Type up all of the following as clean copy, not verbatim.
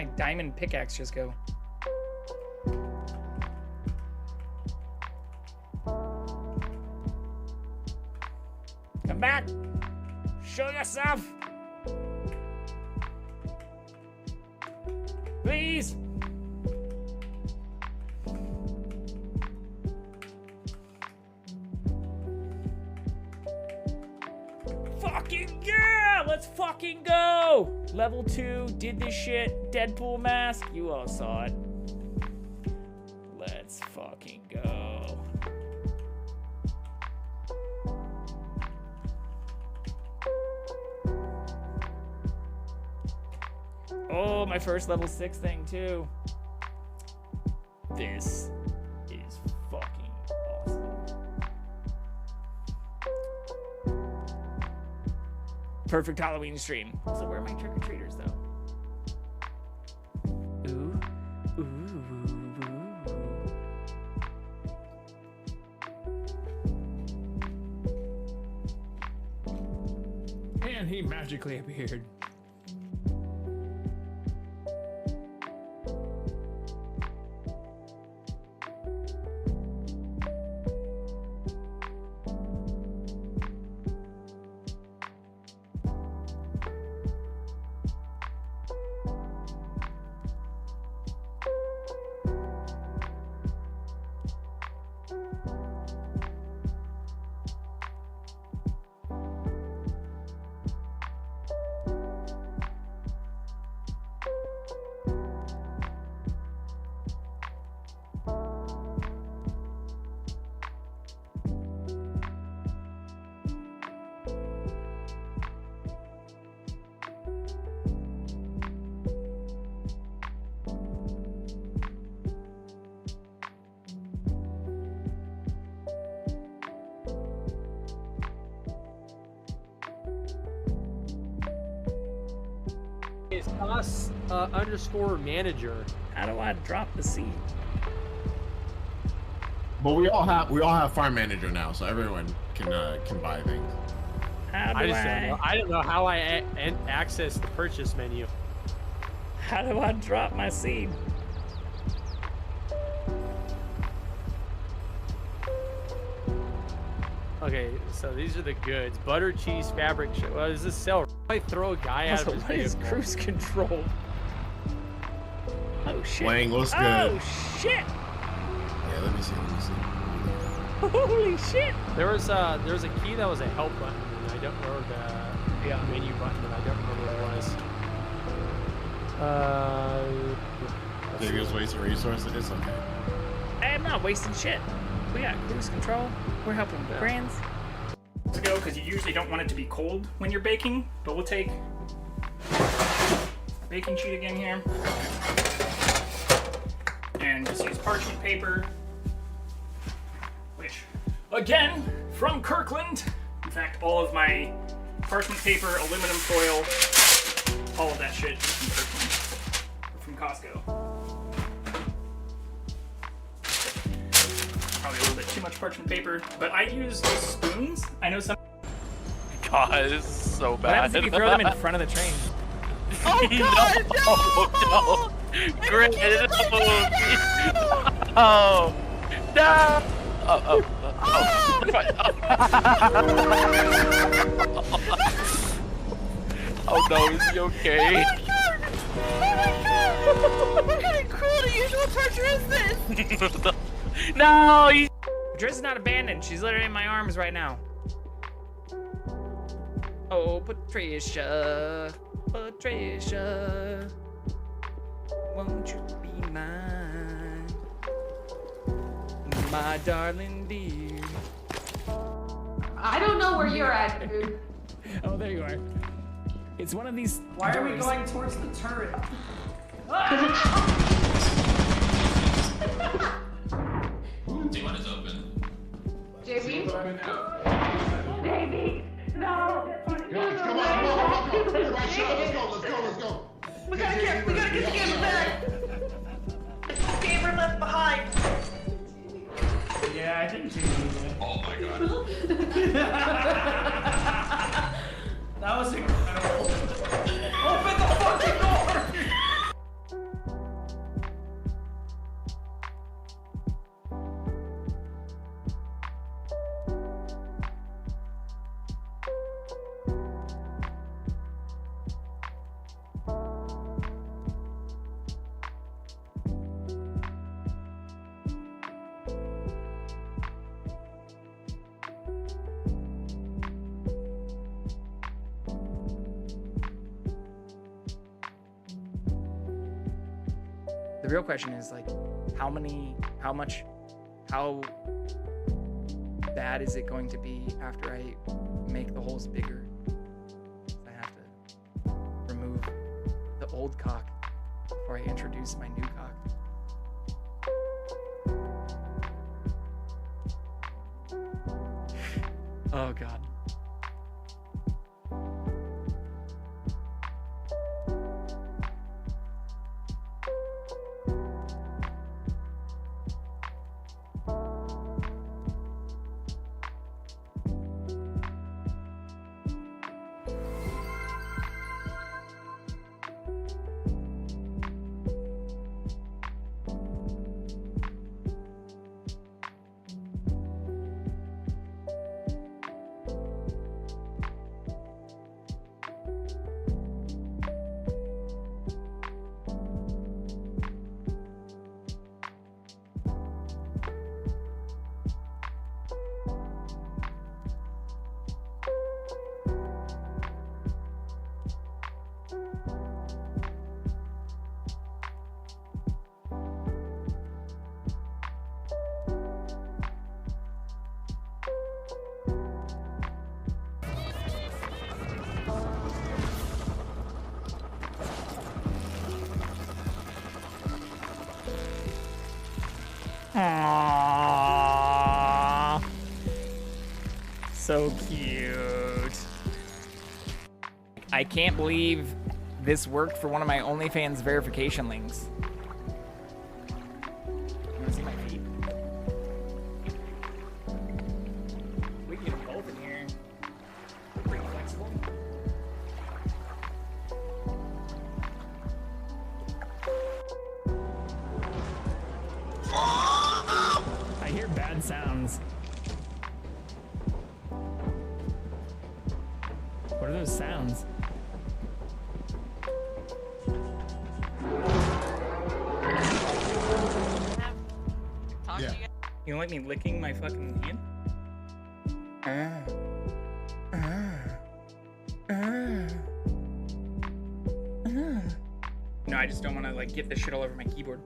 my diamond pickaxe just go? Come back! Show yourself! Please! Fucking yeah! Let's fucking go! Level 2, did this shit. Deadpool mask, you all saw it. Let's fucking go. Oh, my first level 6 thing too. This is fucking awesome. Perfect Halloween stream. So where are my trick-or-treaters though? Ooh, ooh, ooh. And he magically appeared. It's us underscore manager. How do I drop the seed? But we all have farm manager now, so everyone can buy things. How do I don't know how I access the purchase menu. How do I drop my seed? Okay, so these are the goods. Butter, cheese, fabric. What does this sell? I throw a guy out Also, of his what is vehicle. cruise control? Oh shit. Lang, what's good? Oh shit! Yeah, let me see. Holy shit! There was a key that was a help button, and I don't remember the menu button, and I don't remember what it was. Did you just waste resources? It's okay. I am not wasting shit. We got cruise control. We're helping brands. Let's go, because you usually don't want it to be cold when you're baking, but we'll take baking sheet again here. And just use parchment paper, which, again, from Kirkland. In fact, all of my parchment paper, aluminum foil, all of that shit is from Kirkland, or from Costco. Probably a little bit too much parchment paper, but I use those spoons. I know some. God, this is so bad. What happens if you throw them in front of the train? Oh God, no! Great! Oh no! Oh no, is he okay? What kind of cruel and unusual torture is this? No! He's... Driz is not abandoned. She's literally in my arms right now. Oh, Patricia, Patricia, won't you be mine, my darling dear? I don't know where you're at, dude. Oh, there you are. It's one of these. Why are we going towards the turret? T1 is open. JB? Baby, no! Let's go. We gotta get the gamer back! Gamer left behind! Yeah, I think JB did. Oh my God. That was incredible. Open the fucking door! real question is like, how bad is it going to be after I make the holes bigger? I have to remove the old cock before I introduce my new cock. Oh God. Aww. So cute. I can't believe this worked for one of my OnlyFans verification links. You wanna see my feet? We can get them both in here. They're pretty flexible. I hear bad sounds. What are those sounds? Yeah. You don't like me licking my fucking hand? No, I just don't want to like get this shit all over my keyboard.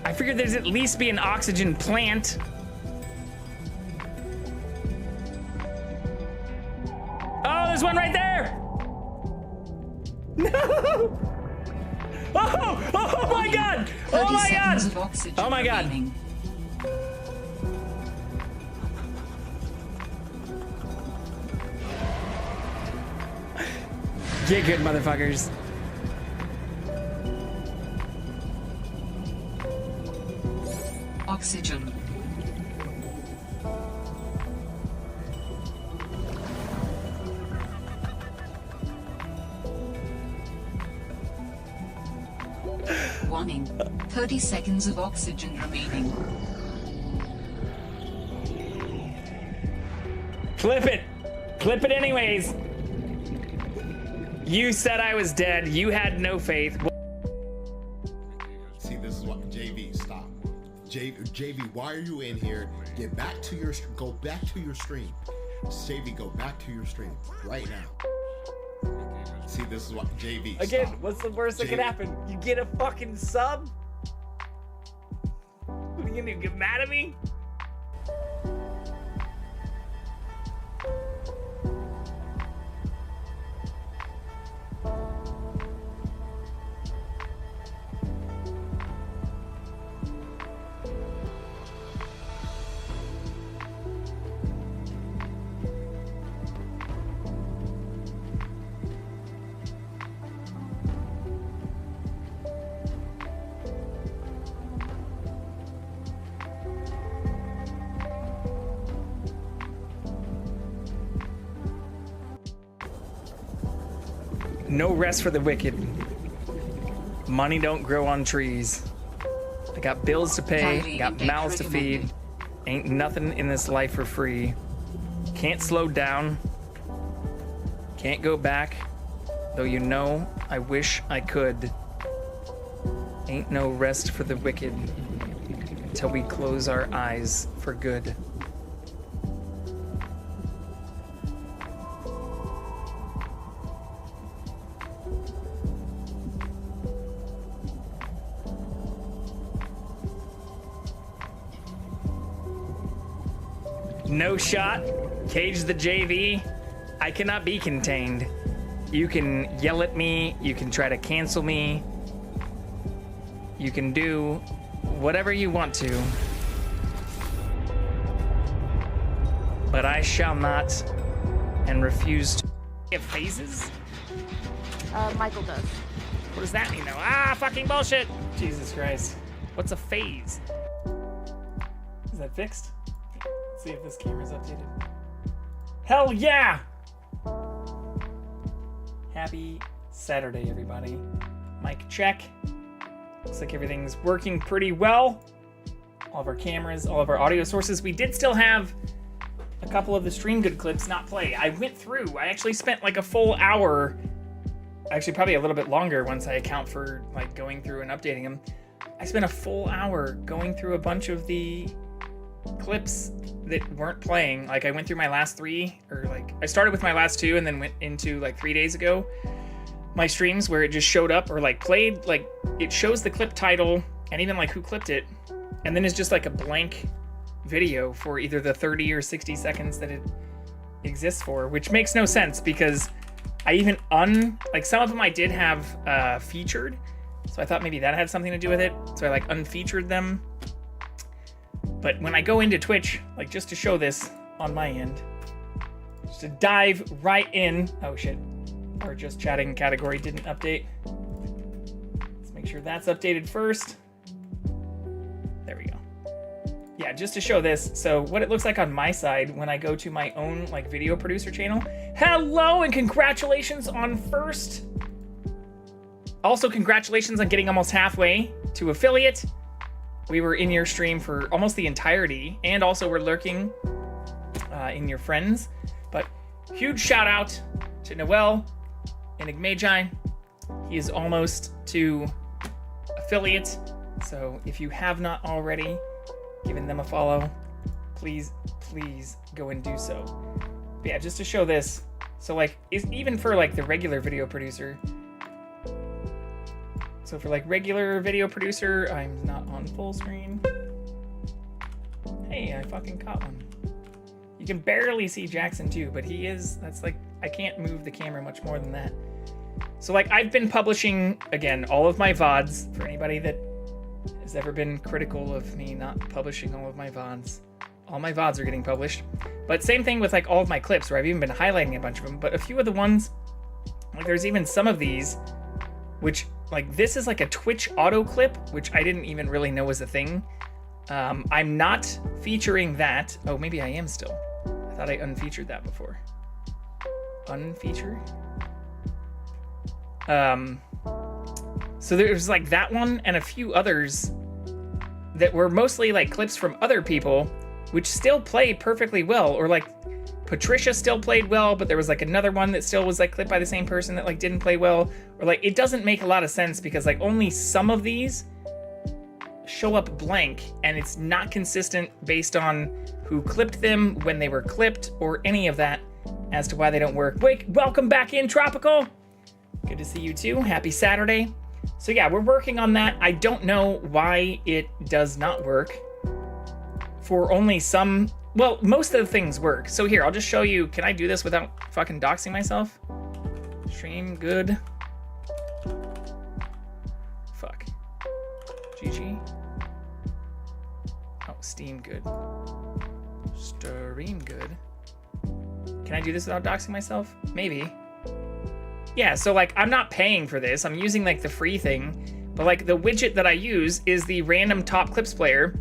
I figured there's at least be an oxygen plant. Oh, there's one right there! No! Oh my God! Oh my God! Oh my God! Get good, motherfuckers. Oxygen. Warning. 30 seconds of oxygen remaining. Clip it! Clip it anyways! You said I was dead. You had no faith. See, this is what JV, stop. JV, why are you in here? Go back to your stream. JV, go back to your stream right now. See, this is what JV. Again, stop. what's the worst that could happen? You get a fucking sub? What are you gonna do? Get mad at me? No rest for the wicked. Money don't grow on trees. I got bills to pay, I got mouths to feed. Ain't nothing in this life for free. Can't slow down. Can't go back. Though you know, I wish I could. Ain't no rest for the wicked till we close our eyes for good. No shot. Cage the JV. I cannot be contained. You can yell at me. You can try to cancel me. You can do whatever you want to. But I shall not and refuse to. Have phases? Michael does. What does that mean though? Ah, fucking bullshit! Jesus Christ. What's a phase? Is that fixed? Let's see if this camera's updated. Hell yeah! Happy Saturday, everybody. Mic check. Looks like everything's working pretty well. All of our cameras, all of our audio sources. We did still have a couple of the Stream Good clips not play. I went through. I actually spent like a full hour, actually probably a little bit longer once I account for like going through and updating them. I spent a full hour going through a bunch of the clips that weren't playing. Like I went through my last 3, or like I started with my last 2 and then went into like 3 days ago my streams where it just showed up or like played, like it shows the clip title and even like who clipped it, and then it's just like a blank video for either the 30 or 60 seconds that it exists for, which makes no sense because I even like some of them I did have featured, so I thought maybe that had something to do with it, so I like unfeatured them. But when I go into Twitch, like just to show this on my end, just to dive right in, oh shit, our just chatting category didn't update. Let's make sure that's updated first. There we go. Yeah, just to show this. So what it looks like on my side when I go to my own like video producer channel. Hello and congratulations on first. Also congratulations on getting almost halfway to affiliate. We were in your stream for almost the entirety, and also we're lurking in your friends. But huge shout out to Noel and Igmagi. He is almost to affiliate. So if you have not already given them a follow, please go and do so. But yeah, just to show this. So like, even for like the regular video producer. So for like regular video producer, I'm not on full screen. Hey, I fucking caught one. You can barely see Jackson too, but he is, that's like, I can't move the camera much more than that. So like I've been publishing, again, all of my VODs for anybody that has ever been critical of me not publishing all of my VODs. All my VODs are getting published. But same thing with like all of my clips where I've even been highlighting a bunch of them, but a few of the ones, like there's even some of these, which like this is like a Twitch auto clip, which I didn't even really know was a thing. I'm not featuring that. Oh, maybe I am still. I thought I unfeatured that before. Unfeature? So there's like that one and a few others that were mostly like clips from other people, which still play perfectly well. Or like Patricia still played well, but there was like another one that still was like clipped by the same person that like didn't play well. Or like it doesn't make a lot of sense because like only some of these show up blank, and it's not consistent based on who clipped them, when they were clipped, or any of that as to why they don't work. Welcome back in, Tropical. Good to see you too. Happy Saturday. So yeah, we're working on that. I don't know why it does not work for only some. Well, most of the things work. So here, I'll just show you. Can I do this without fucking doxing myself? Stream good. Fuck. GG. Oh, Steam good. Stream good. Can I do this without doxing myself? Maybe. Yeah, so like I'm not paying for this. I'm using like the free thing. But like the widget that I use is the random top clips player.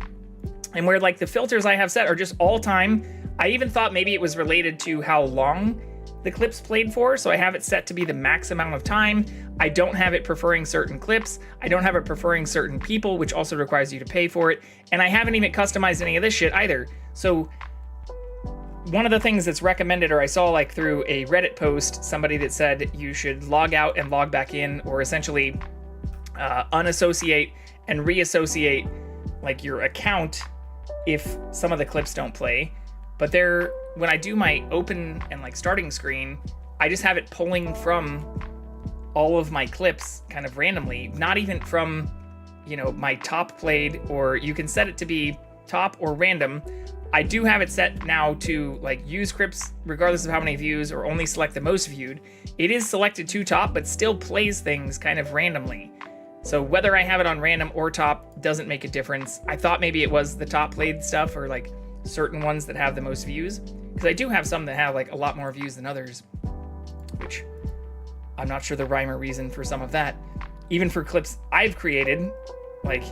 And where like the filters I have set are just all time. I even thought maybe it was related to how long the clips played for. So I have it set to be the max amount of time. I don't have it preferring certain clips. I don't have it preferring certain people, which also requires you to pay for it. And I haven't even customized any of this shit either. So one of the things that's recommended, or I saw like through a Reddit post, somebody that said you should log out and log back in, or essentially unassociate and reassociate like your account if some of the clips don't play. But when I do my open and like starting screen, I just have it pulling from all of my clips kind of randomly, not even from, you know, my top played, or you can set it to be top or random, I do have it set now to like use clips regardless of how many views or only select the most viewed. It is selected to top, but still plays things kind of randomly. So whether I have it on random or top doesn't make a difference. I thought maybe it was the top played stuff or like certain ones that have the most views, because I do have some that have like a lot more views than others, which I'm not sure the rhyme or reason for some of that. Even for clips I've created, like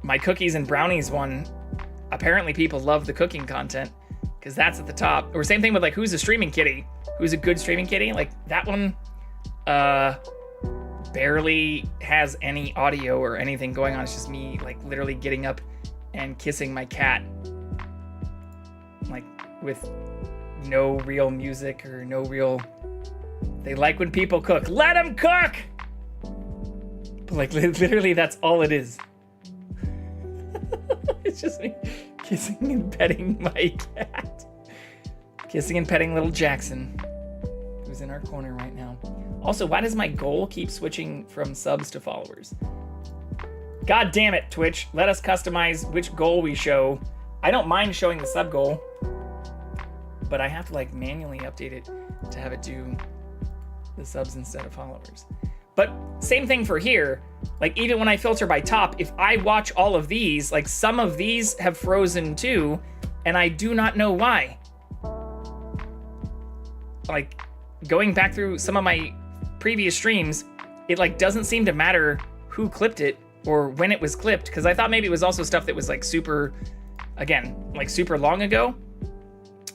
my cookies and brownies one, apparently people love the cooking content because that's at the top. Or same thing with like who's a streaming kitty? Who's a good streaming kitty? Like that one barely has any audio or anything going on. It's just me like literally getting up and kissing my cat, like with no real music or no real. They like when people cook. Let them cook. But like literally, that's all it is. It's just me kissing and petting my cat. Kissing and petting little Jackson, who's in our corner right now. Also, why does my goal keep switching from subs to followers? God damn it, Twitch. Let us customize which goal we show. I don't mind showing the sub goal, but I have to like manually update it to have it do the subs instead of followers. But same thing for here. Like even when I filter by top, if I watch all of these, like some of these have frozen too, and I do not know why. Like going back through some of my previous streams, it like doesn't seem to matter who clipped it or when it was clipped, because I thought maybe it was also stuff that was like super, again, like super long ago.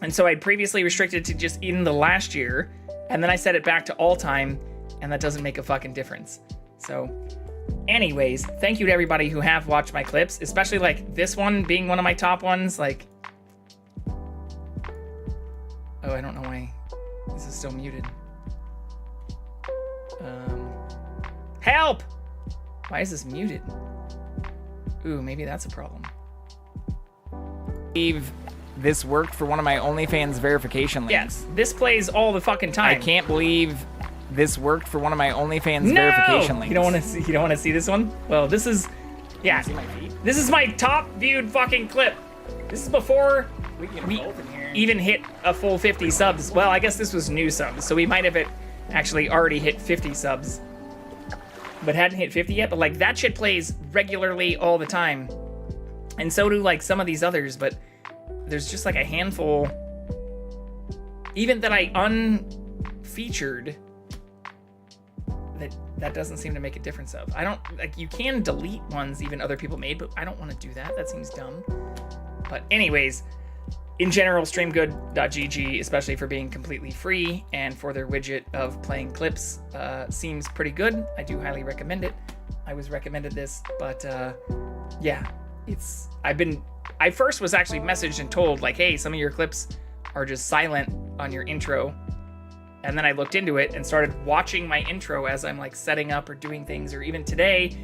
And so I'd previously restricted to just in the last year, and then I set it back to all time, and that doesn't make a fucking difference. So anyways, thank you to everybody who have watched my clips, especially like this one being one of my top ones. Like, oh, I don't know why this is still muted. Help! Why is this muted? Ooh, maybe that's a problem. Believe this worked for one of my OnlyFans verification links. Yes, this plays all the fucking time. I can't believe this worked for one of my OnlyFans verification links. You don't want to see? You don't want to see this one? Well, this is, yeah. See my feet? This is my top viewed fucking clip. This is before we even hit a full 50 subs. Well, I guess this was new subs, so we might have actually already hit 50 subs, but hadn't hit 50 yet. But like that shit plays regularly all the time, and so do like some of these others. But there's just like a handful, even that I unfeatured, that doesn't seem to make a difference of. I don't, like, you can delete ones even other people made, but I don't want to do that. That seems dumb. But anyways, in general, streamgood.gg, especially for being completely free and for their widget of playing clips, seems pretty good. I do highly recommend it. I was recommended this, but yeah, I first was actually messaged and told like, hey, some of your clips are just silent on your intro. And then I looked into it and started watching my intro as I'm like setting up or doing things, or even today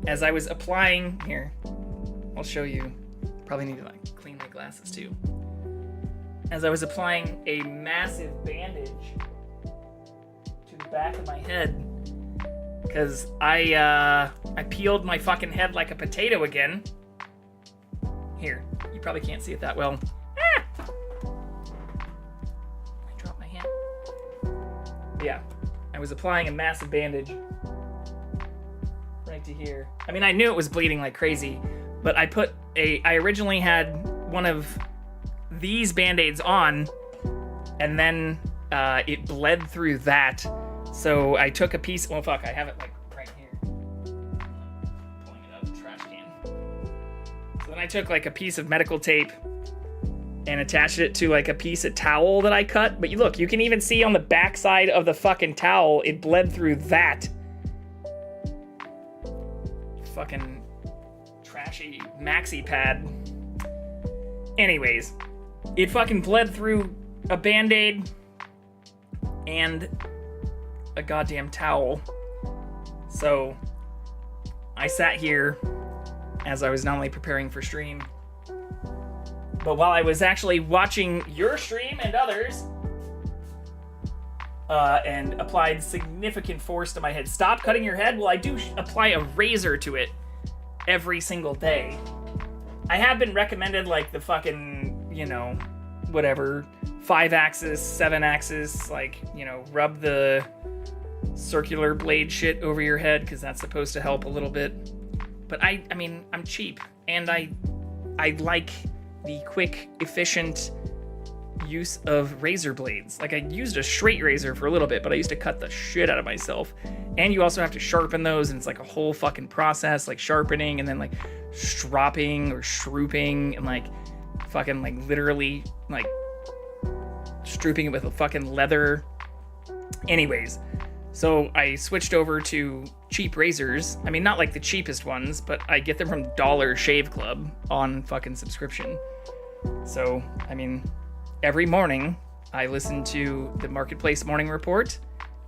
as I was applying, here, I'll show you. Probably need to like clean my glasses too. As I was applying a massive bandage to the back of my head, because I peeled my fucking head like a potato again. Here, you probably can't see it that well. I dropped my hand. Yeah, I was applying a massive bandage right to here. I mean, I knew it was bleeding like crazy, but I originally had one of these Band-Aids on, and then it bled through that. So I took a piece, well fuck, I have it like right here. Pulling it out of the trash can. So then I took like a piece of medical tape and attached it to like a piece of towel that I cut. But look, you can even see on the backside of the fucking towel, it bled through that. Fucking trashy maxi pad. Anyways, it fucking bled through a Band-Aid and a goddamn towel. So I sat here as I was not only preparing for stream, but while I was actually watching your stream and others, and applied significant force to my head. Stop cutting your head. Well, I do apply a razor to it every single day. I have been recommended like the fucking, you know, whatever, 5-axis, 7-axis, like, you know, rub the circular blade shit over your head because that's supposed to help a little bit. But I mean, I'm cheap and I like the quick, efficient use of razor blades. Like, I used a straight razor for a little bit, but I used to cut the shit out of myself. And you also have to sharpen those, and it's like a whole fucking process, like sharpening and then like stropping or shrooping and like fucking like literally like strooping it with a fucking leather. Anyways, so I switched over to cheap razors. I mean, not like the cheapest ones, but I get them from Dollar Shave Club on fucking subscription. So, I mean, every morning I listen to the Marketplace Morning Report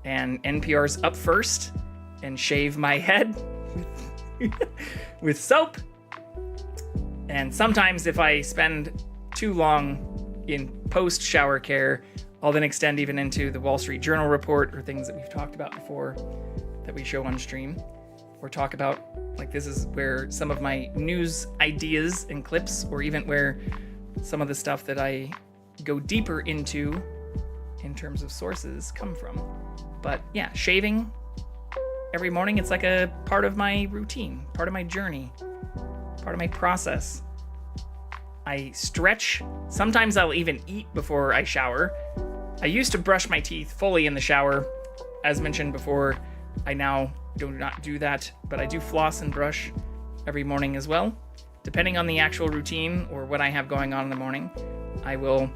and NPR's Up First and shave my head with soap. And sometimes if I spend too long in post-shower care, I'll then extend even into the Wall Street Journal report or things that we've talked about before that we show on stream. Or talk about, like, this is where some of my news ideas and clips, or even where some of the stuff that I go deeper into in terms of sources come from. But yeah, shaving every morning, it's like a part of my routine, part of my journey, part of my process. I stretch. Sometimes I'll even eat before I shower. I used to brush my teeth fully in the shower. As mentioned before, I now do not do that, but I do floss and brush every morning as well. Depending on the actual routine or what I have going on in the morning, I will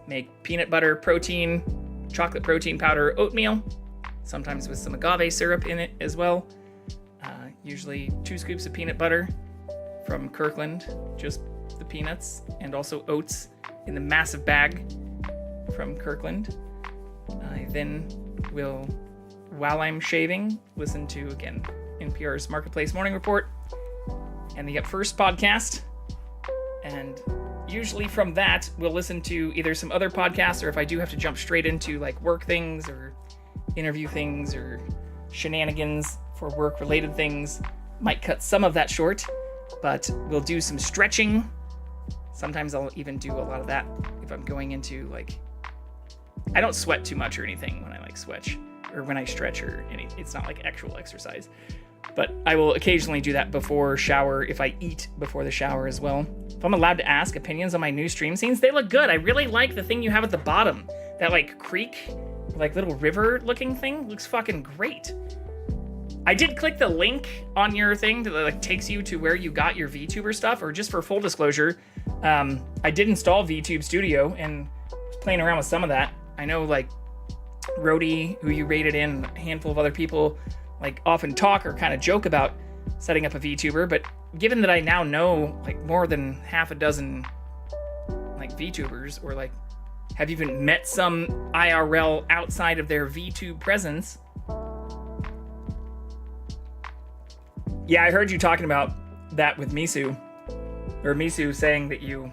make peanut butter protein, chocolate protein powder oatmeal, sometimes with some agave syrup in it as well. Usually 2 scoops of peanut butter from Kirkland, just the peanuts, and also oats in the massive bag from Kirkland. I then will, while I'm shaving, listen to, again, NPR's Marketplace Morning Report and the Up First podcast. And usually from that, we'll listen to either some other podcasts, or if I do have to jump straight into like work things or interview things or shenanigans for work-related things, might cut some of that short, but we'll do some stretching. Sometimes I'll even do a lot of that if I'm going into like, I don't sweat too much or anything when I like stretch or when I stretch or any, it's not like actual exercise, but I will occasionally do that before shower if I eat before the shower as well. If I'm allowed to ask opinions on my new stream scenes, they look good. I really like the thing you have at the bottom. That like creek, like little river looking thing looks fucking great. I did click the link on your thing that like takes you to where you got your VTuber stuff, or just for full disclosure, I did install VTube Studio and was playing around with some of that. I know like Rody, who you rated in, a handful of other people like often talk or kind of joke about setting up a VTuber, but given that I now know like more than half a dozen like VTubers, or like have even met some IRL outside of their VTube presence. Yeah, I heard you talking about that with Misu, or Misu saying that you,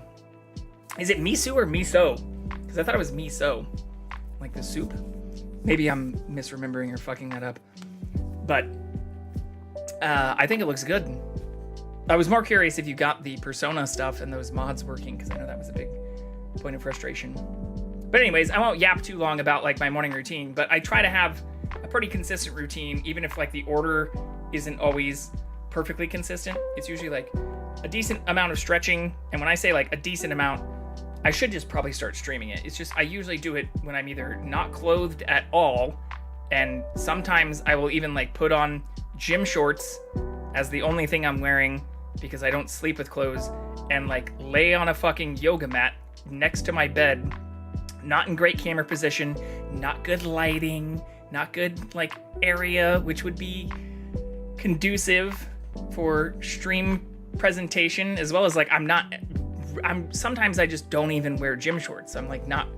is it Misu or Miso? Because I thought it was Miso, like the soup. Maybe I'm misremembering or fucking that up. But I think it looks good. I was more curious if you got the Persona stuff and those mods working, because I know that was a big point of frustration. But anyways, I won't yap too long about like my morning routine, but I try to have a pretty consistent routine, even if like the order isn't always perfectly consistent. It's usually like a decent amount of stretching, and when I say like a decent amount, I should just probably start streaming it. It's just I usually do it when I'm either not clothed at all, and sometimes I will even like put on gym shorts as the only thing I'm wearing because I don't sleep with clothes, and like lay on a fucking yoga mat next to my bed, not in great camera position, not good lighting, not good like area which would be conducive for stream presentation, as well as like I'm sometimes I just don't even wear gym shorts. So I'm like not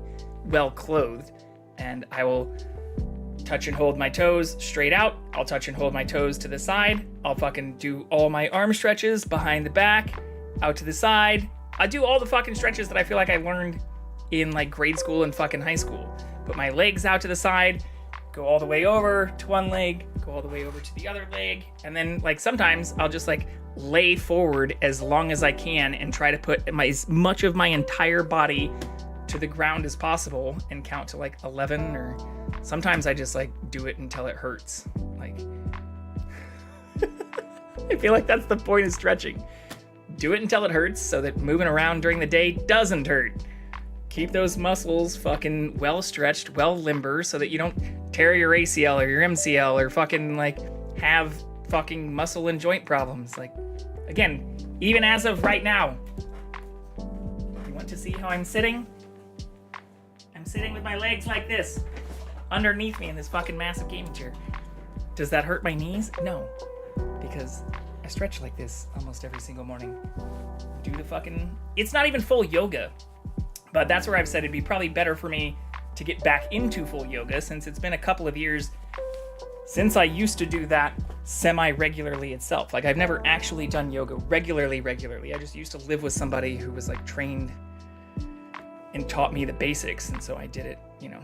well clothed, and I will touch and hold my toes straight out. I'll touch and hold my toes to the side. I'll fucking do all my arm stretches behind the back, out to the side. I do all the fucking stretches that I feel like I learned in like grade school and fucking high school. Put my legs out to the side, go all the way over to one leg, go all the way over to the other leg, and then like sometimes I'll just like lay forward as long as I can and try to put as much of my entire body to the ground as possible and count to like 11, or sometimes I just like do it until it hurts. Like, I feel like that's the point of stretching. Do it until it hurts so that moving around during the day doesn't hurt. Keep those muscles fucking well stretched, well limber, so that you don't tear your ACL or your MCL or fucking like have fucking muscle and joint problems. Like, again, even as of right now, you want to see how I'm sitting? I'm sitting with my legs like this, underneath me in this fucking massive gaming chair. Does that hurt my knees? No, because I stretch like this almost every single morning. Do the fucking, it's not even full yoga, but that's where I've said it'd be probably better for me to get back into full yoga, since it's been a couple of years since I used to do that semi-regularly itself. Like, I've never actually done yoga regularly. I just used to live with somebody who was like trained and taught me the basics, and so I did it, you know,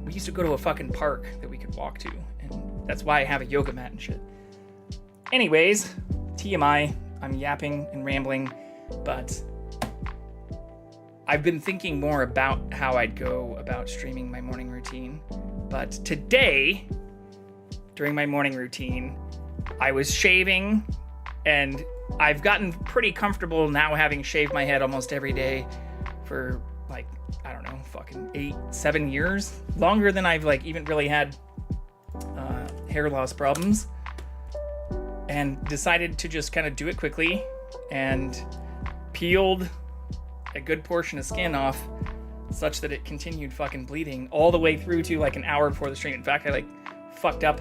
we used to go to a fucking park that we could walk to, and that's why I have a yoga mat and shit. Anyways, TMI, I'm yapping and rambling, but I've been thinking more about how I'd go about streaming my morning routine. But today, during my morning routine, I was shaving, and I've gotten pretty comfortable now having shaved my head almost every day for like, I don't know, fucking 8-7 years. Longer than I've like even really had hair loss problems. And decided to just kind of do it quickly, and peeled a good portion of skin off such that it continued fucking bleeding all the way through to like an hour before the stream. In fact, I like fucked up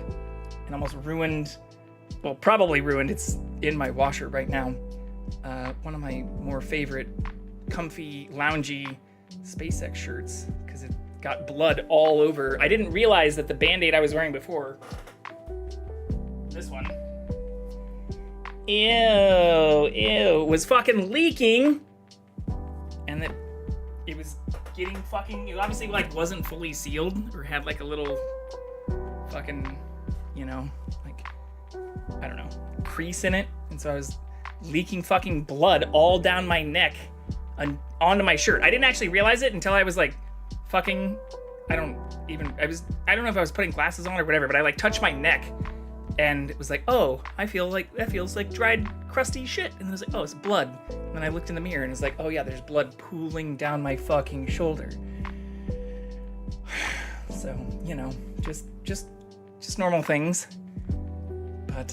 and almost ruined, well, probably ruined, it's in my washer right now, one of my more favorite comfy, loungy SpaceX shirts, because it got blood all over. I didn't realize that the Band-Aid I was wearing before, this one, was fucking leaking, and that it was getting fucking, it obviously like wasn't fully sealed or had like a little fucking, you know, like, I don't know, crease in it, and so I was leaking fucking blood all down my neck and onto my shirt. I didn't actually realize it until I was like fucking, I don't know if I was putting glasses on or whatever, but I like touched my neck, and it was like, oh, I feel like that feels like dried, crusty shit. And I was like, oh, it's blood. And then I looked in the mirror and it's like, oh yeah, there's blood pooling down my fucking shoulder. So, you know, just normal things. But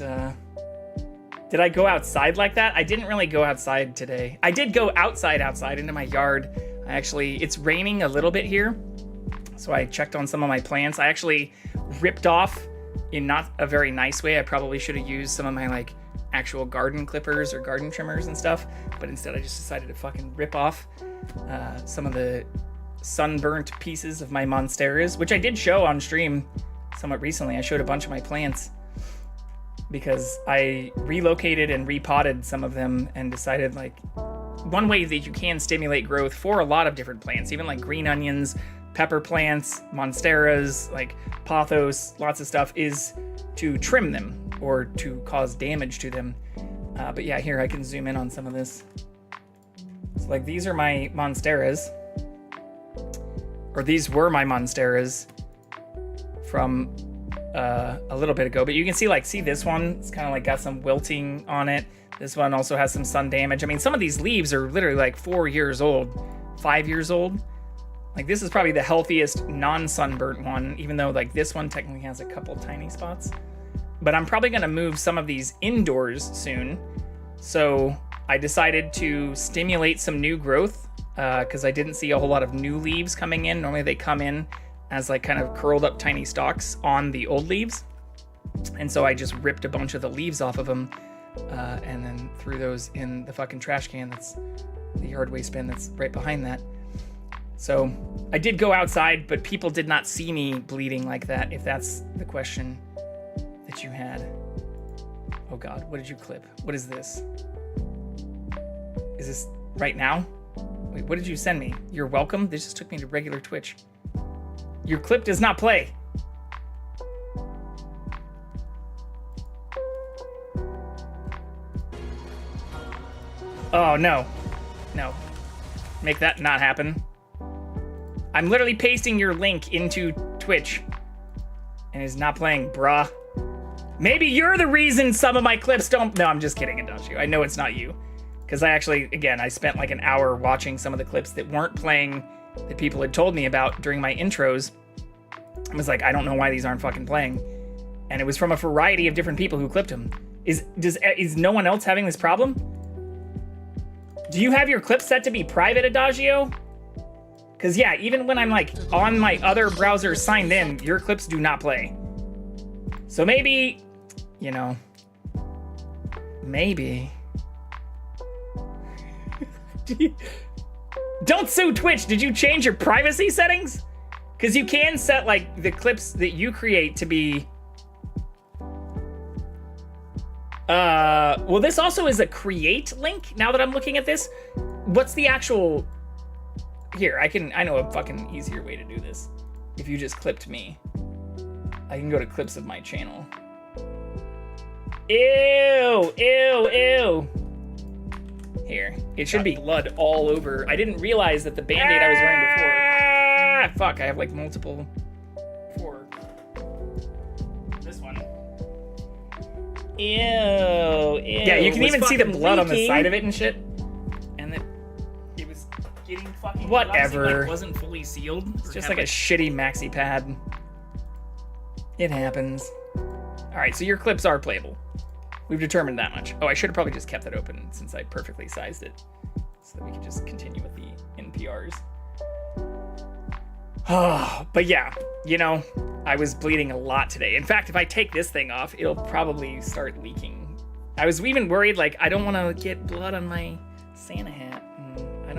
did I go outside like that? I didn't really go outside today. I did go outside into my yard. It's raining a little bit here, so I checked on some of my plants. I actually ripped off, in not a very nice way. I probably should have used some of my like actual garden clippers or garden trimmers and stuff, but instead I just decided to fucking rip off some of the sunburnt pieces of my monsteras, which I did show on stream somewhat recently. I showed a bunch of my plants because I relocated and repotted some of them and decided, like, one way that you can stimulate growth for a lot of different plants, even like green onions, pepper plants, monsteras, like pothos, lots of stuff, is to trim them or to cause damage to them. But yeah, here I can zoom in on some of this. So like, these are my monsteras, or these were my monsteras from a little bit ago, but you can see this one, it's kind of like got some wilting on it. This one also has some sun damage. I mean, some of these leaves are literally like 4 years old, 5 years old. Like, this is probably the healthiest non-sunburnt one, even though like this one technically has a couple tiny spots. But I'm probably gonna move some of these indoors soon. So I decided to stimulate some new growth because I didn't see a whole lot of new leaves coming in. Normally they come in as like kind of curled up tiny stalks on the old leaves. And so I just ripped a bunch of the leaves off of them and then threw those in the fucking trash can. That's the yard waste bin that's right behind that. So I did go outside, but people did not see me bleeding like that, if that's the question that you had. Oh God, what did you clip? What is this? Is this right now? Wait, what did you send me? You're welcome? This just took me to regular Twitch. Your clip does not play. Oh, no. No. Make that not happen. I'm literally pasting your link into Twitch. And it's not playing, bruh. Maybe you're the reason some of my clips don't... No, I'm just kidding, Adagio. I know it's not you. Because I actually, again, I spent like an hour watching some of the clips that weren't playing that people had told me about during my intros. I was like, I don't know why these aren't fucking playing. And it was from a variety of different people who clipped them. Is no one else having this problem? Do you have your clips set to be private, Adagio? Because yeah, even when I'm like on my other browser signed in, your clips do not play. So maybe, you know, maybe. Don't sue Twitch. Did you change your privacy settings? Because you can set like the clips that you create to be. Well, this also is a create link. Now that I'm looking at this, what's the actual? Here, I know a fucking easier way to do this. If you just clipped me, I can go to clips of my channel. Ew, ew, ew. Here, it should be blood all over. I didn't realize that the band-aid I was wearing before. Fuck, I have like multiple. For this one. Ew, ew. Yeah, you can even see the blood on the side of it and shit. And then it was getting fucking. Whatever. Like wasn't fully sealed. It's just like a shitty maxi pad. It happens. All right, so your clips are playable. We've determined that much. Oh, I should have probably just kept that open since I perfectly sized it, so that we could just continue with the NPRs. Oh, but yeah, you know, I was bleeding a lot today. In fact, if I take this thing off, it'll probably start leaking. I was even worried, like, I don't want to get blood on my Santa hat. And I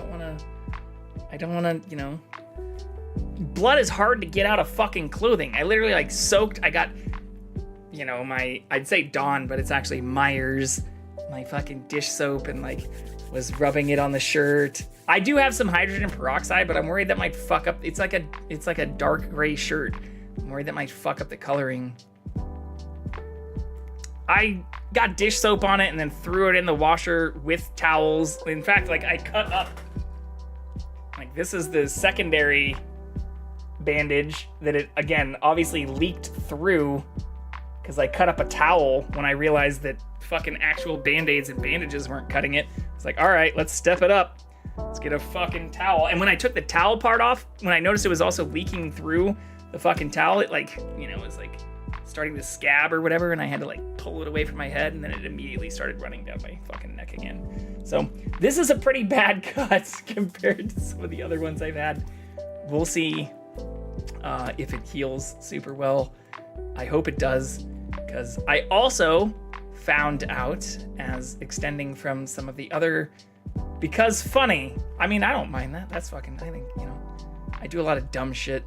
don't want to, you know. Blood is hard to get out of fucking clothing. I literally, like, soaked. I got, you know, I'd say Dawn, but it's actually Myers, my fucking dish soap, and, like, was rubbing it on the shirt. I do have some hydrogen peroxide, but I'm worried that might fuck up. It's like a dark gray shirt. I'm worried that might fuck up the coloring. I got dish soap on it and then threw it in the washer with towels. In fact, like, I cut up. Like, this is the secondary bandage that it, again, obviously leaked through because I cut up a towel when I realized that fucking actual band-aids and bandages weren't cutting it. It's like, all right, let's step it up. Let's get a fucking towel. And when I took the towel part off, when I noticed it was also leaking through the fucking towel, it, like, you know, was like starting to scab or whatever, and I had to like pull it away from my head, and then it immediately started running down my fucking neck again. So this is a pretty bad cut compared to some of the other ones I've had. We'll see if it heals super well. I hope it does, because I also found out, as extending from some of the other, because funny, I mean, I don't mind that. That's fucking, I think, you know, I do a lot of dumb shit.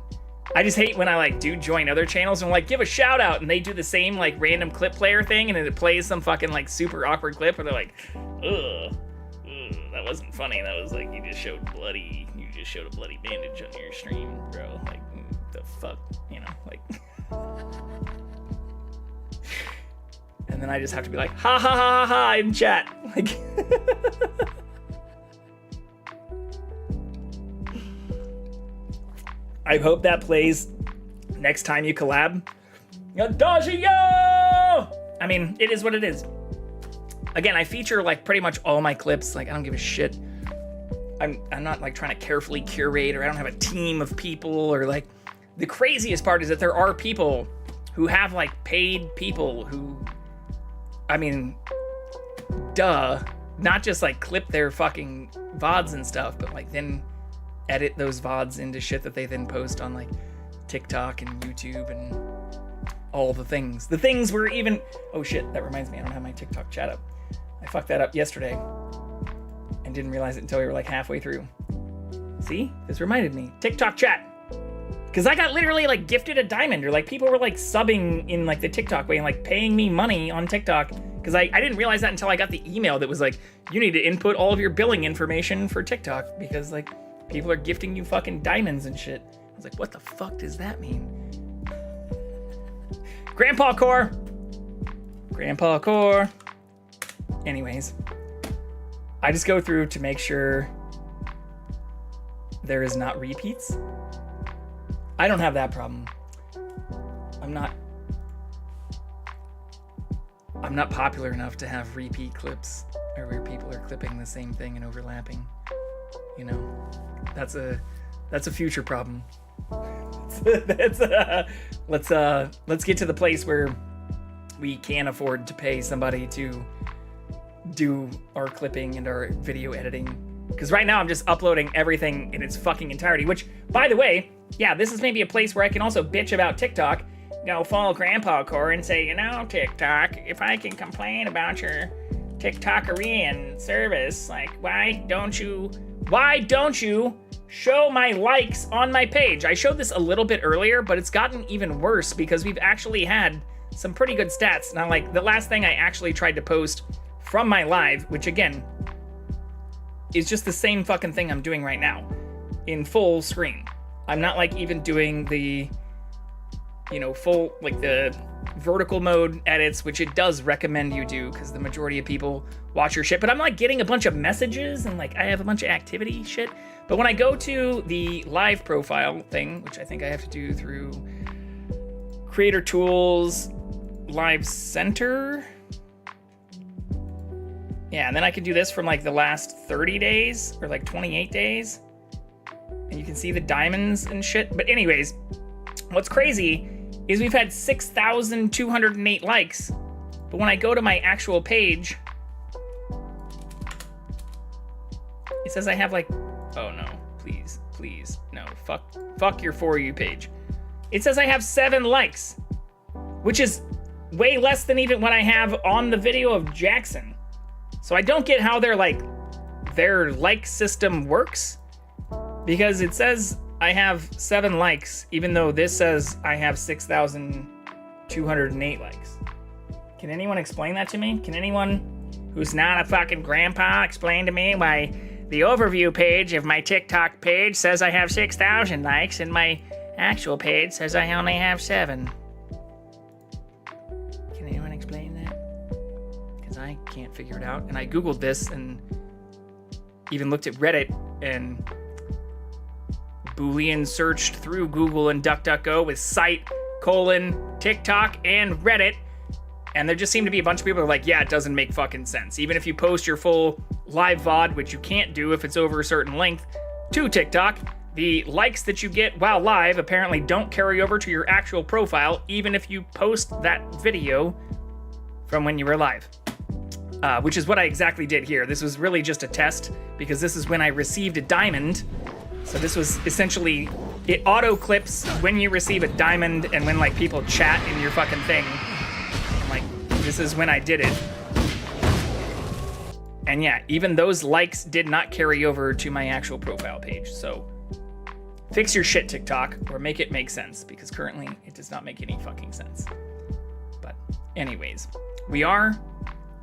I just hate when I like do join other channels and I'm like, give a shout out, and they do the same like random clip player thing, and then it plays some fucking like super awkward clip where they're like, ugh, that wasn't funny. That was like, you just showed a bloody bandage on your stream, bro. Like, the fuck, you know, like. And then I just have to be like, ha ha ha ha ha in chat. Like, I hope that plays next time you collab. Adagio! I mean, it is what it is. Again, I feature like pretty much all my clips. Like, I don't give a shit. I'm not like trying to carefully curate, or I don't have a team of people, or like, the craziest part is that there are people who have like paid people who, I mean, duh, not just like clip their fucking VODs and stuff, but like then edit those VODs into shit that they then post on like TikTok and YouTube and all the things. The things were even, oh shit, that reminds me, I don't have my TikTok chat up. I fucked that up yesterday and didn't realize it until we were like halfway through. See, this reminded me, TikTok chat. Because I got literally like gifted a diamond, or like people were like subbing in like the TikTok way and like paying me money on TikTok. Because I didn't realize that until I got the email that was like, you need to input all of your billing information for TikTok because like people are gifting you fucking diamonds and shit. I was like, what the fuck does that mean? Grandpa Core. Anyways. I just go through to make sure there is not repeats. I don't have that problem. I'm not popular enough to have repeat clips or where people are clipping the same thing and overlapping. You know, that's a future problem. Let's get to the place where we can afford to pay somebody to do our clipping and our video editing. Because right now I'm just uploading everything in its fucking entirety, which, by the way, yeah, this is maybe a place where I can also bitch about TikTok. Go follow Grandpa Core and say, you know, TikTok, if I can complain about your TikTokerian service, like, why don't you show my likes on my page? I showed this a little bit earlier, but it's gotten even worse because we've actually had some pretty good stats. Now, like, the last thing I actually tried to post from my live, which again, is just the same fucking thing I'm doing right now in full screen. I'm not like even doing the, you know, full, like the vertical mode edits, which it does recommend you do because the majority of people watch your shit. But I'm like getting a bunch of messages and like I have a bunch of activity shit. But when I go to the live profile thing, which I think I have to do through Creator Tools, Live Center. Yeah, and then I can do this from like the last 30 days or like 28 days. And you can see the diamonds and shit. But anyways, what's crazy is we've had 6,208 likes. But when I go to my actual page, it says I have like, oh no, please, no, fuck your For You page. It says I have 7 likes, which is way less than even what I have on the video of Jackson. So I don't get how their like system works, because it says I have 7 likes, even though this says I have 6,208 likes. Can anyone explain that to me? Can anyone who's not a fucking grandpa explain to me why the overview page of my TikTok page says I have 6,000 likes and my actual page says I only have 7? Can anyone explain that? Because I can't figure it out. And I Googled this and even looked at Reddit and Boolean searched through Google and DuckDuckGo with site, TikTok, and Reddit. And there just seemed to be a bunch of people who are like, yeah, it doesn't make fucking sense. Even if you post your full live VOD, which you can't do if it's over a certain length, to TikTok, the likes that you get while live apparently don't carry over to your actual profile, even if you post that video from when you were live. Which is what I exactly did here. This was really just a test, because this is when I received a diamond. So this was essentially, it auto clips when you receive a diamond and when like people chat in your fucking thing. Like, this is when I did it. And yeah, even those likes did not carry over to my actual profile page. So fix your shit, TikTok, or make it make sense, because currently it does not make any fucking sense. But anyways, we are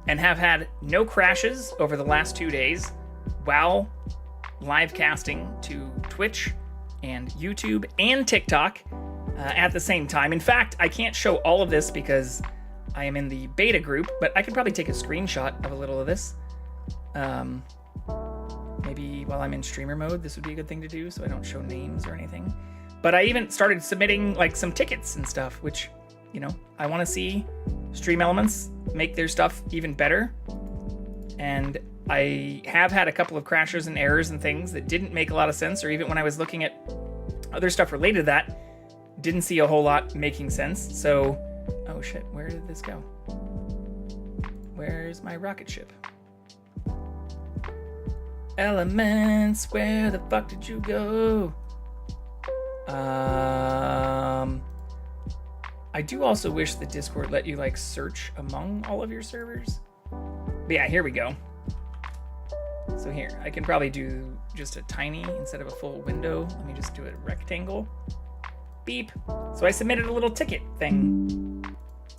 and have had no crashes over the last 2 days while live casting to Twitch and YouTube and TikTok at the same time. In fact, I can't show all of this because I am in the beta group, but I could probably take a screenshot of a little of this. Maybe while I'm in streamer mode, this would be a good thing to do so I don't show names or anything. But I even started submitting like some tickets and stuff, which, you know, I want to see Stream Elements make their stuff even better. And I have had a couple of crashes and errors and things that didn't make a lot of sense, or even when I was looking at other stuff related to that, didn't see a whole lot making sense. So, oh shit, where did this go? Where's my rocket ship? Elements, where the fuck did you go? I do also wish the Discord let you like search among all of your servers. But yeah, here we go. So here, I can probably do just a tiny instead of a full window. Let me just do a rectangle. Beep. So I submitted a little ticket thing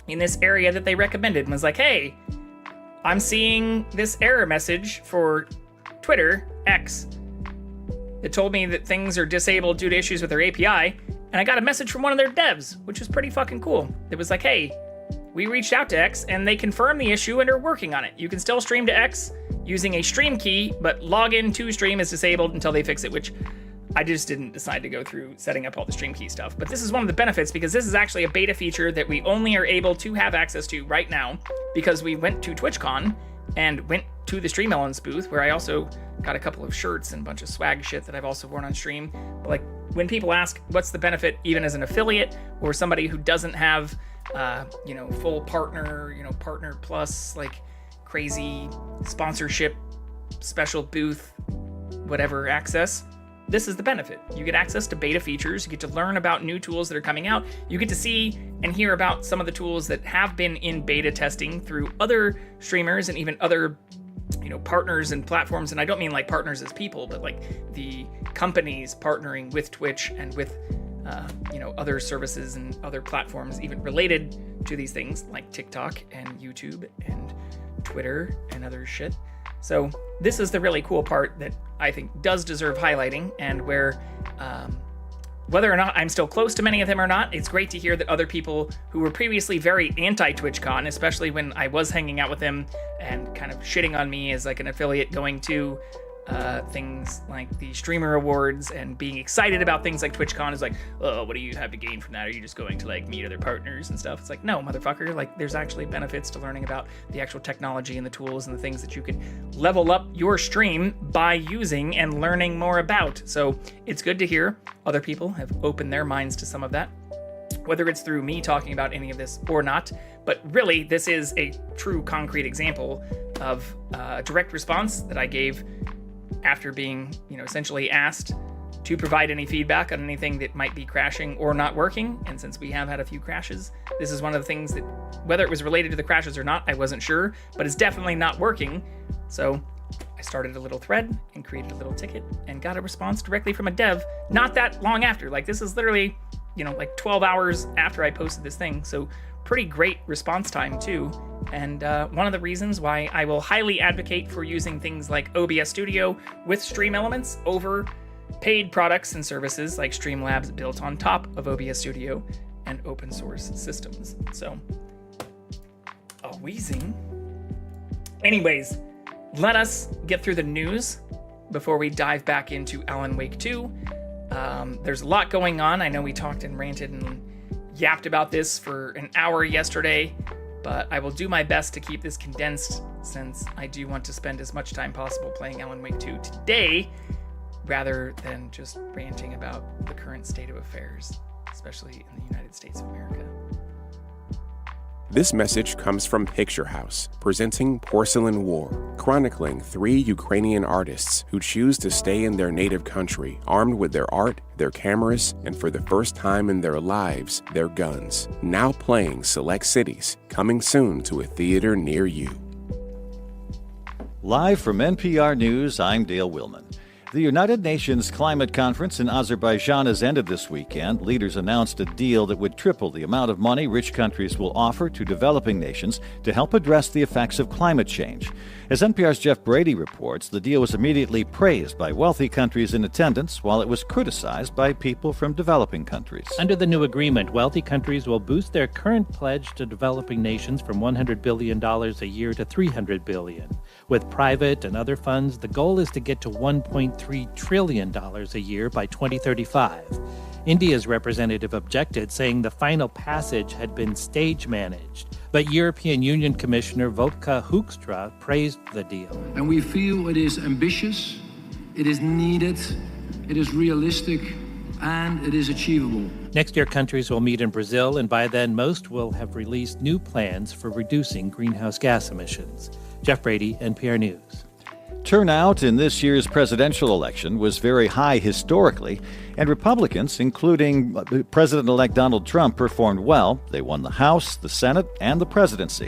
in this area that they recommended and was like, hey, I'm seeing this error message for Twitter, X. It told me that things are disabled due to issues with their API, and I got a message from one of their devs, which was pretty fucking cool. It was like, hey, we reached out to X and they confirmed the issue and are working on it. You can still stream to X. using a stream key, but login to stream is disabled until they fix it, which I just didn't decide to go through setting up all the stream key stuff. But this is one of the benefits because this is actually a beta feature that we only are able to have access to right now because we went to TwitchCon and went to the Stream Elements booth, where I also got a couple of shirts and a bunch of swag shit that I've also worn on stream. But like, when people ask what's the benefit even as an affiliate or somebody who doesn't have full partner, partner plus like crazy sponsorship, special booth, whatever access, this is the benefit. You get access to beta features, you get to learn about new tools that are coming out, you get to see and hear about some of the tools that have been in beta testing through other streamers and even other partners and platforms. And I don't mean like partners as people, but like the companies partnering with Twitch and with other services and other platforms even related to these things like TikTok and YouTube and Twitter and other shit. So this is the really cool part that I think does deserve highlighting, and where whether or not I'm still close to many of them or not, it's great to hear that other people who were previously very anti-TwitchCon, especially when I was hanging out with them and kind of shitting on me as like an affiliate going to things like the Streamer Awards and being excited about things like TwitchCon, is like, oh, what do you have to gain from that? Are you just going to like meet other partners and stuff? It's like, no, motherfucker, like there's actually benefits to learning about the actual technology and the tools and the things that you could level up your stream by using and learning more about. So it's good to hear other people have opened their minds to some of that, whether it's through me talking about any of this or not. But really, this is a true concrete example of a direct response that I gave after being, essentially asked to provide any feedback on anything that might be crashing or not working. And since we have had a few crashes, this is one of the things that, whether it was related to the crashes or not, I wasn't sure, but it's definitely not working. So I started a little thread and created a little ticket and got a response directly from a dev not that long after. Like, this is literally, like 12 hours after I posted this thing. So pretty great response time too. And one of the reasons why I will highly advocate for using things like OBS Studio with Stream Elements over paid products and services like Streamlabs built on top of OBS Studio and open source systems. So, wheezing. Anyways, let us get through the news before we dive back into Alan Wake 2. There's a lot going on. I know we talked and ranted and yapped about this for an hour yesterday, but I will do my best to keep this condensed, since I do want to spend as much time possible playing Alan Wake 2 today, rather than just ranting about the current state of affairs, especially in the United States of America. This message comes from Picture House, presenting Porcelain War, chronicling 3 Ukrainian artists who choose to stay in their native country, armed with their art, their cameras, and for the first time in their lives, their guns. Now playing select cities, coming soon to a theater near you. Live from NPR News, I'm Dale Willman. The United Nations Climate Conference in Azerbaijan has ended this weekend. Leaders announced a deal that would triple the amount of money rich countries will offer to developing nations to help address the effects of climate change. As NPR's Jeff Brady reports, the deal was immediately praised by wealthy countries in attendance, while it was criticized by people from developing countries. Under the new agreement, wealthy countries will boost their current pledge to developing nations from $100 billion a year to $300 billion. With private and other funds, the goal is to get to $1.3 trillion a year by 2035. India's representative objected, saying the final passage had been stage managed. But European Union Commissioner Wojtka Hoekstra praised the deal. And we feel it is ambitious, it is needed, it is realistic, and it is achievable. Next year, countries will meet in Brazil, and by then, most will have released new plans for reducing greenhouse gas emissions. Jeff Brady, NPR News. Turnout in this year's presidential election was very high historically, and Republicans, including President-elect Donald Trump, performed well. They won the House, the Senate, and the presidency.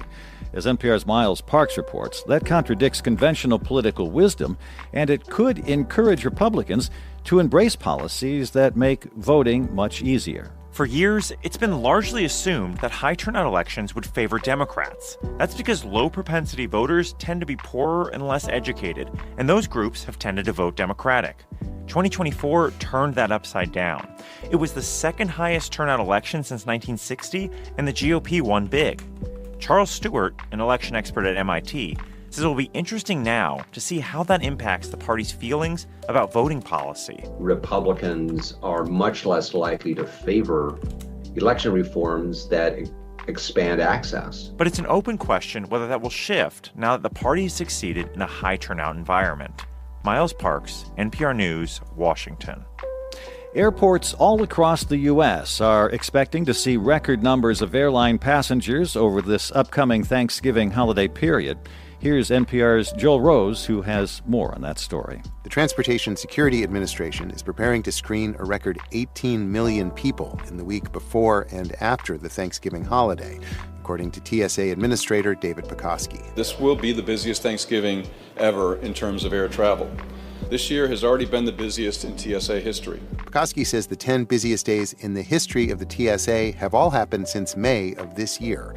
As NPR's Miles Parks reports, that contradicts conventional political wisdom, and it could encourage Republicans to embrace policies that make voting much easier. For years, it's been largely assumed that high turnout elections would favor Democrats. That's because low-propensity voters tend to be poorer and less educated, and those groups have tended to vote Democratic. 2024 turned that upside down. It was the second highest turnout election since 1960, and the GOP won big. Charles Stewart, an election expert at MIT, says it will be interesting now to see how that impacts the party's feelings about voting policy. Republicans are much less likely to favor election reforms that expand access. But it's an open question whether that will shift now that the party has succeeded in a high turnout environment. Miles Parks, NPR News, Washington. Airports all across the U.S. are expecting to see record numbers of airline passengers over this upcoming Thanksgiving holiday period. Here's NPR's Joel Rose, who has more on that story. The Transportation Security Administration is preparing to screen a record 18 million people in the week before and after the Thanksgiving holiday, according to TSA Administrator David Pekoski. This will be the busiest Thanksgiving ever in terms of air travel. This year has already been the busiest in TSA history. Pekoski says the 10 busiest days in the history of the TSA have all happened since May of this year.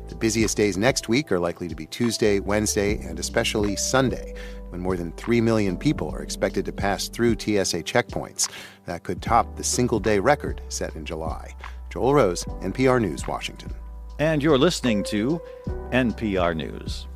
The busiest days next week are likely to be Tuesday, Wednesday, and especially Sunday, when more than 3 million people are expected to pass through TSA checkpoints. That could top the single-day record set in July. Joel Rose, NPR News, Washington. And you're listening to NPR News.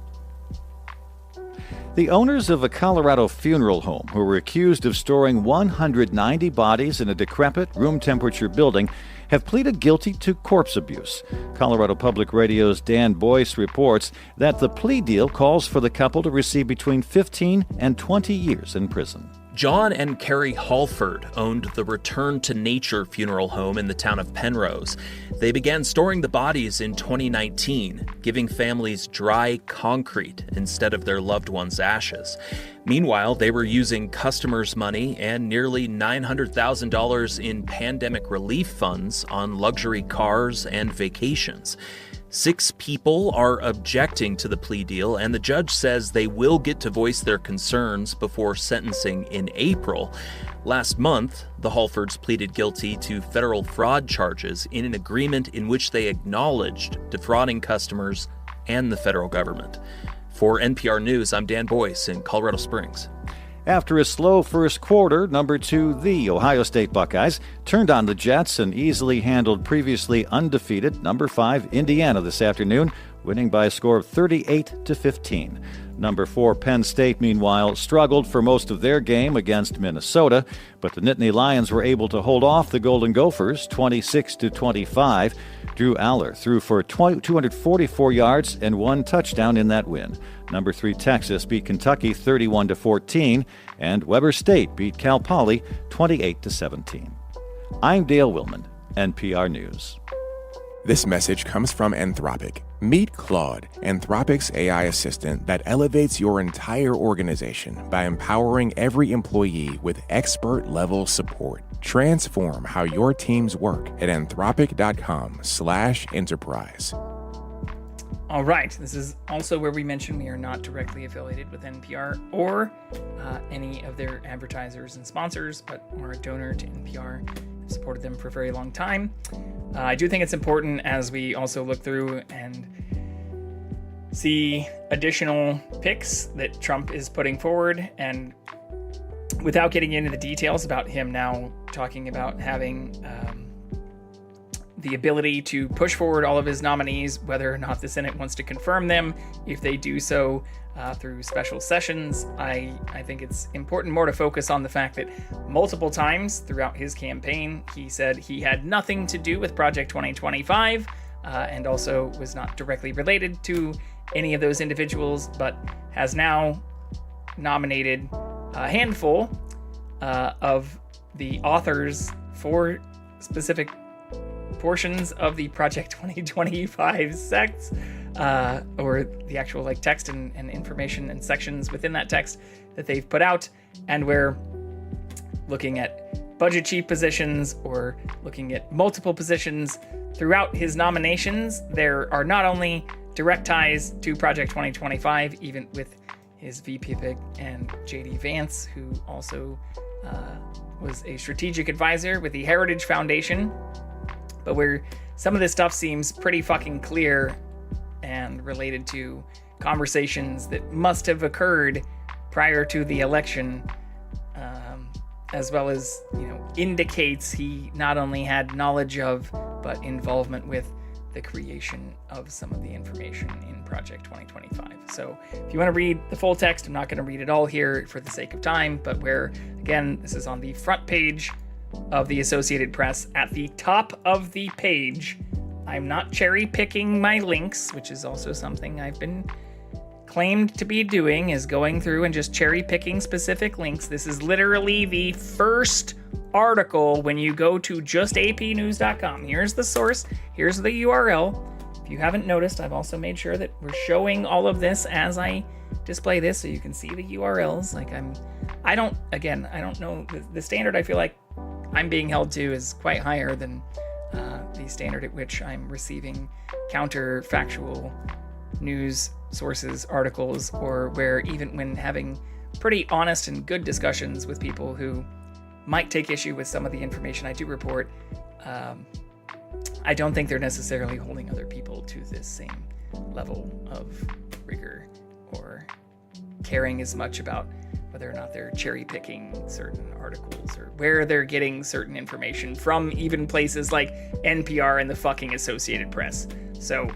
The owners of a Colorado funeral home who were accused of storing 190 bodies in a decrepit, room-temperature building have pleaded guilty to corpse abuse. Colorado Public Radio's Dan Boyce reports that the plea deal calls for the couple to receive between 15 and 20 years in prison. John and Carrie Halford owned the Return to Nature funeral home in the town of Penrose. They began storing the bodies in 2019, giving families dry concrete instead of their loved ones' ashes. Meanwhile, they were using customers' money and nearly $900,000 in pandemic relief funds on luxury cars and vacations. 6 people are objecting to the plea deal, and the judge says they will get to voice their concerns before sentencing in April. Last month, the Halfords pleaded guilty to federal fraud charges in an agreement in which they acknowledged defrauding customers and the federal government. For NPR News, I'm Dan Boyce in Colorado Springs. After a slow first quarter, number 2, the Ohio State Buckeyes, turned on the Jets and easily handled previously undefeated number 5 Indiana this afternoon, winning by a score of 38-15. Number 4 Penn State, meanwhile, struggled for most of their game against Minnesota, but the Nittany Lions were able to hold off the Golden Gophers 26-25. Drew Aller threw for 244 yards and 1 touchdown in that win. Number 3 Texas beat Kentucky 31-14, and Weber State beat Cal Poly 28-17. I'm Dale Willman, NPR News. This message comes from Anthropic. Meet Claude, Anthropic's AI assistant that elevates your entire organization by empowering every employee with expert-level support. Transform how your teams work at anthropic.com/enterprise. All right, this is also where we mention we are not directly affiliated with NPR or any of their advertisers and sponsors, but are a donor to NPR. I've supported them for a very long time. I do think it's important as we also look through and see additional picks that Trump is putting forward, and without getting into the details about him now talking about having the ability to push forward all of his nominees, whether or not the Senate wants to confirm them, if they do so through special sessions. I think it's important more to focus on the fact that multiple times throughout his campaign, he said he had nothing to do with Project 2025 and also was not directly related to any of those individuals, but has now nominated a handful of the authors for specific portions of the Project 2025 sects, or the actual text and information and sections within that text that they've put out, and we're looking at budget chief positions or looking at multiple positions throughout his nominations. There are not only direct ties to Project 2025, even with his VP pick and JD Vance, who also was a strategic advisor with the Heritage Foundation, but where some of this stuff seems pretty fucking clear and related to conversations that must have occurred prior to the election, as well as, indicates he not only had knowledge of, but involvement with the creation of some of the information in Project 2025. So if you want to read the full text, I'm not going to read it all here for the sake of time, but where, again, this is on the front page of the Associated Press. At the top of the page, I'm not cherry picking my links, which is also something I've been claimed to be doing, is going through and just cherry picking specific links. This is literally the first article when you go to justapnews.com. Here's the source, here's the URL. If you haven't noticed, I've also made sure that we're showing all of this as I display this so you can see the URLs. Like I don't know, the standard I feel like I'm being held to is quite higher than the standard at which I'm receiving counterfactual news sources, articles, or where even when having pretty honest and good discussions with people who might take issue with some of the information I do report, I don't think they're necessarily holding other people to this same level of rigor or caring as much about whether or not they're cherry picking certain articles or where they're getting certain information from, even places like NPR and the fucking Associated Press. So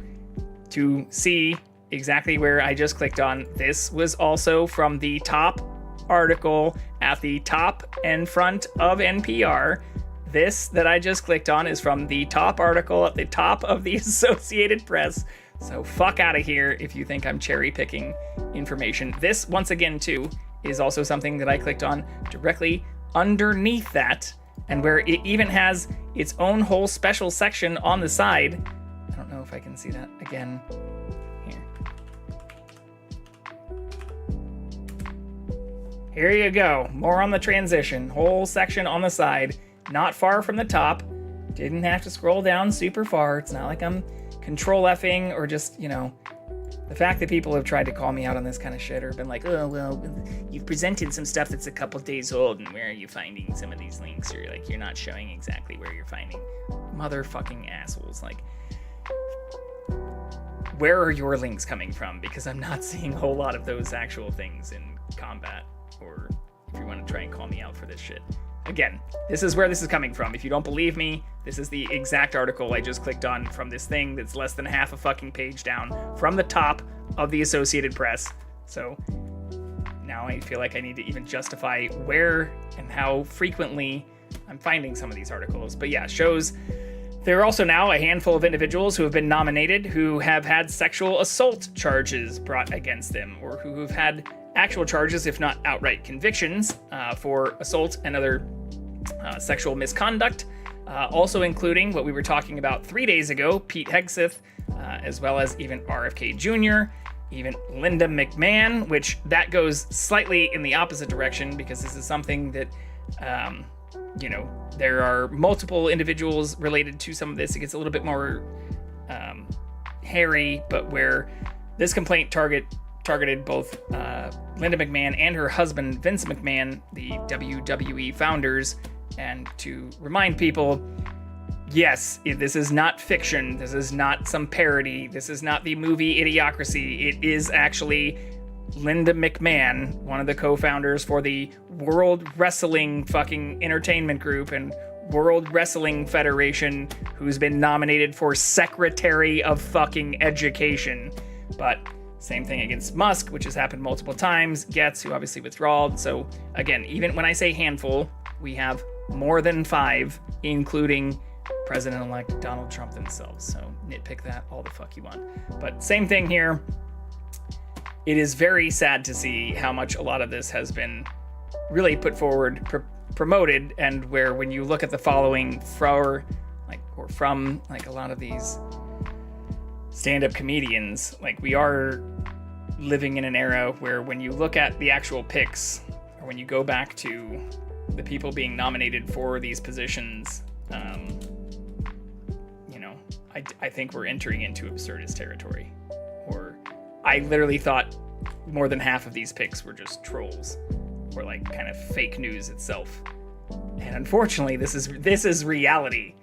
to see exactly where I just clicked on, this was also from the top article at the top and front of NPR. This that I just clicked on is from the top article at the top of the Associated Press. So fuck out of here if you think I'm cherry picking information. This, once again, too, is also something that I clicked on directly underneath that, and where it even has its own whole special section on the side. I don't know if I can see that again. Here you go. More on the transition. Whole section on the side. Not far from the top. Didn't have to scroll down super far. It's not like I'm control F-ing or just, the fact that people have tried to call me out on this kind of shit or been like, oh, well, you've presented some stuff that's a couple days old and where are you finding some of these links? Or like, you're not showing exactly where you're finding. Motherfucking assholes. Like, where are your links coming from? Because I'm not seeing a whole lot of those actual things in combat. Or if you want to try and call me out for this shit. Again, this is where this is coming from. If you don't believe me, this is the exact article I just clicked on from this thing that's less than half a fucking page down from the top of the Associated Press. So now I feel like I need to even justify where and how frequently I'm finding some of these articles. But yeah, shows there are also now a handful of individuals who have been nominated who have had sexual assault charges brought against them, or who have had actual charges, if not outright convictions, for assault and other sexual misconduct, also including what we were talking about 3 days ago, Pete Hegseth, as well as even RFK Jr., even Linda McMahon, which that goes slightly in the opposite direction because this is something that, there are multiple individuals related to some of this. It gets a little bit more hairy, but where this complaint targeted both Linda McMahon and her husband, Vince McMahon, the WWE founders. And to remind people, yes, this is not fiction. This is not some parody. This is not the movie Idiocracy. It is actually Linda McMahon, one of the co-founders for the World Wrestling fucking Entertainment Group and World Wrestling Federation, who's been nominated for Secretary of fucking Education. But same thing against Musk, which has happened multiple times. Getz, who obviously withdrawed. So again, even when I say handful, we have more than 5, including President-elect Donald Trump themselves. So nitpick that all the fuck you want. But same thing here. It is very sad to see how much a lot of this has been really put forward, promoted, and where when you look at the following from a lot of these stand-up comedians, like, we are living in an era where when you look at the actual picks, or when you go back to the people being nominated for these positions, I think we're entering into absurdist territory. Or I literally thought more than half of these picks were just trolls, or like kind of fake news itself. And unfortunately, this is reality,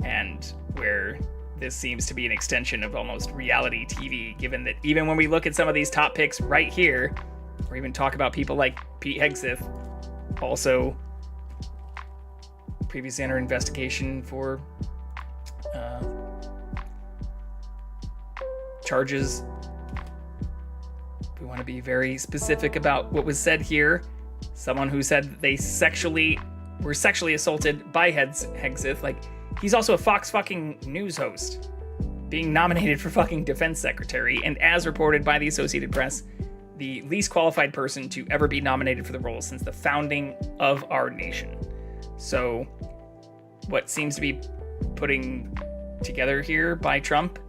and where this seems to be an extension of almost reality TV, given that even when we look at some of these top picks right here, or even talk about people like Pete Hegseth, also previously under investigation for charges. We want to be very specific about what was said here. Someone who said they were sexually assaulted by Hegseth. Like, he's also a Fox fucking news host, being nominated for fucking defense secretary, and as reported by the Associated Press, the least qualified person to ever be nominated for the role since the founding of our nation. So, what seems to be putting together here by Trump,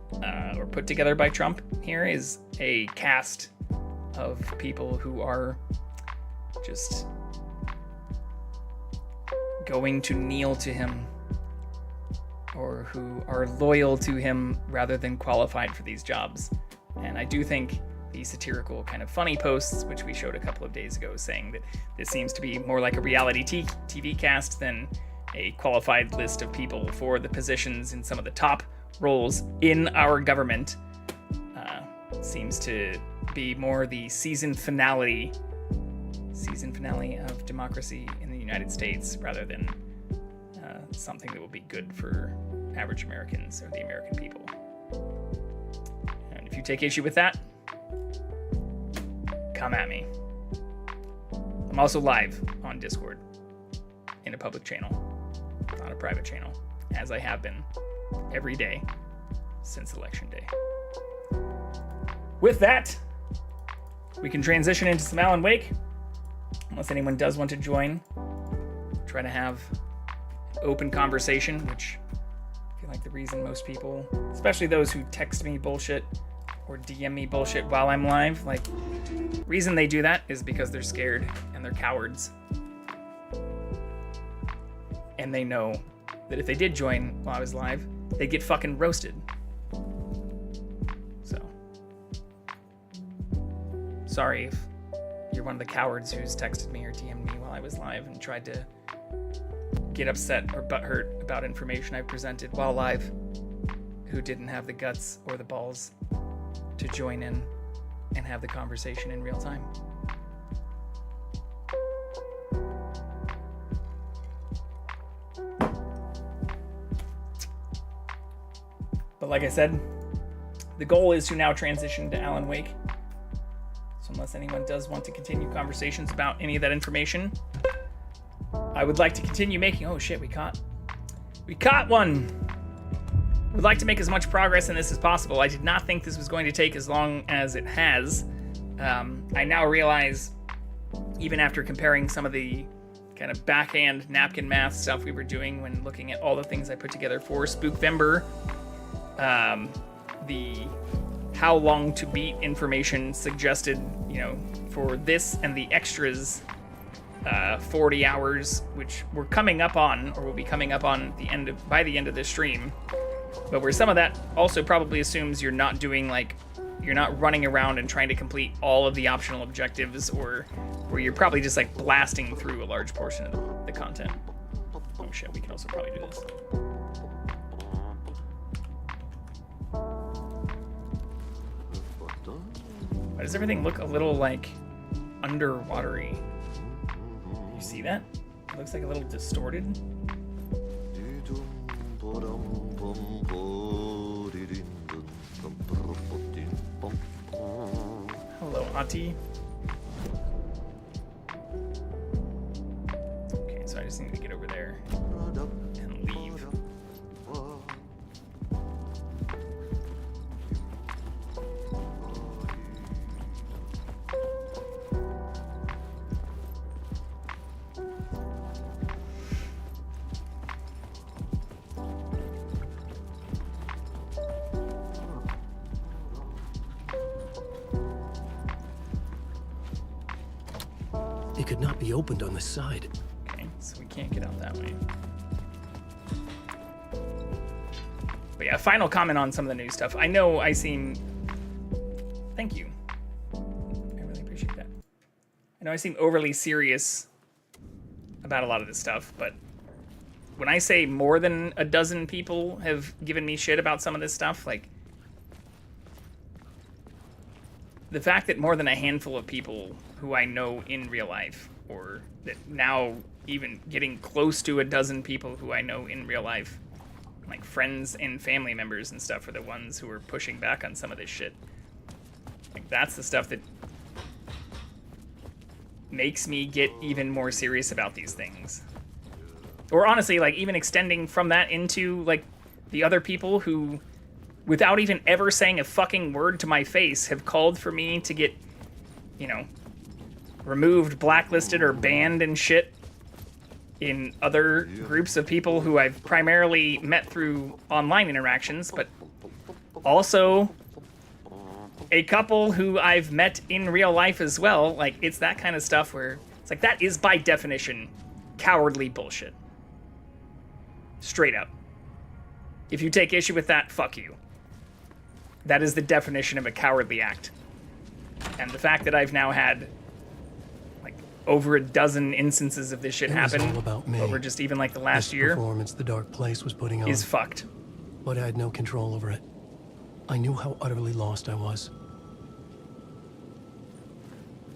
or put together by Trump here, is a cast of people who are just going to kneel to him, or who are loyal to him rather than qualified for these jobs. And I do think the satirical kind of funny posts, which we showed a couple of days ago, saying that this seems to be more like a reality TV cast than a qualified list of people for the positions in some of the top roles in our government, seems to be more the season finale of democracy in the United States, rather than something that will be good for average Americans or the American people. And if you take issue with that, come at me. I'm also live on Discord in a public channel, not a private channel, as I have been every day since Election Day. With that, we can transition into some Alan Wake, unless anyone does want to join. Try to have an open conversation, which I feel like the reason most people, especially those who text me bullshit or DM me bullshit while I'm live, like, reason they do that is because they're scared and they're cowards. And they know that if they did join while I was live, they'd get fucking roasted. So, sorry if you're one of the cowards who's texted me or DM'd me while I was live and tried to get upset or butthurt about information I presented while live, who didn't have the guts or the balls to join in and have the conversation in real time. But like I said, the goal is to now transition to Alan Wake. So unless anyone does want to continue conversations about any of that information, I would like to continue making... Oh shit, we caught one! Would like to make as much progress in this as possible. I did not think this was going to take as long as it has. I now realize, even after comparing some of the kind of backhand napkin math stuff we were doing when looking at all the things I put together for Spookvember, the how long to beat information suggested, for this and the extras, 40 hours, which we're coming up on, or will be coming up on by the end of this stream. But where some of that also probably assumes you're not doing, you're not running around and trying to complete all of the optional objectives, or where you're probably just blasting through a large portion of the content. Oh shit, we can also probably do this. Why does everything look a little underwatery? You see that? It looks like a little distorted. Hello, Ati. Okay, so I just need to get over there and leave. It could not be opened on the side. Okay, so we can't get out that way. But yeah, final comment on some of the new stuff. I know I seem... Thank you. I really appreciate that. I know I seem overly serious about a lot of this stuff, but when I say more than a dozen people have given me shit about some of this stuff, the fact that more than a handful of people who I know in real life, or that now even getting close to a dozen people who I know in real life, like friends and family members and stuff are the ones who are pushing back on some of this shit. Like that's the stuff that makes me get even more serious about these things. Or honestly, like even extending from that into like the other people who, without even ever saying a fucking word to my face, have called for me to get, you know, removed, blacklisted, or banned and shit in other groups of people who I've primarily met through online interactions, but also a couple who I've met in real life as well. Like, it's that kind of stuff where it's like, that is by definition cowardly bullshit. Straight up. If you take issue with that, fuck you. That is the definition of a cowardly act. And the fact that I've now had like over a dozen instances of this shit happen over just even like the last year performance the Dark Place was putting on is fucked. But I had no control over it. I knew how utterly lost I was.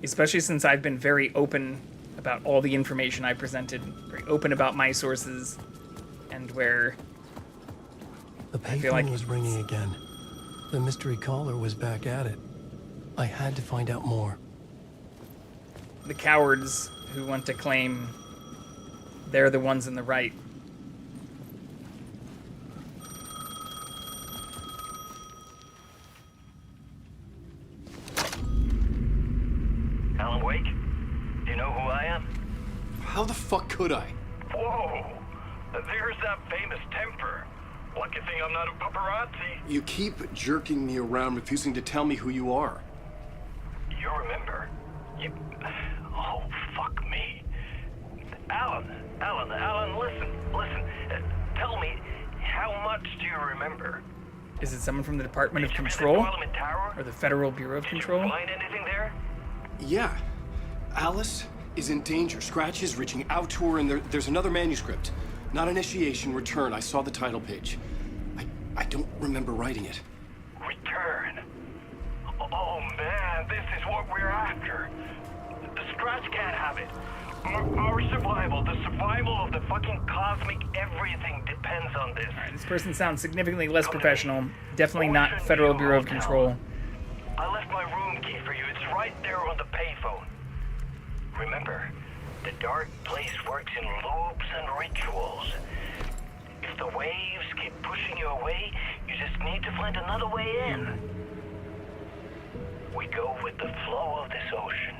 Especially since I've been very open about all the information I presented, very open about my sources, and where the payphone was ringing again. The mystery caller was back at it. I had to find out more. The cowards who want to claim they're the ones in the right. Alan Wake? Do you know who I am? How the fuck could I? Whoa! There's that famous temper. Lucky thing I'm not a paparazzi. You keep jerking me around, refusing to tell me who you are. You remember? You... Oh, fuck me. Alan, listen. Tell me, how much do you remember? Is it someone from the Department of Control? Or the Federal Bureau of Control? Find anything there? Yeah. Alice is in danger. Scratch is reaching out to her, and there's another manuscript. Not initiation, return. I saw the title page. I don't remember writing it. Return? Oh man, this is what we're after. The Scratch can't have it. Our survival, the survival of the fucking cosmic everything depends on this. Alright, this person sounds significantly less professional. Definitely not Federal Bureau of Control. I left my room key for you. It's right there on the payphone. Remember, the Dark Place works in loops and rituals. If the waves keep pushing you away, you just need to find another way in. We go with the flow of this ocean.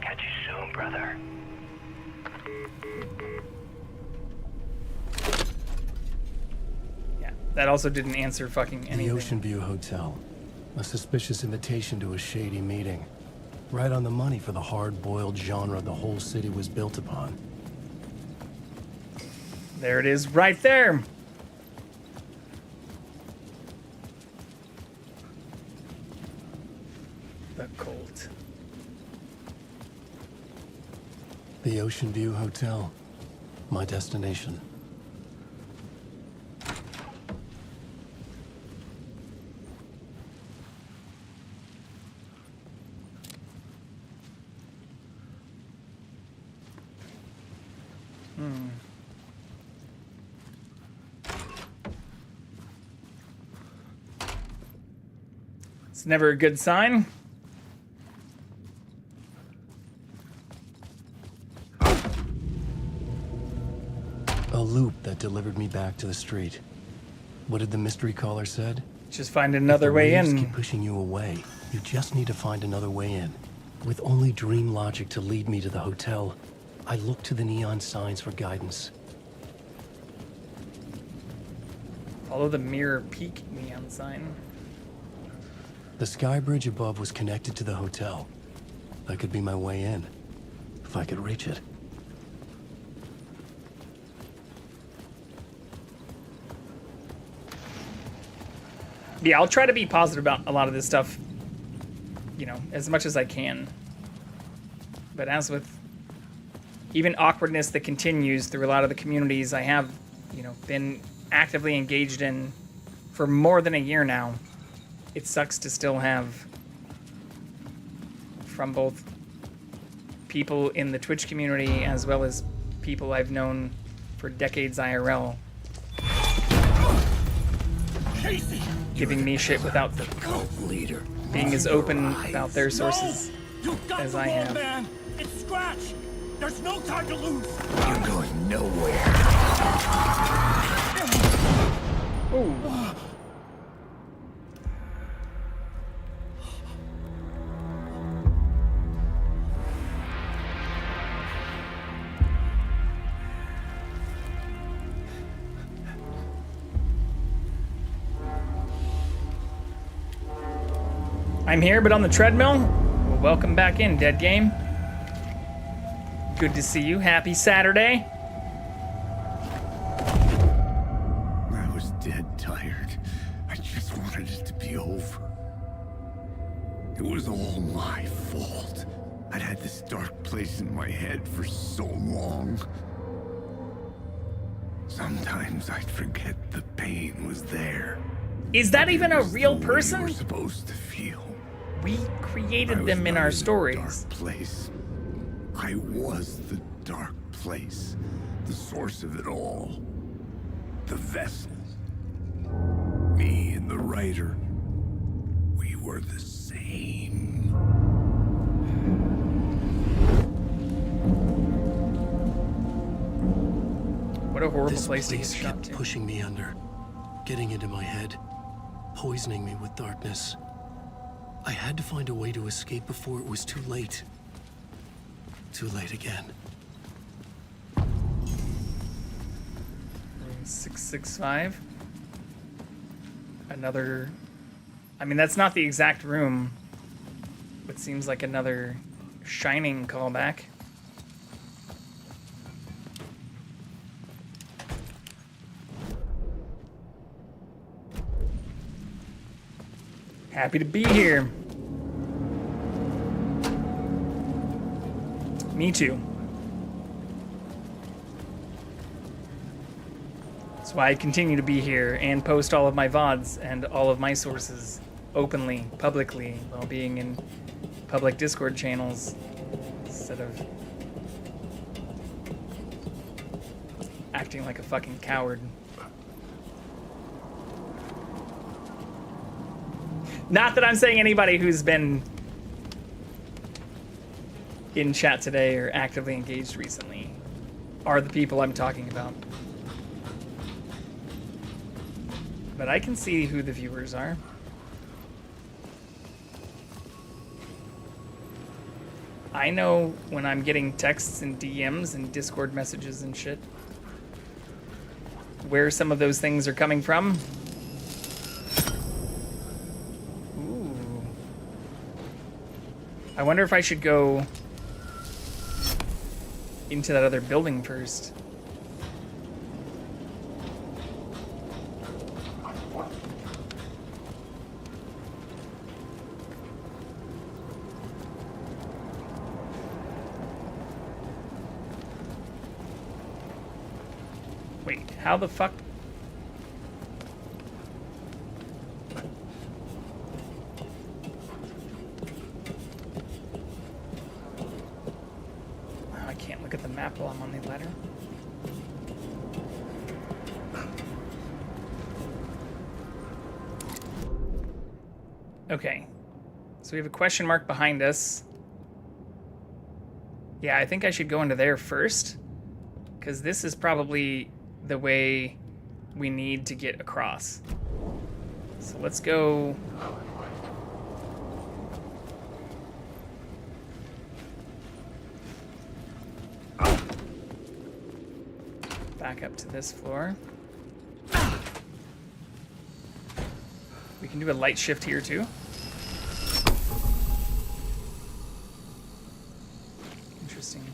Catch you soon, brother. Yeah, that also didn't answer fucking anything. The Ocean View Hotel. A suspicious invitation to a shady meeting. Right on the money for the hard-boiled genre the whole city was built upon. There it is, right there. The cult. The Ocean View Hotel. My destination. It's never a good sign. A loop that delivered me back to the street. What did the mystery caller said? Just find another way in. If the waves in. keep pushing you away, you just need to find another way in. With only dream logic to lead me to the hotel, I looked to the neon signs for guidance. Follow the Mirror Peak neon sign. The sky bridge above was connected to the hotel. That could be my way in, if I could reach it. Yeah, I'll try to be positive about a lot of this stuff, you know, as much as I can. But as with even awkwardness that continues through a lot of the communities I have, you know, been actively engaged in for more than a year now, it sucks to still have from both people in the Twitch community as well as people I've known for decades IRL giving me shit without being as open about their sources as I am. Man, it's Scratch. There's no time to lose. You're going nowhere. Oh. I'm here, but on the treadmill. Well, welcome back in, Dead Game. Good to see you. Happy Saturday. I was dead tired. I just wanted it to be over. It was all my fault. I'd had this dark place in my head for so long. Sometimes I'd forget the pain was there. Is that even a real person? We're supposed to feel. We created them in our stories. Dark place. I was the dark place, the source of it all, the vessel. Me and the writer, we were the same. What a horrible This place to get place shot kept to. pushing me under, getting into my head, poisoning me with darkness. I had to find a way to escape before it was too late. Too late again. 665. Another. I mean, that's not the exact room. It seems like another Shining callback. Happy to be here. Me too. That's why I continue to be here and post all of my VODs and all of my sources openly, publicly, while being in public Discord channels instead of acting like a fucking coward. Not that I'm saying anybody who's been in chat today or actively engaged recently are the people I'm talking about. But I can see who the viewers are. I know when I'm getting texts and DMs and Discord messages and shit where some of those things are coming from. I wonder if I should go into that other building first. Wait, how the fuck? Look at the map while I'm on the ladder. Okay, so we have a question mark behind us. Yeah, I think I should go into there first, because this is probably the way we need to get across. So let's go. Back up to this floor. We can do a light shift here too. Interesting.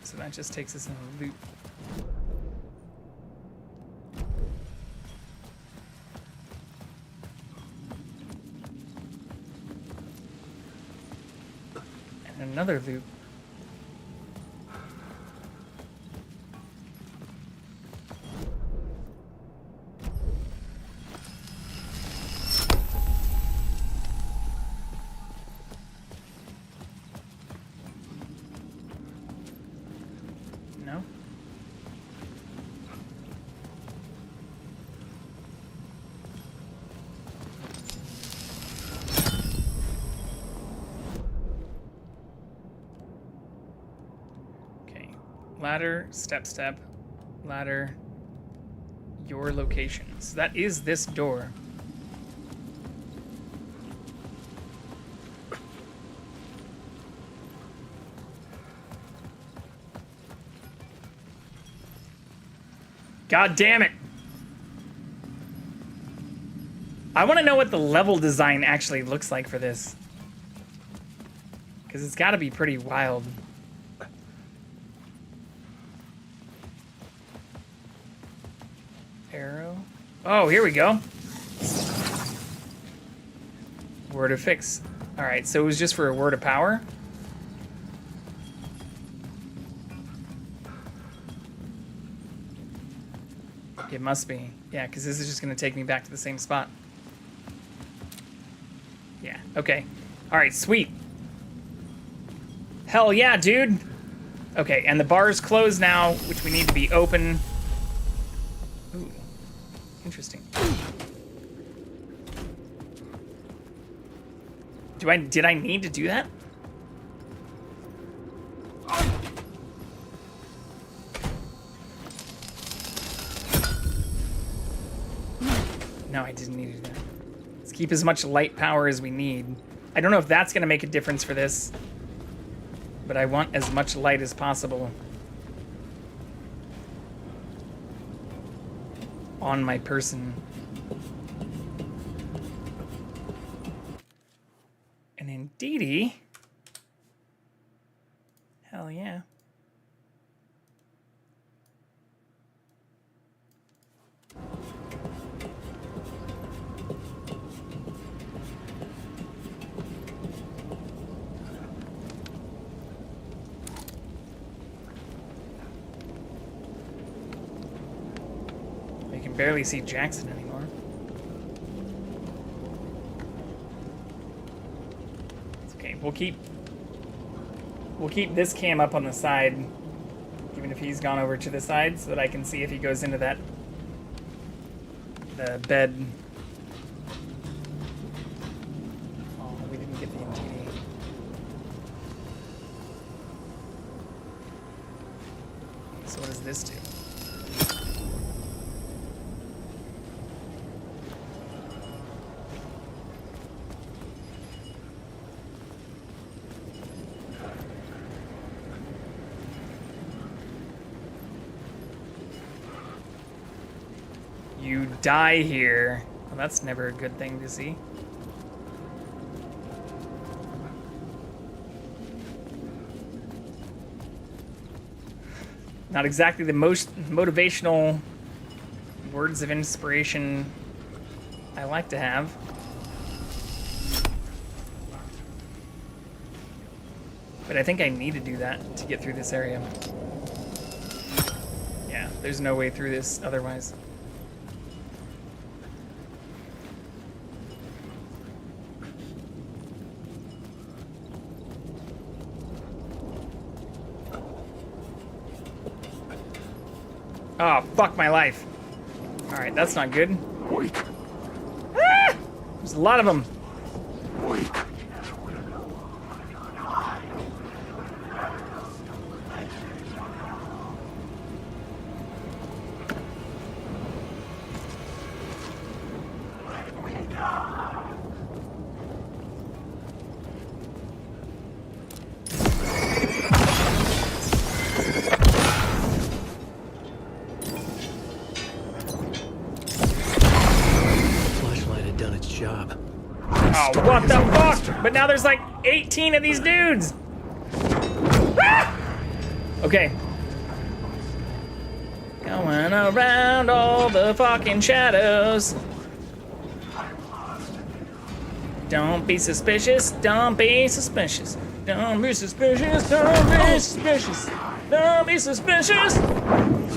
So that just takes us in a loop. And another loop. ladder, step, ladder, your location. So that is this door. God damn it. I want to know what the level design actually looks like for this. Because it's got to be pretty wild. Arrow. Oh, here we go. Word of fix. Alright, so it was just for a word of power? It must be. Yeah, because this is just going to take me back to the same spot. Yeah, okay. Alright, sweet. Hell yeah, dude! Okay, and the bar's closed now, which we need to be open. Ooh, interesting. Did I need to do that? No, I didn't need to do that. Let's keep as much light power as we need. I don't know if that's gonna make a difference for this, but I want as much light as possible on my person. And indeedy, hell yeah. Barely see Jackson anymore. It's okay. We'll keep this cam up on the side, even if he's gone over to the side, so that I can see if he goes into the bed. Oh, we didn't get the MTD. So what does this do? You die here. Well, that's never a good thing to see. Not exactly the most motivational words of inspiration I like to have. But I think I need to do that to get through this area. Yeah, there's no way through this otherwise. Oh, fuck my life. Alright, that's not good. Ah! There's a lot of them. What the fuck? But now there's like 18 of these dudes. Ah! Okay. Going around all the fucking shadows. Don't be suspicious. Don't be suspicious. Don't be suspicious. Don't be suspicious. Don't be suspicious.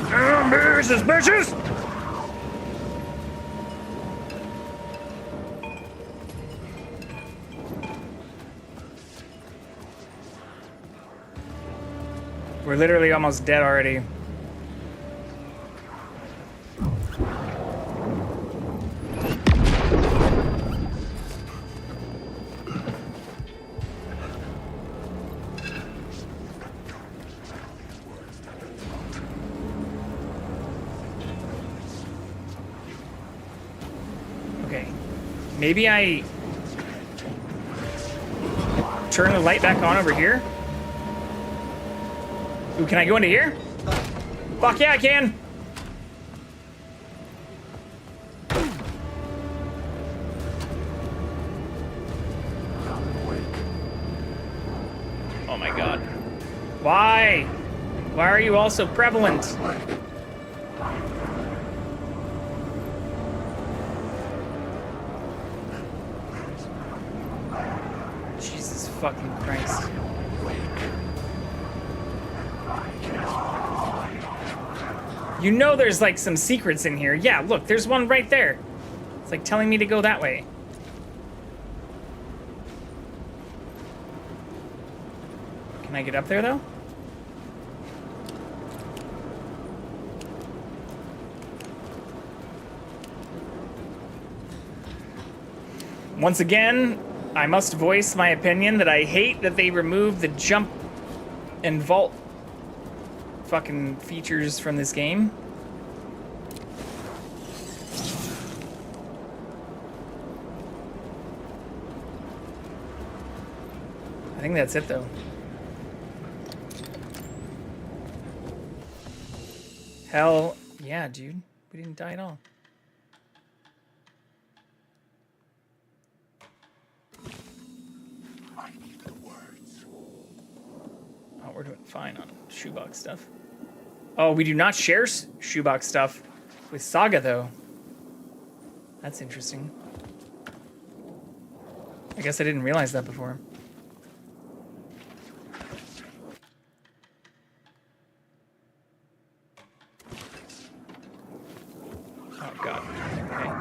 Don't be suspicious. We're literally almost dead already. Maybe I turn the light back on over here? Ooh, can I go into here? Fuck yeah, I can! Oh my god. Why? Why are you all so prevalent? Jesus fucking Christ. You know there's like some secrets in here. Yeah, look, there's one right there. It's like telling me to go that way. Can I get up there though? Once again, I must voice my opinion that I hate that they removed the jump and vault fucking features from this game. I think that's it though. Hell yeah, dude. We didn't die at all. Oh, we're doing fine on shoebox stuff. Oh, we do not share shoebox stuff with Saga, though. That's interesting. I guess I didn't realize that before. Oh, God. Okay.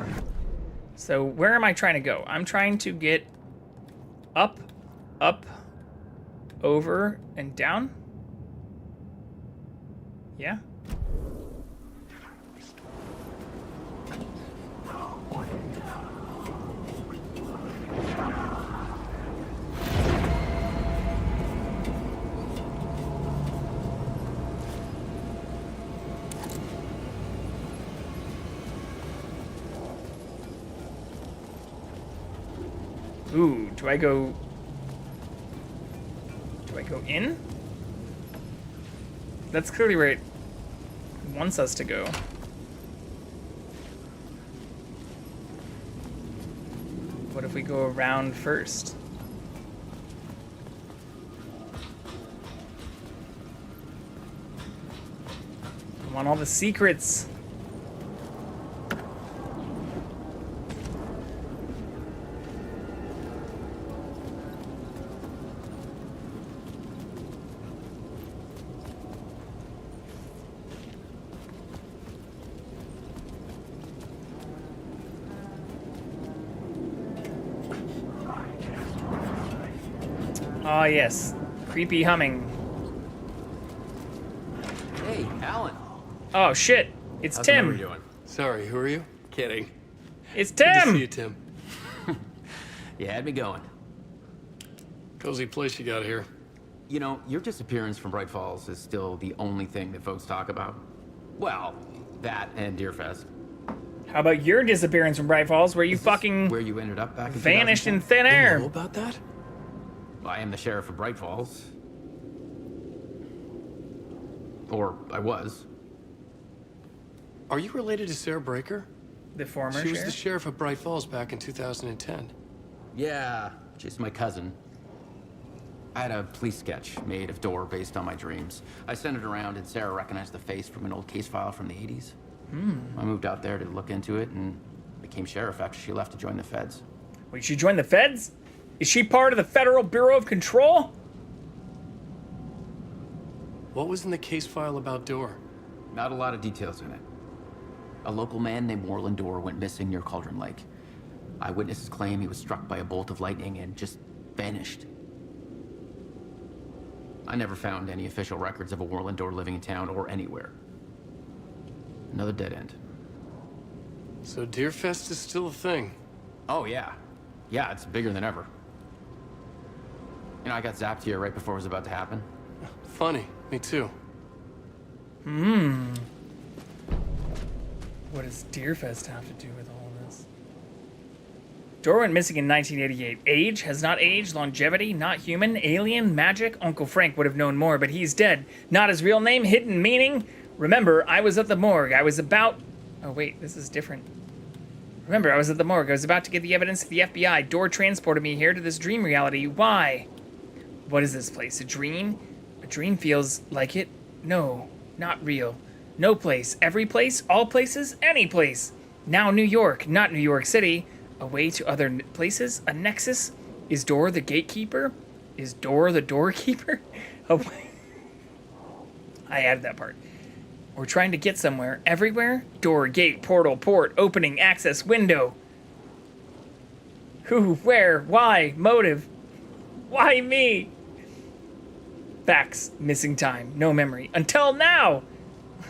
So, where am I trying to go? I'm trying to get up, over, and down? Yeah? Ooh, do I go in? That's clearly where it wants us to go. What if we go around first? I want all the secrets. Ah, yes. Creepy humming. Hey, Alan. Oh, shit. It's How's the Tim. memory doing? Sorry, who are you? Kidding. It's Good to Tim! see you, Tim. You had me going. Cozy place you got here. You know, your disappearance from Bright Falls is still the only thing that folks talk about. Well, that and Deerfest. How about your disappearance from Bright Falls, where you fucking where you ended up back in vanished in 2010? thin air? You know about that? Well, I am the sheriff of Bright Falls. Or I was. Are you related to Sarah Breaker? The former She was sheriff? the sheriff of Bright Falls back in 2010. Yeah, she's my cousin. I had a police sketch made of Door based on my dreams. I sent it around and Sarah recognized the face from an old case file from the 80s. I moved out there to look into it and became sheriff after she left to join the feds. Wait, she joined the feds? Is she part of the Federal Bureau of Control? What was in the case file about Door? Not a lot of details in it. A local man named Warland Door went missing near Cauldron Lake. Eyewitnesses claim he was struck by a bolt of lightning and just vanished. I never found any official records of a Warland Door living in town or anywhere. Another dead end. So Deerfest is still a thing? Oh, yeah. Yeah, it's bigger than ever. You know, I got zapped here right before it was about to happen. Funny, me too. What does Deerfest have to do with all this? Door went missing in 1988. Age has not aged. Longevity not human. Alien magic. Uncle Frank would have known more, but he's dead. Not his real name. Hidden meaning. Remember, I was at the morgue. I was about. Oh wait, this is different. Remember, I was at the morgue. I was about to get the evidence to the FBI. Door transported me here to this dream reality. Why? What is this place? A dream? A dream feels like it. No, not real. No place. Every place. All places. Any place. Now New York, not New York City. A way to other places? A nexus? Is Door the gatekeeper? Is Door the doorkeeper? Oh, I added that part. We're trying to get somewhere. Everywhere? Door, gate, portal, port, opening, access, window. Who, where, why, motive. Why me? Facts, missing time, no memory. Until now!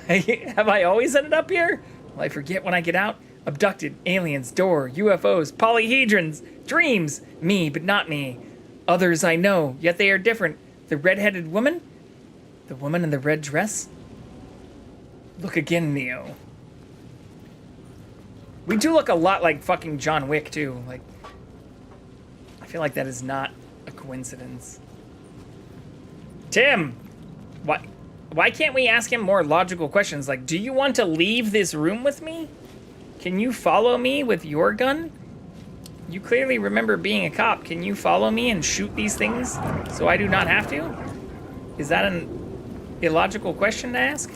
Have I always ended up here? Will I forget when I get out? Abducted, aliens, door, UFOs, polyhedrons, dreams. Me, but not me. Others I know, yet they are different. The red-headed woman? The woman in the red dress? Look again, Neo. We do look a lot like fucking John Wick, too. Like, I feel like that is not a coincidence. Tim! Why can't we ask him more logical questions? Like, do you want to leave this room with me? Can you follow me with your gun? You clearly remember being a cop. Can you follow me and shoot these things so I do not have to? Is that an illogical question to ask?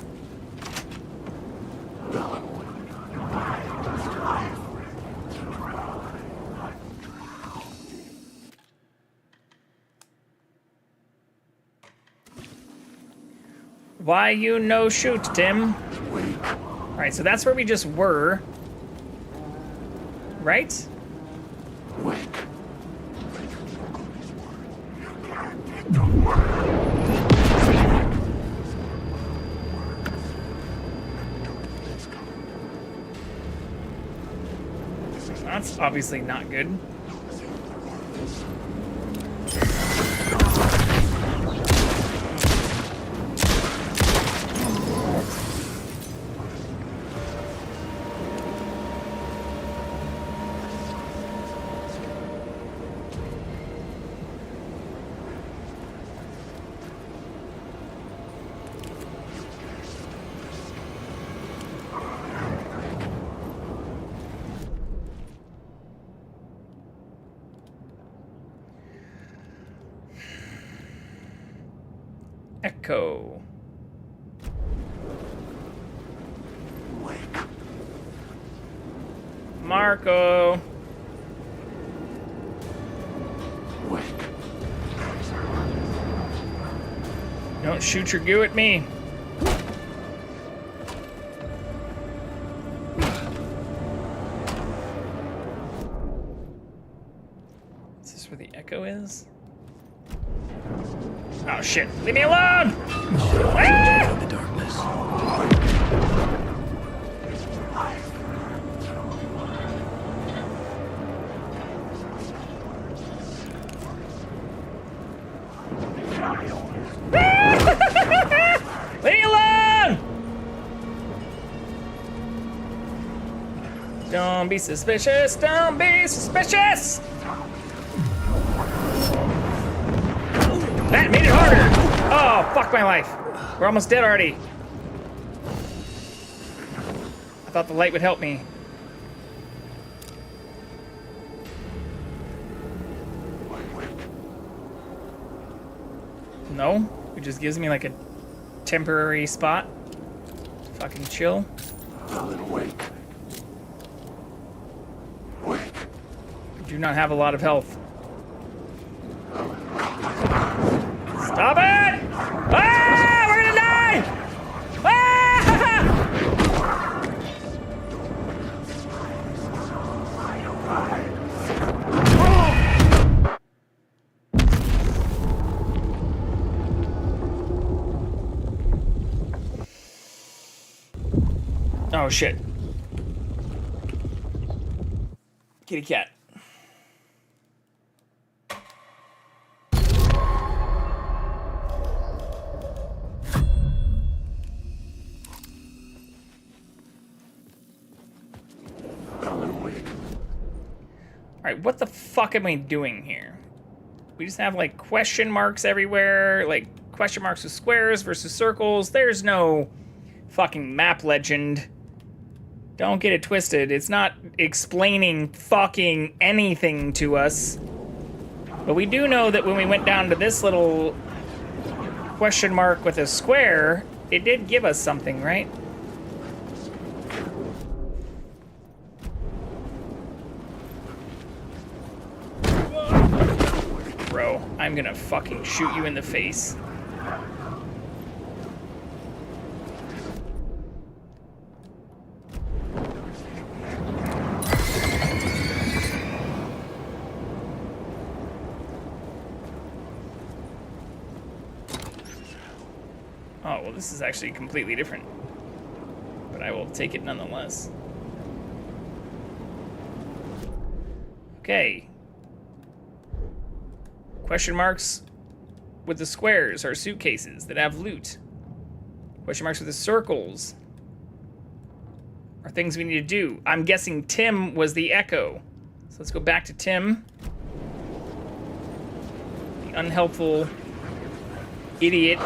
Why you no shoot, Tim? Alright, so that's where we just were. Right? That's obviously not good. Echo. Marco. Don't shoot your goo at me. Is this where the echo is? Oh shit, leave me alone! Ah! The darkness. Leave me alone! Don't be suspicious, don't be suspicious! That made it harder! Oh, fuck my life. We're almost dead already. I thought the light would help me. No, it just gives me like a temporary spot. Fucking chill. Alan, wake. Wake. I do not have a lot of health. Stop it! Ah! We're gonna die! Ah! Oh shit. Kitty cat. Alright, what the fuck am I doing here? We just have, like, question marks everywhere. Like, question marks with squares versus circles. There's no fucking map legend. Don't get it twisted. It's not explaining fucking anything to us. But we do know that when we went down to this little question mark with a square, it did give us something, right? Bro, I'm gonna fucking shoot you in the face. Oh, well, this is actually completely different. But I will take it nonetheless. Okay. Question marks with the squares are suitcases that have loot. Question marks with the circles are things we need to do. I'm guessing Tim was the echo. So let's go back to Tim. The unhelpful idiot.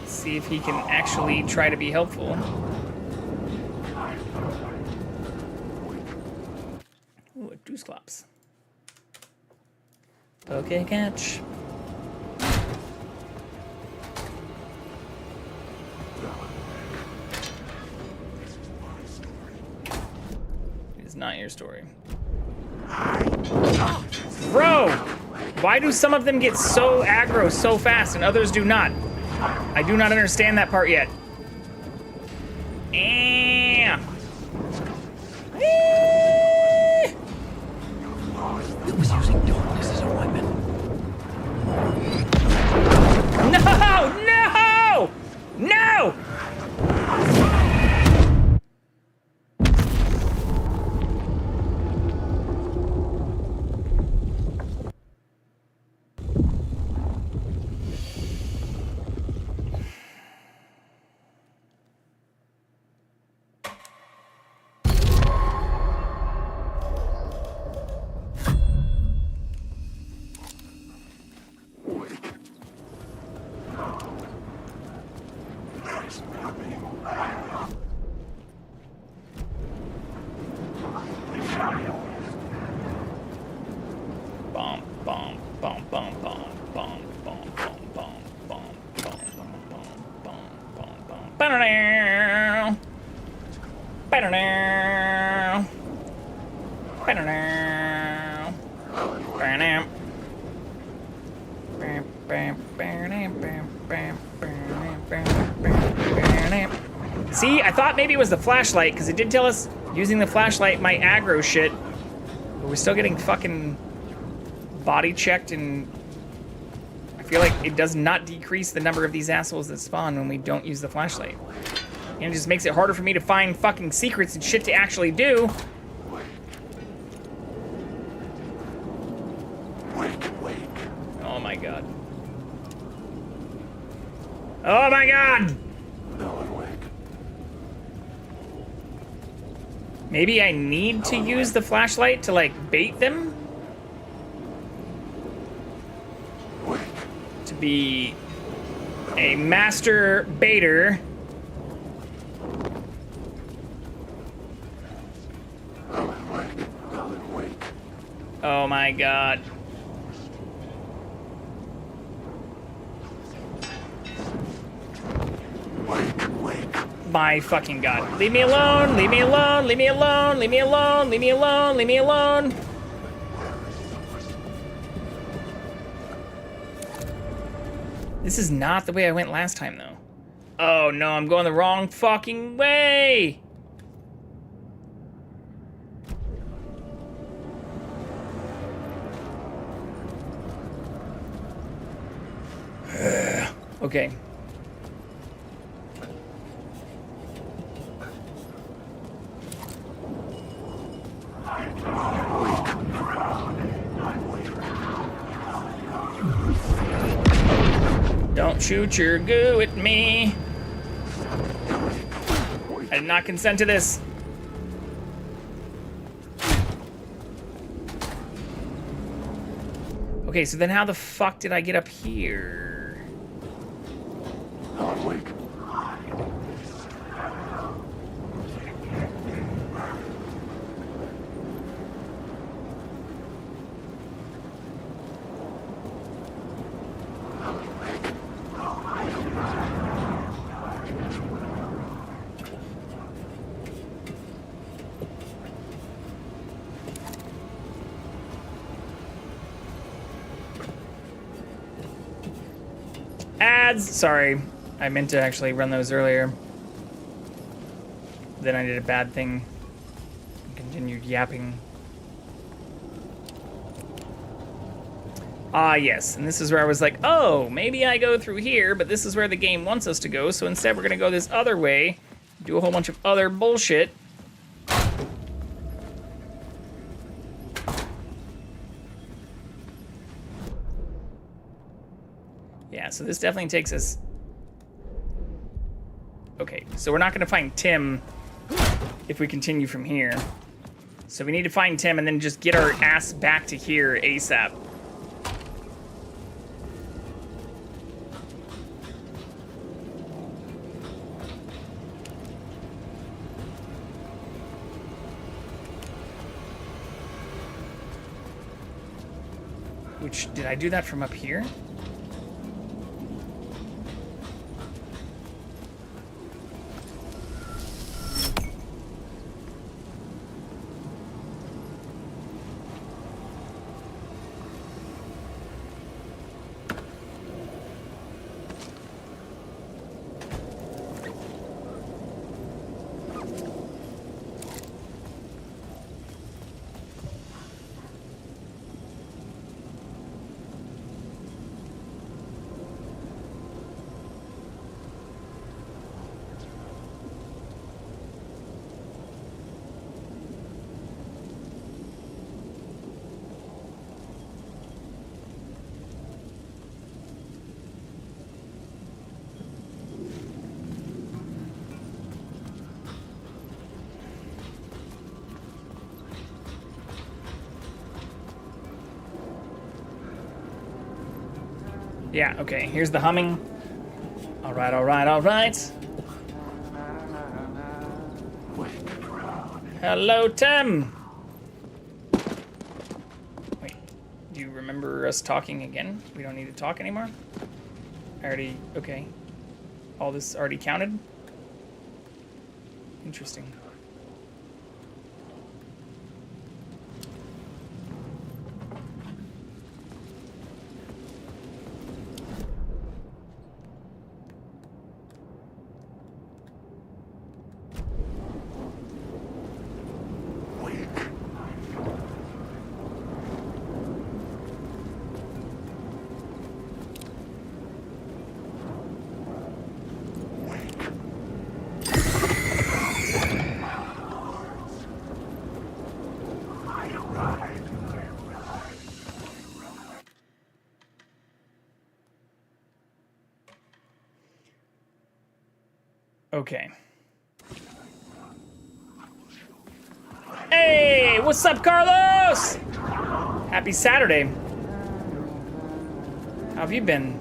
See if he can actually try to be helpful. Ooh, a Deuceclops. Okay, catch. It is not your story. Bro! Why do some of them get so aggro so fast and others do not? I do not understand that part yet. It was using darkness as a weapon. No! No! No! See, I thought maybe it was the flashlight, because it did tell us using the flashlight might aggro shit. But we're still getting fucking body checked, and I feel like it does not decrease the number of these assholes that spawn when we don't use the flashlight. And it just makes it harder for me to find fucking secrets and shit to actually do. Oh my god. Oh my god! Maybe I need to use the flashlight to, like, bait them? To be a master baiter. Oh my god. My fucking god. Leave me alone, leave me alone, leave me alone, leave me alone, leave me alone, leave me alone. This is not the way I went last time, though. Oh no, I'm going the wrong fucking way! Okay. Don't shoot your goo at me. I did not consent to this. Okay, so then how the fuck did I get up here? Wake. Ads! Sorry. I meant to actually run those earlier. Then I did a bad thing. Continued yapping. Ah, yes. And this is where I was like, oh, maybe I go through here, but this is where the game wants us to go, so instead we're gonna go this other way, do a whole bunch of other bullshit. Yeah, so this definitely takes us... Okay, so we're not gonna find Tim if we continue from here. So we need to find Tim and then just get our ass back to here ASAP. Which, did I do that from up here? Yeah, okay, here's the humming. All right, all right, all right. Hello, Tim. Wait, do you remember us talking again? We don't need to talk anymore? I already, okay. All this already counted? Interesting. Okay. Hey, what's up, Carlos? Happy Saturday. How have you been?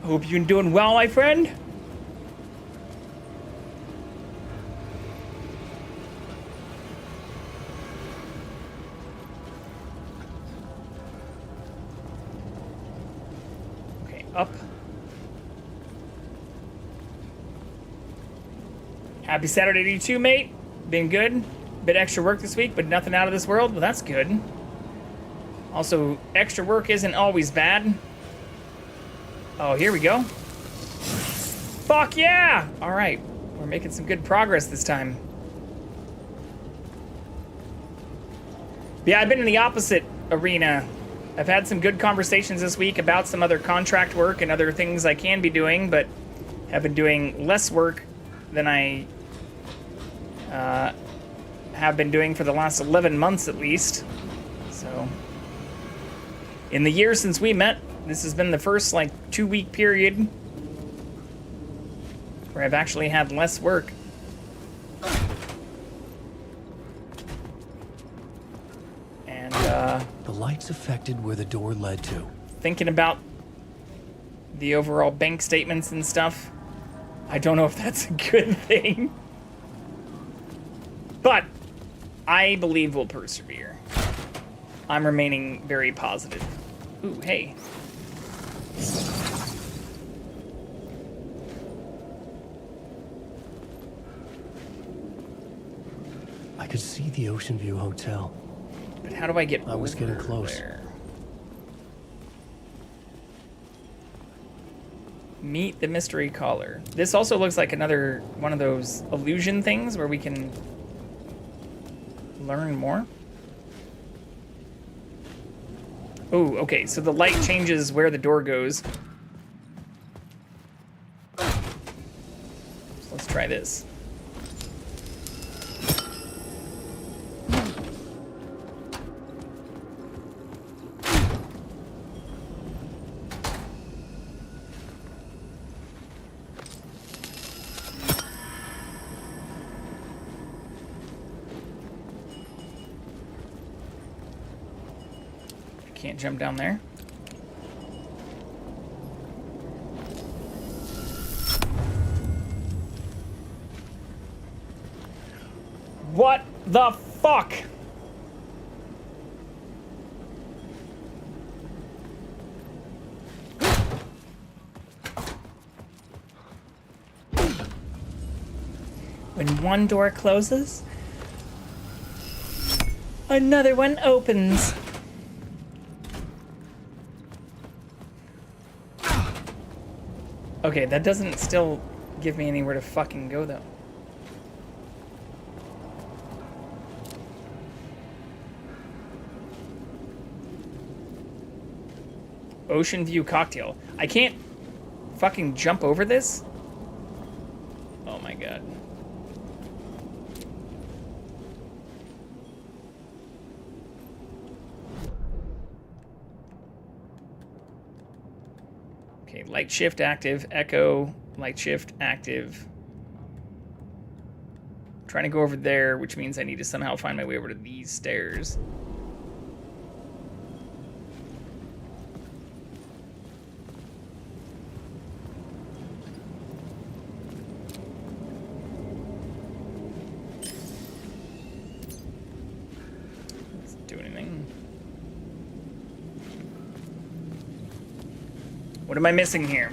Hope you're doing well, my friend. Up. Happy Saturday to you too, mate. Been good. Bit extra work this week, but nothing out of this world. Well, that's good. Also, extra work isn't always bad. Oh, here we go. Fuck yeah! All right, we're making some good progress this time. Yeah, I've been in the opposite arena. I've had some good conversations this week about some other contract work and other things I can be doing, but have been doing less work than I have been doing for the last 11 months at least. So, in the year since we met, this has been the first, like, 2-week period where I've actually had less work. looks affected where the door led to. Thinking about the overall bank statements and stuff, I don't know if that's a good thing. But I believe we'll persevere. I'm remaining very positive. Ooh, hey. I could see the Ocean View Hotel. But how do I get I was getting over close. there? Meet the mystery caller. This also looks like another one of those illusion things where we can learn more. Oh, okay, so the light changes where the door goes. So let's try this. Can't jump down there. What the fuck? When one door closes, another one opens. Okay, that doesn't still give me anywhere to fucking go, though. Ocean View Cocktail. I can't fucking jump over this? Oh my god. Okay, light shift active, echo, light shift active. I'm trying to go over there, which means I need to somehow find my way over to these stairs. Doesn't do anything. What am I missing here?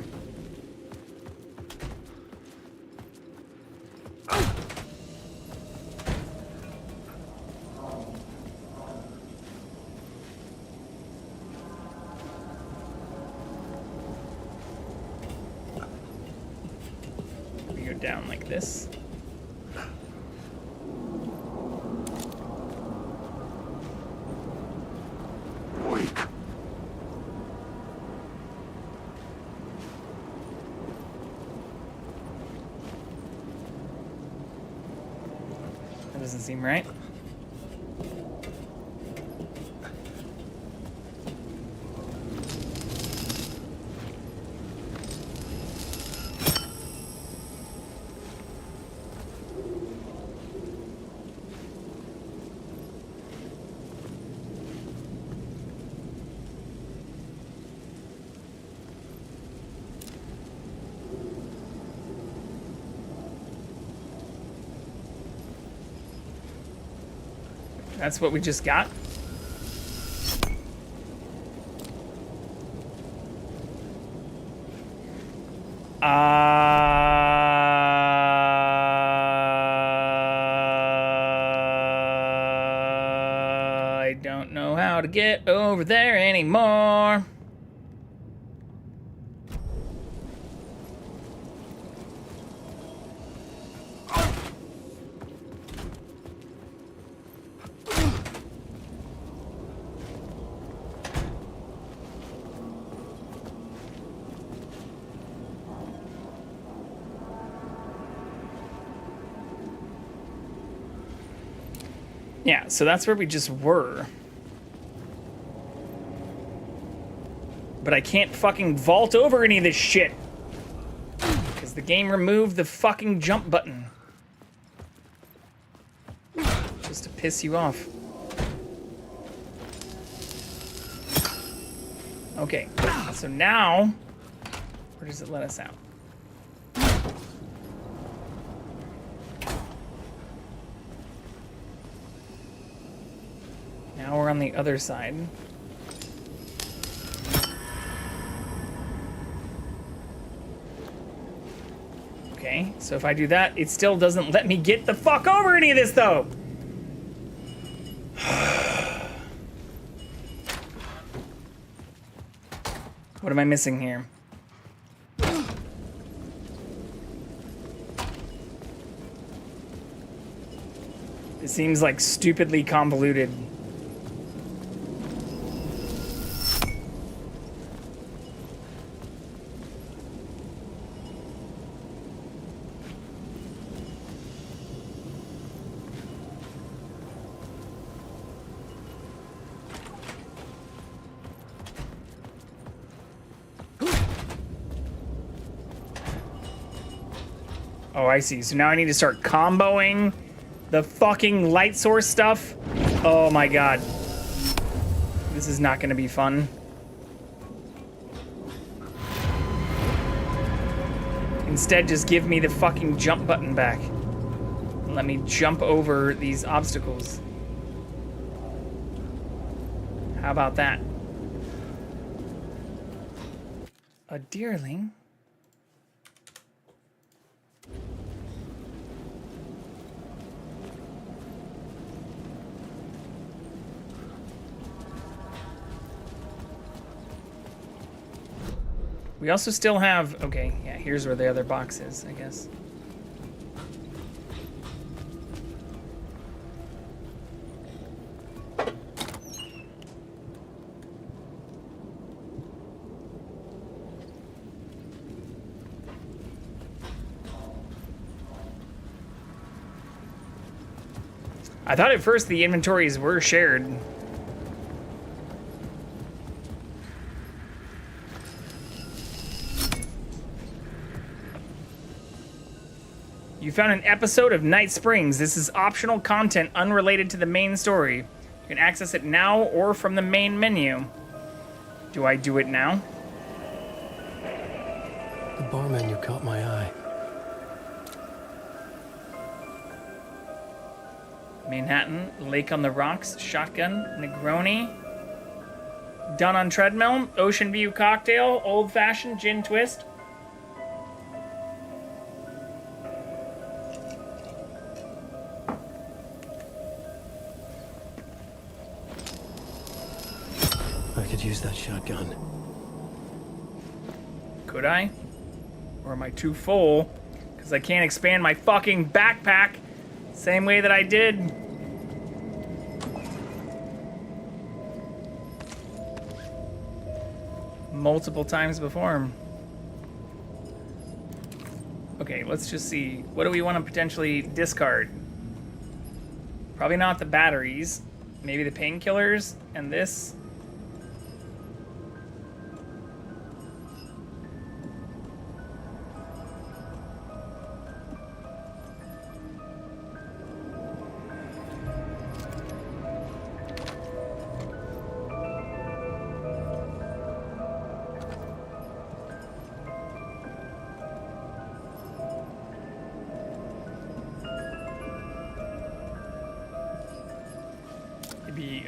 We go down like this. Doesn't seem right. That's what we just got? I don't know how to get over there anymore. Yeah, so that's where we just were. But I can't fucking vault over any of this shit. Because the game removed the fucking jump button. Just to piss you off. Okay, so now, where does it let us out? Now we're on the other side. Okay, so if I do that, it still doesn't let me get the fuck over any of this, though! What am I missing here? It seems like stupidly convoluted. Oh, I see. So now I need to start comboing the fucking light source stuff. Oh my god. This is not gonna be fun. Instead, just give me the fucking jump button back. And let me jump over these obstacles. How about that? A deerling? We also still have, okay, yeah, here's where the other box is, I guess. I thought at first the inventories were shared. You found an episode of Night Springs. This is optional content unrelated to the main story. You can access it now or from the main menu. Do I do it now? The bar menu caught my eye. Manhattan, Lake on the Rocks, Shotgun, Negroni. Done on Treadmill, Ocean View Cocktail, Old Fashioned, Gin Twist. I could use that shotgun. Could I? Or am I too full? Because I can't expand my fucking backpack same way that I did. Multiple times before. Okay, let's just see. What do we want to potentially discard? Probably not the batteries. Maybe the painkillers and this.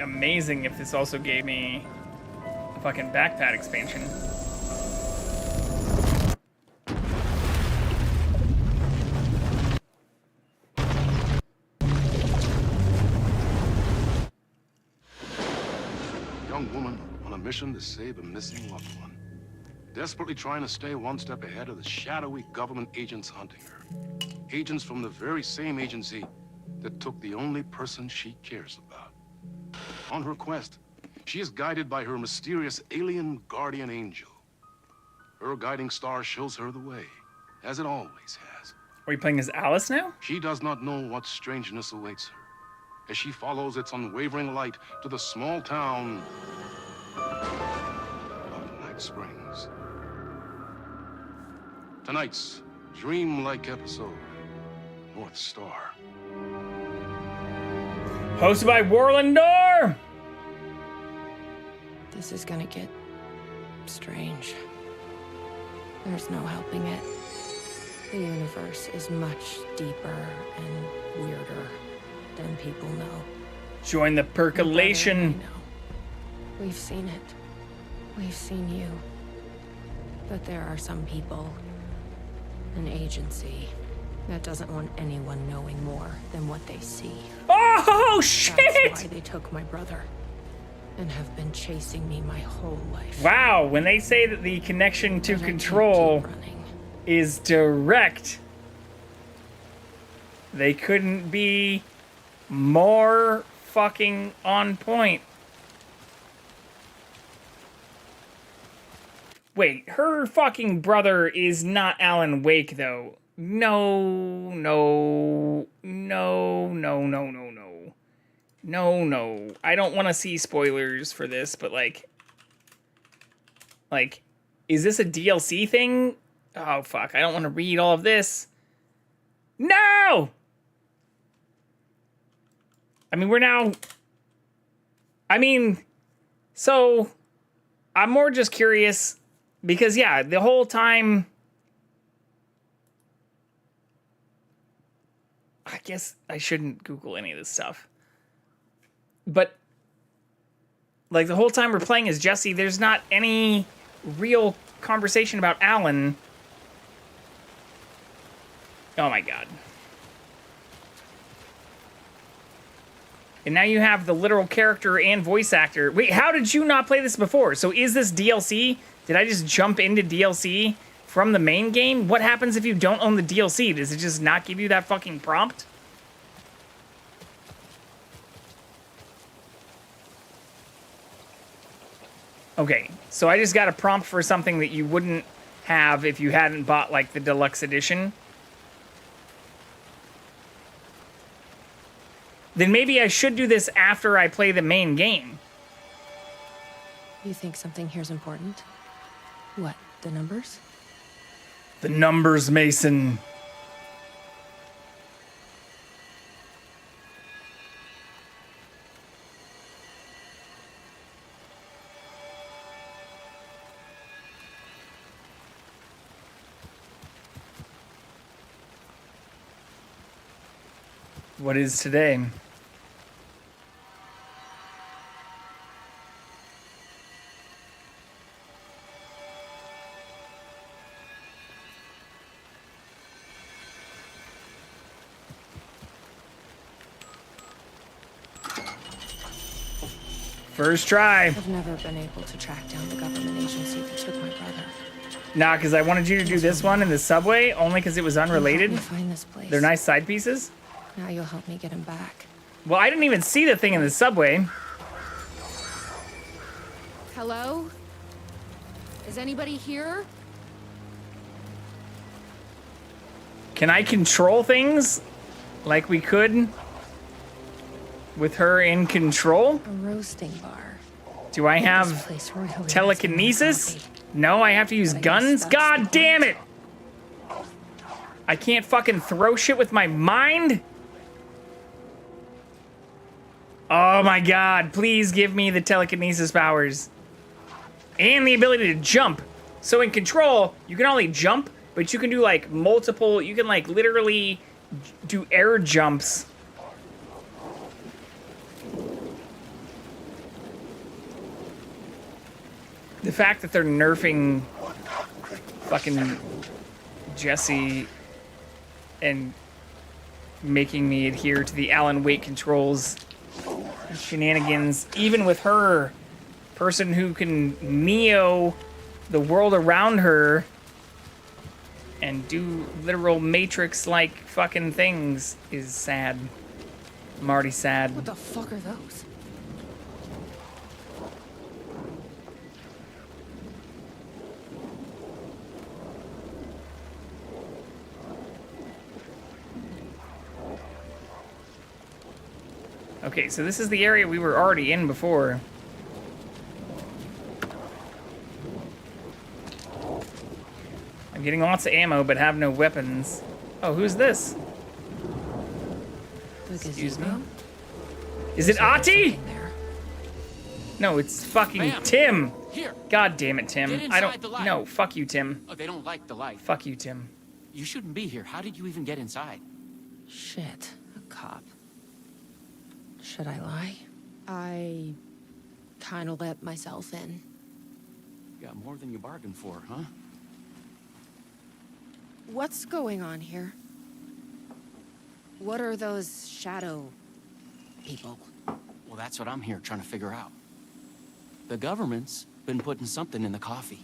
Amazing if this also gave me a fucking backpack expansion. Young woman on a mission to save a missing loved one. Desperately trying to stay one step ahead of the shadowy government agents hunting her. Agents from the very same agency that took the only person she cares about. On her quest, she is guided by her mysterious alien guardian angel. Her guiding star shows her the way, as it always has. Are we playing as Alice now? She does not know what strangeness awaits her, as she follows its unwavering light to the small town of Night Springs. Tonight's dreamlike episode, North Star. Hosted by Warlandor! This is gonna get strange. There's no helping it. The universe is much deeper and weirder than people know. Join the percolation. We've seen it. We've seen you. But there are some people, an agency, that doesn't want anyone knowing more than what they see. Oh, shit! That's why they took my brother and have been chasing me my whole life. Wow, when they say that the connection to Control is direct, they couldn't be more fucking on point. Wait, her fucking brother is not Alan Wake, though. No. I don't want to see spoilers for this, but like, is this a DLC thing? Oh, fuck. I don't want to read all of this. No! I mean, so I'm more just curious because, yeah, the whole time, I guess I shouldn't Google any of this stuff. But, like, the whole time we're playing as Jesse, there's not any real conversation about Alan. Oh my god. And now you have the literal character and voice actor. Wait, how did you not play this before? So is this DLC? Did I just jump into DLC from the main game? What happens if you don't own the DLC? Does it just not give you that fucking prompt? Okay, so I just got a prompt for something that you wouldn't have if you hadn't bought, like, the deluxe edition. Then maybe I should do this after I play the main game. You think something here's important? What, the numbers? The numbers, Mason. What is today? First try. I've never been able to track down the government agency that took my brother. Nah, because I wanted you to do this one in the subway, only because it was unrelated. Help me find this place. They're nice side pieces. Now you'll help me get him back. Well, I didn't even see the thing in the subway. Hello? Is anybody here? Can I control things like we could with her in control? A roasting bar. Do I have telekinesis? No, I have to use guns? God damn it! I can't fucking throw shit with my mind? Oh my god, please give me the telekinesis powers. And the ability to jump. So in Control, you can only jump, but you can do like multiple, you can like literally do air jumps. The fact that they're nerfing fucking Jesse and making me adhere to the Alan Wake controls and shenanigans, even with her, person who can Neo the world around her and do literal Matrix-like fucking things, is sad. I'm already sad. What the fuck are those? Okay, so this is the area we were already in before. I'm getting lots of ammo, but have no weapons. Oh, who's this? Excuse me? Is it Ati? No, it's fucking Tim. Here. God damn it, Tim. Get I inside the don't. light. No, fuck you, Tim. Oh, they don't like the light. Fuck you, Tim. You shouldn't be here. How did you even get inside? Shit, a cop. Should I lie? I kind of let myself in. Got more than you bargained for, huh? What's going on here? What are those shadow people? Well, that's what I'm here trying to figure out. The government's been putting something in the coffee.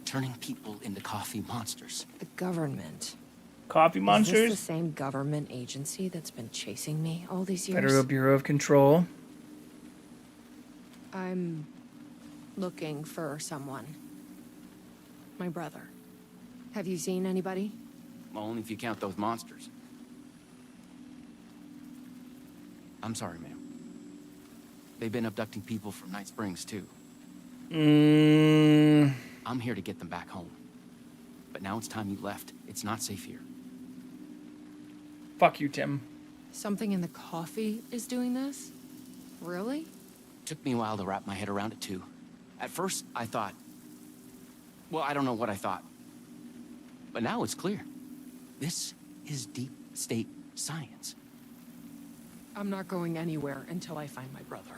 Turning people into coffee monsters. The government. Coffee monsters? Is this the same government agency that's been chasing me all these years? Federal Bureau of Control. I'm looking for someone. My brother. Have you seen anybody? Well, only if you count those monsters. I'm sorry, ma'am. They've been abducting people from Night Springs, too. I'm here to get them back home. But now it's time you left. It's not safe here. Fuck you, Tim. Something in the coffee is doing this? Really? Took me a while to wrap my head around it, too. At first, I thought... Well, I don't know what I thought. But now it's clear. This is deep state science. I'm not going anywhere until I find my brother.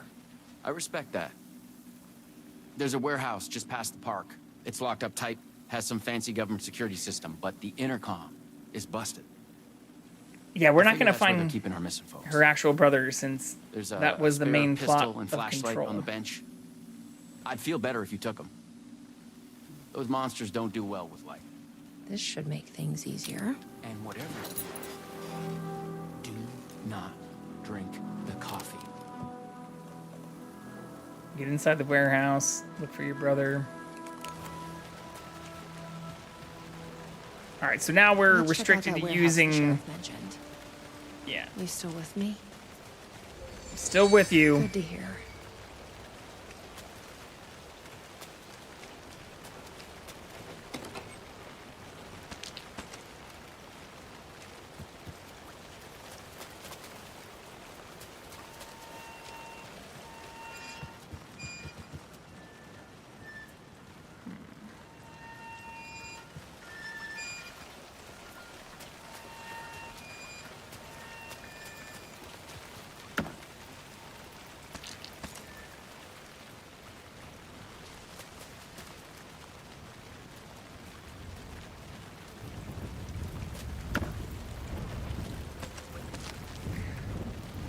I respect that. There's a warehouse just past the park. It's locked up tight, has some fancy government security system, but the intercom is busted. Yeah, we're not figure gonna that's where they're find keeping our missing folks. her actual brother, since There's that was the spare main pistol plot and of flashlight Control. on the bench. I'd feel better if you took them. Those monsters don't do well with light. This should make things easier. And whatever, do not drink the coffee. Get inside the warehouse. Look for your brother. All right, so now we're Let's check out restricted that to warehouse the using. sheriff mentioned. Yeah. You still with me? Still with you. Good to hear.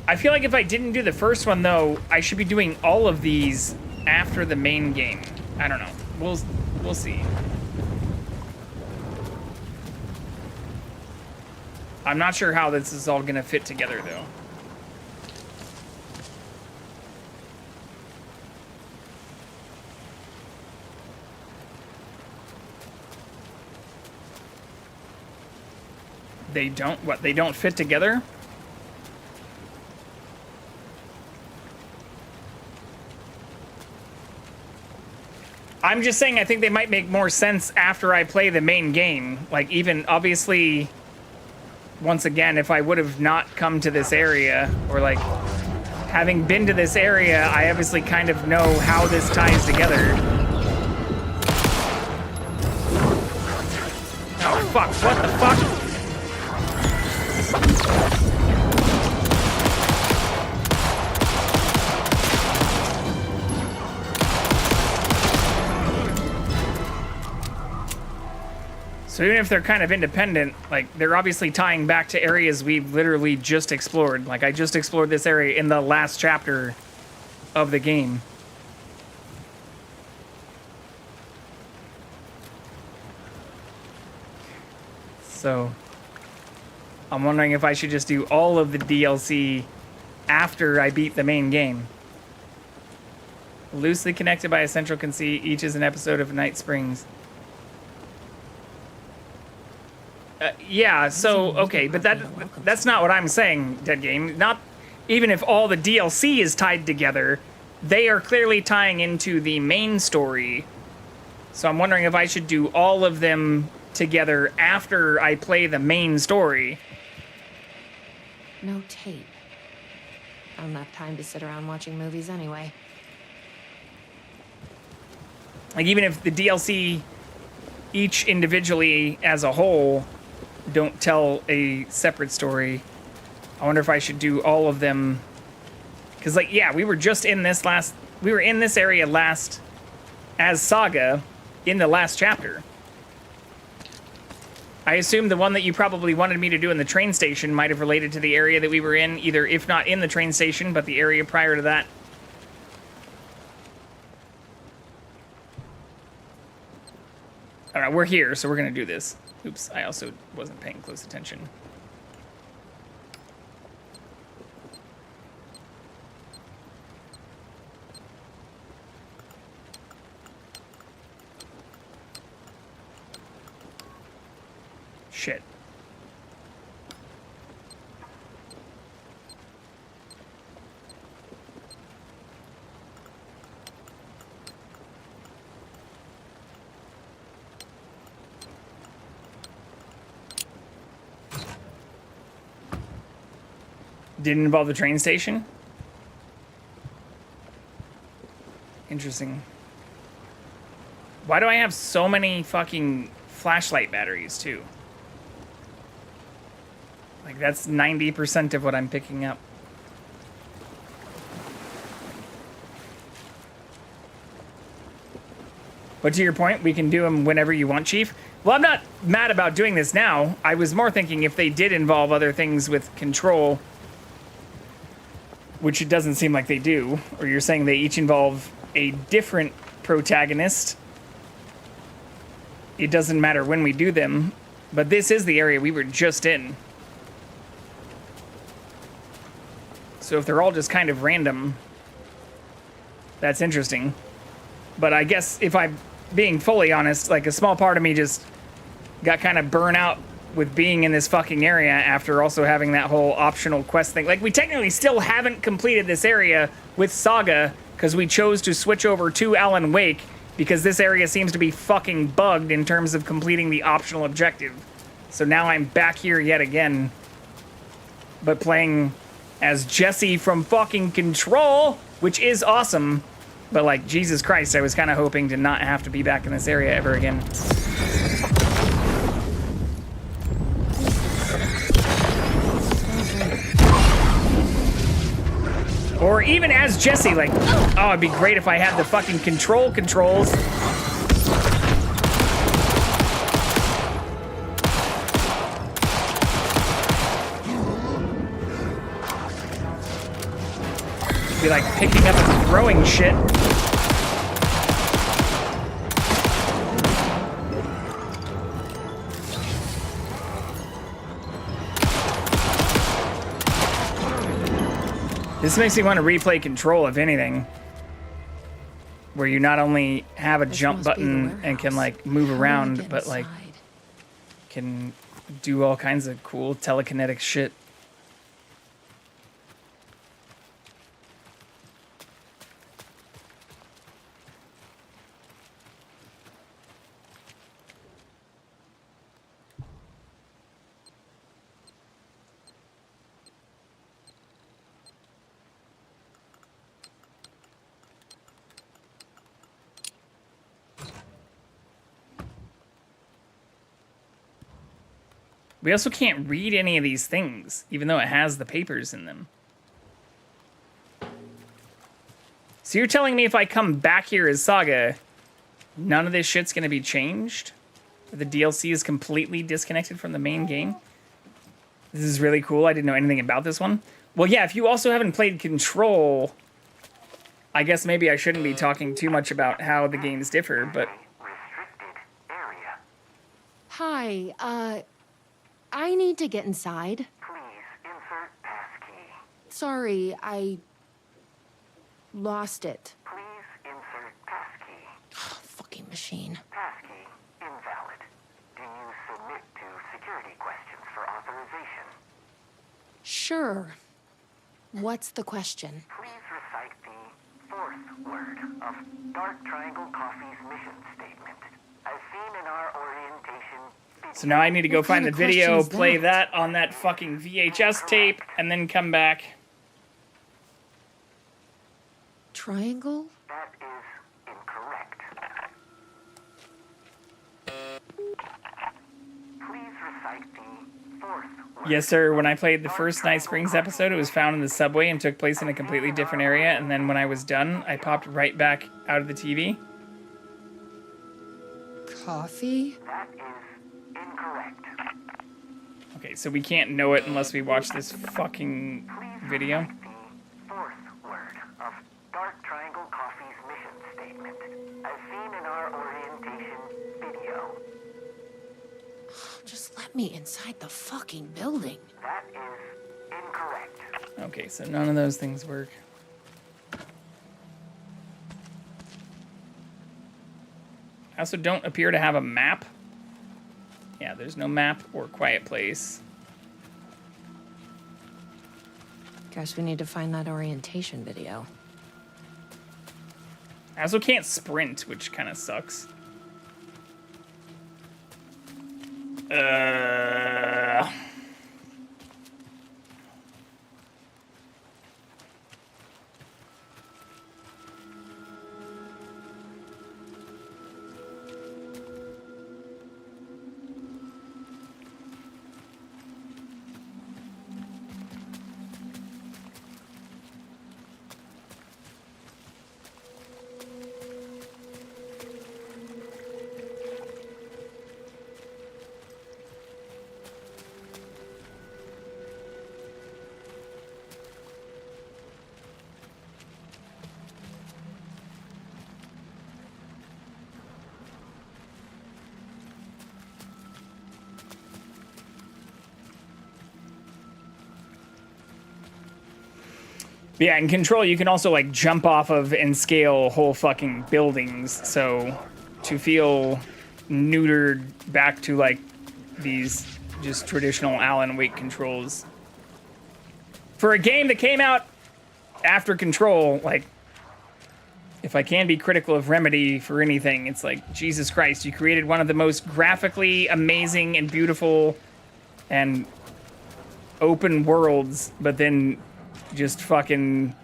I feel like if I didn't do the first one, though, I should be doing all of these after the main game. I don't know. We'll see. I'm not sure how this is all gonna fit together, though. They don't, what, they don't fit together? I'm just saying I think they might make more sense after I play the main game. Like, even, obviously, once again, if I would have not come to this area, or like, having been to this area, I obviously kind of know how this ties together. Oh, fuck, what the fuck? So even if they're kind of independent, like, they're obviously tying back to areas we've literally just explored. Like, I just explored this area in the last chapter of the game. So, I'm wondering if I should just do all of the DLC after I beat the main game. Loosely connected by a central conceit, each is an episode of Night Springs. Yeah, so, okay, but that's not what I'm saying, Dead Game. Not even if all the DLC is tied together, they are clearly tying into the main story. So I'm wondering if I should do all of them together after I play the main story. No tape. I don't have time to sit around watching movies anyway. Like, even if the DLC, each individually as a whole, don't tell a separate story, I wonder if I should do all of them. Because, like, yeah, we were just in this we were in this area last as Saga in the last chapter. I assume the one that you probably wanted me to do in the train station might have related to the area that we were in, either if not in the train station, but the area prior to that. All right, we're here, so we're going to do this. Oops, I also wasn't paying close attention. Shit. Didn't involve the train station? Interesting. Why do I have so many fucking flashlight batteries, too? Like, that's 90% of what I'm picking up. But to your point, we can do them whenever you want, Chief. Well, I'm not mad about doing this now. I was more thinking if they did involve other things with control, which it doesn't seem like they do, or you're saying they each involve a different protagonist. It doesn't matter when we do them, but this is the area we were just in. So if they're all just kind of random, that's interesting. But I guess if I'm being fully honest, like, a small part of me just got kind of burnt out with being in this fucking area after also having that whole optional quest thing. Like, we technically still haven't completed this area with Saga because we chose to switch over to Alan Wake because this area seems to be fucking bugged in terms of completing the optional objective. So now I'm back here yet again, but playing as Jesse from fucking Control, which is awesome. But, like, Jesus Christ, I was kind of hoping to not have to be back in this area ever again. Or even as Jesse, like, oh, it'd be great if I had the fucking controls. Be like picking up and throwing shit. This makes me want to replay Control, if anything. Where you not only have a jump button and can, like, move around, but, like, can do all kinds of cool telekinetic shit. We also can't read any of these things, even though it has the papers in them. So you're telling me if I come back here as Saga, none of this shit's gonna be changed? The DLC is completely disconnected from the main game? This is really cool. I didn't know anything about this one. Well, yeah, if you also haven't played Control, I guess maybe I shouldn't be talking too much about how the games differ, but... Hi, I need to get inside. Please insert passkey. Sorry, I lost it. Please insert passkey. Fucking machine. Passkey invalid. Do you submit to security questions for authorization? Sure. What's the question? Please recite the fourth word of Dark Triangle Coffee's mission statement, as seen in our orientation. So now I need to go find the video, play that on that fucking VHS tape, and then come back. Triangle? That is incorrect. Yes, sir. When I played the first Night Springs episode, it was found in the subway and took place in a completely different area. And then when I was done, I popped right back out of the TV. Coffee? That is incorrect. Okay, so we can't know it unless we watch this fucking video. Fourth word of Dark Triangle Coffee's mission statement, as seen in our orientation video. Just let me inside the fucking building. That is incorrect. Okay, so none of those things work. I also don't appear to have a map. Yeah, there's no map or quiet place. Guess we need to find that orientation video. I also can't sprint, which kind of sucks. Yeah, in Control, you can also, like, jump off of and scale whole fucking buildings. So, to feel neutered back to, like, these just traditional Alan Wake controls. For a game that came out after Control, like, if I can be critical of Remedy for anything, it's like, Jesus Christ, you created one of the most graphically amazing and beautiful and open worlds, but then just fucking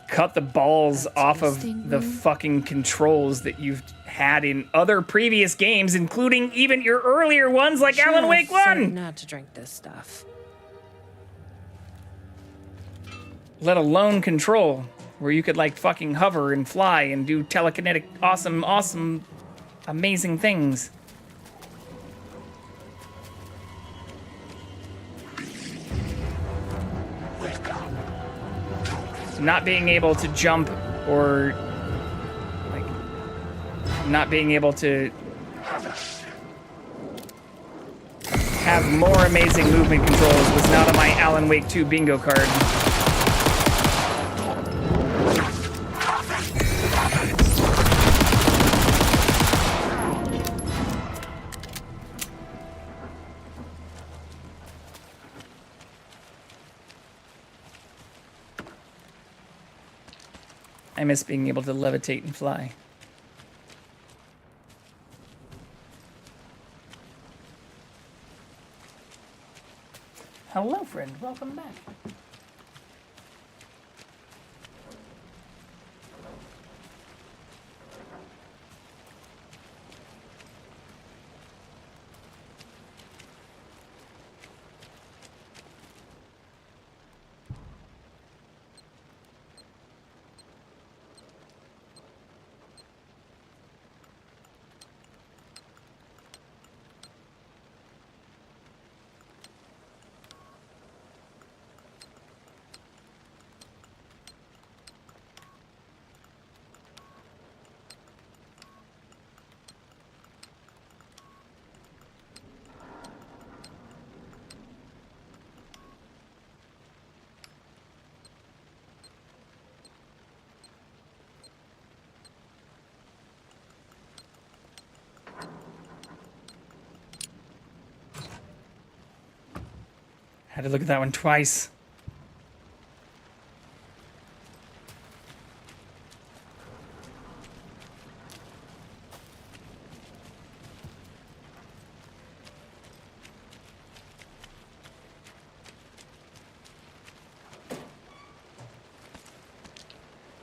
cut the balls off of the fucking controls that you've had in other previous games, including even your earlier ones like Alan Wake 1. Not to drink this stuff. Let alone Control, where you could like fucking hover and fly and do telekinetic awesome, amazing things. Not being able to jump or like not being able to have more amazing movement controls was not on my Alan Wake 2 bingo card. I miss being able to levitate and fly. Hello, friend. Welcome back. Had to look at that one twice.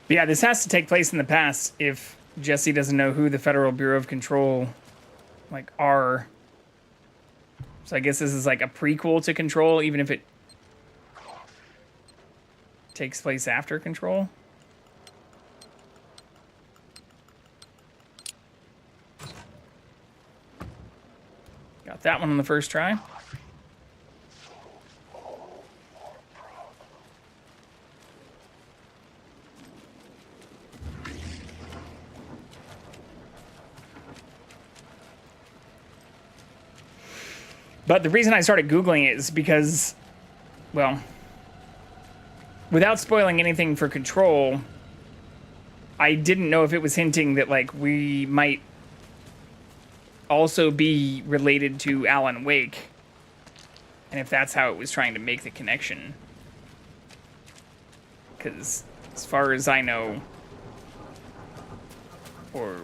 But yeah, this has to take place in the past if Jesse doesn't know who the Federal Bureau of Control, like, are. So I guess this is like a prequel to Control, even if it takes place after Control. Got that one on the first try. But the reason I started Googling it is because, well, without spoiling anything for Control, I didn't know if it was hinting that, like, we might also be related to Alan Wake, and if that's how it was trying to make the connection. Because as far as I know, or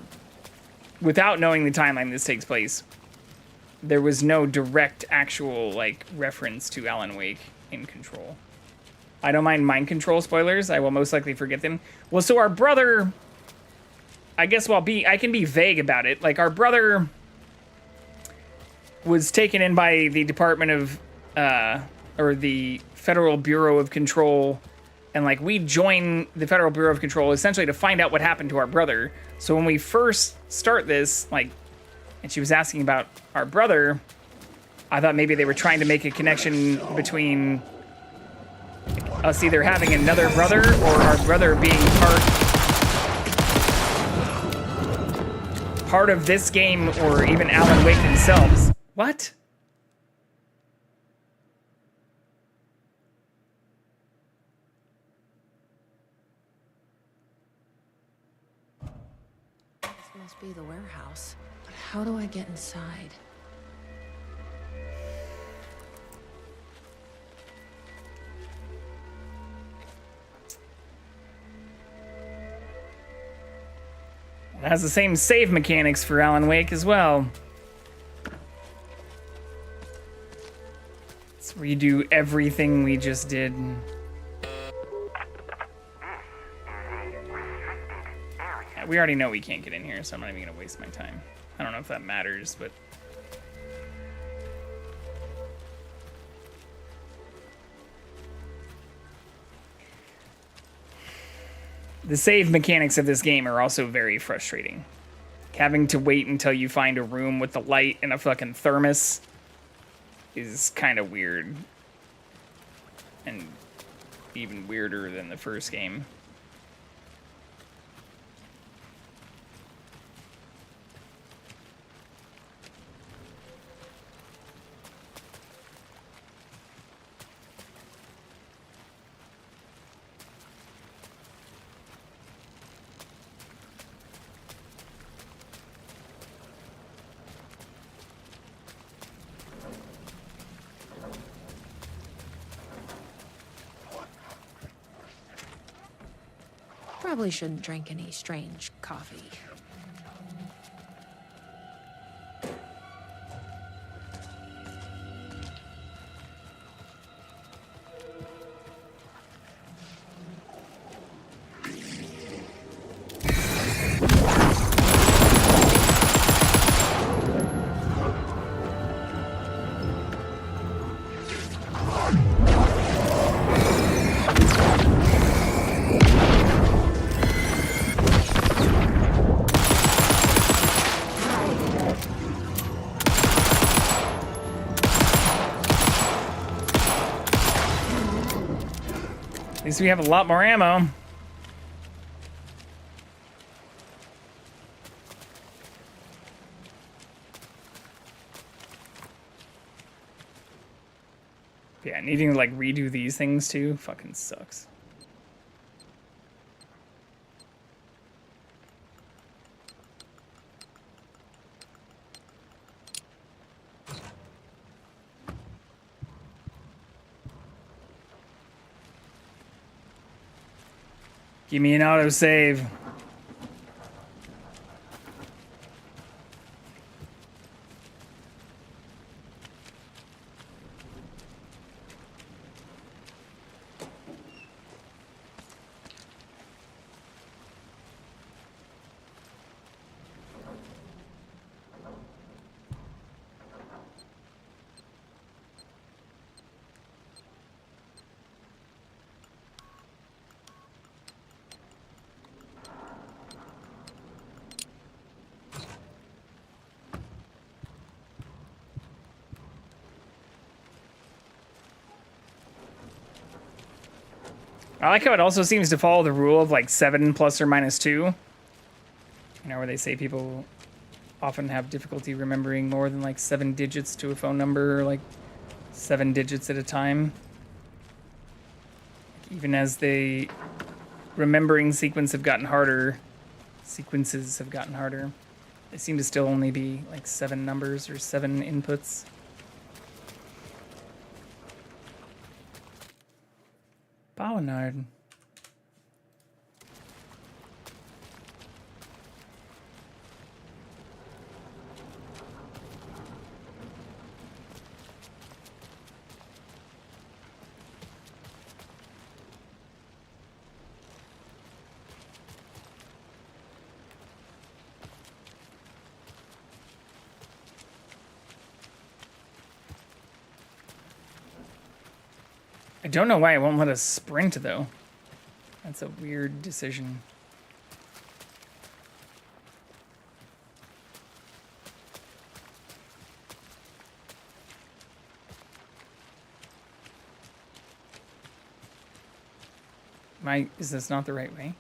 without knowing the timeline this takes place, there was no direct actual, like, reference to Alan Wake in Control. I don't mind mind control spoilers. I will most likely forget them. Well, so our brother, I guess I can be vague about it. Like, our brother was taken in by the Department of, or the Federal Bureau of Control, and, like, we join the Federal Bureau of Control essentially to find out what happened to our brother. So when we first start this, like, and she was asking about our brother, I thought maybe they were trying to make a connection between us either having another brother or our brother being part of this game, or even Alan Wake themselves. What? This must be the warehouse. But how do I get inside? It has the same save mechanics for Alan Wake as well. Let's redo everything we just did. Yeah, we already know we can't get in here, so I'm not even gonna waste my time. I don't know if that matters, but... The save mechanics of this game are also very frustrating. Having to wait until you find a room with the light and a fucking thermos is kind of weird. And even weirder than the first game. Probably shouldn't drink any strange coffee. At least we have a lot more ammo. Yeah, needing to like redo these things too fucking sucks. Give me an autosave. I like how it also seems to follow the rule of like 7 plus or minus 2. You know, where they say people often have difficulty remembering more than like 7 digits to a phone number, or like 7 digits at a time. Even as the remembering sequences have gotten harder, they seem to still only be like 7 numbers or 7 inputs. Bauernard. I don't know why it won't let us sprint, though. That's a weird decision. Is this not the right way?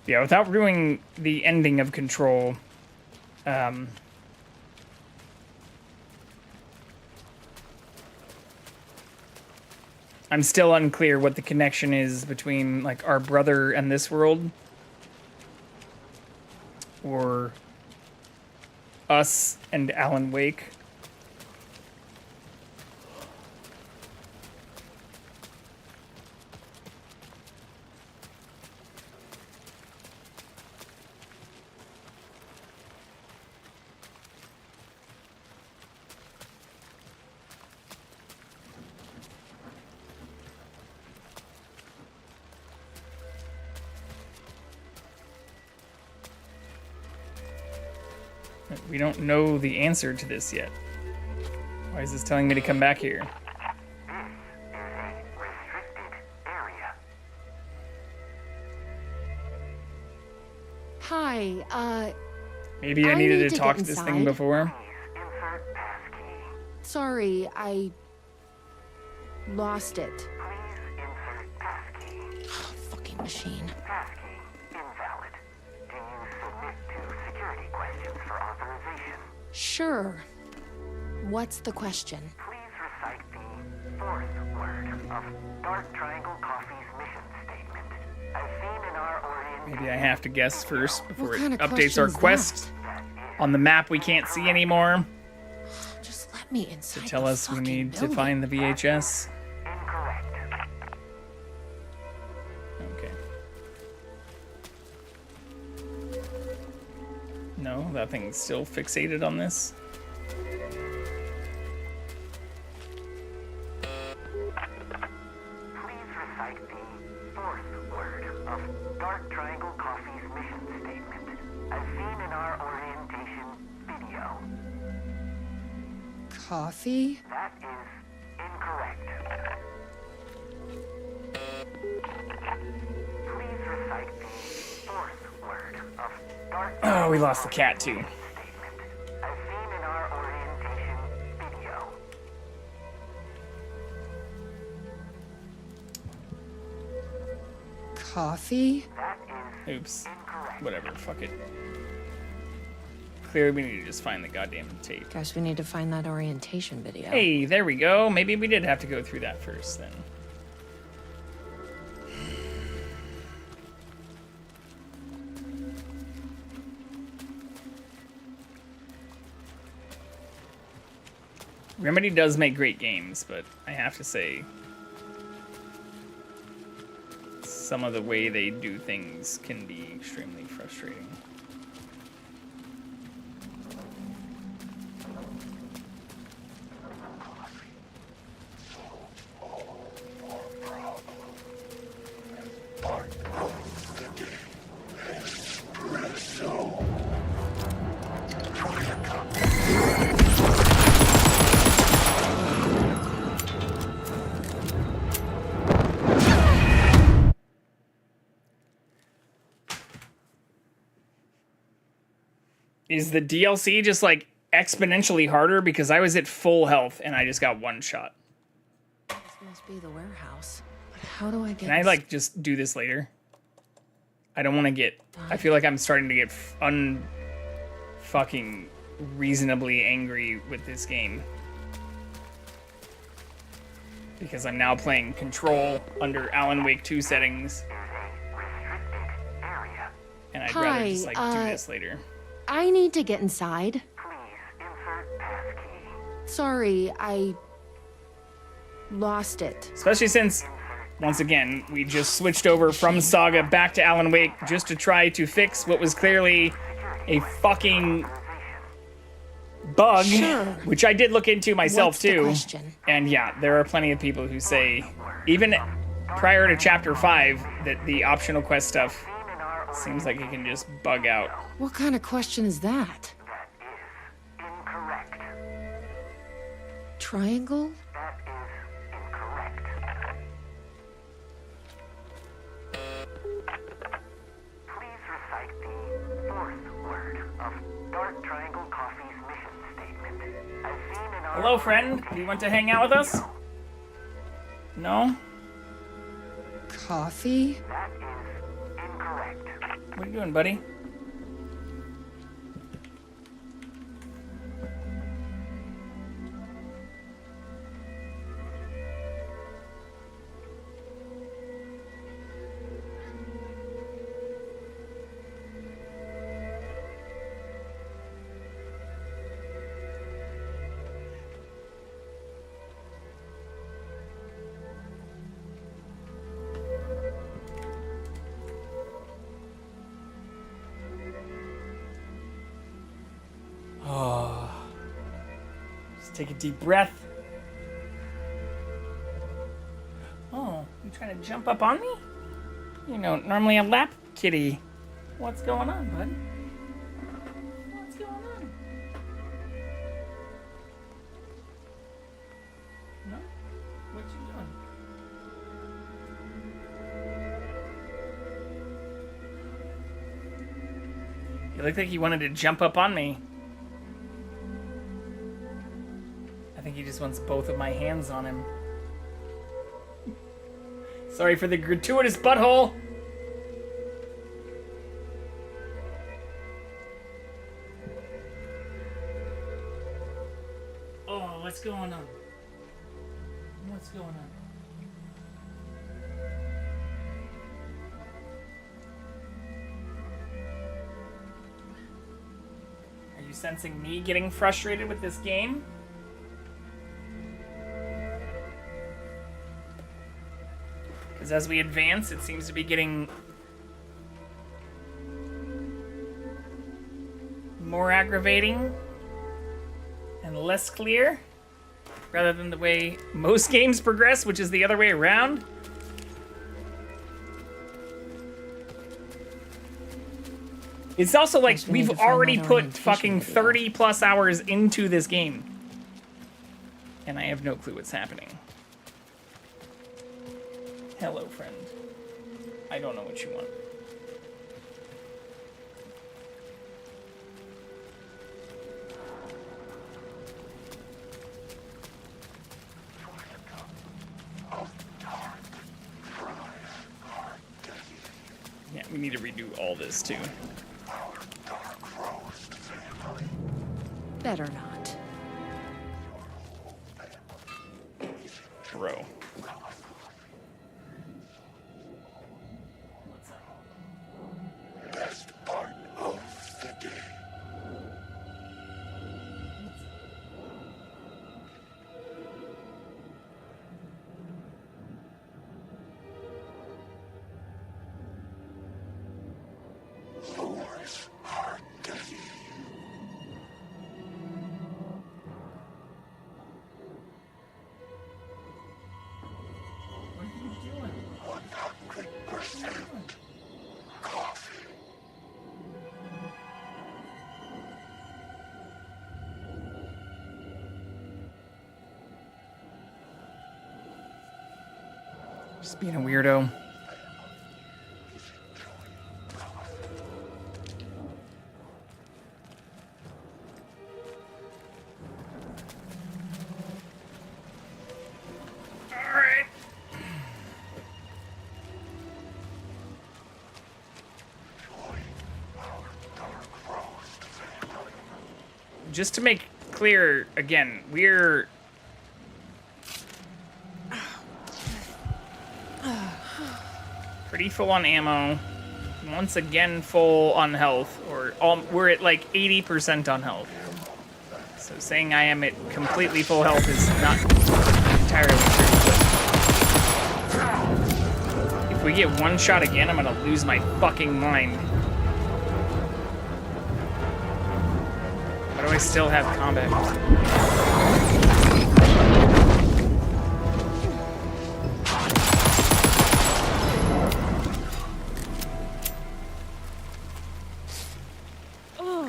Yeah, without ruining the ending of Control, I'm still unclear what the connection is between, like, our brother and this world, or us and Alan Wake. We don't know the answer to this yet. Why is this telling me to come back here? Hi, Maybe I needed to talk to this thing before. Sorry, I lost it. Fucking machine. Sure. What's the question? Please recite the 4th word of Dark Triangle Coffee's mission statement, as seen in our orientation. Maybe I have to guess first before What it kind of updates our question is quest. On the map we can't see anymore. Just let me inside. To tell us we need to find the VHS. Okay. No, that thing's still fixated on this. Please recite the 4th word of Dark Triangle Coffee's mission statement, as seen in our orientation video. Coffee? That is incorrect. Please recite the 4th word of Dark Oh, we lost the cat too. as seen in our orientation video. Coffee? Oops. Whatever, fuck it. Clearly we need to just find the goddamn tape. Guess we need to find that orientation video. Hey, there we go. Maybe we did have to go through that first then. Remedy does make great games, but I have to say, some of the way they do things can be extremely frustrating. Is the DLC just like exponentially harder because I was at full health and I just got one shot? This must be the warehouse. But how do I get? Can I like just do this later? I don't want to get. I feel like I'm starting to get fucking reasonably angry with this game because I'm now playing Control under Alan Wake 2 settings, and I'd rather just like do this later. I need to get inside. Sorry, I lost it. Especially since, once again, we just switched over from Saga back to Alan Wake just to try to fix what was clearly a fucking bug, which I did look into myself too. And yeah, there are plenty of people who say, even prior to Chapter 5, that the optional quest stuff seems like it can just bug out. What kind of question is that? Triangle? Hello, friend. Do you want to hang out with us? No? Coffee? What are you doing, buddy? Take a deep breath. Oh, you trying to jump up on me? You know, normally a lap kitty. What's going on, bud? What's going on? No? What you doing? You look like you wanted to jump up on me. I think he just wants both of my hands on him. Sorry for the gratuitous butthole. Oh, what's going on? What's going on? Are you sensing me getting frustrated with this game? Because as we advance, it seems to be getting more aggravating and less clear, rather than the way most games progress, which is the other way around. It's also like we've already put fucking 30 plus hours into this game, and I have no clue what's happening. Hello, friend. I don't know what you want. Yeah, we need to redo all this too. Better not. Bro. Just being a weirdo. Alright. Just to make clear, again, we're pretty full on ammo. Once again, full on health, or we're at like 80% on health. So saying I am at completely full health is not entirely true. But if we get one shot again, I'm gonna lose my fucking mind. Why do I still have combat?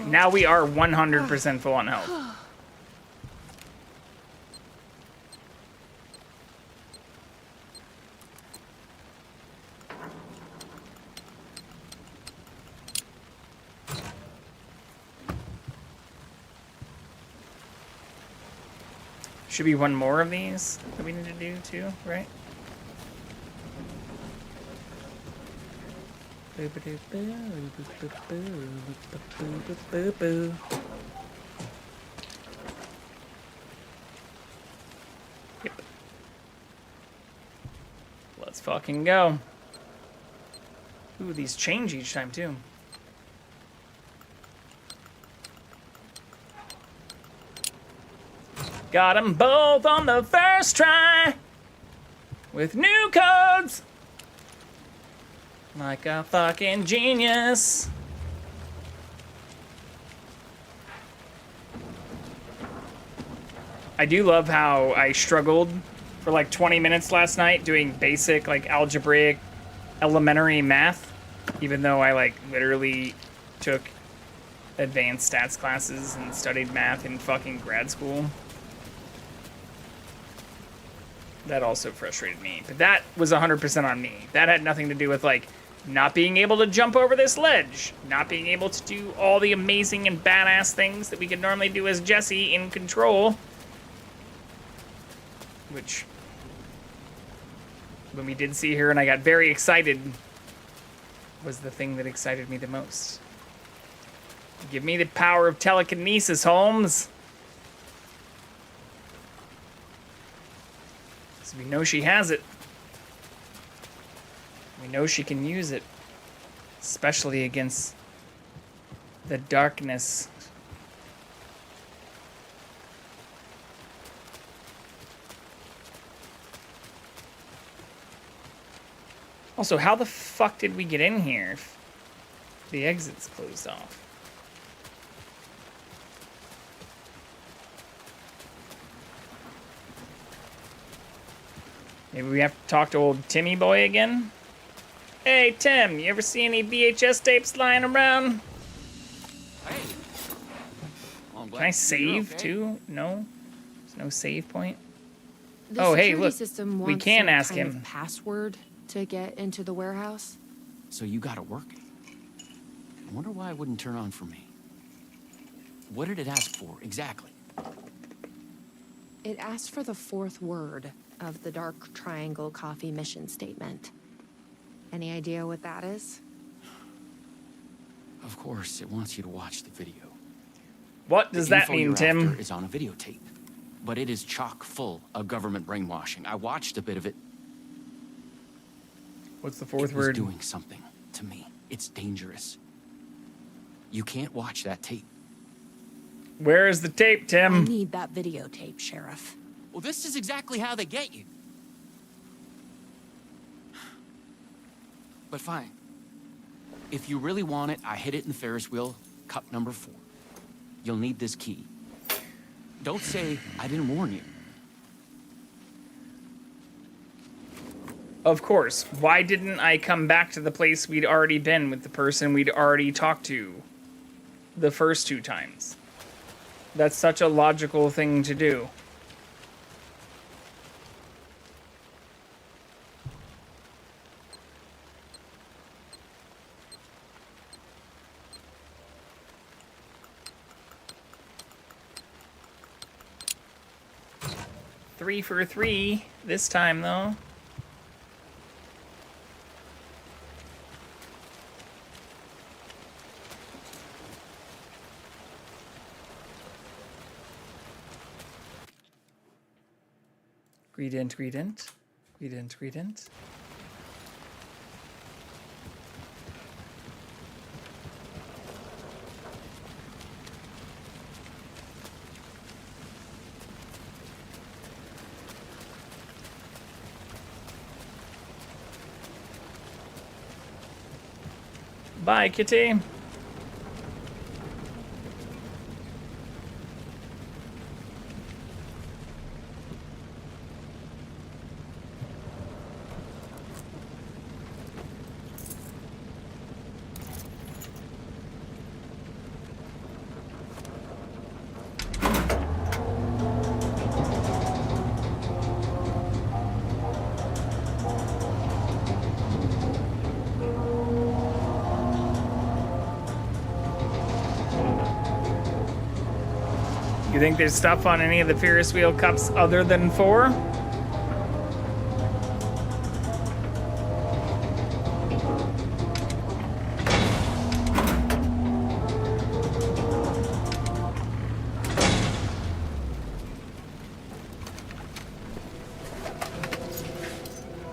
Now we are 100% full on health. Should be one more of these that we need to do too, right? Yep. Let's fucking go. Ooh, these change each time too. Got them both on the first try with new codes. Like a fucking genius. I do love how I struggled for like 20 minutes last night doing basic like algebraic elementary math, even though I like literally took advanced stats classes and studied math in fucking grad school. That also frustrated me, but that was 100% on me. That had nothing to do with like not being able to jump over this ledge, not being able to do all the amazing and badass things that we could normally do as Jesse in Control. Which, when we did see her and I got very excited, was the thing that excited me the most. Give me the power of telekinesis, Holmes. So we know she has it. We know she can use it, especially against the darkness. Also, how the fuck did we get in here if the exit's closed off? Maybe we have to talk to old Timmy boy again? Hey, Tim, you ever see any VHS tapes lying around? Hey. Well, Can I save, too? No? There's no save point? The Oh, hey, security look. system We wants can some ask kind him. of password to get into the warehouse. So you got it working. I wonder why it wouldn't turn on for me. What did it ask for, exactly? It asked for the fourth word of the Dark Triangle Coffee mission statement. Any idea what that is? Of course, it wants you to watch the video. What does that mean, Tim? Is on a videotape, but it is chock full of government brainwashing. I watched a bit of it. What's the fourth It was word? doing something to me. It's dangerous. You can't watch that tape. Where is the tape, I Tim? need that videotape, Sheriff. Well, this is exactly how they get you. But fine. If you really want it, I hid it in the Ferris wheel, cup number 4. You'll need this key. Don't say I didn't warn you. Of course. Why didn't I come back to the place we'd already been with the person we'd already talked to the first 2 times? That's such a logical thing to do. 3 for 3 this time, though. Greedent, greedent. Greedent, greedent. Bye, kitty. You think there's stuff on any of the Ferris wheel cups other than 4?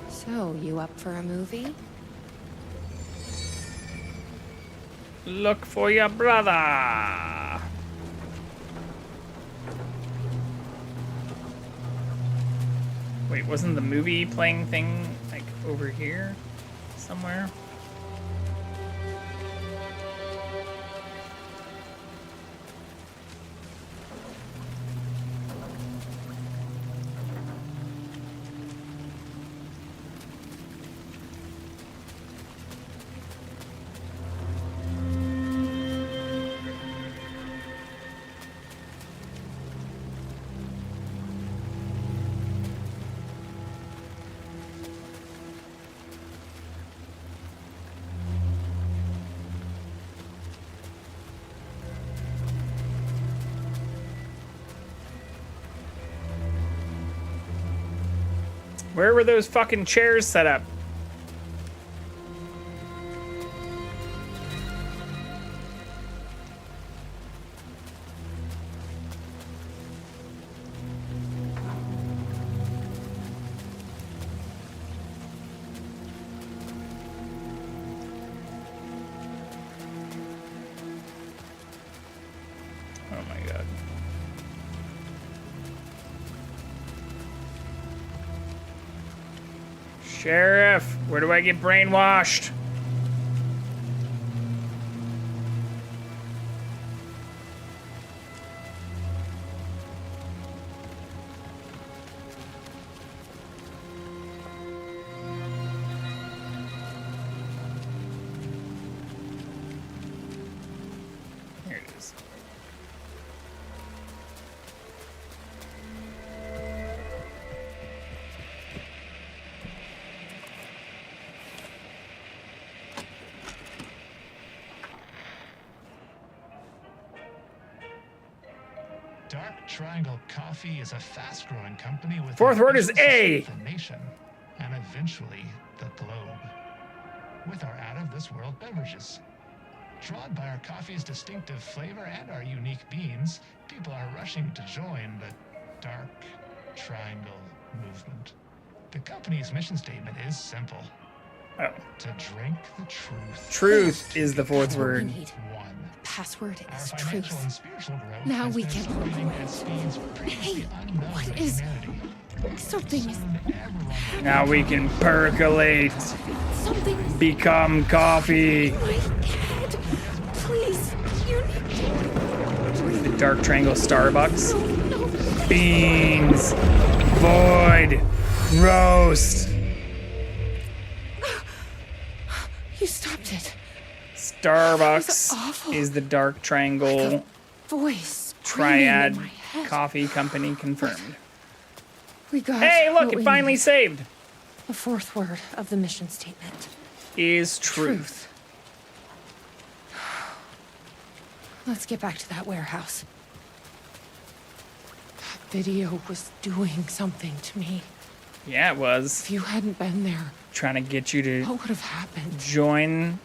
So, you up for a movie? Look for your brother. Wait, wasn't the movie playing thing like over here somewhere? Where were those fucking chairs set up? Oh my god. Sheriff, where do I get brainwashed? Here it is. Dark Triangle Coffee is a fast-growing company with Fourth word is ambitions to A. serve the nation and eventually the globe with our out-of-this-world beverages. Drawn by our coffee's distinctive flavor and our unique beans, people are rushing to join the Dark Triangle movement. The company's mission statement is simple. Oh. To drink the truth. Truth is the fourth word. Password is Our financial truth. and spiritual growth Now has we been can accelerating at speeds previously unknown what to is- humanity. Something is Now we can percolate. something is Become coffee. in my head. Please, you need The Dark Triangle Starbucks. Beans. Void. Roast. You stopped it. Starbucks awful. is the Dark Triangle Voice. Triad screaming in my head. Coffee Company confirmed. We got Hey, look, what it we finally needed. saved. The fourth word of the mission statement. Is truth. Let's get back to that warehouse. video was doing something to me. Yeah, it was. If you hadn't been there, trying to get you to what would have happened? join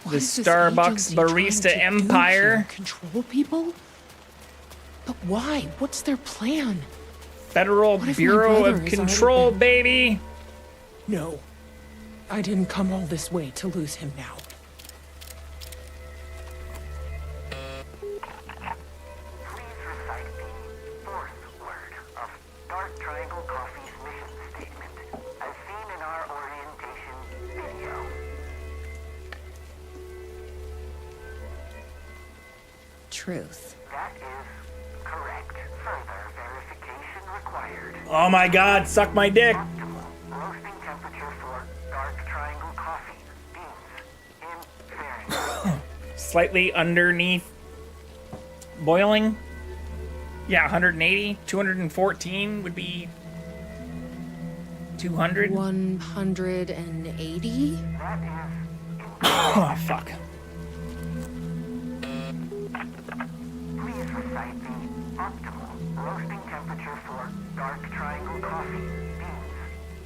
What the is this Starbucks agency trying barista to do empire. here? Control people? But why? What's their plan? Federal What if my Bureau brother of has already Control, been- baby. No. I didn't come all this way to lose him now. Dark Triangle Coffee's mission statement, as seen in our orientation video. Truth. That is correct. Further verification required. Oh my God, suck my dick. Roasting temperature for Dark Triangle Coffee beans in Fahrenheit. Slightly underneath boiling. Yeah, 180, 214 would be 200. 180? Oh, fuck. Please recite the optimal roasting temperature for Dark Triangle Coffee beans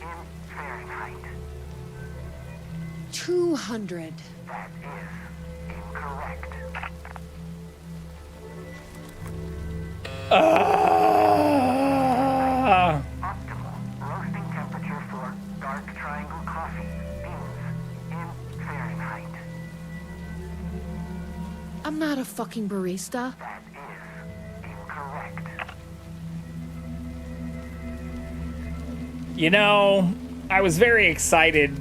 in Fahrenheit. 200. That is incorrect. Optimal roasting temperature for Dark Triangle Coffee beans in Fahrenheit. I'm not a fucking barista. That is incorrect. You know, I was very excited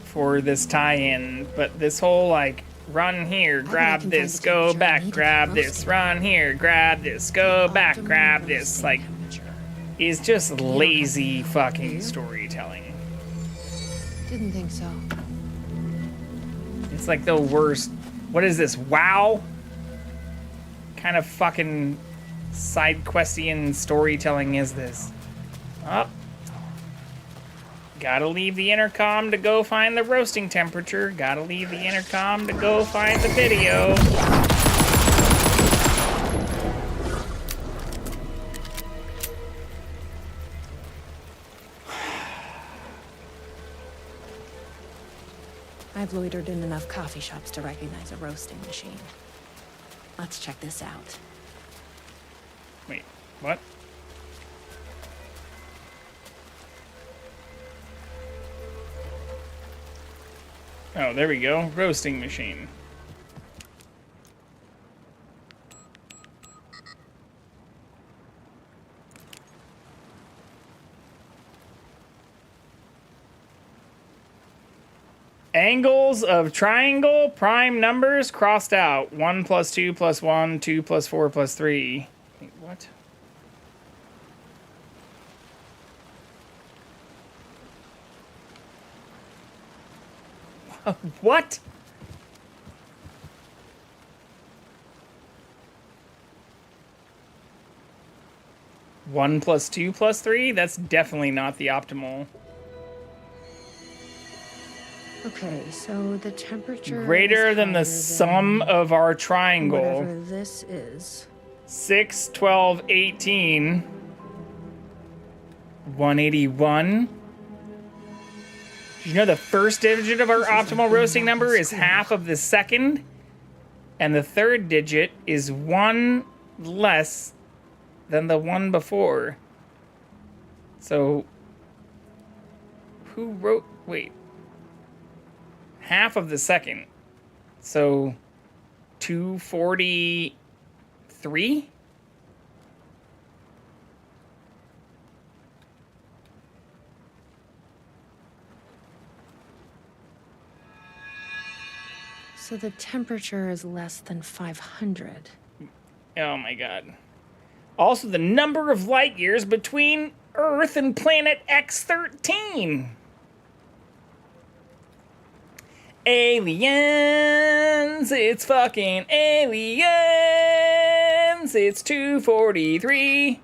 for this tie-in, but this whole, like, run here, grab this, go back, grab this, run here, grab this, go back, grab this, like, is just lazy fucking storytelling. Didn't think so. It's like the worst. What is this? WoW? Kind of fucking side questian storytelling is this? Oh. Gotta leave the intercom to go find the roasting temperature. Gotta leave the intercom to go find the video. I've loitered in enough coffee shops to recognize a roasting machine. Let's check this out. Wait, what? Oh, there we go. Roasting machine. Angles of triangle, prime numbers crossed out. 1 + 2 + 1, 2 + 4 + 3. Wait, what? What? One + 2 + 3? That's definitely not the optimal. Okay, so the temperature Greater is than the higher sum of our triangle. whatever this is. 6, 12, 18. 181. Did you know the first digit of our optimal roasting number is half of the second? And the third digit is 1 less than the one before. So, who wrote, wait. Half of the second. So, 243? So the temperature is less than 500. Oh my god. Also, the number of light years between Earth and planet X13. Aliens! It's fucking aliens! It's 243.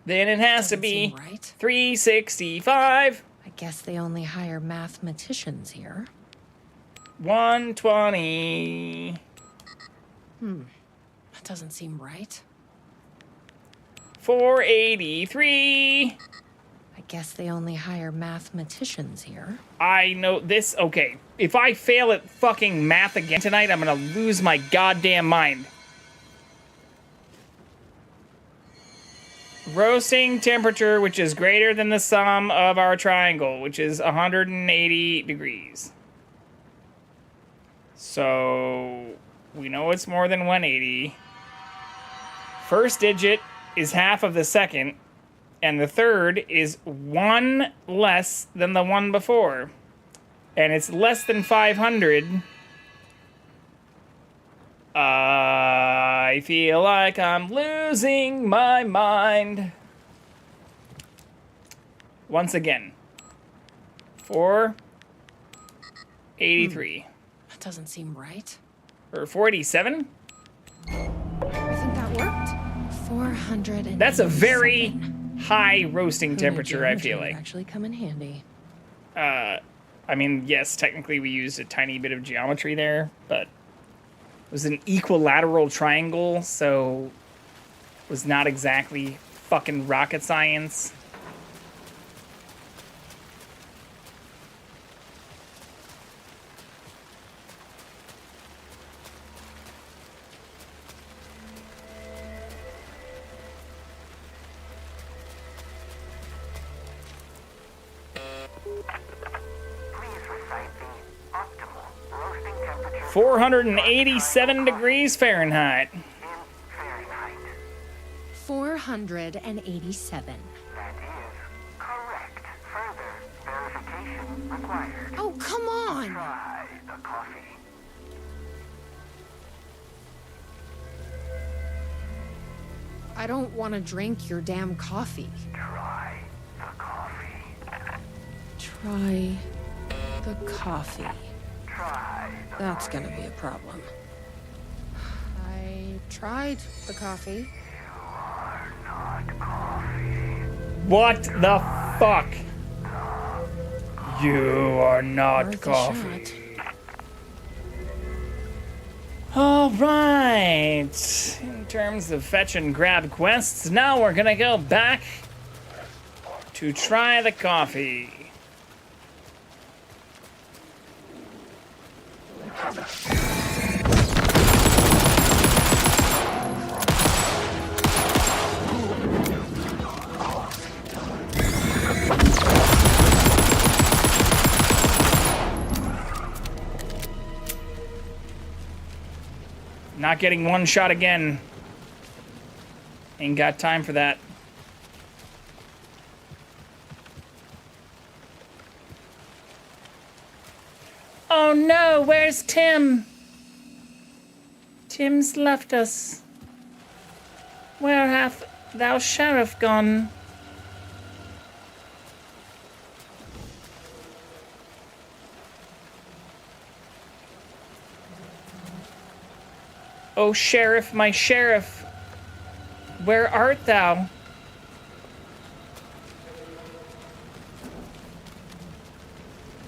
Then it has to be 365. I guess they only hire mathematicians here. 120. That doesn't seem right. 483. I guess they only hire mathematicians here. I know this. Okay, if I fail at fucking math again tonight, I'm gonna lose my goddamn mind. Roasting temperature, which is greater than the sum of our triangle, which is 180 degrees. So we know it's more than 180. First digit is half of the second, and the third is one less than the one before. And it's less than 500. I feel like I'm losing my mind. Once again. 483. That doesn't seem right. Or 487? I think that worked. 400. That's a very high roasting temperature, I feel like. Actually come in handy. I mean, yes, technically we used a tiny bit of geometry there, but it was an equilateral triangle, so it was not exactly fucking rocket science. Please recite the optimal roasting temperature 487 degrees Fahrenheit. in Fahrenheit. 487. That is correct. Further verification required. Oh, come on! Try the coffee. I don't want to drink your damn coffee. Try the coffee. Try the coffee. Try the That's gonna be a problem. I tried the coffee. What the fuck? You are not Worth a coffee. shot. All right. In terms of fetch and grab quests, now we're gonna go back to try the coffee. Not getting one shot again. Ain't got time for that. Oh no, where's Tim? Tim's left us. Where hath thou sheriff gone? Oh sheriff, my sheriff, where art thou?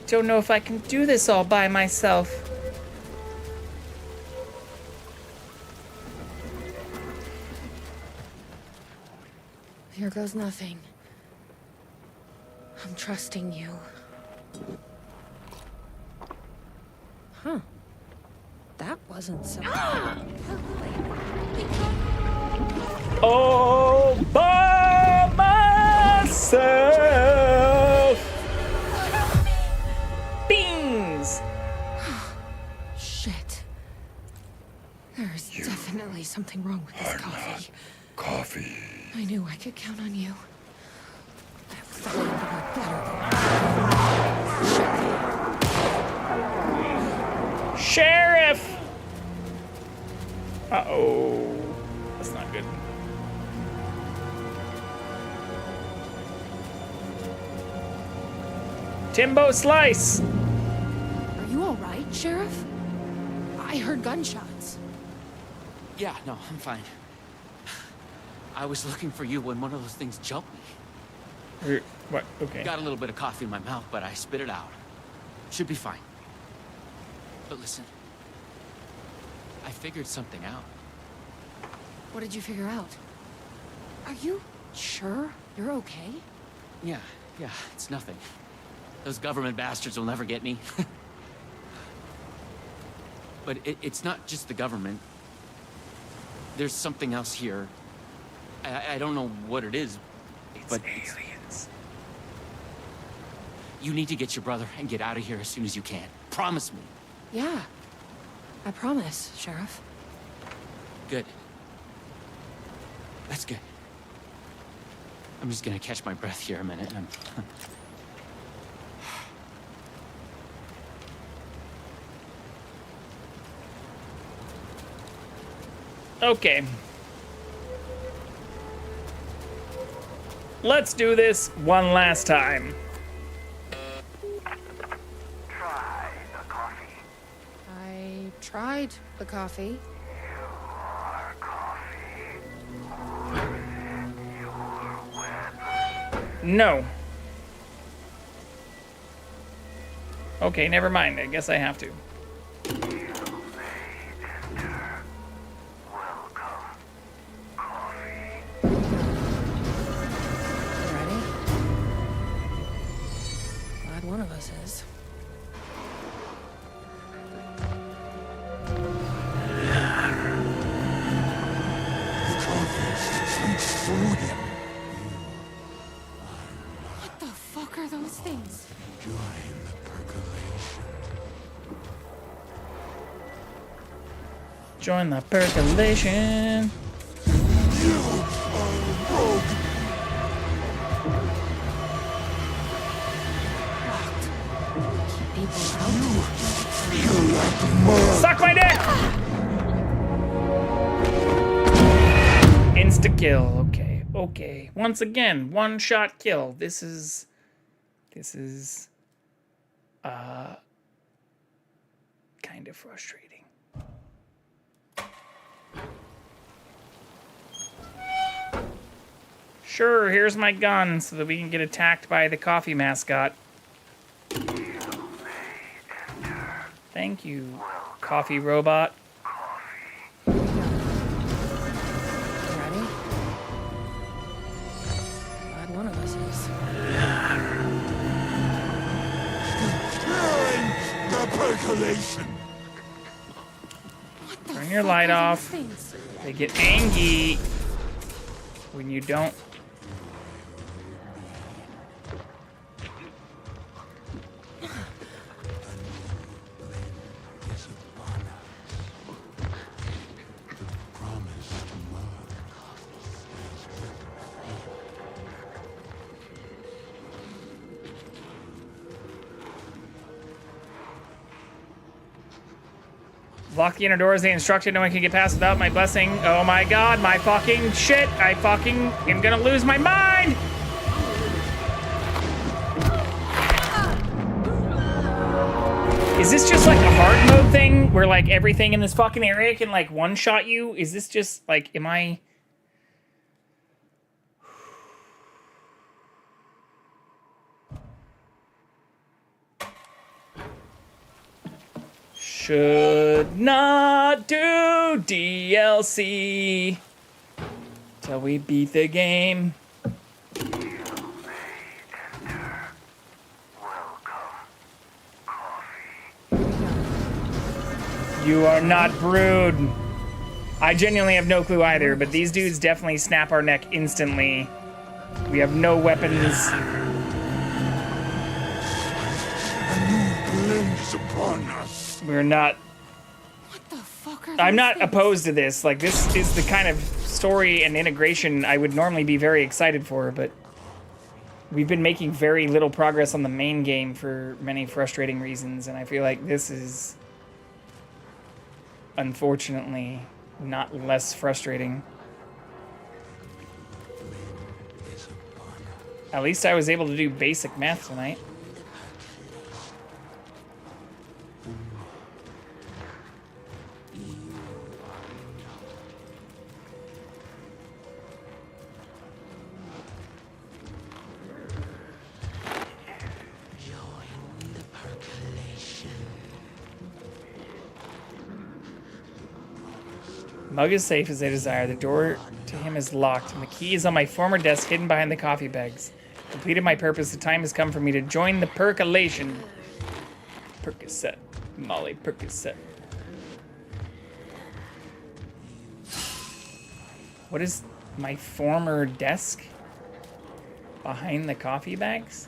Don't know if I can do this all by myself. Here goes nothing. I'm trusting you. Huh. That wasn't so... All by myself. Beans. Shit. There's definitely something wrong with this coffee. Coffee. I knew I could count on you. I thought you were better. Sheriff! Uh-oh. That's not good. Timbo Slice! Are you all right, Sheriff? I heard gunshots. Yeah, no, I'm fine. I was looking for you when one of those things jumped me. What? Okay. Got a little bit of coffee in my mouth, but I spit it out. Should be fine. But listen, I figured something out. What did you figure out? Are you sure you're okay? Yeah, it's nothing. Those government bastards will never get me. But it's not just the government. There's something else here. I don't know what it is, but aliens. You need to get your brother and get out of here as soon as you can. Promise me. Yeah. I promise, Sheriff. Good. That's good. I'm just gonna catch my breath here a minute. Okay. Let's do this one last time. Try the coffee. I tried the coffee. Our coffee. Your web. No. Okay, never mind. I guess I have to. One of us is. What the fuck are those things? Join the percolation. Suck my dick! Insta kill. Okay. Once again, one shot kill. This is kind of frustrating. Sure, here's my gun so that we can get attacked by the coffee mascot. Thank you, coffee robot. Ready? Glad one of us is. The percolation. Turn your light off. They get angry when you don't. Lock the inner doors, they instructed. No one can get past without my blessing. Oh my god, my fucking shit. I fucking am gonna lose my mind. Is this just like a hard mode thing where like everything in this fucking area can like one shot you? Is this just like, am I... Should not do DLC till we beat the game. You are not Brood. I genuinely have no clue either, but these dudes definitely snap our neck instantly. We have no weapons. We're not... What the fuck are I'm those not things? opposed to this. Like, this is the kind of story and integration I would normally be very excited for, but we've been making very little progress on the main game for many frustrating reasons, and I feel like this is, unfortunately, not less frustrating. At least I was able to do basic math tonight. Mug is safe as they desire. The door to him is locked, and the key is on my former desk hidden behind the coffee bags. Completed my purpose. The time has come for me to join the percolation. Percocet. Molly Percocet. What is my former desk? Behind the coffee bags?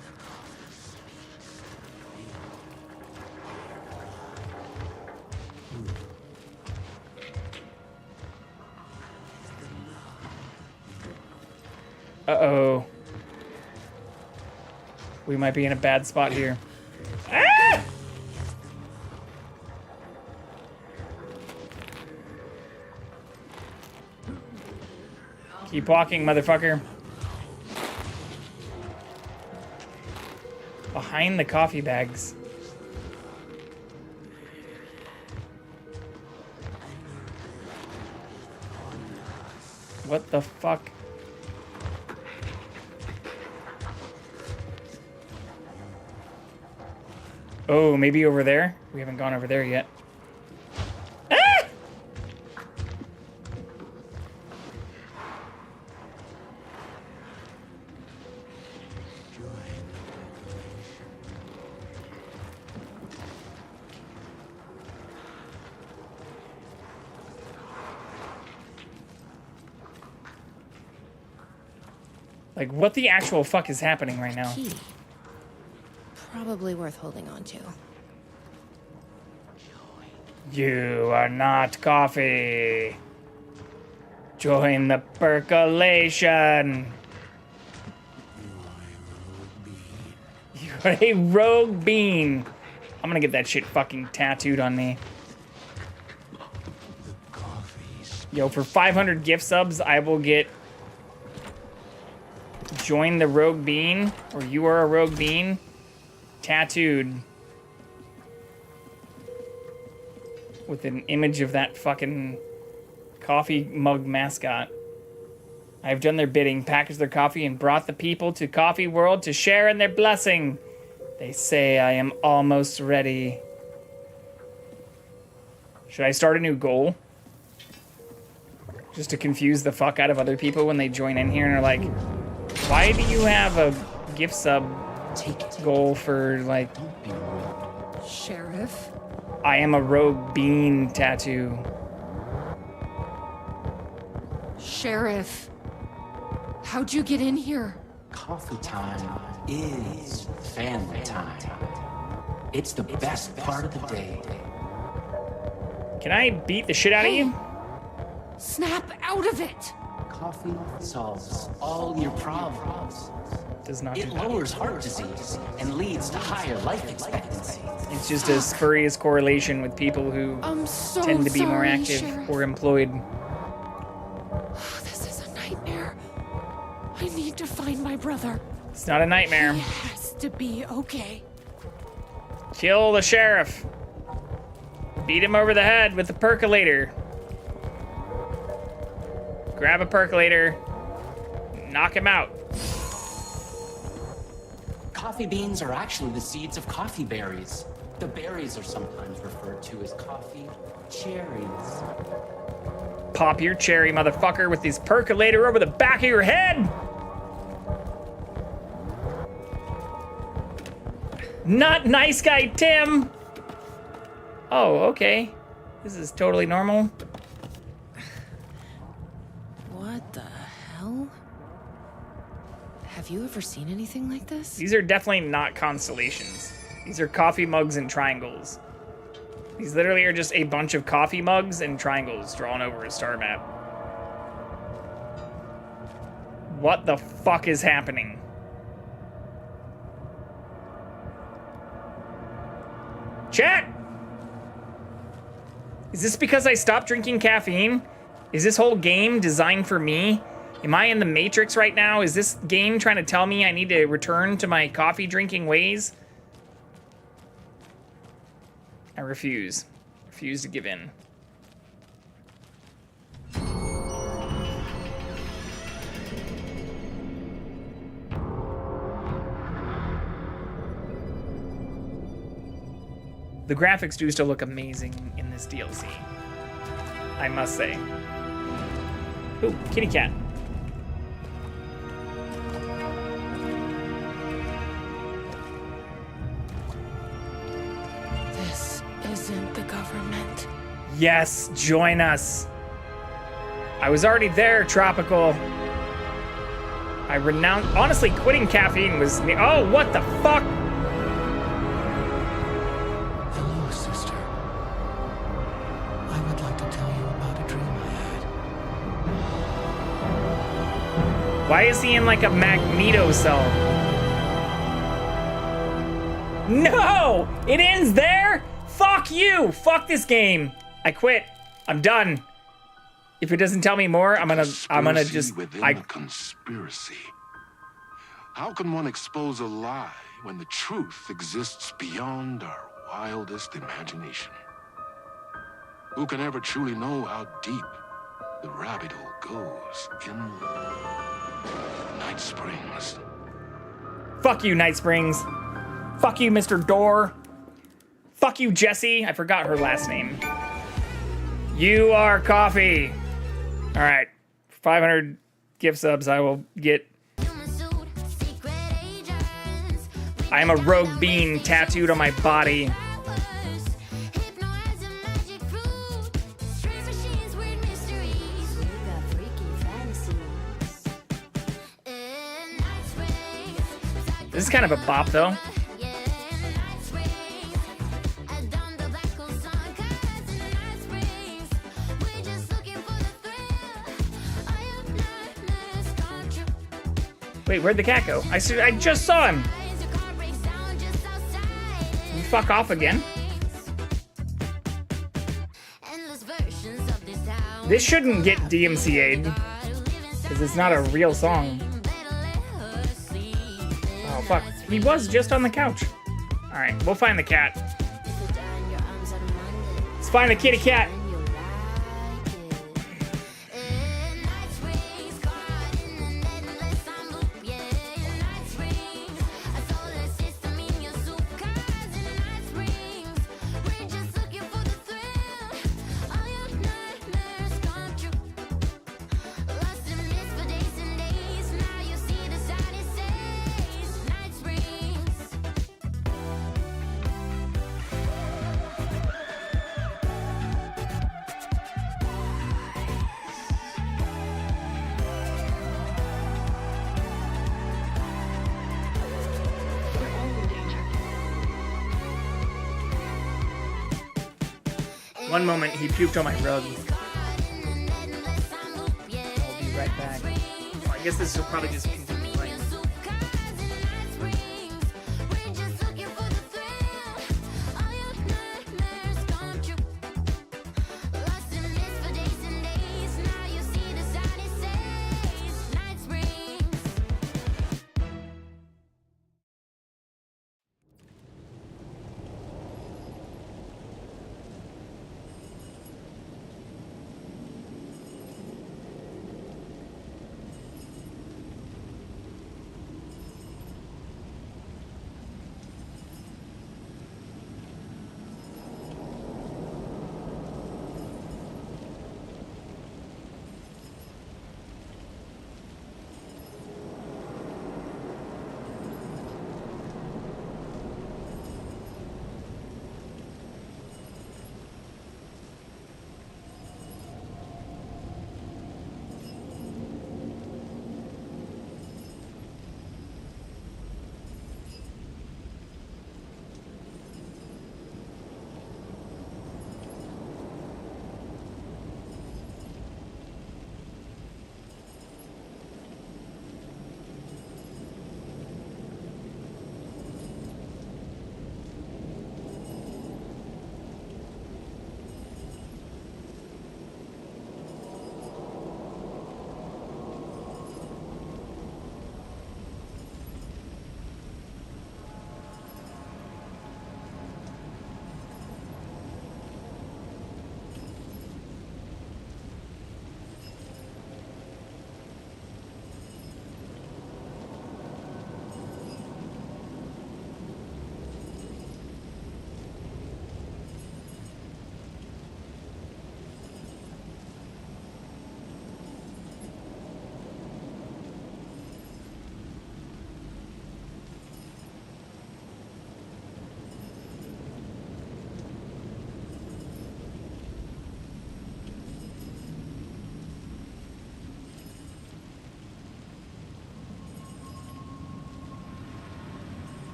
Uh-oh. We might be in a bad spot here. Ah! Keep walking, motherfucker. Behind the coffee bags. What the fuck? Oh, maybe over there? We haven't gone over there yet. Ah! Like, what the actual fuck is happening right now? Key. Probably worth holding on to. You are not coffee. Join the percolation. You're a rogue bean. I'm gonna get that shit fucking tattooed on me. Yo, for 500 gift subs, I will get join the rogue bean, or you are a rogue bean, tattooed with an image of that fucking coffee mug mascot. I have done their bidding, packaged their coffee, and brought the people to Coffee World to share in their blessing. They say I am almost ready. Should I start a new goal? Just to confuse the fuck out of other people when they join in here and are like, why do you have a gift sub goal for, like... Sheriff? I am a rogue bean tattoo. Sheriff, how'd you get in here? Coffee time is family time. It's the best part of the day. Can I beat the shit out of you? Snap out of it! Coffee solves all your problems. Does not It do that. lowers heart disease and leads to higher life expectancy. It's just a spurious correlation with people who I'm so tend to be more sorry, active Sheriff. or employed. This is a nightmare. I need to find my brother. It's not a nightmare. He has to be okay. Kill the sheriff. Beat him over the head with the percolator. Grab a percolator. Knock him out. Coffee beans are actually the seeds of coffee berries. The berries are sometimes referred to as coffee cherries. Pop your cherry, motherfucker, with this percolator over the back of your head. Not nice guy, Tim. Oh, okay. This is totally normal. What the hell? Have you ever seen anything like this? These are definitely not constellations. These are coffee mugs and triangles. These literally are just a bunch of coffee mugs and triangles drawn over a star map. What the fuck is happening? Chat! Is this because I stopped drinking caffeine? Is this whole game designed for me? Am I in the Matrix right now? Is this game trying to tell me I need to return to my coffee drinking ways? I refuse. Refuse to give in. The graphics do still look amazing in this DLC, I must say. Ooh, kitty cat. This isn't the government. Yes, join us. I was already there, Tropical. I renounce. Honestly, quitting caffeine was. Oh, what the fuck? Hello, sister. I would like to tell you about a dream I had. Why is he in like a Magneto cell? No! It ends there? Fuck you! Fuck this game. I quit. I'm done. If it doesn't tell me more, I'm gonna just. Within a conspiracy. How can one expose a lie when the truth exists beyond our wildest imagination? Who can ever truly know how deep the rabbit hole goes in Night Springs? Fuck you, Night Springs. Fuck you, Mr. Door. Fuck you, Jessie. I forgot her last name. You are coffee. All right, 500 gift subs I will get. I am a rogue bean tattooed on my body. This is kind of a bop, though. Wait, where'd the cat go? I just saw him. You fuck off again. This shouldn't get DMCA'd because it's not a real song. Oh fuck, he was just on the couch. All right, we'll find the cat. Let's find the kitty cat. One moment, he puked on my rug. I'll be right back. Well, I guess this will probably just continue playing.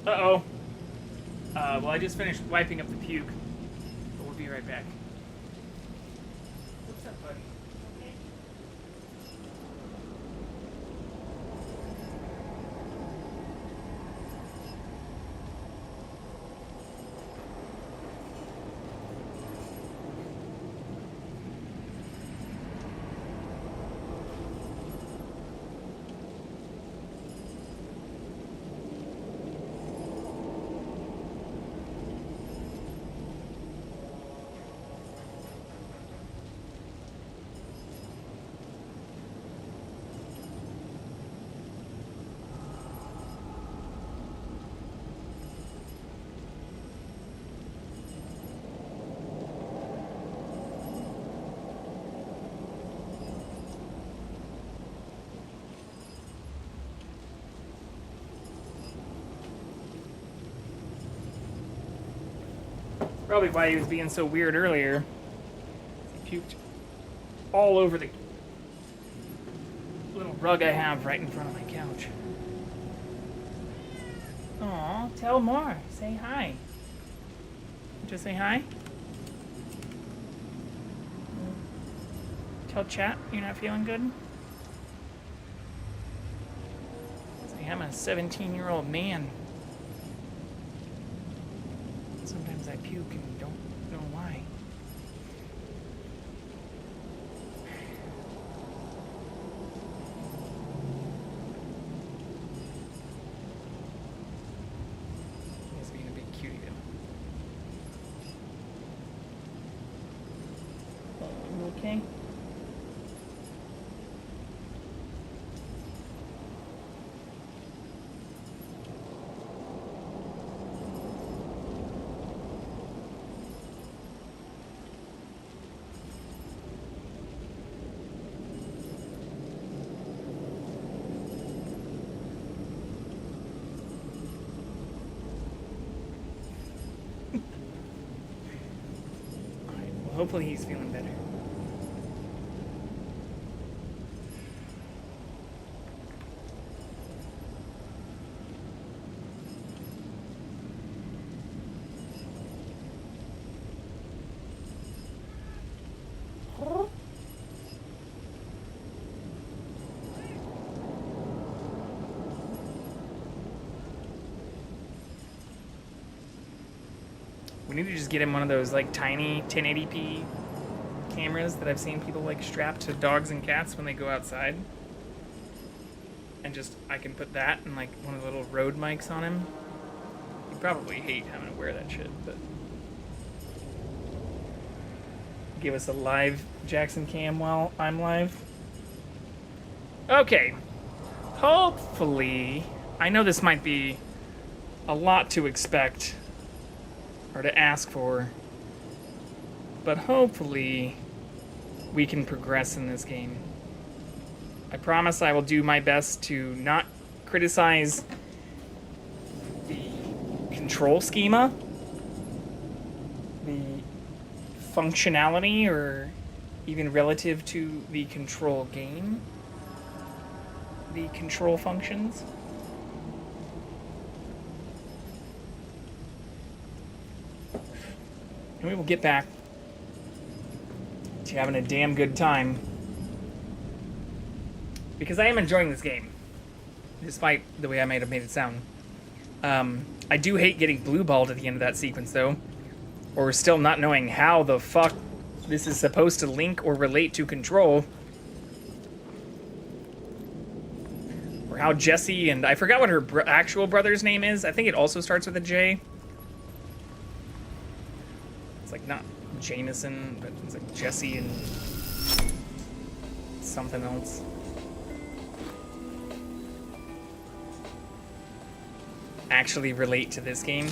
Uh-oh. Well, I just finished wiping up the puke. But we'll be right back. What's up, buddy? Okay. Probably why he was being so weird earlier. He puked all over the little rug I have right in front of my couch. Aw, tell more. Say hi. Just say hi. Tell chat you're not feeling good. Say I'm a 17-year-old man. Sometimes I puke and don't know why. He's being a big cutie though. You okay? Hopefully he's feeling better. We need to just get him one of those like tiny 1080p cameras that I've seen people like strap to dogs and cats when they go outside. And just, I can put that and like one of the little Rode mics on him. He'd probably hate having to wear that shit, but give us a live Jackson cam while I'm live. Okay. Hopefully, I know this might be a lot to expect or to ask for, but hopefully we can progress in this game. I promise I will do my best to not criticize the control schema, the functionality, or even relative to the control game, the control functions. And we will get back to having a damn good time. Because I am enjoying this game. Despite the way I might have made it sound. I do hate getting blue balled at the end of that sequence though. Or still not knowing how the fuck this is supposed to link or relate to control. Or how Jessie and... I forgot what her actual brother's name is. I think it also starts with a J. It's like not Jameson, but it's like Jesse and something else. Actually relate to this game.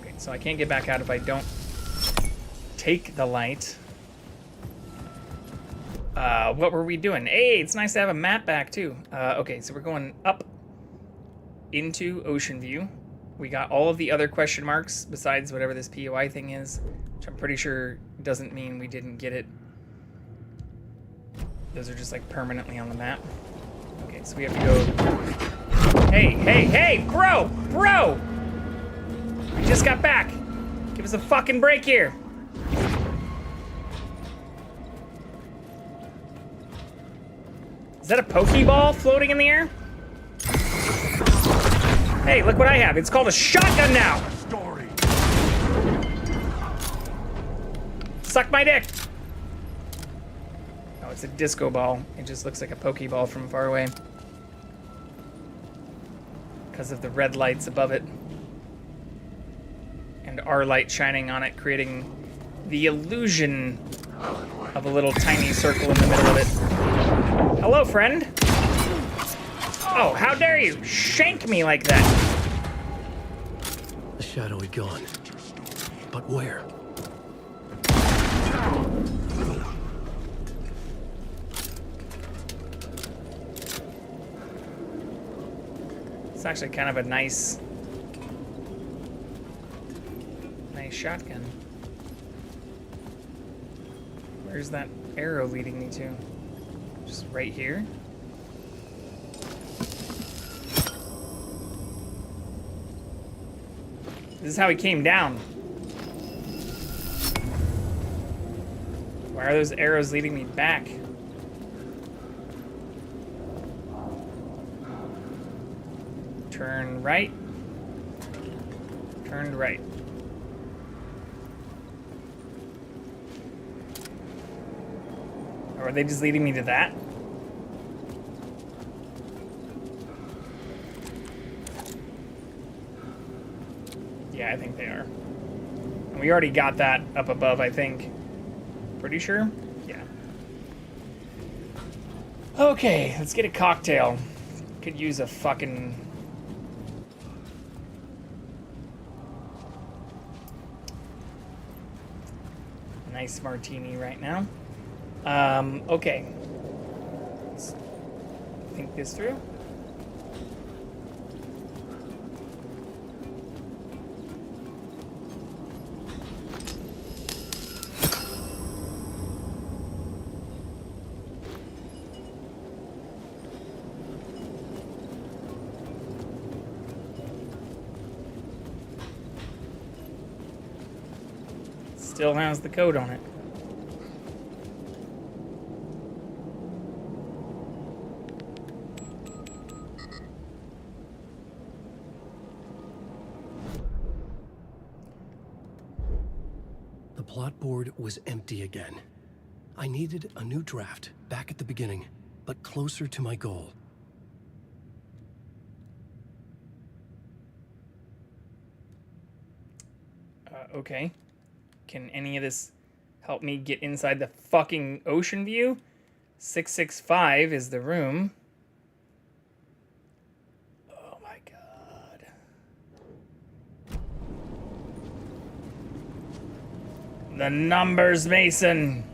Okay, so I can't get back out if I don't take the light. What were we doing? Hey, it's nice to have a map back too. Okay, so we're going up into Ocean View. We got all of the other question marks besides whatever this POI thing is, which I'm pretty sure doesn't mean we didn't get it. Those are just like permanently on the map. Okay, so we have to go Hey, bro! I just got back. Give us a fucking break here. Is that a Pokeball floating in the air? Hey, look what I have. It's called a shotgun now. Suck my dick. Oh, it's a disco ball. It just looks like a Pokeball from far away. Because of the red lights above it. And our light shining on it, creating the illusion of a little tiny circle in the middle of it. Hello, friend. Oh, how dare you shank me like that? The shadow had gone. But where? It's actually kind of a nice shotgun. Where's that arrow leading me to? Just right here? This is how he came down. Why are those arrows leading me back? Turn right. Turned right. Or are they just leading me to that? Yeah, I think they are. And we already got that up above, I think. Pretty sure? Yeah. Okay, let's get a cocktail. Could use a fucking... nice martini right now. Okay. Let's think this through. Still has the code on it. The plot board was empty again. I needed a new draft, back at the beginning, but closer to my goal. Okay. Can any of this help me get inside the fucking ocean view? 665 is the room. Oh my god. The numbers, Mason.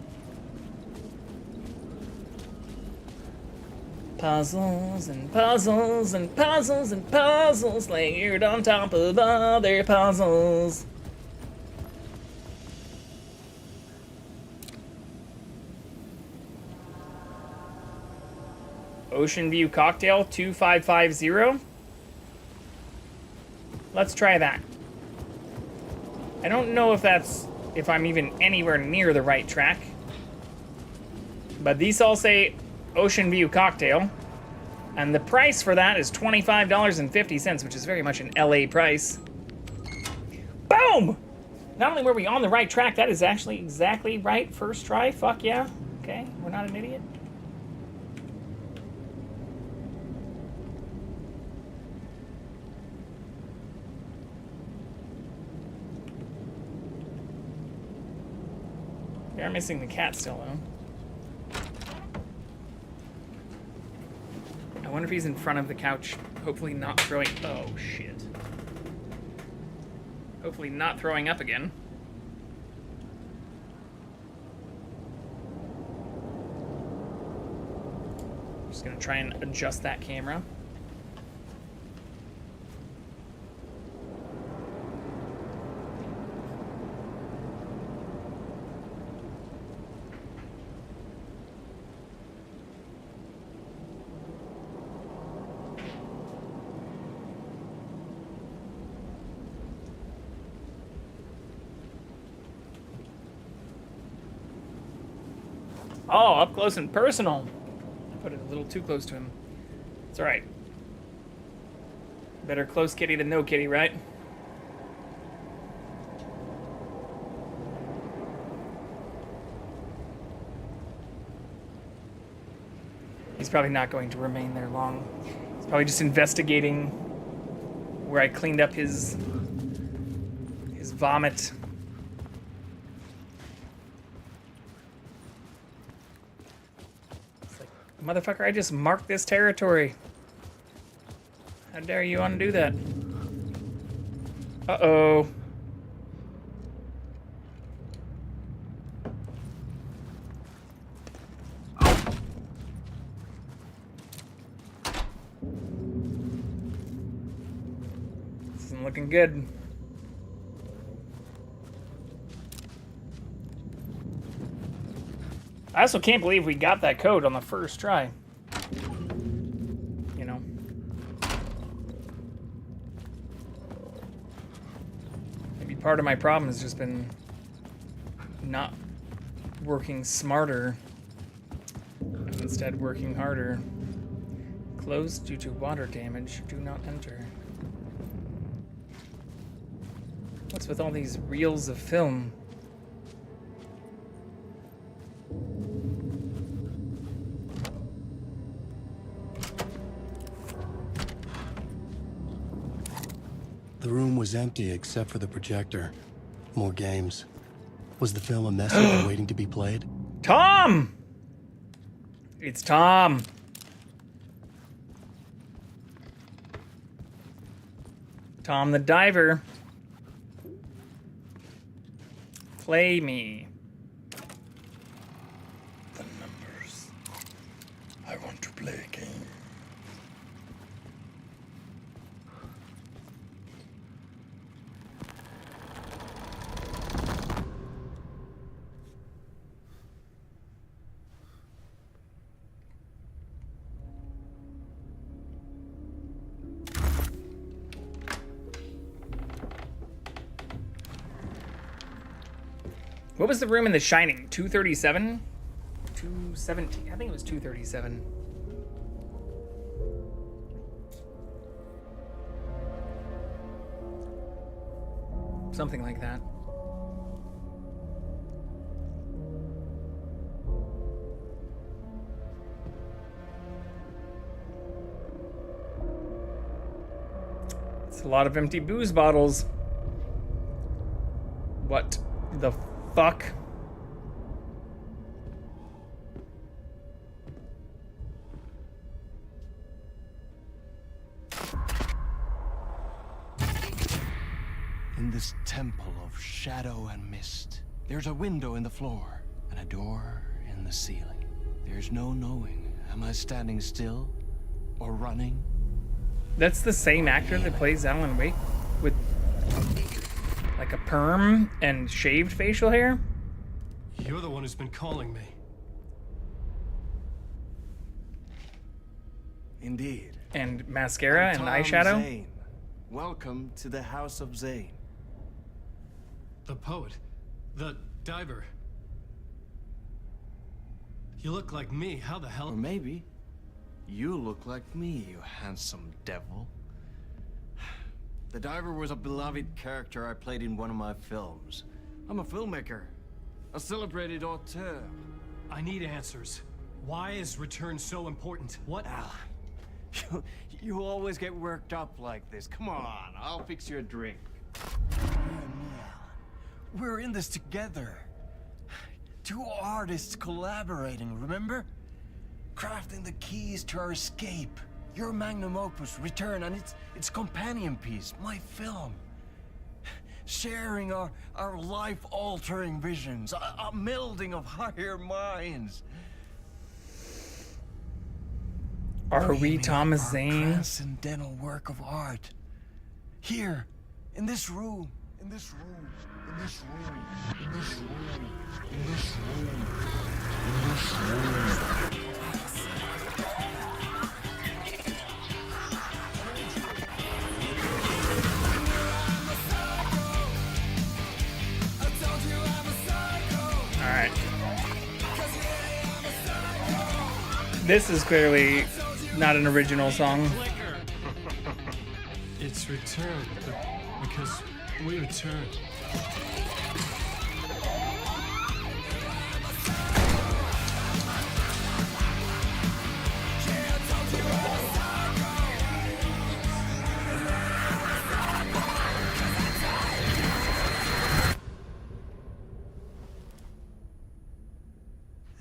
Puzzles and puzzles and puzzles and puzzles layered on top of other puzzles. Ocean View Cocktail 2550. Let's try that. I don't know if I'm even anywhere near the right track. But these all say Ocean View Cocktail. And the price for that is $25.50, which is very much an LA price. Boom! Not only were we on the right track, that is actually exactly right first try. Fuck yeah. Okay, we're not an idiot. We are missing the cat still, though. I wonder if he's in front of the couch. Hopefully not throwing... Oh, shit. Hopefully not throwing up again. Just gonna try and adjust that camera. Oh, up close and personal. I put it a little too close to him. It's alright. Better close kitty than no kitty, right? He's probably not going to remain there long. He's probably just investigating where I cleaned up his vomit. It's like, motherfucker, I just marked this territory. How dare you undo that? Uh-oh. This isn't looking good. I also can't believe we got that code on the first try. You know. Maybe part of my problem has just been not working smarter, and instead working harder. Closed due to water damage. Do not enter. What's with all these reels of film? The room was empty except for the projector. More games. Was the film a message waiting to be played? Tom! It's Tom. Tom the diver. Play me. The numbers. I want to play a game. What was the room in The Shining? 237? 217? I think it was 237. Something like that. It's a lot of empty booze bottles. What the fuck? In this temple of shadow and mist, there's a window in the floor and a door in the ceiling. There's no knowing, am I standing still or running? That's the same actor that plays Alan Wake with like a perm and shaved facial hair? You're the one who's been calling me. Indeed. And mascara and Tom eyeshadow? Zane. Welcome to the House of Zane. The poet. The diver. You look like me. How the hell? Or maybe you look like me, you handsome devil. The diver was a beloved character I played in one of my films. I'm a filmmaker, a celebrated auteur. I need answers. Why is Return so important? What? Al, you always get worked up like this. Come on, I'll fix you a drink. We're in this together. Two artists collaborating, remember? Crafting the keys to our escape. Your magnum opus, Return, and its companion piece, my film. Sharing our life-altering visions, a melding of higher minds. Are we Thomas Zane? Transcendental work of art. Here, in this room, in this room, in this room, in this room, in this room, in this room. Alright. This is clearly not an original song. It's returned, because we returned.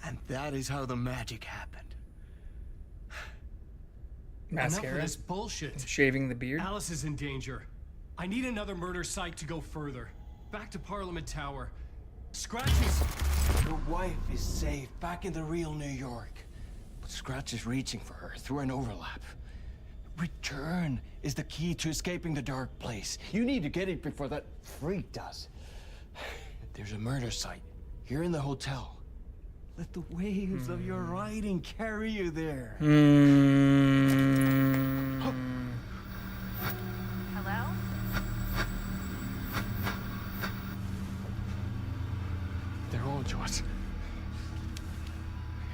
And that is how the magic happened. Enough Mascara. of this bullshit. Shaving the beard. Alice is in danger. I need another murder site to go further. Back to Parliament Tower. Scratch Your wife is safe, back in the real New York. But Scratch is reaching for her through an overlap. Return is the key to escaping the dark place. You need to get it before that freak does. There's a murder site here in the hotel. Let the waves of your writing carry you there. Hello? They're all to us.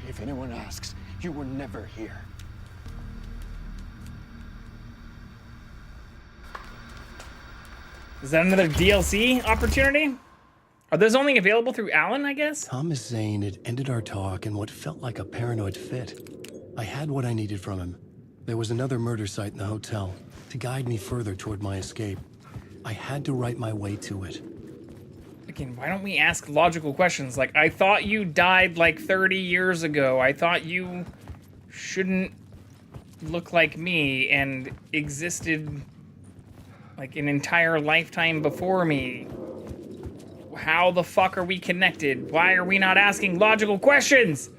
If anyone asks, you were never here. Is that another DLC opportunity? Are those only available through Alan, I guess? Thomas Zane had ended our talk in what felt like a paranoid fit. I had what I needed from him. There was another murder site in the hotel to guide me further toward my escape. I had to write my way to it. Again, why don't we ask logical questions? Like, I thought you died like 30 years ago. I thought you shouldn't look like me and existed like an entire lifetime before me. How the fuck are we connected? Why are we not asking logical questions?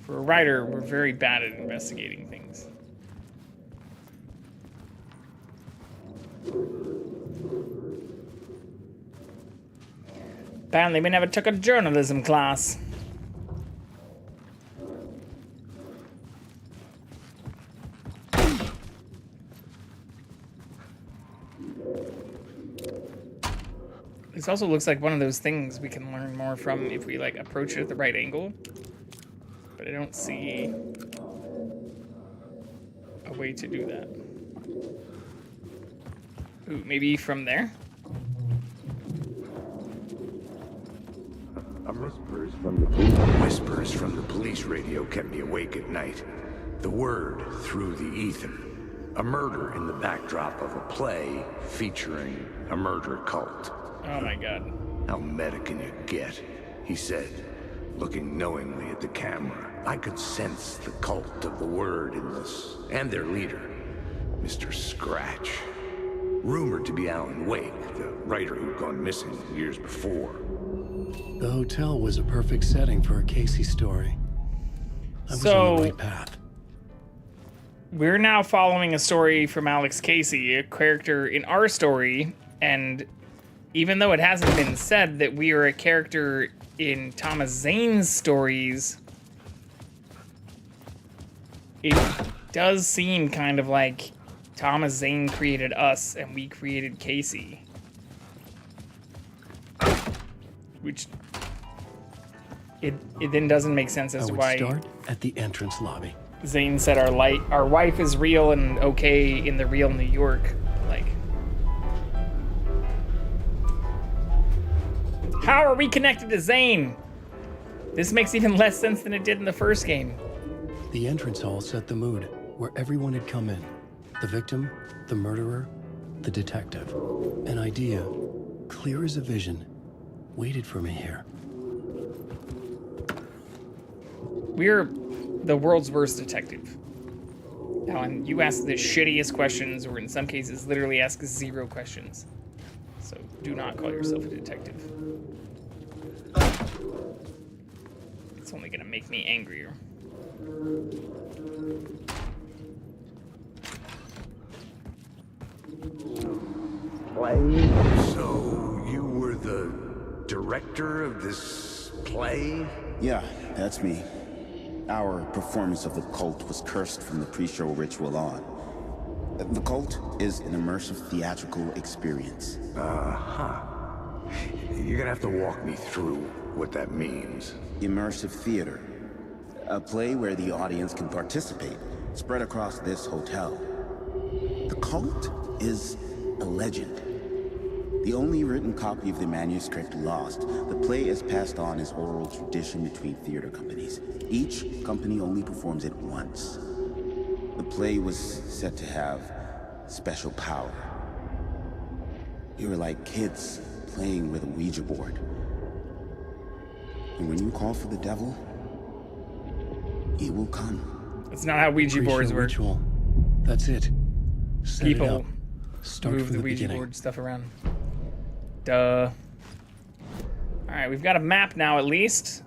For a writer, we're very bad at investigating things. Apparently we never took a journalism class. This also looks like one of those things we can learn more from if we like approach it at the right angle. But I don't see a way to do that. Ooh, maybe from there? Whispers from the police radio kept me awake at night. The word through the ether. A murder in the backdrop of a play featuring a murder cult. Oh my god. How meta can you get? He said, looking knowingly at the camera. I could sense the cult of the word in this, and their leader, Mr. Scratch. Rumored to be Alan Wake, the writer who'd gone missing years before. The hotel was a perfect setting for a Casey story. I was on the right path. We're now following a story from Alex Casey, a character in our story, and even though it hasn't been said that we are a character in Thomas Zane's stories, it does seem kind of like Thomas Zane created us and we created Casey. Which it then doesn't make sense as to why Start at the entrance lobby. Zane said our wife is real and okay in the real New York. Like, how are we connected to Zane? This makes even less sense than it did in the first game. The entrance hall set the mood, where everyone had come in. The victim, the murderer, the detective. An idea, clear as a vision, waited for me here. We're the world's worst detective. Alan, you ask the shittiest questions, or in some cases, literally ask 0 questions. So do not call yourself a detective. It's only gonna make me angrier. So, you were the director of this play? Yeah, that's me. Our performance of the cult was cursed from the pre-show ritual on. The cult is an immersive theatrical experience. Uh-huh. You're gonna have to walk me through what that means. Immersive theater. A play where the audience can participate, spread across this hotel. The cult is a legend. The only written copy of the manuscript lost, the play is passed on as oral tradition between theater companies. Each company only performs it once. The play was said to have special power. We were like kids playing with a Ouija board. And when you call for the devil, he will come. That's not how Ouija boards work. Ritual. That's it. Set it People up. Start move from the the Ouija beginning. board stuff around. Duh. Alright, we've got a map now at least.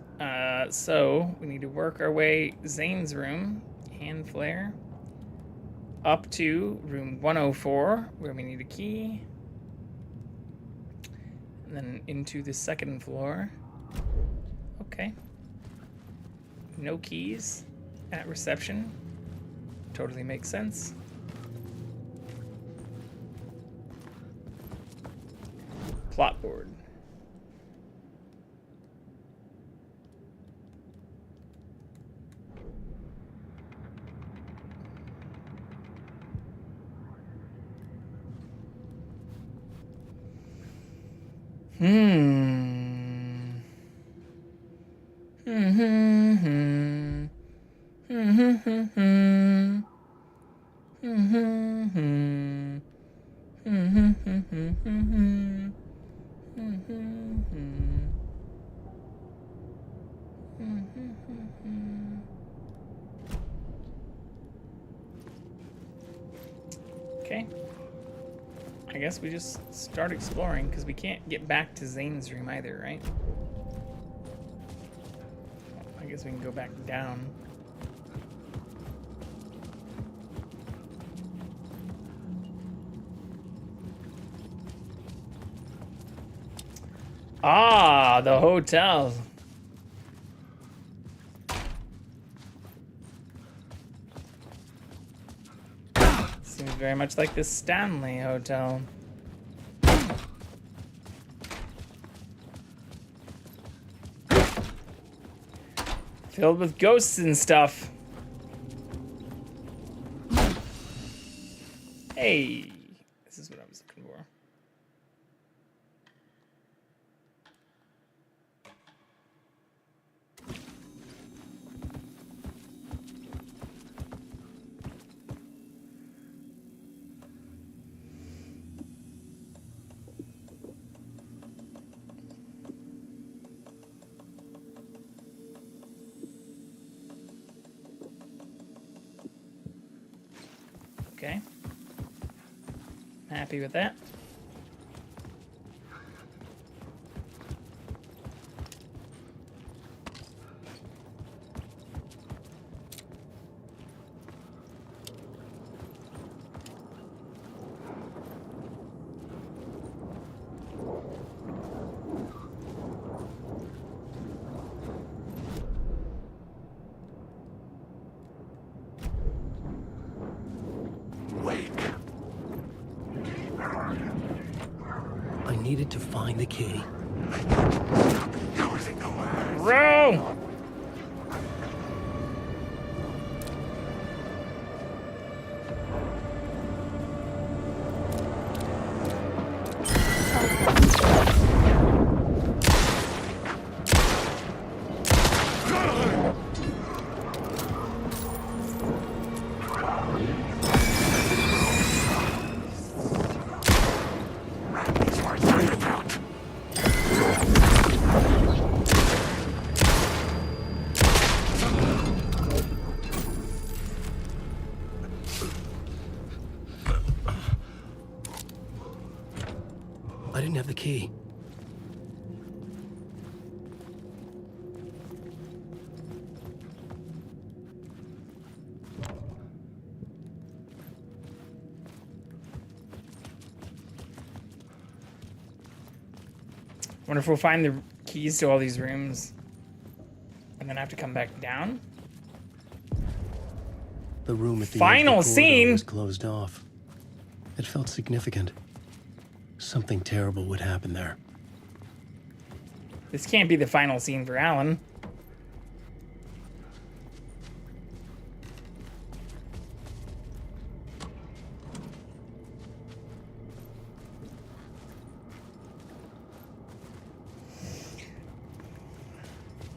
So we need to work our way Zane's room, hand flare, up to room 104, where we need a key. And then into the second floor. Okay. No keys at reception. Totally makes sense. Plot board. Okay. I guess we just start exploring, because we can't get back to Zane's room either, right? I guess we can go back down. Ah, the hotel. Seems very much like the Stanley Hotel. Filled with ghosts and stuff. Hey, this is what I was looking for. Okay. Happy with that. I needed to find the key. Row! I didn't have the key. Wonder if we'll find the keys to all these rooms and then have to come back down. The room at the Final end of the corridor scene. was closed off. It felt significant. Something terrible would happen there. This can't be the final scene for Alan.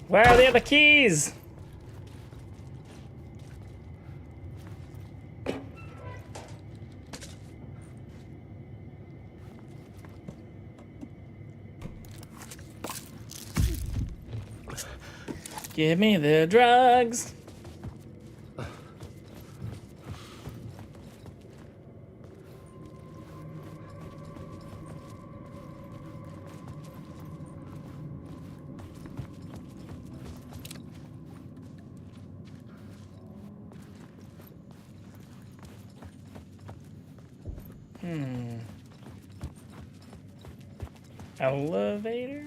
Where are the other keys? Give me the drugs. Elevator?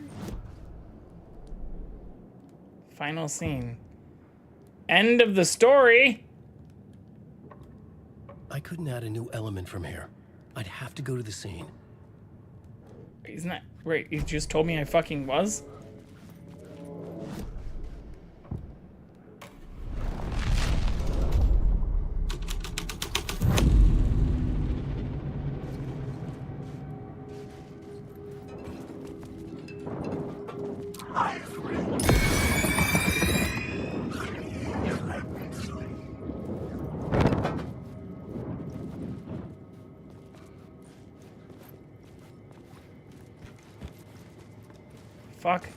Final scene. End of the story. I couldn't add a new element from here. I'd have to go to the scene. Isn't that right? You just told me I fucking was? Fuck.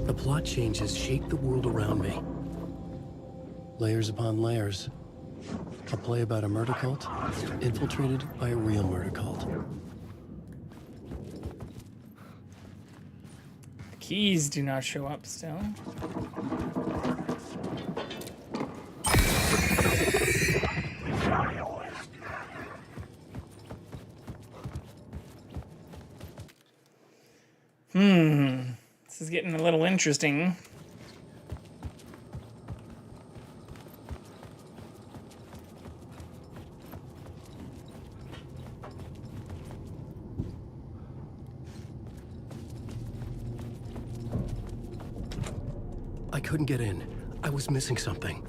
The plot changes shape the world around me. Layers upon layers. A play about a murder cult, infiltrated by a real murder cult. Keys do not show up still. This is getting a little interesting. I couldn't get in. I was missing something.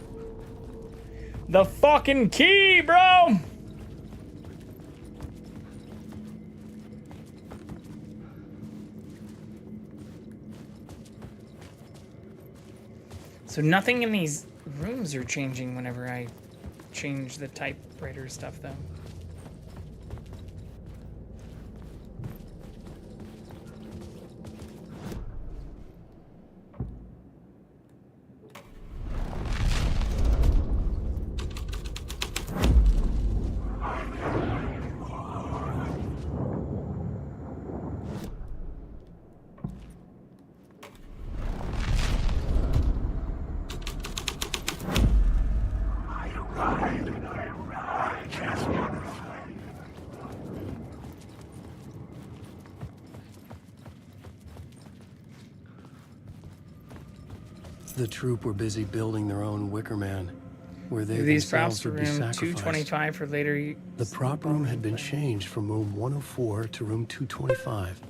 The fucking key, bro! So nothing in these rooms are changing whenever I change the typewriter stuff, though. The troop were busy building their own Wicker Man, where they These props themselves for would be room sacrificed. 225 for later. The prop room had been changed from room 104 to room 225.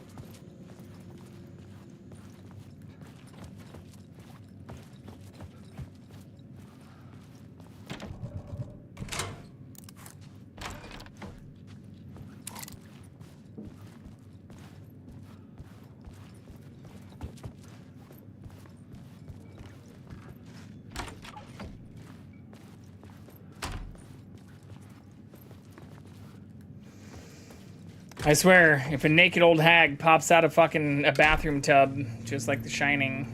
I swear, if a naked old hag pops out of fucking a bathroom tub, just like The Shining.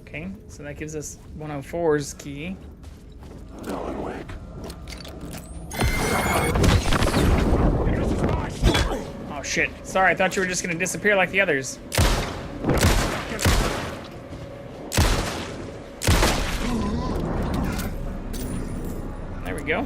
Okay, so that gives us 104's key. Oh shit. Sorry, I thought you were just gonna disappear like the others. There we go.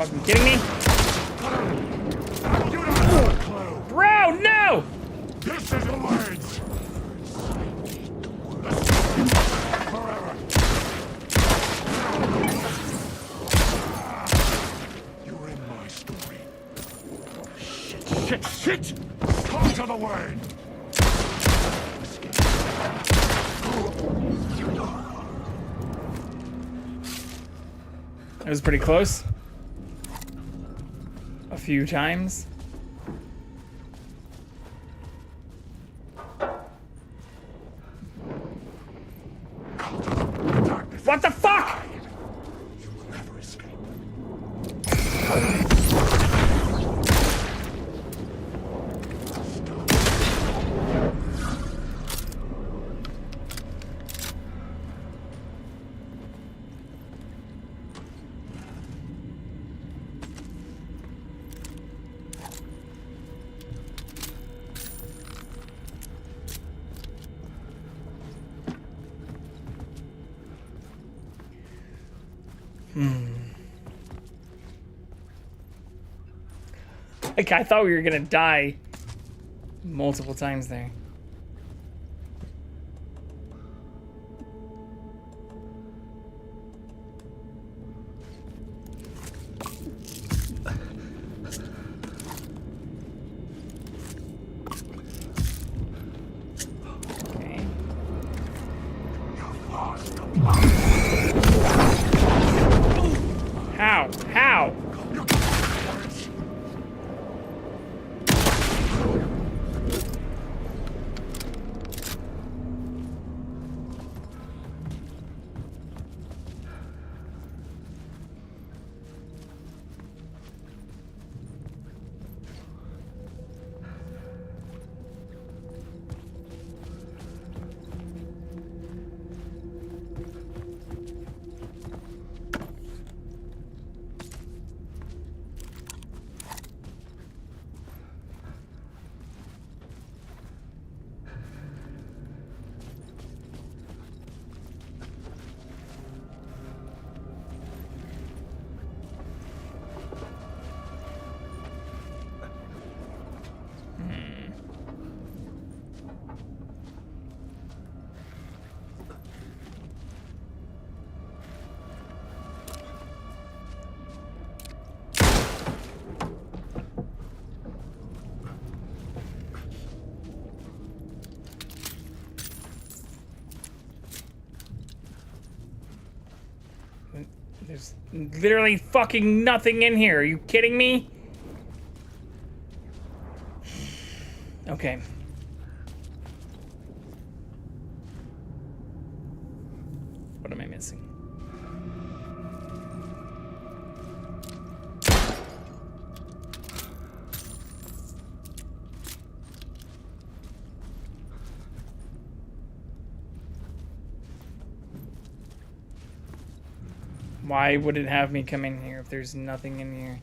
Fucking kidding me? Bro, no! This is the words. You're in my story. Shit! Come to the word. That was pretty close. A few times. What the fuck? Like, I thought we were gonna die multiple times there. Okay. How? How? There's literally fucking nothing in here. Are you kidding me? Okay. What am I missing? Why would it have me come in here if there's nothing in here?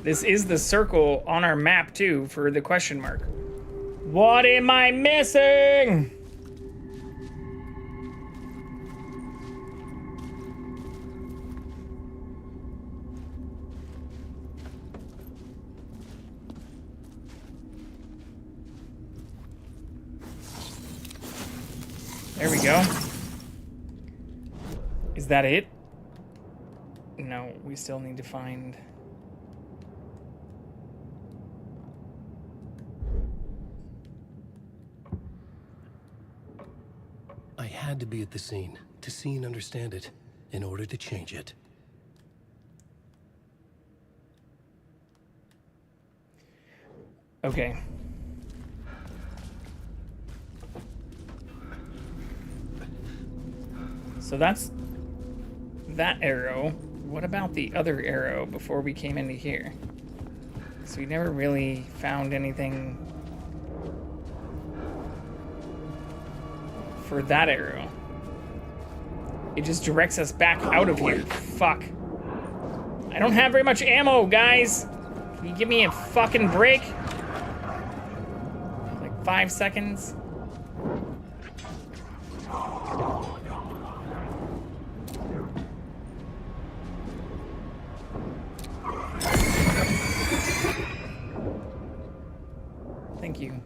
This is the circle on our map, too, for the question mark. What am I missing? There we go. Is that it? No, we still need to find... I had to be at the scene, to see and understand it, in order to change it. Okay. So that's that arrow. What about the other arrow before we came into here? So we never really found anything for that arrow. It just directs us back out of here. Fuck. I don't have very much ammo, guys. Can you give me a fucking break? Like 5 seconds? Thank you.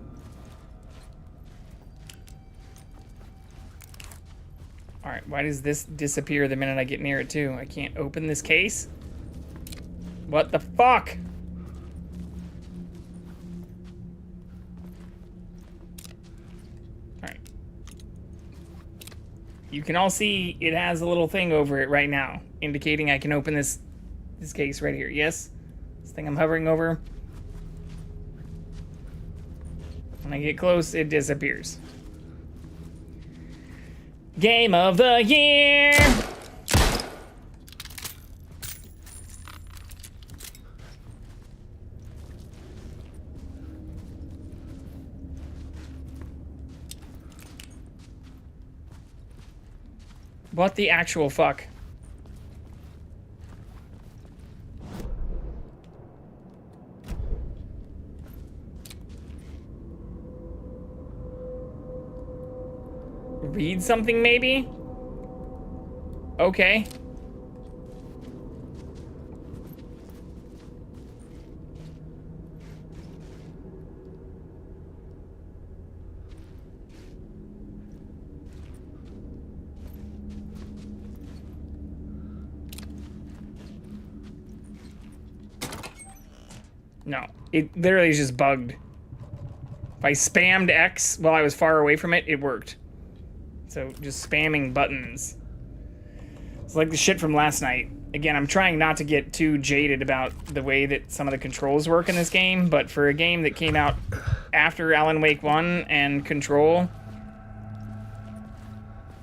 Alright, why does this disappear the minute I get near it too? I can't open this case? What the fuck? Alright. You can all see it has a little thing over it right now, indicating I can open this case right here. Yes? This thing I'm hovering over. When I get close, it disappears. Game of the year! What the actual fuck? Read something, maybe? Okay. No, it literally is just bugged. If I spammed X while I was far away from it, it worked. So just spamming buttons. It's like the shit from last night. Again, I'm trying not to get too jaded about the way that some of the controls work in this game, but for a game that came out after Alan Wake 1 and Control,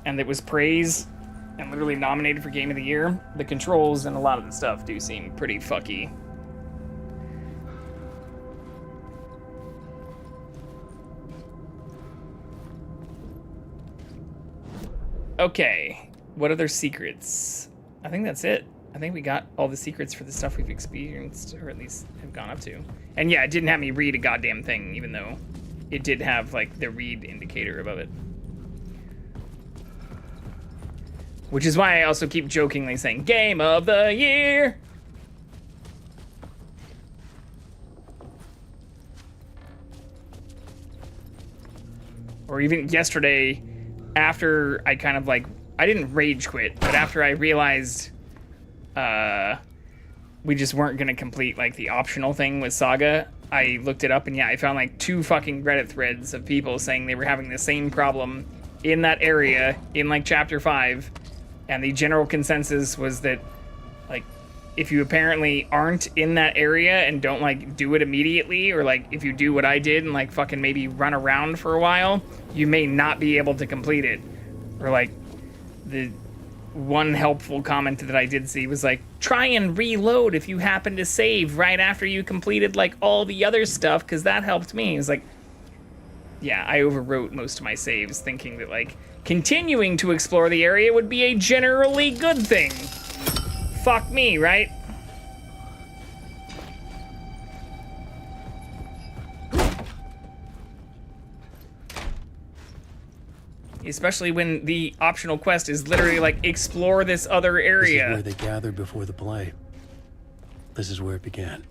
and that was praised and literally nominated for Game of the Year, the controls and a lot of the stuff do seem pretty fucky. Okay, what other secrets? I think that's it. I think we got all the secrets for the stuff we've experienced, or at least have gone up to. And yeah, it didn't have me read a goddamn thing, even though it did have, like, the read indicator above it. Which is why I also keep jokingly saying, Game of the Year! Or even yesterday, after I kind of like, I didn't rage quit, but after I realized we just weren't gonna complete like the optional thing with Saga, I looked it up and yeah, I found like 2 fucking Reddit threads of people saying they were having the same problem in that area in like chapter 5, and the general consensus was that like if you apparently aren't in that area and don't like do it immediately, or like if you do what I did and like fucking maybe run around for a while, you may not be able to complete it. Or like the one helpful comment that I did see was like, try and reload if you happen to save right after you completed like all the other stuff, because that helped me. It's like, yeah, I overwrote most of my saves thinking that like continuing to explore the area would be a generally good thing. Fuck me, right? Especially when the optional quest is literally like, explore this other area. This is where they gathered before the play. This is where it began.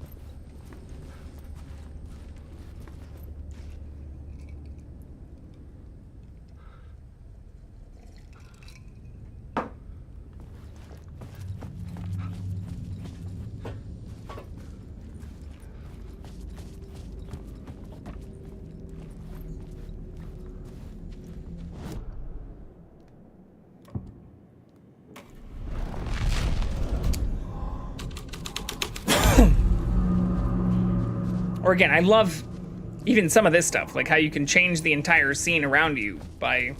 Or again, I love even some of this stuff, like how you can change the entire scene around you by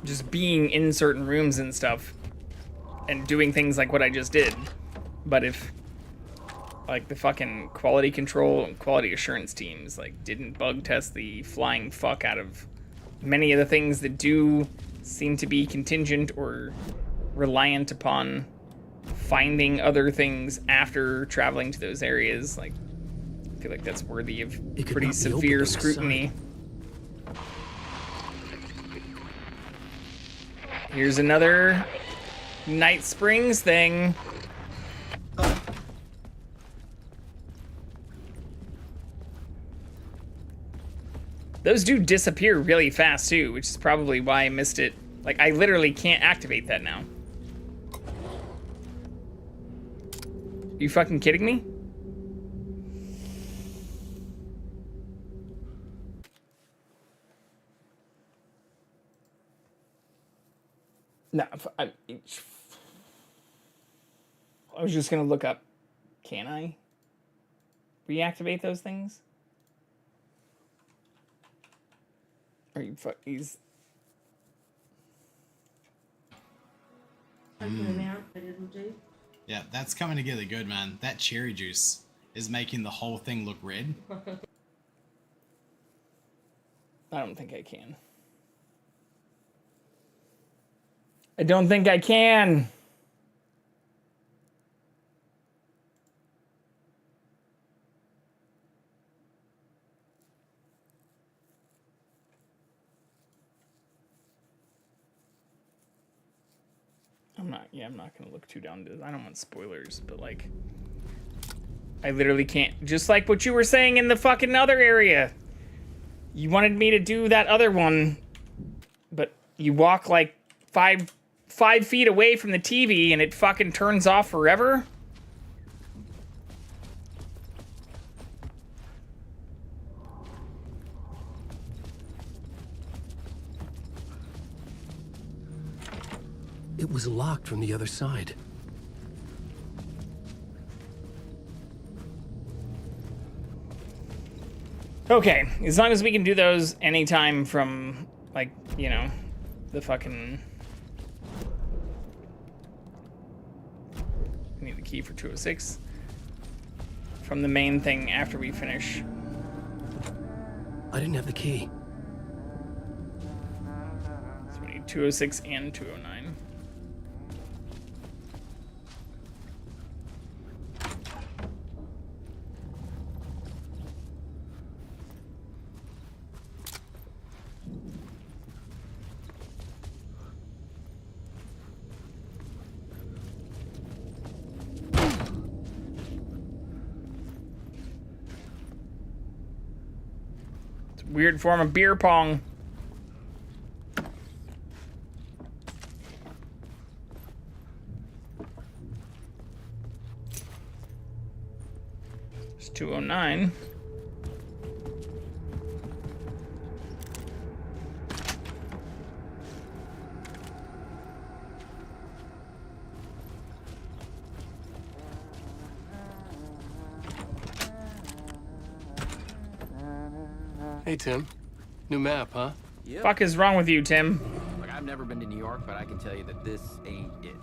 just being in certain rooms and stuff and doing things like what I just did. But if like the fucking quality control and quality assurance teams like didn't bug test the flying fuck out of many of the things that do seem to be contingent or reliant upon finding other things after traveling to those areas, like I feel like that's worthy of pretty severe scrutiny. Here's another Night Springs thing. Those do disappear really fast too, which is probably why I missed it. Like, I literally can't activate that now. You fucking kidding me? No, I was just gonna look up. Can I reactivate those things? Are you he's Yeah, that's coming together good, man. That cherry juice is making the whole thing look red. I don't think I can. I don't think I can. I'm not gonna look too down to this. I don't want spoilers, but like, I literally can't. Just like what you were saying in the fucking other area. You wanted me to do that other one, but you walk like five feet away from the TV and it fucking turns off forever? It was locked from the other side. Okay, as long as we can do those anytime from, like, you know, the fucking... We need the key for 206. From the main thing after we finish. I didn't have the key. So we need 206 and 209. Weird form of beer pong. It's 209. Hey, Tim. New map, huh? Yep. Fuck is wrong with you, Tim? Like, I've never been to New York, but I can tell you that this ain't it.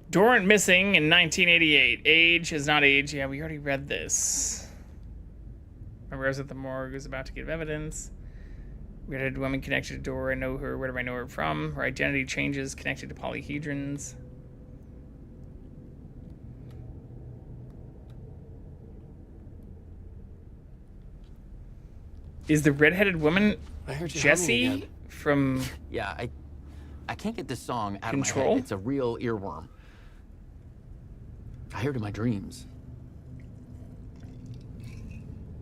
Door went missing in 1988. Age has not aged. Yeah, we already read this. Remember, I was at the morgue, was about to give evidence. Redheaded woman connected to door. I know her. Where do I know her from? Her identity changes connected to polyhedrons. Is the redheaded woman Jessie from? Yeah, I can't get this song out Control? of my head. It's a real earworm. I hear it in my dreams.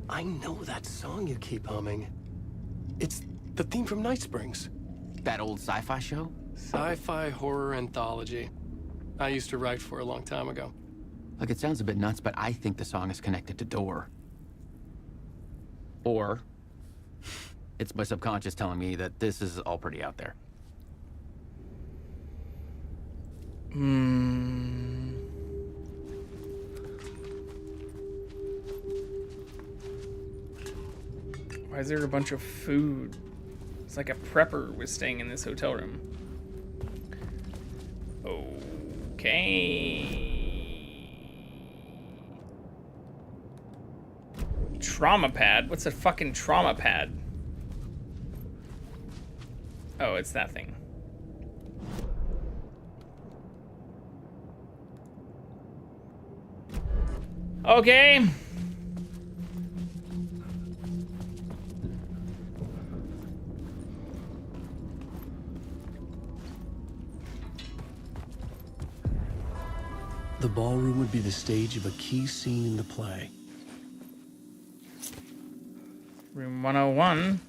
I know that song you keep humming. It's the theme from Night Springs. That old sci-fi show? Sci-fi horror anthology. I used to write for a long time ago. Look, it sounds a bit nuts, but I think the song is connected to Door. Or it's my subconscious telling me that this is all pretty out there. Why is there a bunch of food? It's like a prepper was staying in this hotel room. Okay. Trauma pad? What's a fucking trauma pad? Oh, it's that thing. Okay. The ballroom would be the stage of a key scene in the play. Room 101.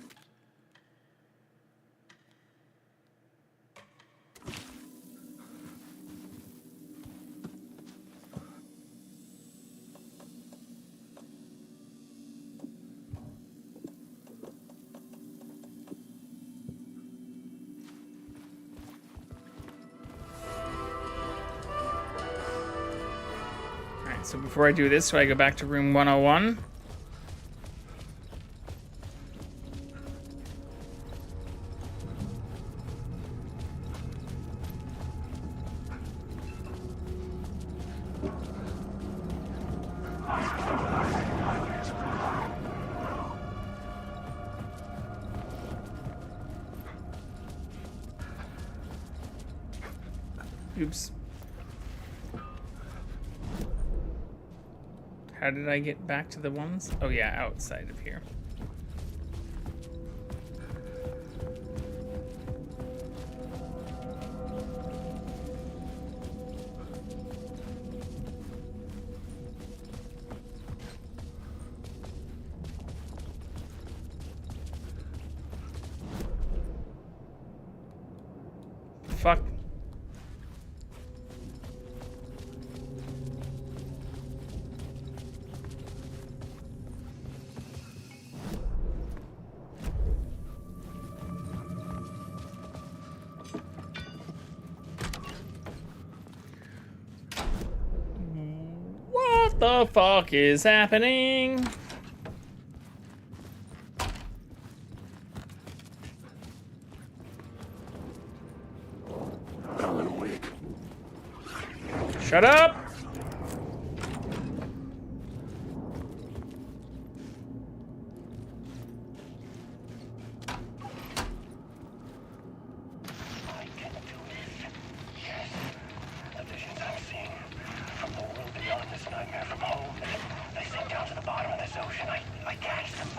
Alright, so before I do this, do I go back to room 101? Oops. How did I get back to the ones? Oh yeah, outside of here. Fuck. What the fuck is happening? Shut up!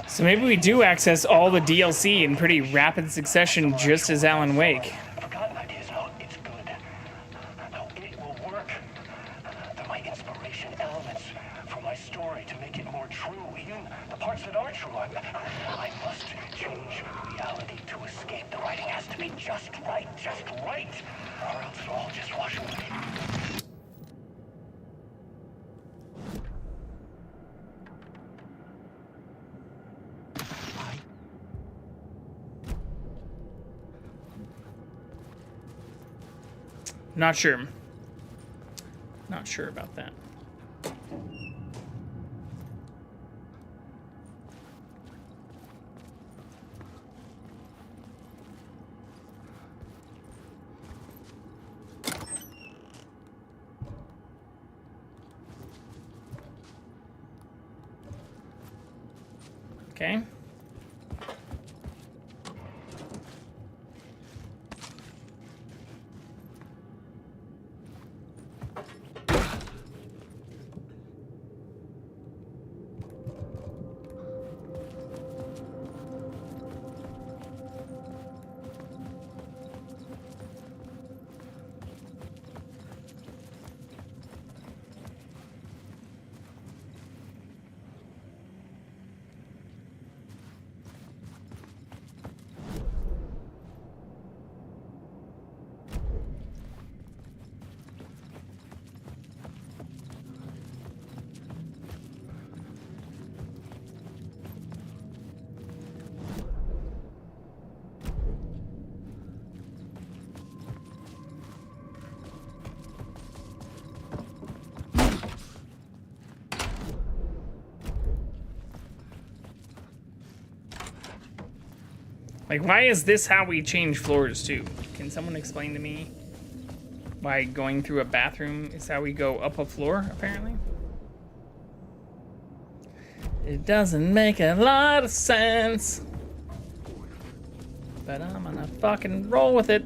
So maybe we do access all the DLC in pretty rapid succession, just as Alan Wake. Not sure. Not sure about that. Okay. Like, why is this how we change floors, too? Can someone explain to me why going through a bathroom is how we go up a floor, apparently? It doesn't make a lot of sense. But I'm gonna fucking roll with it.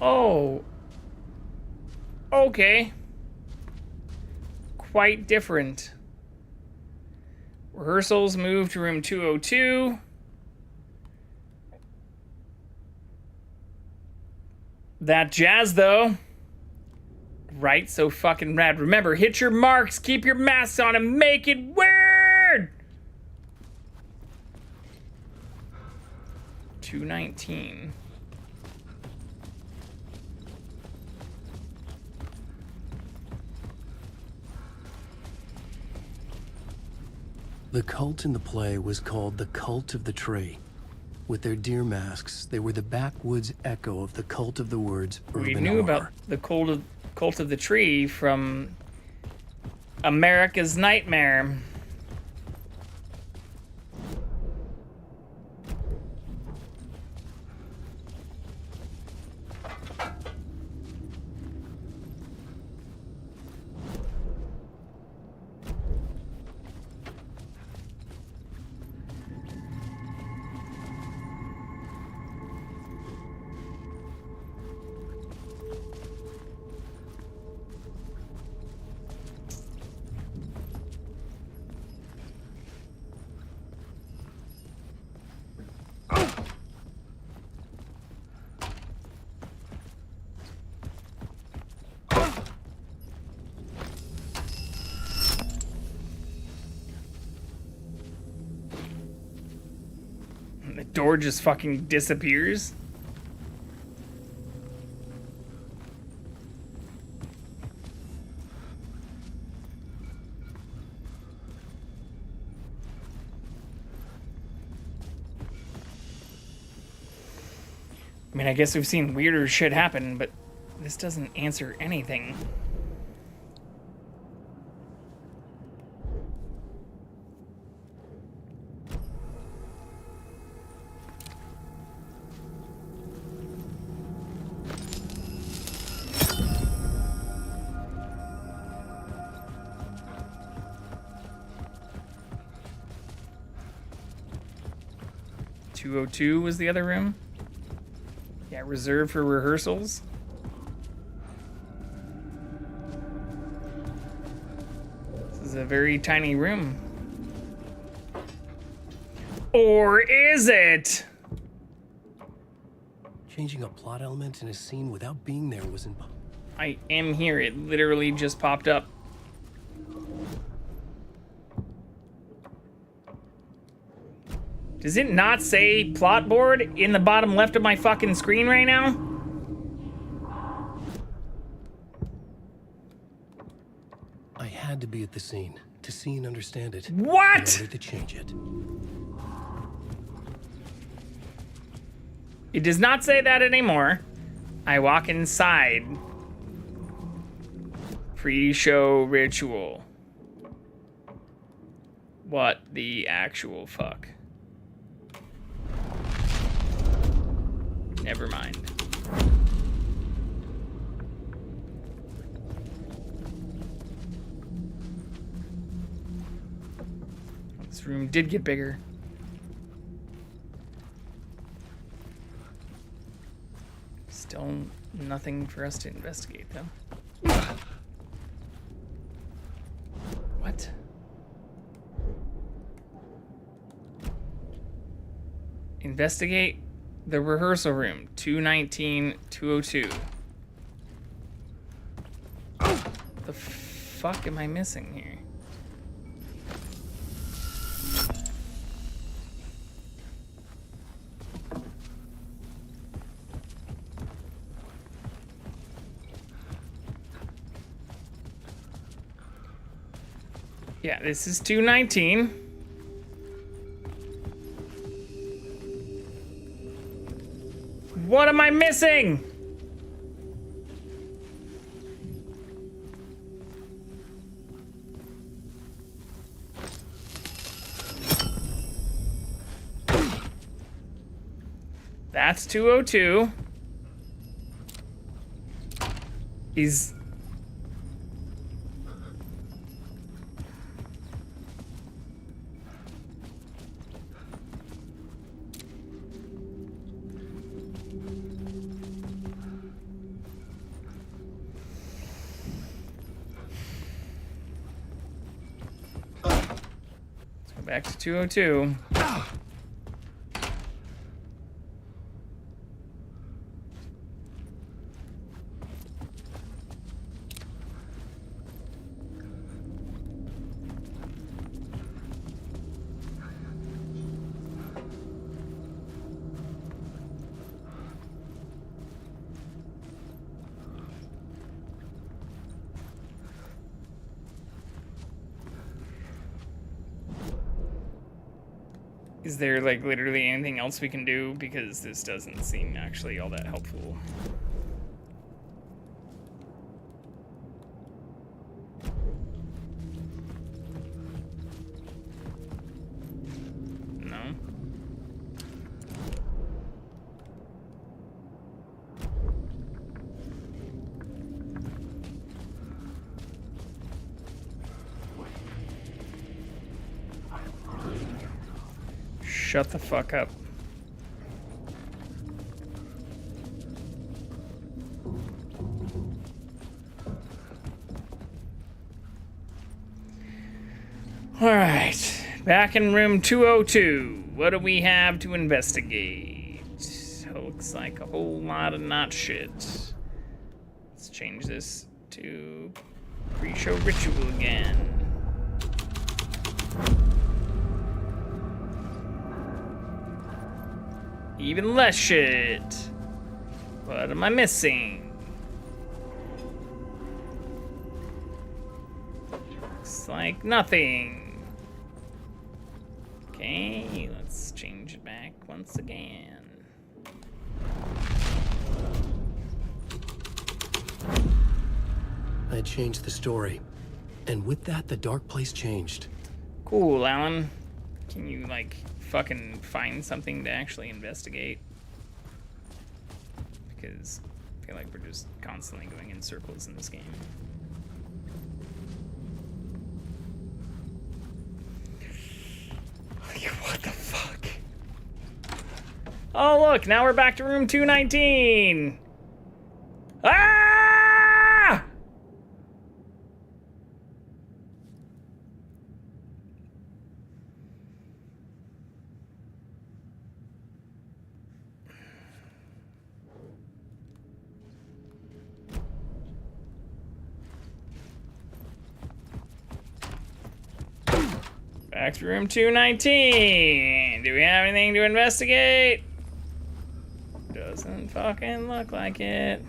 Oh. Okay. Quite different. Rehearsals moved to room 202. That jazz, though. Right, so fucking rad. Remember, hit your marks, keep your masks on, and make it weird! 219. The cult in the play was called the Cult of the Tree. With their deer masks, they were the backwoods echo of the cult of the woods. We knew about the cult of the tree from America's Nightmare. The door just fucking disappears. I mean, I guess we've seen weirder shit happen, but this doesn't answer anything. 202 was the other room. Yeah, reserved for rehearsals. This is a very tiny room. Or is it? Changing a plot element in a scene without being there was impossible. I am here. It literally just popped up. Does it not say plot board in the bottom left of my fucking screen right now? I had to be at the scene to see and understand it. What? In order to change it. It does not say that anymore. I walk inside. Pre-show ritual. What the actual fuck? Never mind. This room did get bigger. Still nothing for us to investigate, though. What? Investigate the rehearsal room, 219, 202. The fuck am I missing here? Yeah, this is 219. What am I missing? That's 202. Is... Back to 202. Is there like literally anything else we can do? Because this doesn't seem actually all that helpful. No. Shut the fuck up. All right, back in room 202. What do we have to investigate? Looks like a whole lot of not shit. Let's change this to pre-show ritual again. Even less shit. What am I missing? Looks like nothing. Okay, let's change it back once again. I changed the story. And with that, the dark place changed. Cool, Alan. Can you, like, fucking find something to actually investigate? Because I feel like we're just constantly going in circles in this game. What the fuck? look, now we're back to room 219. Ah! Back to room 219. Do we have anything to investigate? Doesn't fucking look like it.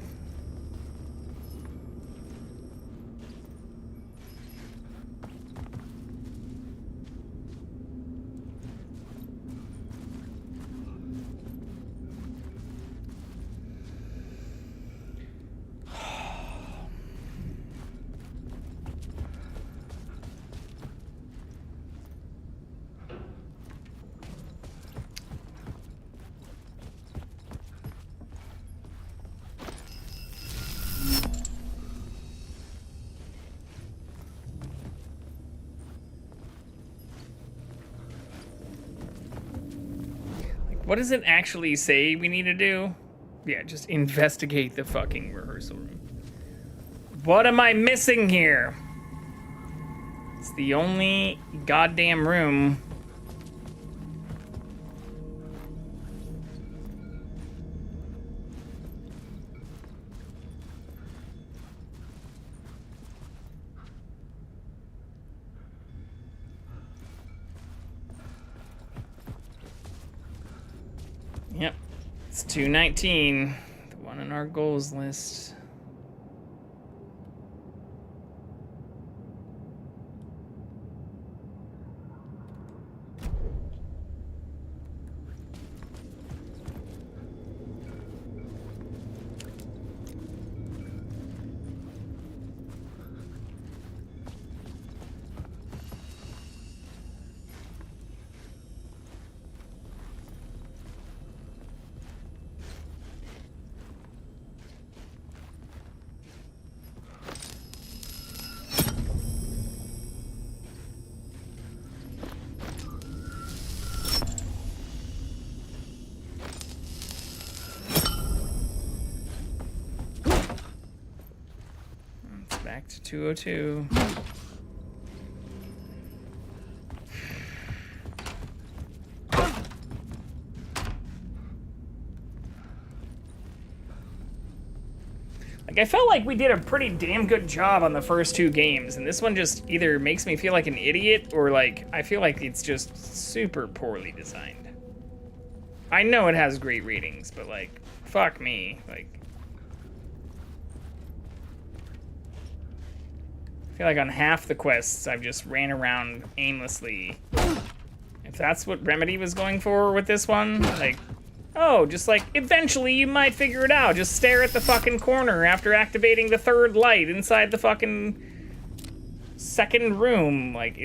What does it actually say we need to do? Yeah, just investigate the fucking rehearsal room. What am I missing here? It's the only goddamn room. Yep, it's 219, the one on our goals list. Back to 202. Like, I felt like we did a pretty damn good job on the first two games, and this one just either makes me feel like an idiot or like I feel like it's just super poorly designed. I know it has great ratings, but like, fuck me. Like, I feel like on half the quests, I've just ran around aimlessly. If that's what Remedy was going for with this one, like, oh, just like, eventually you might figure it out. Just stare at the fucking corner after activating the third light inside the fucking second room. Like,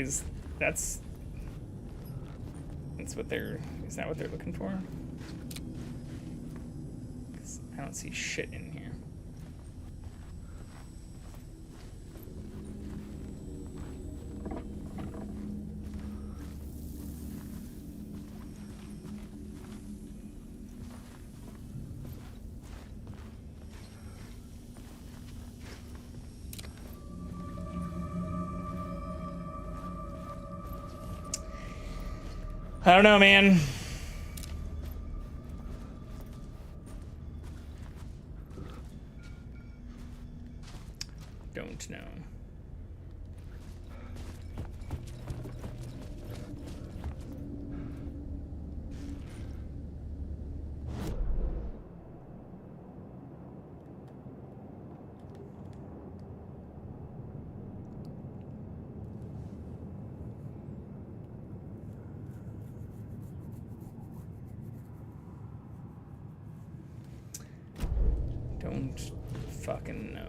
that's what they're, is that what they're looking for? 'Cause I don't see shit in here. I don't know, man. Don't know. Don't fucking know.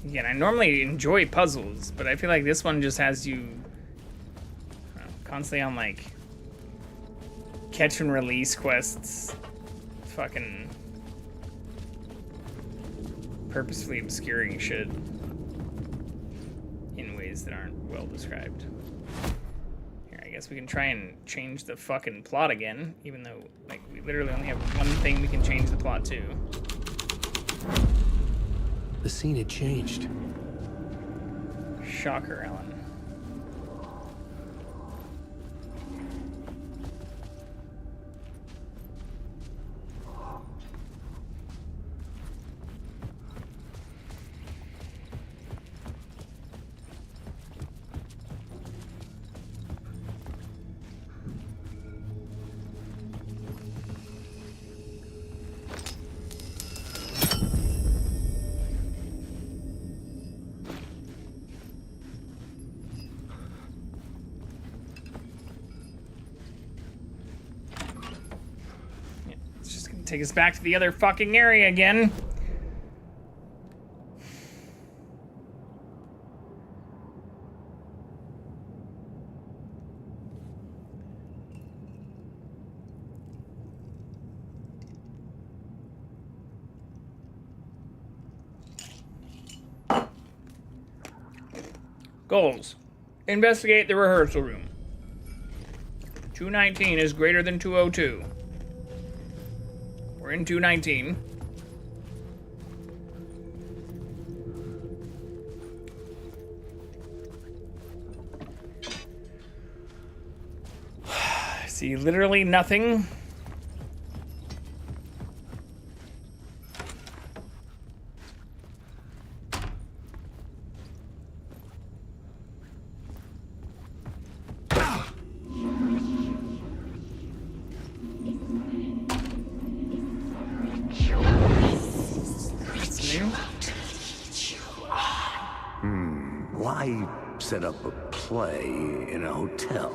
Again, I normally enjoy puzzles, but I feel like this one just has you constantly on like catch and release quests. Fucking purposefully obscuring shit in ways that aren't well described. Here, I guess we can try and change the fucking plot again, even though, like, we literally only have one thing we can change the plot to. The scene had changed. Shocker, Ellen. Take us back to the other fucking area again. Goals. Investigate the rehearsal room. 219 is greater than 202. We're in 219. See literally nothing. Why set up a play in a hotel?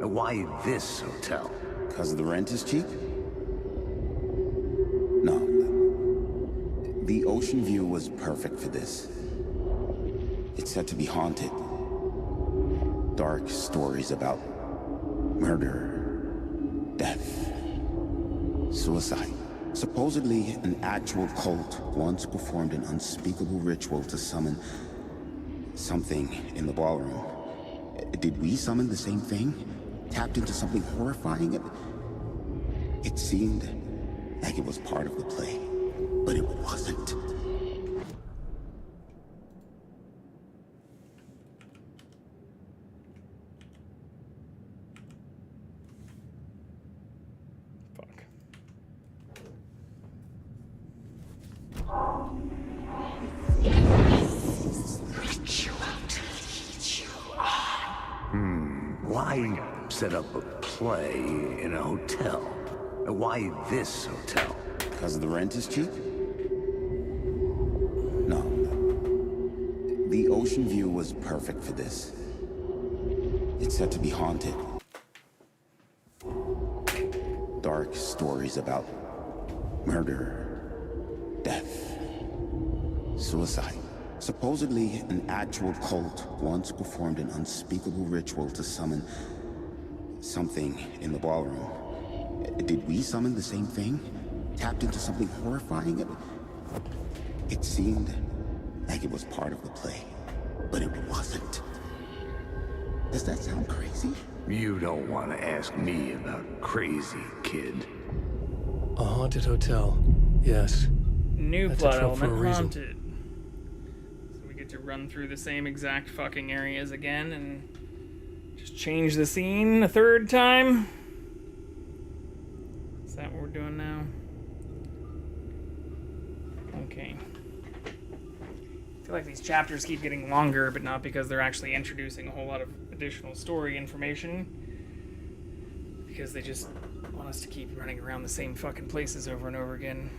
Why this hotel? Because the rent is cheap? No. The ocean view was perfect for this. It's said to be haunted. Dark stories about murder, death, suicide. Supposedly, an actual cult once performed an unspeakable ritual to summon something in the ballroom. Did we summon the same thing? Tapped into something horrifying? It seemed like it was part of the play, but it wasn't. Why set up a play in a hotel? Why this hotel? Because the rent is cheap? No. The ocean view was perfect for this. It's said to be haunted. Dark stories about murder, death, suicide. Supposedly, an actual cult once performed an unspeakable ritual to summon something in the ballroom. Did we summon the same thing? Tapped into something horrifying? It seemed like it was part of the play, but it wasn't. Does that sound crazy? You don't want to ask me about crazy, kid. A haunted hotel. Yes. New That's plot a trope for a element, reason. haunted. So we get to run through the same exact fucking areas again and just change the scene a third time. Is that what we're doing now? Okay. I feel like these chapters keep getting longer, but not because they're actually introducing a whole lot of additional story information. Because they just want us to keep running around the same fucking places over and over again.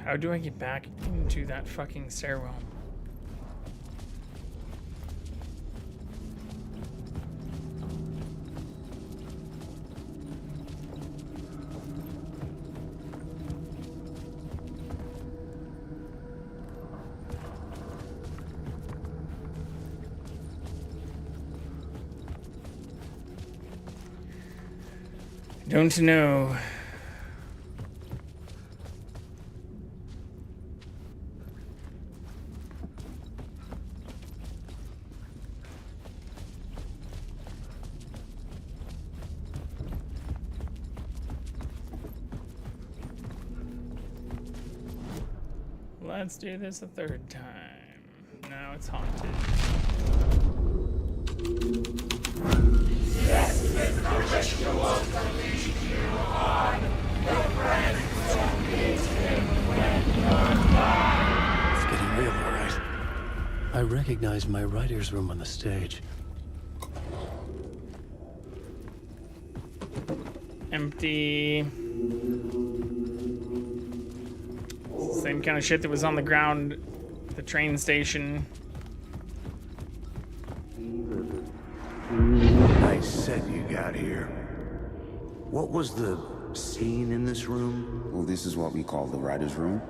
How do I get back into that fucking stairwell? Don't know. Let's do this a third time. Now it's haunted. This is the ritual to lead you on. The friends to meet him when you're gone. It's getting real, all right. I recognize my writer's room on the stage. Empty. Same kind of shit that was on the ground at the train station. Nice set you got here. What was the scene in this room? Well, this is what we call the writer's room.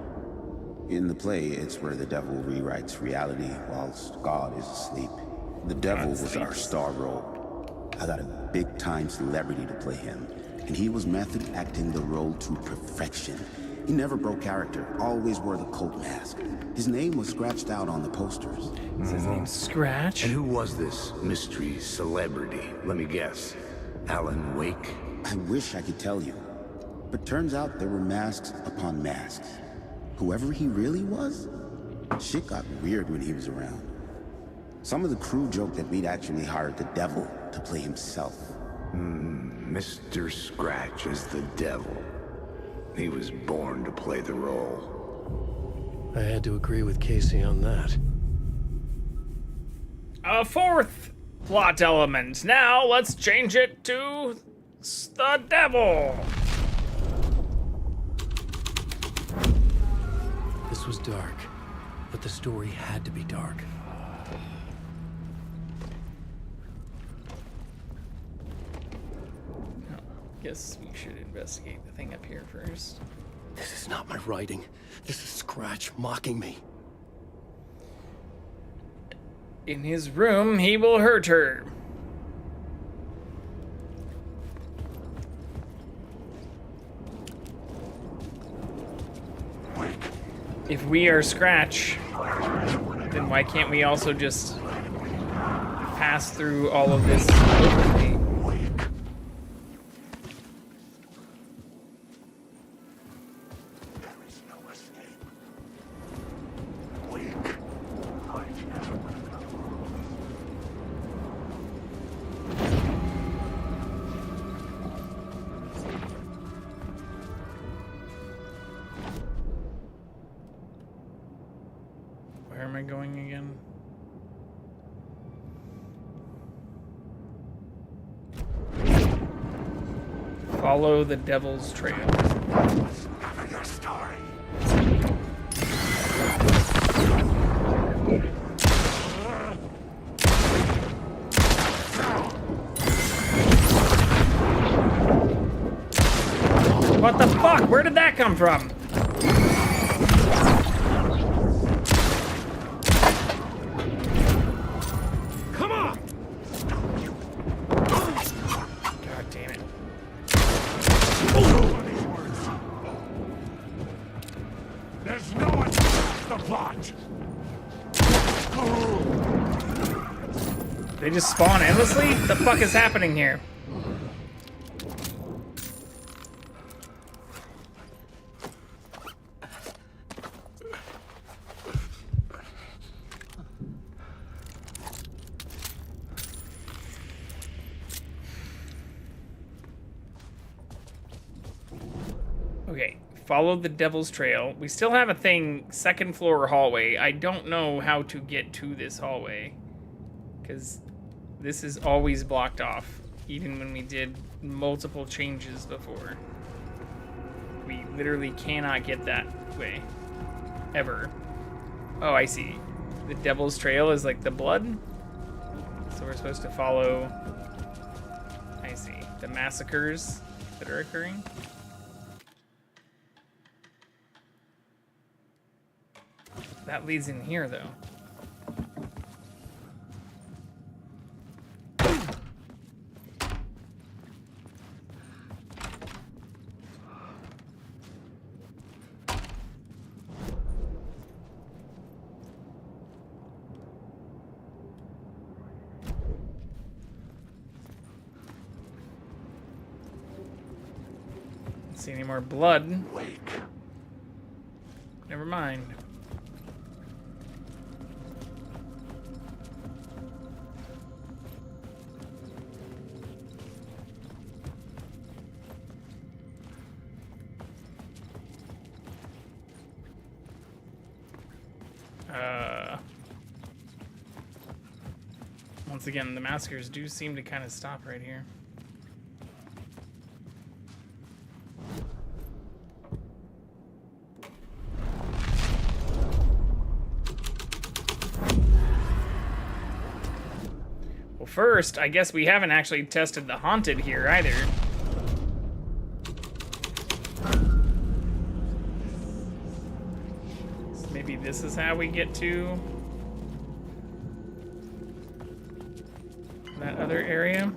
In the play, it's where the devil rewrites reality whilst God is asleep. The devil was our star role. I got a big-time celebrity to play him, and he was method acting the role to perfection. He never broke character, always wore the cult mask. His name was scratched out on the posters. Is his name Scratch? And who was this mystery celebrity? Let me guess. Alan Wake? I wish I could tell you, but turns out there were masks upon masks. Whoever he really was, shit got weird when he was around. Some of the crew joked that we'd actually hired the devil to play himself. Mr. Scratch is the devil. He was born to play the role. I had to agree with Casey on that. A fourth plot element. Now let's change it to the devil. This was dark, but the story had to be dark. Guess we should investigate the thing up here first. This is not my writing. This is Scratch mocking me. In his room, he will hurt her. If we are Scratch, then why can't we also just pass through all of this overlay? Where am I going again? Follow the devil's trail. Your story. What the fuck? Where did that come from? Come on! God damn it. There's no one to stop the plot. They just spawn endlessly? The fuck is happening here? Okay, follow the devil's trail. We still have a thing, second floor hallway. I don't know how to get to this hallway, because this is always blocked off, even when we did multiple changes before. We literally cannot get that way. ever. Oh, I see. The Devil's Trail is like the blood? So we're supposed to follow, I see, the massacres that are occurring. That leads in here, though. See any more blood? Wake. Never mind. Once again, the massacres do seem to kind of stop right here. Well, first, I guess we haven't actually tested the haunted here either. So maybe this is how we get to that other area.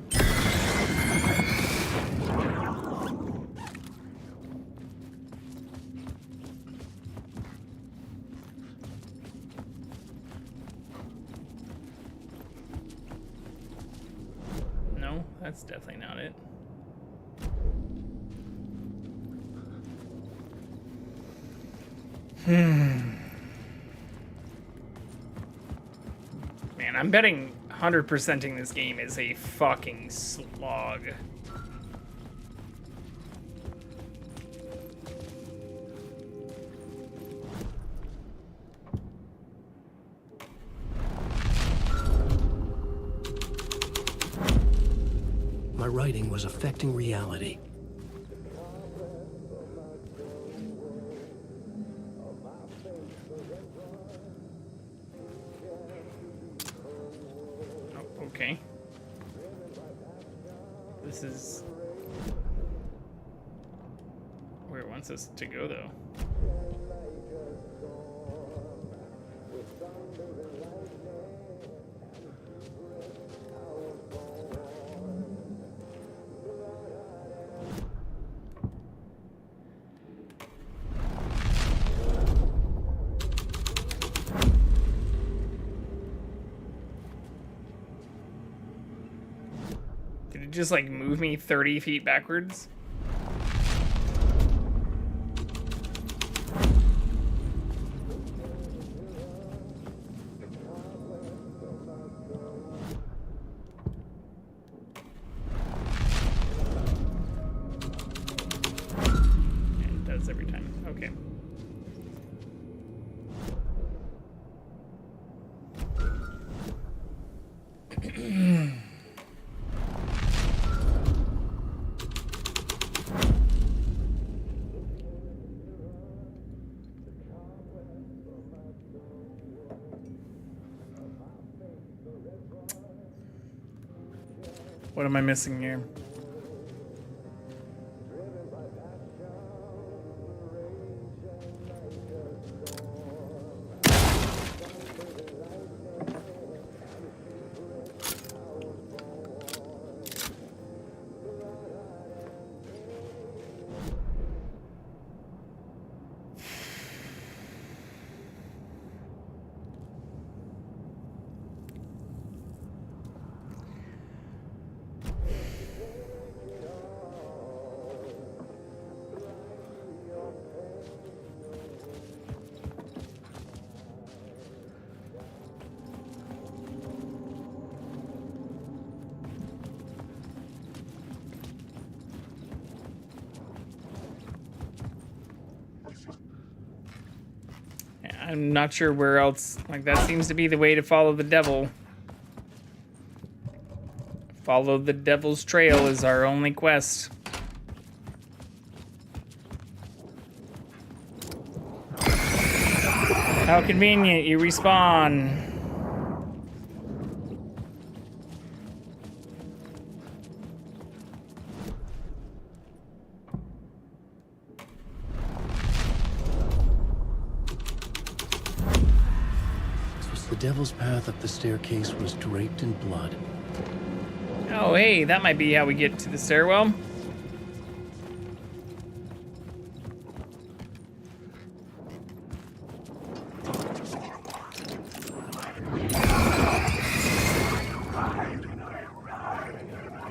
No, that's definitely not it. Man, I'm betting 100%ing this game is a fucking slog. My writing was affecting reality. Okay. This is where it wants us to go, though. Did it just like move me 30 feet backwards? It does every time. Okay. What am I missing here? I'm not sure where else. Like, that seems to be the way to follow the devil. Follow the devil's trail is our only quest. How convenient, you respawn. The devil's path up the staircase was draped in blood. Oh, hey, that might be how we get to the stairwell.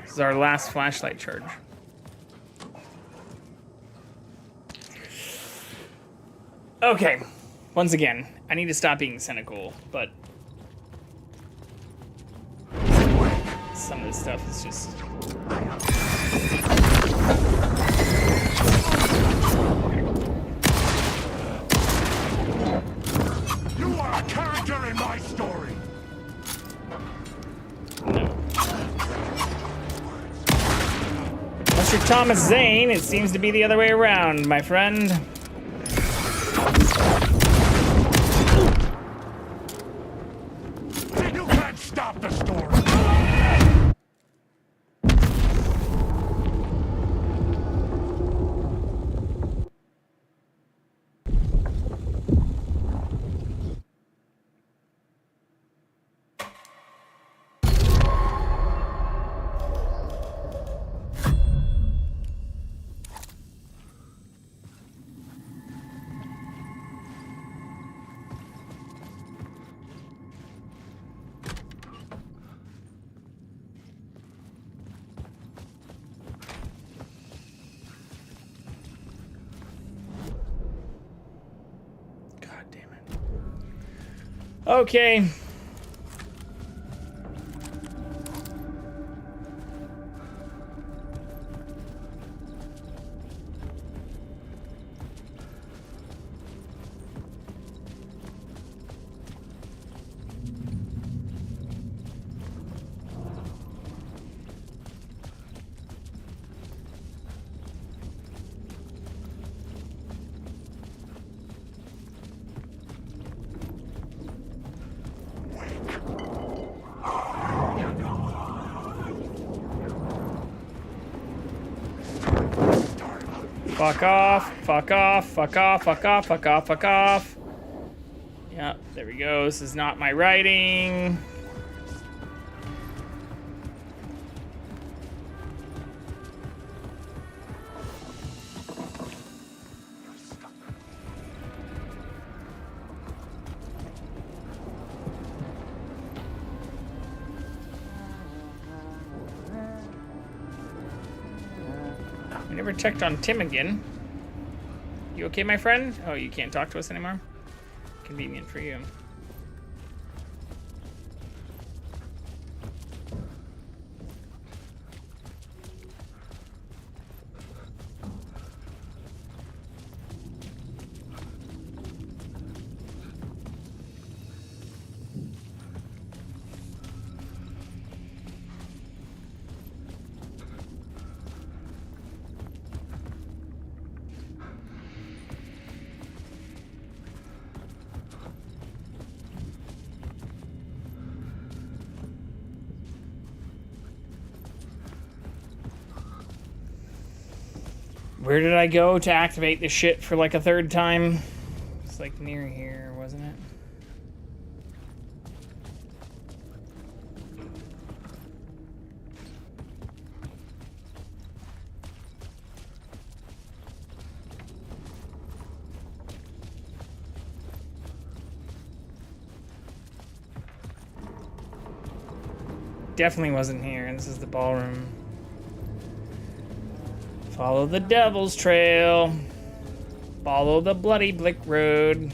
This is our last flashlight charge. Okay, once again, I need to stop being cynical, but some of this stuff is just... You are a character in my story. Unless you're Thomas Zane, it seems to be the other way around, my friend. You can't stop the story. Okay. Fuck off, fuck off, fuck off, fuck off, fuck off, fuck off. Yep, there we go. This is not my writing. We never checked on Tim again. You okay, my friend? Oh, you can't talk to us anymore? Convenient for you. Where did I go to activate this shit for like a third time? It's like near here, wasn't it? Definitely wasn't here, and this is the ballroom. Follow the devil's trail. Follow the bloody Blick Road.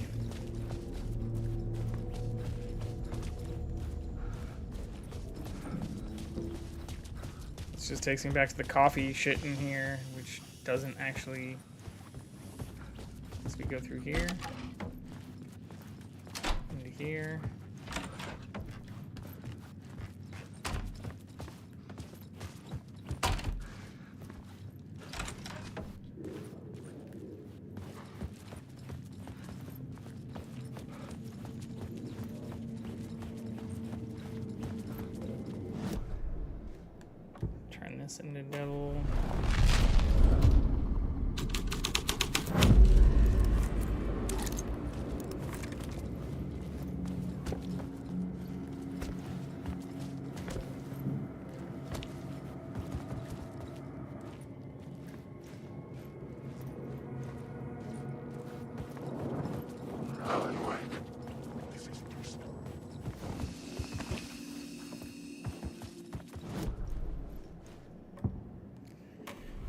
This just takes me back to the coffee shit in here, which doesn't actually... Let's go through here. Into here. Send a devil.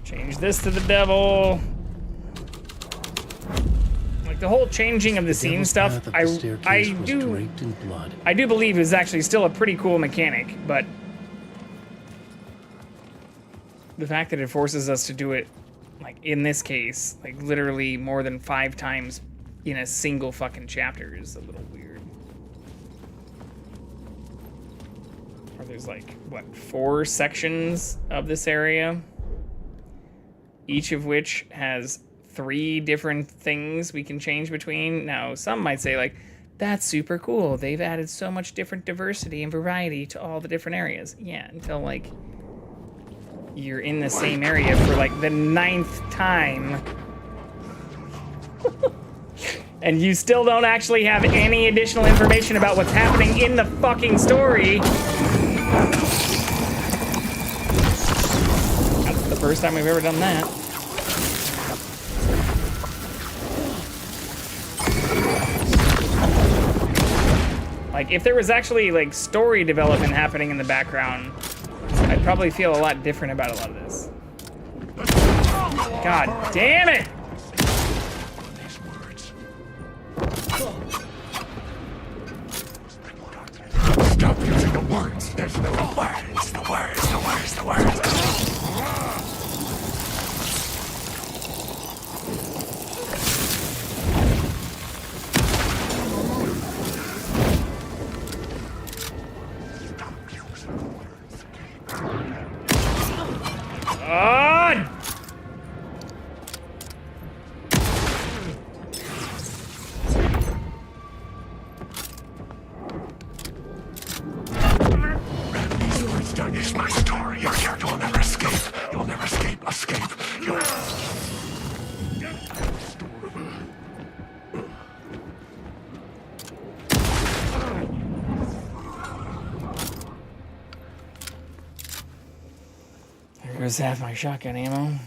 Change this to the devil. Like the whole changing of the scene stuff, I do believe is actually still a pretty cool mechanic, but the fact that it forces us to do it, like in this case, like literally more than 5 times in a single fucking chapter is a little weird. Or there's like, what, 4 sections of this area? Each of which has 3 different things we can change between. Now, some might say, like, that's super cool. They've added so much different diversity and variety to all the different areas. Yeah, until, like, you're in the same area for, like, the 9th time. And you still don't actually have any additional information about what's happening in the fucking story. That's the first time we've ever done that. Like, if there was actually, like, story development happening in the background, I'd probably feel a lot different about a lot of this. God damn it! Stop using the words. There's no words. The words, the words, the words. On! These words don't use my story. Your character will never escape. You'll never escape. Escape. You'll... There goes half my shotgun ammo.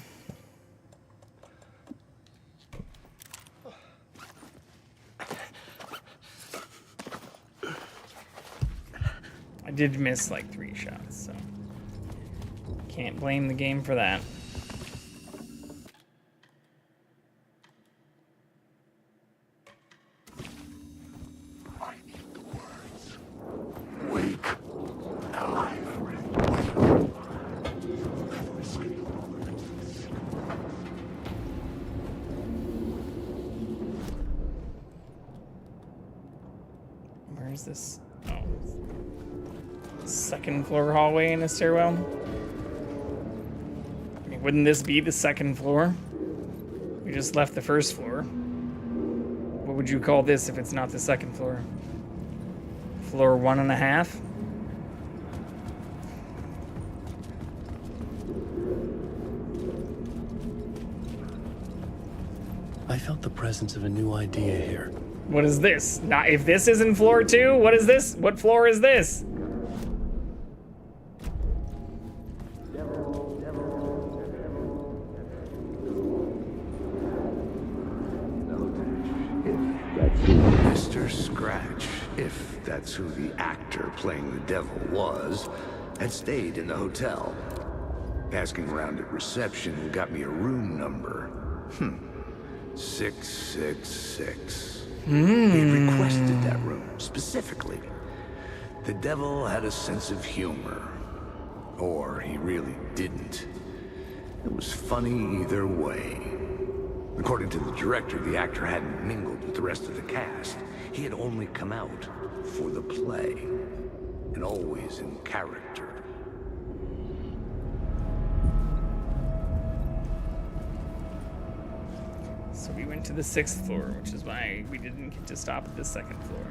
I did miss like 3 shots, so can't blame the game for that. Wake. Alive. Where's this? Oh. 2nd floor hallway in a stairwell? I mean, wouldn't this be the 2nd floor? We just left the 1st floor. What would you call this if it's not the 2nd floor? Floor 1.5? I felt the presence of a new idea here. What is this? Now, if this isn't floor 2, what is this? What floor is this? Mr. Scratch, if that's who the actor playing the devil was, had stayed in the hotel. Asking around at reception got me a room number. 666. He requested that room, specifically. The devil had a sense of humor. Or he really didn't. It was funny either way. According to the director, the actor hadn't mingled with the rest of the cast. He had only come out for the play. And always in character. So we went to the 6th floor, which is why we didn't get to stop at the 2nd floor.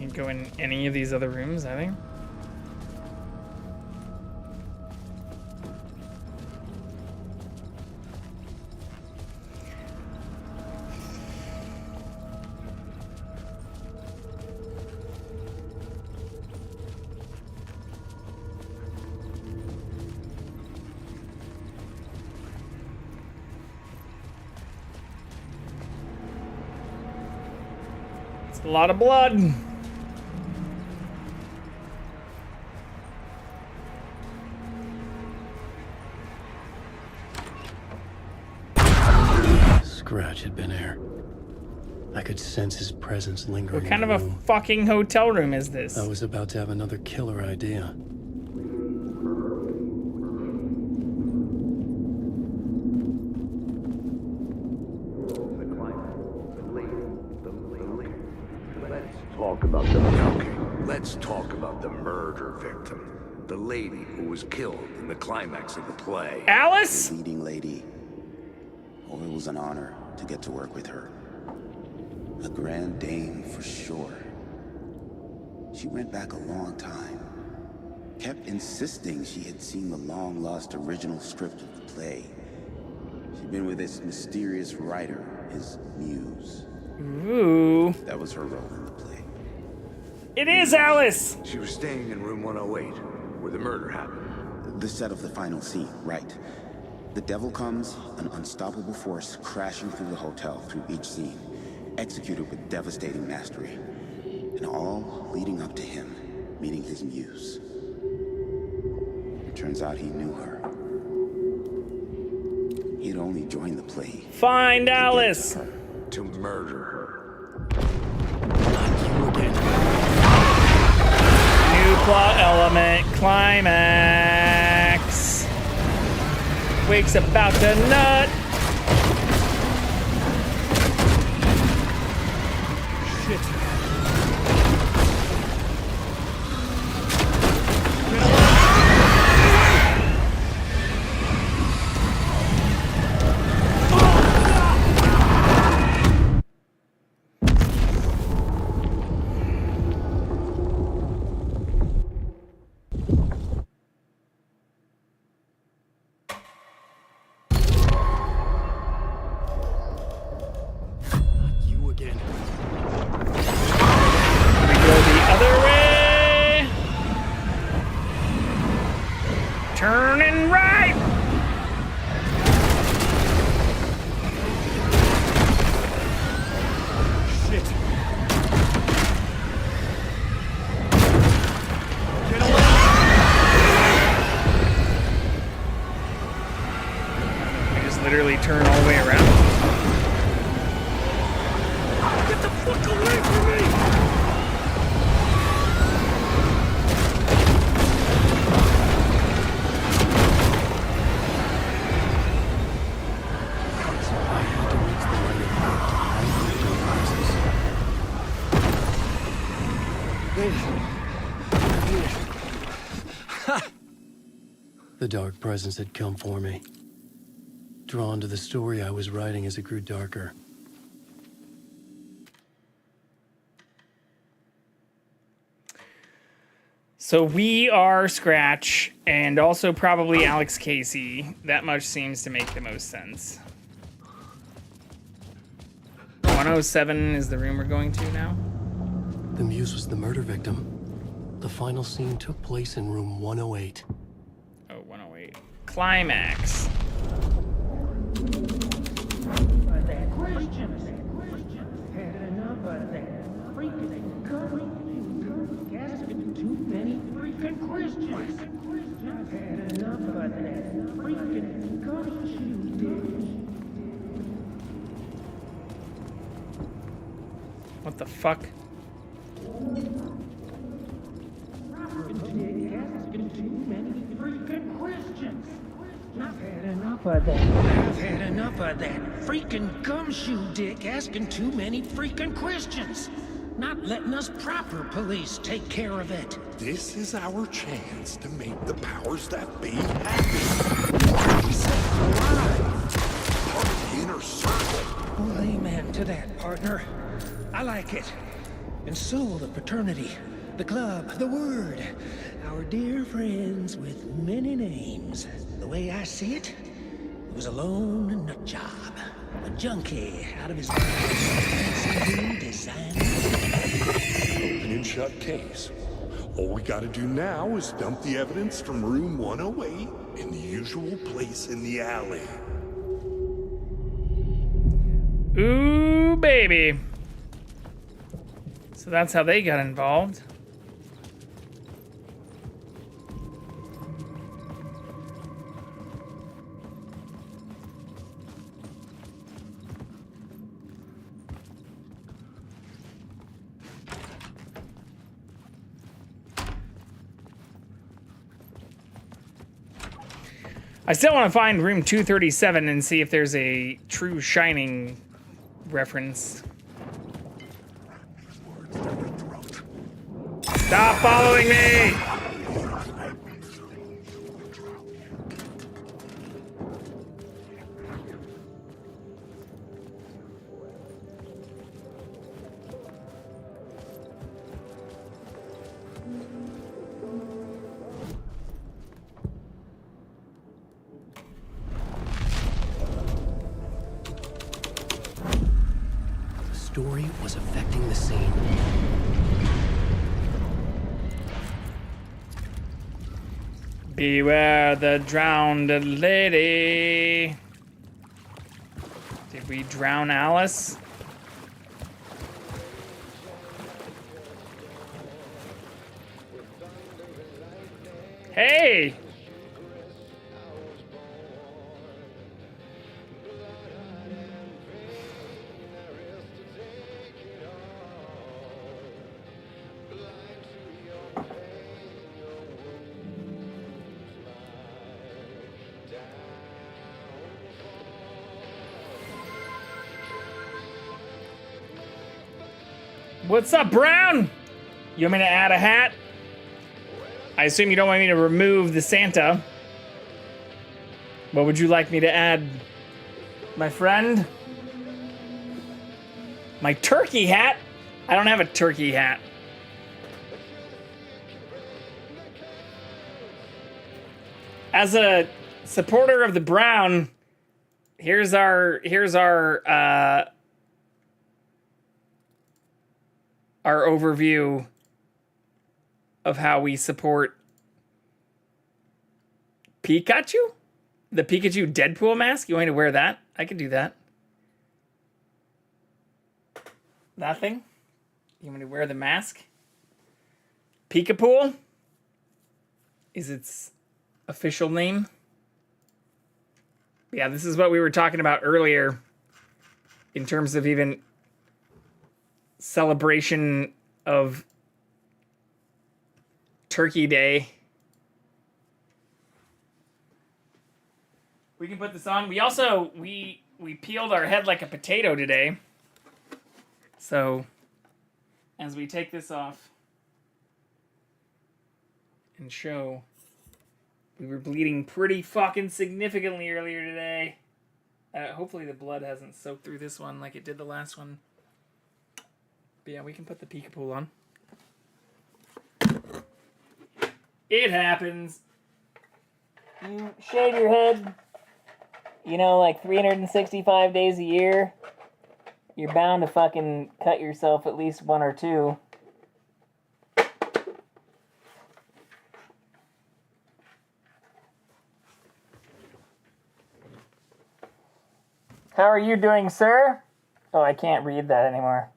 Can't go in any of these other rooms, I think. It's a lot of blood. Scratch had been there. I could sense his presence lingering. What kind in of the a room. fucking hotel room is this? I was about to have another killer idea. Talk about the okay. Let's talk about the murder victim. The lady who was killed in the climax of the play. Alice? The leading lady. Oh, it was an honor to get to work with her. A grand dame for sure. She went back a long time. Kept insisting she had seen the long-lost original script of the play. She'd been with this mysterious writer, his muse. Ooh. That was her role in the play. It is Alice! She was staying in room 108, where the murder happened. The set of the final scene, right. The devil comes, an unstoppable force crashing through the hotel through each scene, executed with devastating mastery. And all leading up to him meeting his muse. It turns out he knew her. He had only joined the play. Find Alice! To murder her. New plot element, climax. Wake's about to nut. Shit. Turning right! Shit. Get away! I just literally turn all the way around. Get the fuck away from me! The dark presence had come for me. Drawn to the story I was writing as it grew darker. So we are Scratch, and also probably Alex Casey. That much seems to make the most sense. 107 is the room we're going to now. The muse was the murder victim. The final scene took place in room 108. Oh, 108. Climax. What the fuck? I've had enough of that. I've had enough of that freaking gumshoe dick asking too many freaking questions. Not letting us proper police take care of it. This is our chance to make the powers that be happy. He said alive. Part of the inner circle. Well, amen to that, partner. I like it. And so the fraternity, the club, the word, our dear friends with many names. The way I see it, it was a lone nut job. A junkie out of his mind. Fancy new design. Open and shut case. All we gotta do now is dump the evidence from room 108 in the usual place in the alley. Ooh, baby. So that's how they got involved. I still want to find room 237 and see if there's a true Shining reference. Stop following me! The story was affecting the scene. Beware the drowned lady. Did we drown Alice? Hey! What's up, Brown? You want me to add a hat? I assume you don't want me to remove the Santa. What would you like me to add, my friend? My turkey hat? I don't have a turkey hat. As a supporter of the Brown, here's our overview of how we support Pikachu? The Pikachu Deadpool mask? You want me to wear that? I could do that. Nothing? You want me to wear the mask? Pikapool is its official name. Yeah, this is what we were talking about earlier in terms of even celebration of Turkey Day. We can put this on. We also, we peeled our head like a potato today. So, as we take this off and show, we were bleeding pretty fucking significantly earlier today. Hopefully the blood hasn't soaked through this one like it did the last one. But yeah, we can put the Peekapool on. It happens. You shave your head, you know, like 365 days a year. You're bound to fucking cut yourself at least one or two. How are you doing, sir? Oh, I can't read that anymore.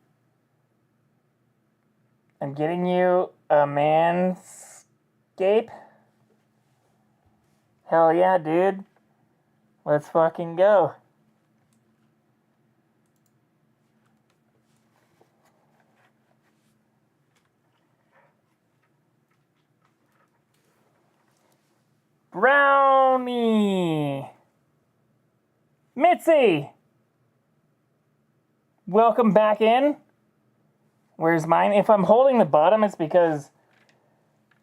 I'm getting you a manscape. Hell yeah, dude. Let's fucking go. Brownie! Mitzi! Welcome back in. Where's mine? If I'm holding the bottom, it's because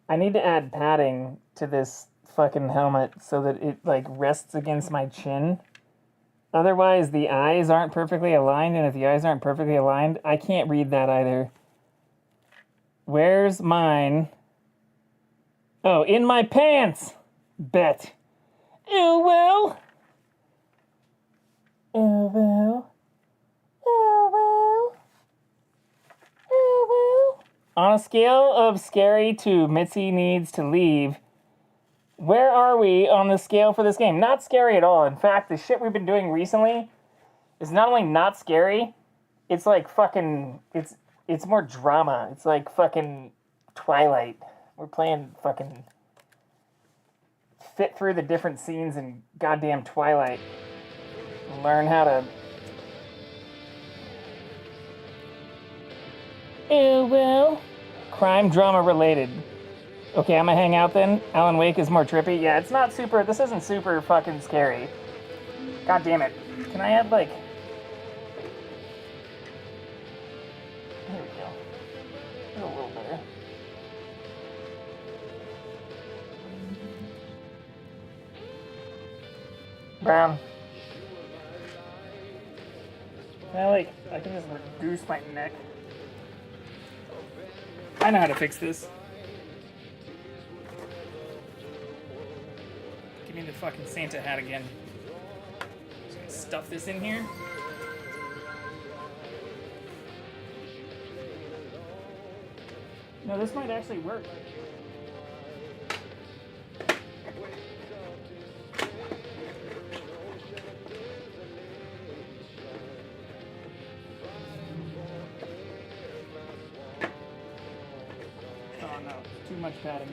I need to add padding to this fucking helmet so that it like rests against my chin. Otherwise, the eyes aren't perfectly aligned, and if the eyes aren't perfectly aligned, I can't read that either. Where's mine? Oh, in my pants. Bet. Ew, well. Ew, well. Ew, well. Ew, well. On a scale of scary to Mitzi needs to leave, where are we on the scale for this game? Not scary at all. In fact, the shit we've been doing recently is not only not scary, it's like fucking, it's more drama. It's like fucking Twilight. We're playing fucking fit through the different scenes in goddamn Twilight. Learn how to... Ew, well. Crime drama related. Okay, I'm gonna hang out then. Alan Wake is more trippy. Yeah, it's not super... This isn't super fucking scary. God damn it. Can I have, like... Here we go. A little better. Brown. I can just reduce my neck. I know how to fix this. Give me the fucking Santa hat again. Just gonna stuff this in here. No, this might actually work. Too much padding.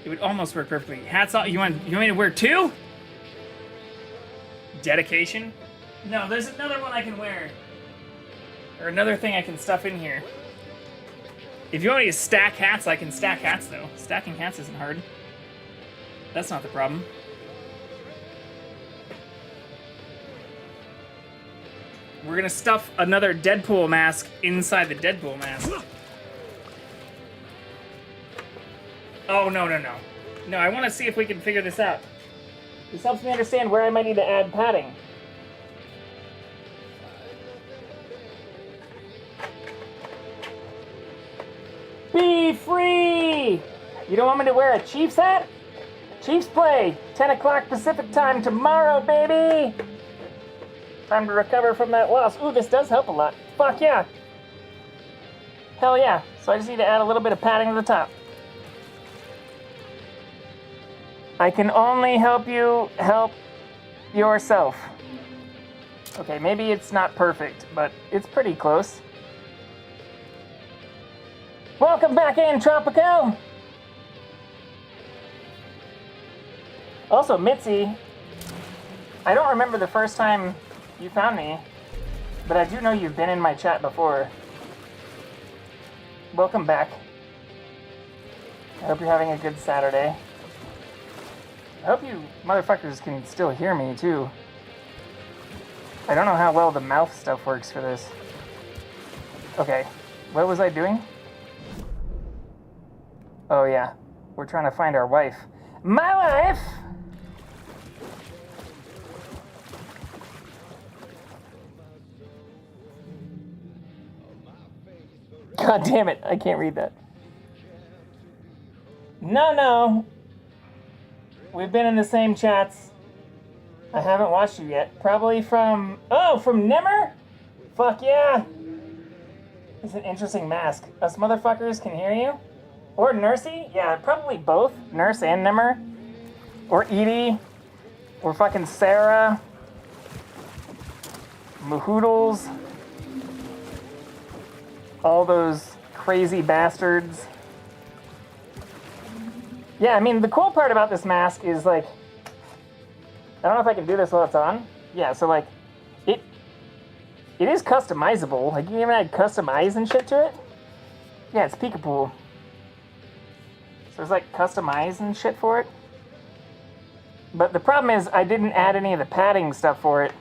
It would almost work perfectly. Hats off. You want me to wear two? Dedication? No, there's another one I can wear. Or another thing I can stuff in here. If you want me to stack hats, I can stack hats though. Stacking hats isn't hard. That's not the problem. We're gonna stuff another Deadpool mask inside the Deadpool mask. Oh, no. No, I want to see if we can figure this out. This helps me understand where I might need to add padding. Be free! You don't want me to wear a Chiefs hat? Chiefs play, 10 o'clock Pacific time tomorrow, baby! Time to recover from that loss. Ooh, this does help a lot. Fuck yeah! Hell yeah. So I just need to add a little bit of padding to the top. I can only help you help yourself. Okay, maybe it's not perfect, but it's pretty close. Welcome back in, Tropico! Also, Mitzi, I don't remember the first time you found me, but I do know you've been in my chat before. Welcome back. I hope you're having a good Saturday. I hope you motherfuckers can still hear me, too. I don't know how well the mouth stuff works for this. Okay, what was I doing? Oh, yeah. We're trying to find our wife. My wife! God damn it, I can't read that. No. We've been in the same chats. I haven't watched you yet. Probably from... Oh, from Nimmer? Fuck yeah. It's an interesting mask. Us motherfuckers can hear you. Or Nursey? Yeah, probably both. Nurse and Nimmer. Or Edie. Or fucking Sarah. Mahoodles. All those crazy bastards. Yeah, I mean, the cool part about this mask is, like... I don't know if I can do this while it's on. Yeah, so, like, it is customizable. Like, you can even add custom eyes and shit to it. Yeah, it's peekaboo. So there's, like, custom eyes and shit for it. But the problem is, I didn't add any of the padding stuff for it.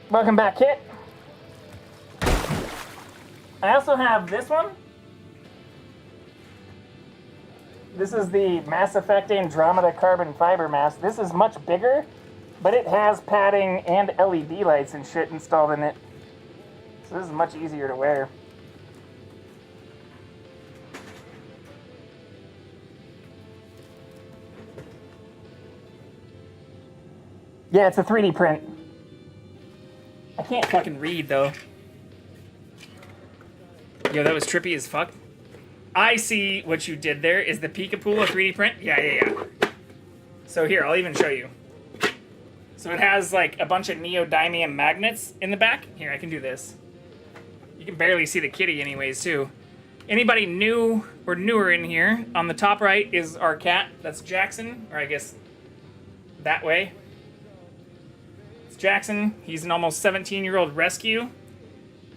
Welcome back, Kit. I also have this one. This is the Mass Effect Andromeda carbon fiber mask. This is much bigger, But it has padding and LED lights and shit installed in it. So this is much easier to wear. Yeah, it's a 3D print. I can't fucking read, though. Yo, that was trippy as fuck. I see what you did there. Is the Peekapool a 3D print? Yeah. So here, I'll even show you. So it has, like, a bunch of neodymium magnets in the back. Here, I can do this. You can barely see the kitty anyways, too. Anybody new or newer in here, on the top right is our cat. That's Jackson, or I guess that way. Jackson, he's an almost 17-year-old rescue.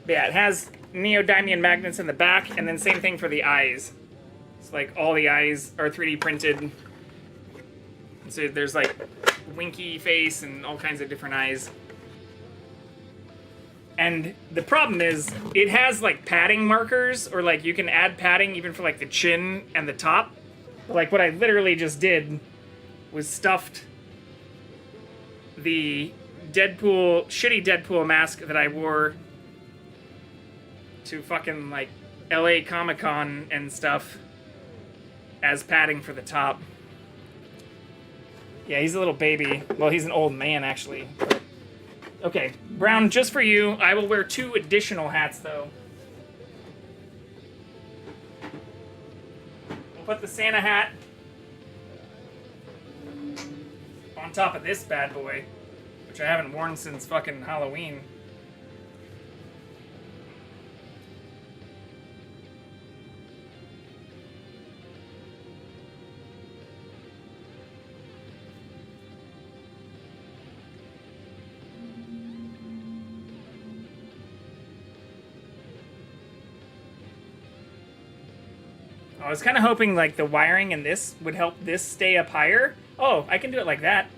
But yeah, it has neodymium magnets in the back, and then same thing for the eyes. It's like all the eyes are 3D printed. So there's like winky face and all kinds of different eyes. And the problem is, it has like padding markers, or like you can add padding even for like the chin and the top. But like what I literally just did was stuffed the shitty Deadpool mask that I wore to fucking like LA Comic-Con and stuff as padding for the top. Yeah, he's a little baby. Well, he's an old man actually. Okay, Brown, just for you, I will wear 2 additional hats though. We'll put the Santa hat on top of this bad boy, which I haven't worn since fucking Halloween. I was kind of hoping like the wiring in this would help this stay up higher. Oh, I can do it like that.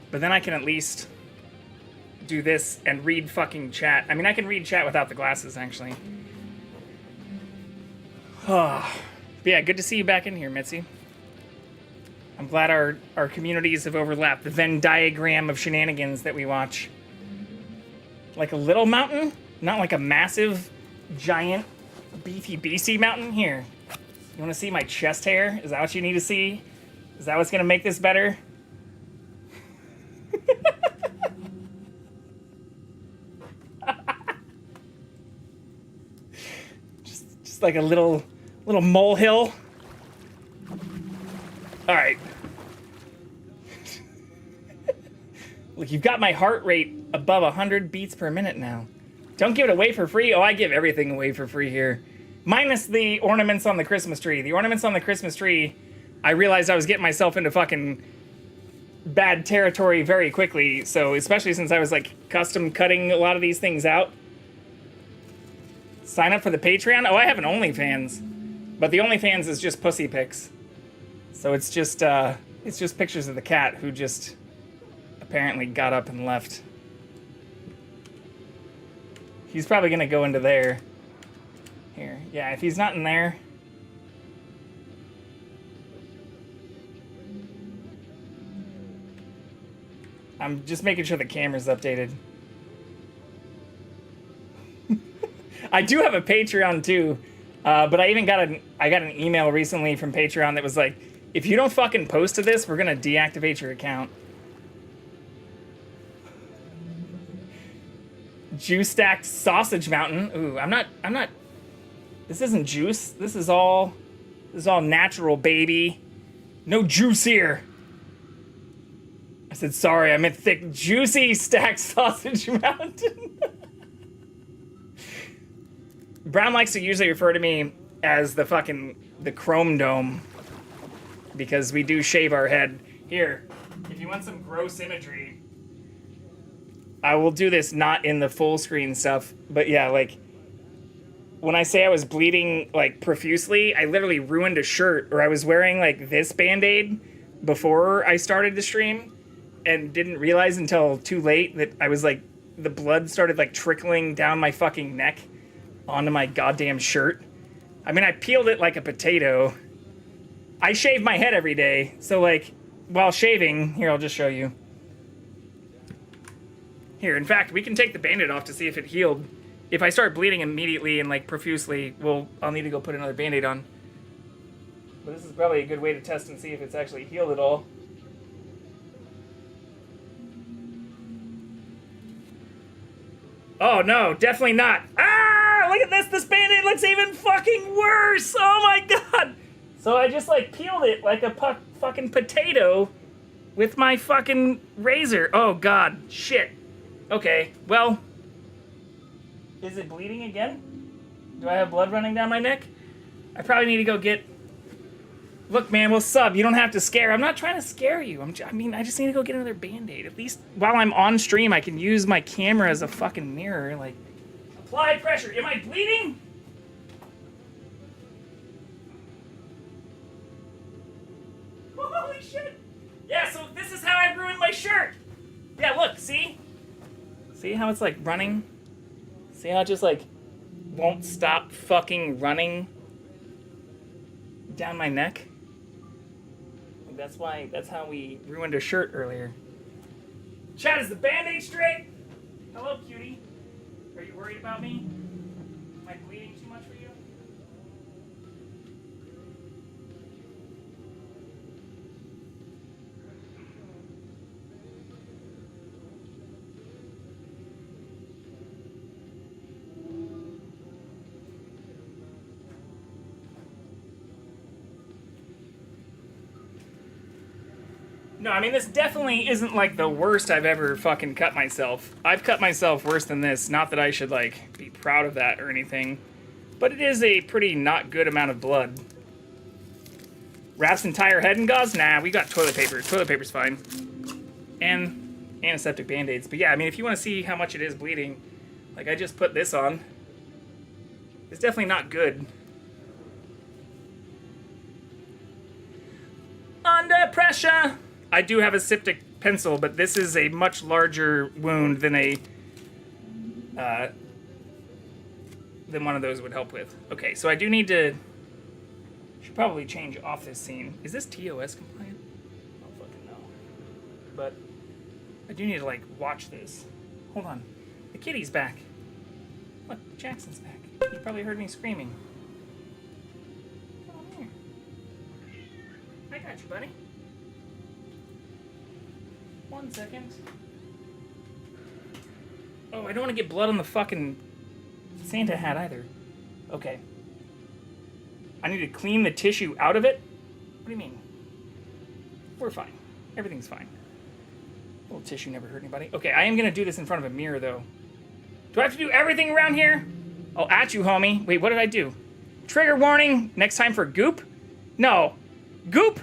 But then I can at least do this and read fucking chat. I mean, I can read chat without the glasses, actually. Oh. But yeah, good to see you back in here, Mitzi. I'm glad our communities have overlapped. The Venn diagram of shenanigans that we watch. Like a little mountain? Not like a massive, giant, beefy BC mountain? Here. You want to see my chest hair? Is that what you need to see? Is that what's going to make this better? just like a little molehill. All right. Look, you've got my heart rate above 100 beats per minute now. Don't give it away for free. Oh, I give everything away for free here. Minus the ornaments on the Christmas tree. The ornaments on the Christmas tree, I realized I was getting myself into fucking bad territory very quickly. So, especially since I was like custom cutting a lot of these things out. Sign up for the Patreon? Oh, I have an OnlyFans. But the OnlyFans is just pussy pics. So it's just pictures of the cat who just apparently got up and left. He's probably gonna go into there. Here, yeah, if he's not in there. I'm just making sure the camera's updated. I do have a Patreon too, but I even got an email recently from Patreon that was like, if you don't fucking post to this, we're gonna deactivate your account. Juice stacked sausage mountain. Ooh, I'm not. This isn't juice. This is all natural, baby. No juice here. I said sorry. I meant thick, juicy stacked sausage mountain. Brown likes to usually refer to me as the Chrome Dome because we do shave our head. Here, if you want some gross imagery. I will do this not in the full screen stuff, but yeah, like, when I say I was bleeding, like, profusely, I literally ruined a shirt, or I was wearing, like, this Band-Aid before I started the stream, and didn't realize until too late that I was, like, the blood started, like, trickling down my fucking neck onto my goddamn shirt. I mean, I peeled it like a potato. I shave my head every day, so, like, while shaving. Here, I'll just show you. Here, in fact, we can take the Band-Aid off to see if it healed. If I start bleeding immediately and like profusely, I'll need to go put another Band-Aid on. But this is probably a good way to test and see if it's actually healed at all. Oh no, definitely not. Ah, look at this. This Band-Aid looks even fucking worse. Oh my god. So I just like peeled it like a fucking potato with my fucking razor. Oh god, shit. Okay, well, is it bleeding again? Do I have blood running down my neck? I probably need to go get... Look, man, we'll sub. You don't have to scare. I'm not trying to scare you. I just need to go get another Band-Aid. At least while I'm on stream, I can use my camera as a fucking mirror. Like, apply pressure. Am I bleeding? Holy shit. Yeah, so this is how I ruined my shirt. Yeah, look, see? See how it's like running? See how it just like won't stop fucking running down my neck? That's how we ruined a shirt earlier. Chat, is the Band-Aid straight? Hello, cutie. Are you worried about me? Am I bleeding too much for you? No, I mean, this definitely isn't, like, the worst I've ever fucking cut myself. I've cut myself worse than this. Not that I should, like, be proud of that or anything. But it is a pretty not good amount of blood. Wraps entire head in gauze? Nah, we got toilet paper. Toilet paper's fine. And antiseptic Band-Aids. But yeah, I mean, if you want to see how much it is bleeding, like, I just put this on. It's definitely not good. Under pressure! I do have a styptic pencil, but this is a much larger wound than than one of those would help with. Okay, so I do need to... Should probably change off this scene. Is this TOS compliant? I don't fucking know. But I do need to, like, watch this. Hold on. The kitty's back. Look, Jackson's back. You probably heard me screaming. Come on here. I got you, buddy. 1 second. Oh, I don't want to get blood on the fucking Santa hat either. Okay. I need to clean the tissue out of it? What do you mean? We're fine. Everything's fine. A little tissue never hurt anybody. Okay, I am going to do this in front of a mirror, though. Do I have to do everything around here? Oh, at you, homie. Wait, what did I do? Trigger warning. Next time for goop? No. Goop?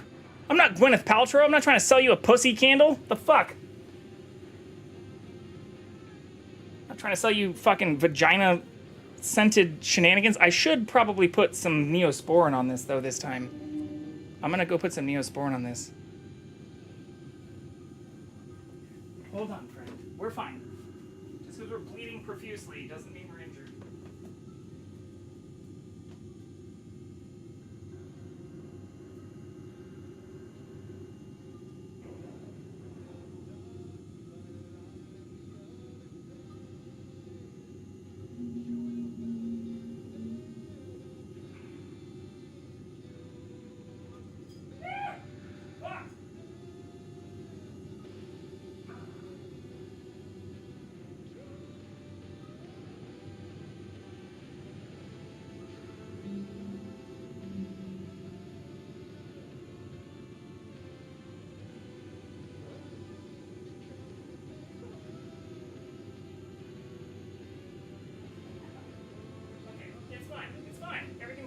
I'm not Gwyneth Paltrow. I'm not trying to sell you a pussy candle. The fuck? I'm not trying to sell you fucking vagina-scented shenanigans. I should probably put some Neosporin on this, though, this time. I'm gonna go put some Neosporin on this. Hold on, friend. We're fine. Just because we're bleeding profusely doesn't mean we're injured.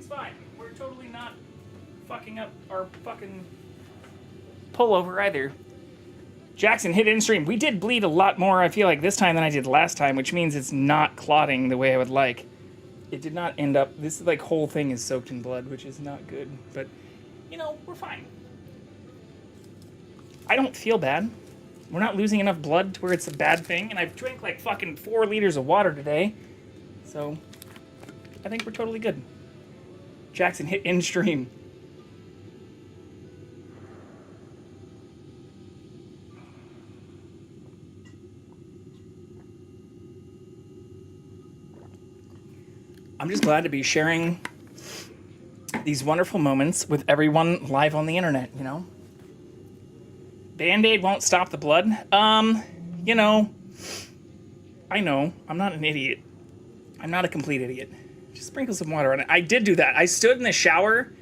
Fine. We're totally not fucking up our fucking pullover either. Jackson hit in stream. We did bleed a lot more, I feel like, this time than I did last time, which means it's not clotting the way I would like. It did not end up... This, like, whole thing is soaked in blood, which is not good. But, you know, we're fine. I don't feel bad. We're not losing enough blood to where it's a bad thing, and I've drank, like, fucking 4 liters of water today. So, I think we're totally good. Jackson hit in stream. I'm just glad to be sharing these wonderful moments with everyone live on the internet, you know? Band-Aid won't stop the blood. You know, I know. I'm not an idiot. I'm not a complete idiot. Just sprinkle some water on it. I did do that. I stood in the shower,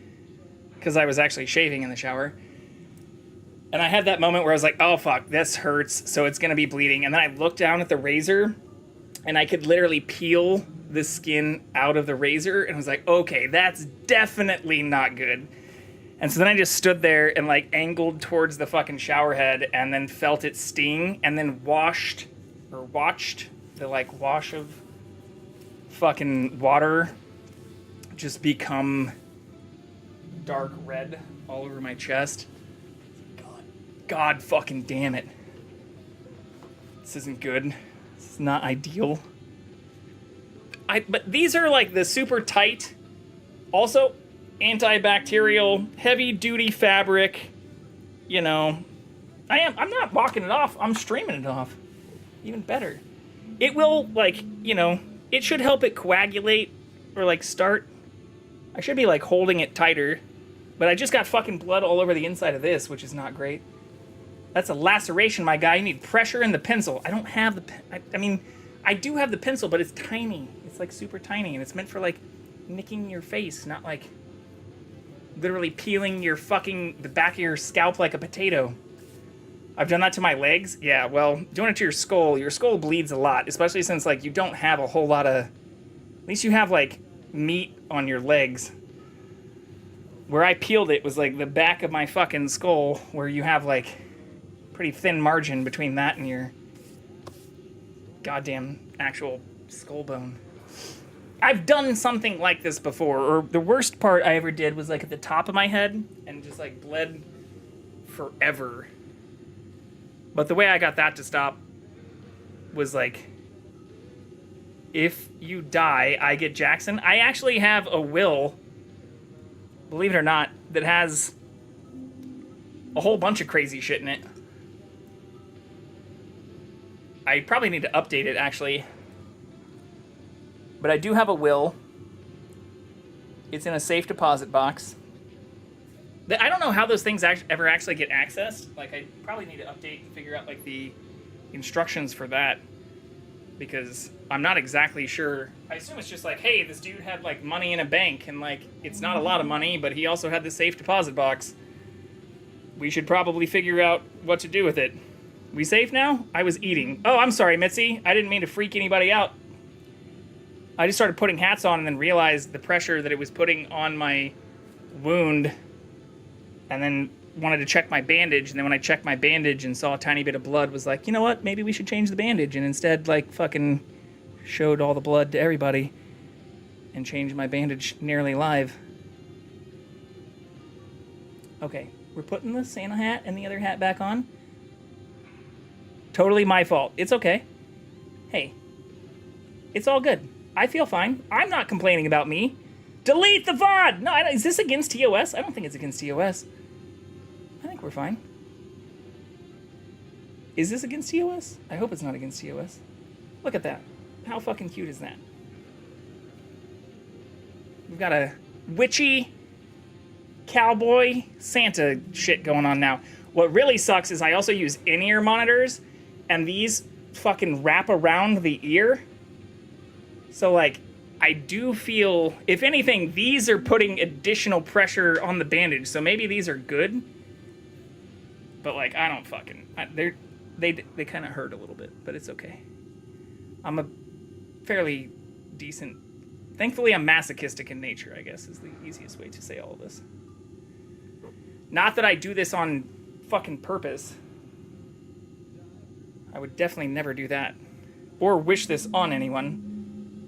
because I was actually shaving in the shower, and I had that moment where I was like, oh, fuck, this hurts, so it's going to be bleeding. And then I looked down at the razor, and I could literally peel the skin out of the razor, and I was like, okay, that's definitely not good. And so then I just stood there and, like, angled towards the fucking shower head and then felt it sting and then watched the, like, wash of fucking water just become dark red all over my chest. God fucking damn it. This isn't good. This is not ideal. But these are, like, the super tight, also antibacterial, heavy-duty fabric, you know. I'm not walking it off. I'm streaming it off. Even better. It will, like, you know, it should help it coagulate or, like, start. I should be, like, holding it tighter. But I just got fucking blood all over the inside of this, which is not great. That's a laceration, my guy. You need pressure in the pencil. I don't have the... I mean, I do have the pencil, but it's tiny. It's, like, super tiny. And it's meant for, like, nicking your face, not, like... literally peeling your the back of your scalp like a potato. I've done that to my legs. Yeah, well, doing it to your skull bleeds a lot, especially since, like, you don't have a whole lot of, at least you have, like, meat on your legs. Where I peeled it was, like, the back of my fucking skull, where you have, like, pretty thin margin between that and your goddamn actual skull bone. I've done something like this before, or the worst part I ever did was, like, at the top of my head and just, like, bled forever. But the way I got that to stop was, like, if you die, I get Jackson. I actually have a will, believe it or not, that has a whole bunch of crazy shit in it. I probably need to update it, actually. But I do have a will. It's in a safe deposit box. I don't know how those things ever actually get accessed. Like, I probably need to update and figure out, like, the instructions for that. Because I'm not exactly sure. I assume it's just like, hey, this dude had, like, money in a bank. And, like, it's not a lot of money, but he also had the safe deposit box. We should probably figure out what to do with it. We safe now? I was eating. Oh, I'm sorry, Mitzi. I didn't mean to freak anybody out. I just started putting hats on and then realized the pressure that it was putting on my wound, and then wanted to check my bandage. And then when I checked my bandage and saw a tiny bit of blood, was like, you know what? Maybe we should change the bandage. And instead, like, fucking showed all the blood to everybody and changed my bandage nearly live. Okay, we're putting the Santa hat and the other hat back on. Totally my fault. It's okay. Hey, it's all good. I feel fine. I'm not complaining about me. Delete the VOD! No, is this against TOS? I don't think it's against TOS. I think we're fine. Is this against TOS? I hope it's not against TOS. Look at that. How fucking cute is that? We've got a witchy cowboy Santa shit going on now. What really sucks is I also use in-ear monitors, and these fucking wrap around the ear. So, like, I do feel, if anything, these are putting additional pressure on the bandage. So maybe these are good. But, like, I don't fucking... They kind of hurt a little bit, but it's okay. I'm a fairly decent... Thankfully, I'm masochistic in nature, I guess, is the easiest way to say all of this. Not that I do this on fucking purpose. I would definitely never do that. Or wish this on anyone.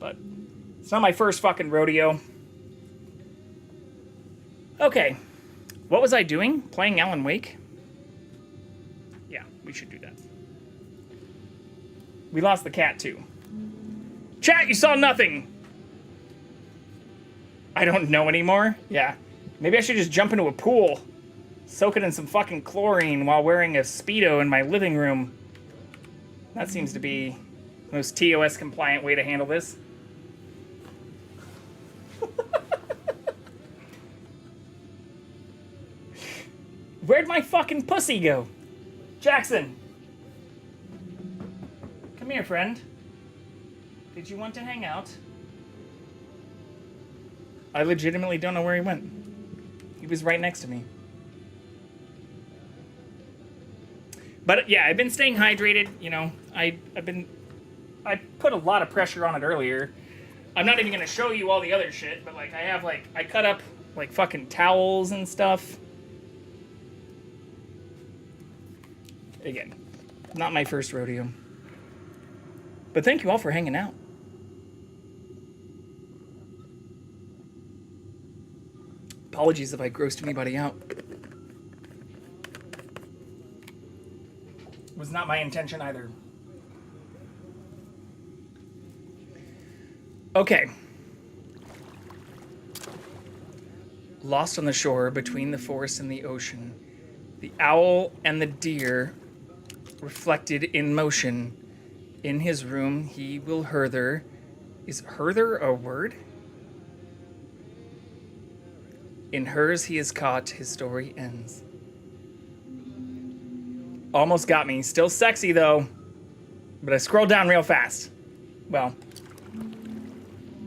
But it's not my first fucking rodeo. Okay. What was I doing? Playing Alan Wake? Yeah, we should do that. We lost the cat, too. Chat, you saw nothing! I don't know anymore? Yeah. Maybe I should just jump into a pool. Soak it in some fucking chlorine while wearing a Speedo in my living room. That seems to be the most TOS compliant way to handle this. Where'd my fucking pussy go? Jackson! Come here, friend. Did you want to hang out? I legitimately don't know where he went. He was right next to me. But yeah, I've been staying hydrated, you know. I put a lot of pressure on it earlier. I'm not even gonna show you all the other shit, but like I cut up like fucking towels and stuff. Again, not my first rodeo. But thank you all for hanging out. Apologies if I grossed anybody out. Was not my intention either. Okay. Lost on the shore between the forest and the ocean, the owl and the deer reflected in motion. In his room he will hurther. Is hurther a word? In hers he is caught, his story ends. Almost got me. Still sexy though. But I scrolled down real fast. Well,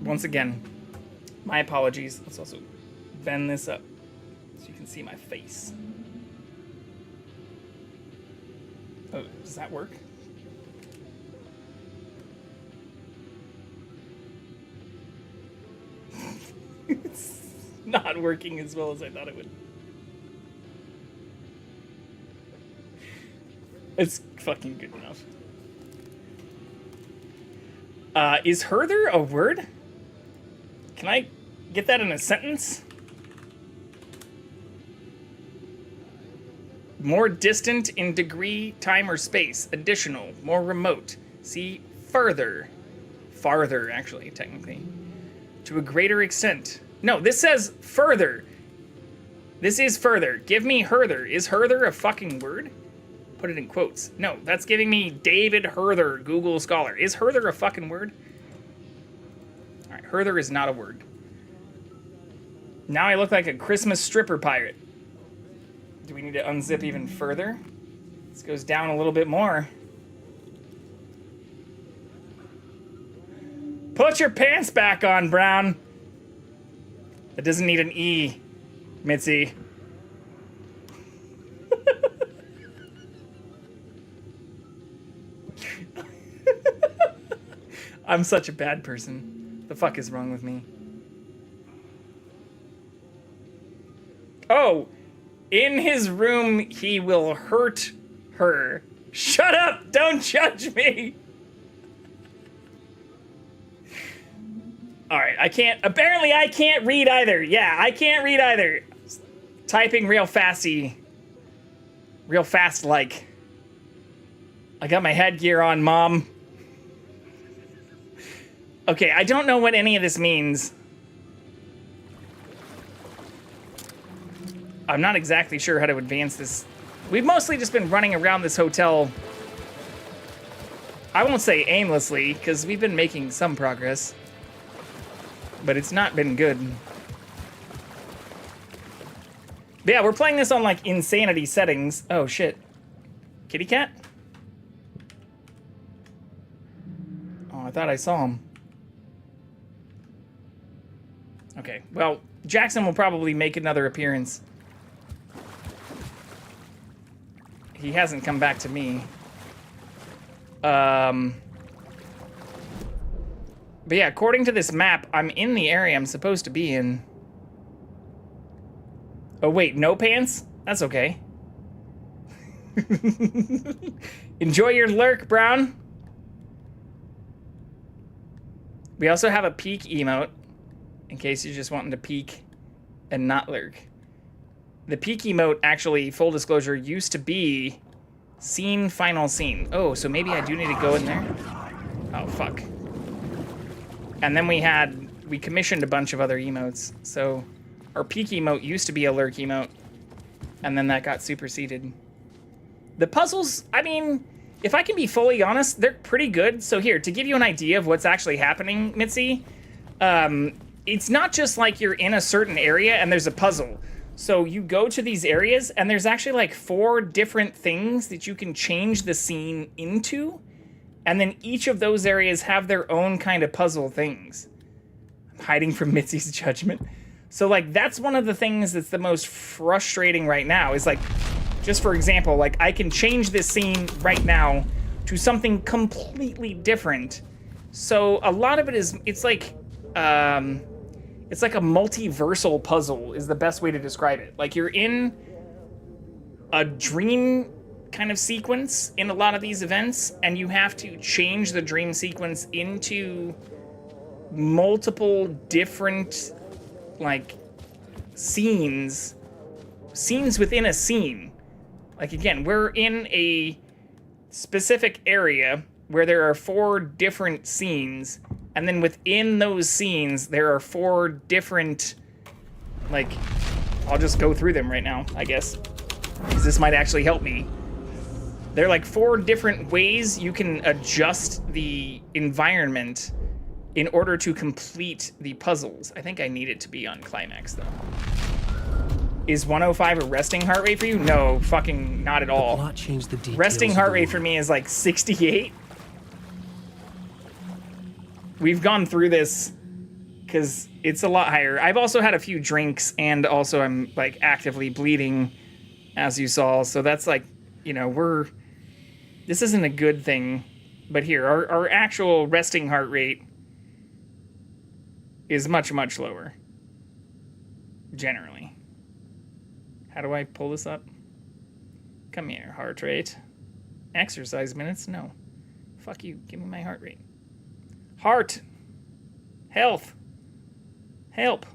once again, my apologies. Let's also bend this up so you can see my face. Oh, does that work? It's not working as well as I thought it would. It's fucking good enough. Is hurther a word? Can I get that in a sentence? More distant in degree, time, or space. Additional. More remote. See further. Farther, actually, technically. To a greater extent. No, this says further. This is further. Give me Herther. Is Herther a fucking word? Put it in quotes. No, that's giving me David Herther, Google Scholar. Is Herther a fucking word? Alright, Herther is not a word. Now I look like a Christmas stripper pirate. Do we need to unzip even further? This goes down a little bit more. Put your pants back on, Brown. That doesn't need an E, Mitzi. I'm such a bad person. The fuck is wrong with me? Oh, in his room he will hurt her. Shut up! Don't judge me! Alright, apparently I can't read either. Yeah, I can't read either. Typing real fasty. Real fast like. I got my headgear on, Mom. Okay, I don't know what any of this means. I'm not exactly sure how to advance this. We've mostly just been running around this hotel. I won't say aimlessly, because we've been making some progress. But it's not been good. But yeah, we're playing this on, like, insanity settings. Oh, shit. Kitty cat? Oh, I thought I saw him. Okay, well, Jackson will probably make another appearance. He hasn't come back to me. But yeah, according to this map, I'm in the area I'm supposed to be in. Oh wait, no pants? That's okay. Enjoy your lurk, Brown. We also have a peek emote, in case you're just wanting to peek and not lurk. The peek emote, actually, full disclosure, used to be scene, final scene. Oh, so maybe I do need to go in there? Oh, fuck. And then we commissioned a bunch of other emotes. So our peek emote used to be a lurk emote, and then that got superseded. The puzzles, I mean, if I can be fully honest, they're pretty good. So here, to give you an idea of what's actually happening, Mitzi, it's not just like you're in a certain area and there's a puzzle. So you go to these areas, and there's actually like 4 different things that you can change the scene into. And then each of those areas have their own kind of puzzle things. I'm hiding from Mitzi's judgment. So like, that's one of the things that's the most frustrating right now is like, just for example, like I can change this scene right now to something completely different. So a lot of it is, it's like a multiversal puzzle is the best way to describe it. Like you're in a dream kind of sequence in a lot of these events, and you have to change the dream sequence into multiple different like scenes within a scene. Like again, we're in a specific area where there are 4 different scenes, and then within those scenes there are 4 different, like, I'll just go through them right now, I guess, because this might actually help me. There are like 4 different ways you can adjust the environment in order to complete the puzzles. I think I need it to be on climax though. Is 105 a resting heart rate for you? No, fucking not at all. The plot changed the details resting of heart the rate for me is like 68. We've gone through this because it's a lot higher. I've also had a few drinks, and also I'm like actively bleeding, as you saw. So that's like, you know, this isn't a good thing. But here, our actual resting heart rate is much, much lower. Generally. How do I pull this up? Come here, heart rate. Exercise minutes? No. Fuck you. Give me my heart rate. Heart. Health. Help.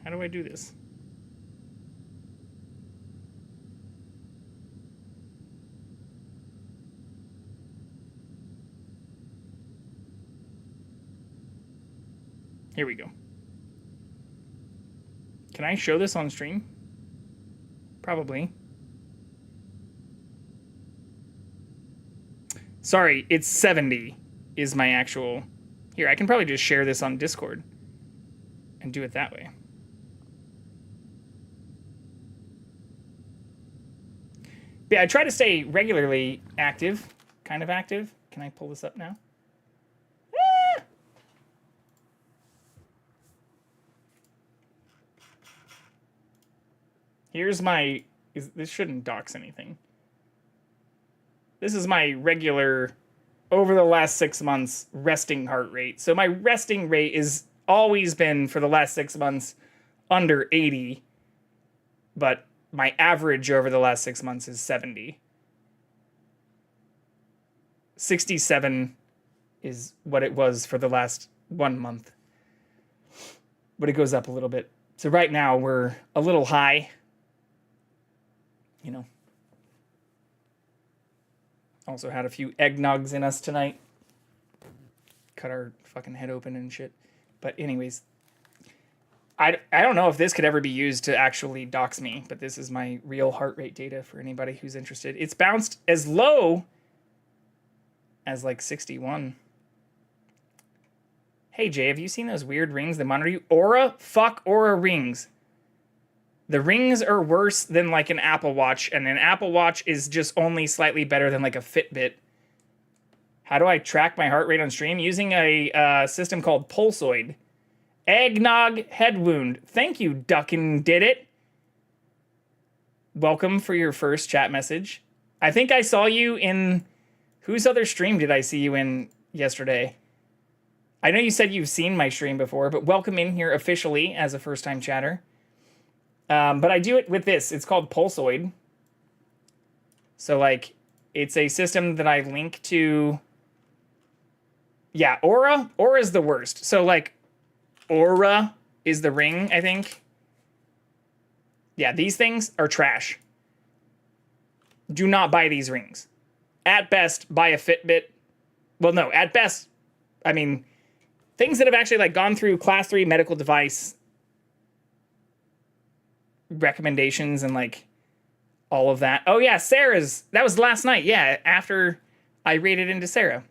How do I do this? Here we go. Can I show this on stream? Probably. Sorry, it's 70 is my actual... Here, I can probably just share this on Discord and do it that way. Yeah, I try to stay regularly active, kind of active. Can I pull this up now? Ah! Here's my... This shouldn't dox anything. This is my regular, over the last 6 months, resting heart rate. So my resting rate is always been, for the last 6 months, under 80. But my average over the last 6 months is 70. 67 is what it was for the last 1 month. But it goes up a little bit. So right now we're a little high. You know. Also had a few eggnogs in us tonight. Cut our fucking head open and shit. But anyways, I don't know if this could ever be used to actually dox me, but this is my real heart rate data for anybody who's interested. It's bounced as low as like 61. Hey Jay, have you seen those weird rings that monitor you? Aura? Fuck Aura rings. The rings are worse than like an Apple Watch, and an Apple Watch is just only slightly better than like a Fitbit. How do I track my heart rate on stream? Using a system called Pulsoid. Eggnog head wound. Thank you, Duckin' did it. Welcome for your first chat message. I think I saw you in... Whose other stream did I see you in yesterday? I know you said you've seen my stream before, but welcome in here officially as a first-time chatter. But I do it with this. It's called Pulsoid. So, like, it's a system that I link to... Yeah, Aura. Aura is the worst. So, like, Aura is the ring, I think. Yeah, these things are trash. Do not buy these rings. At best, buy a Fitbit. Well, no, at best, I mean, things that have actually, like, gone through Class 3 medical device recommendations and, like, all of that. Oh yeah, that was last night. Yeah, after I raided into Sarah.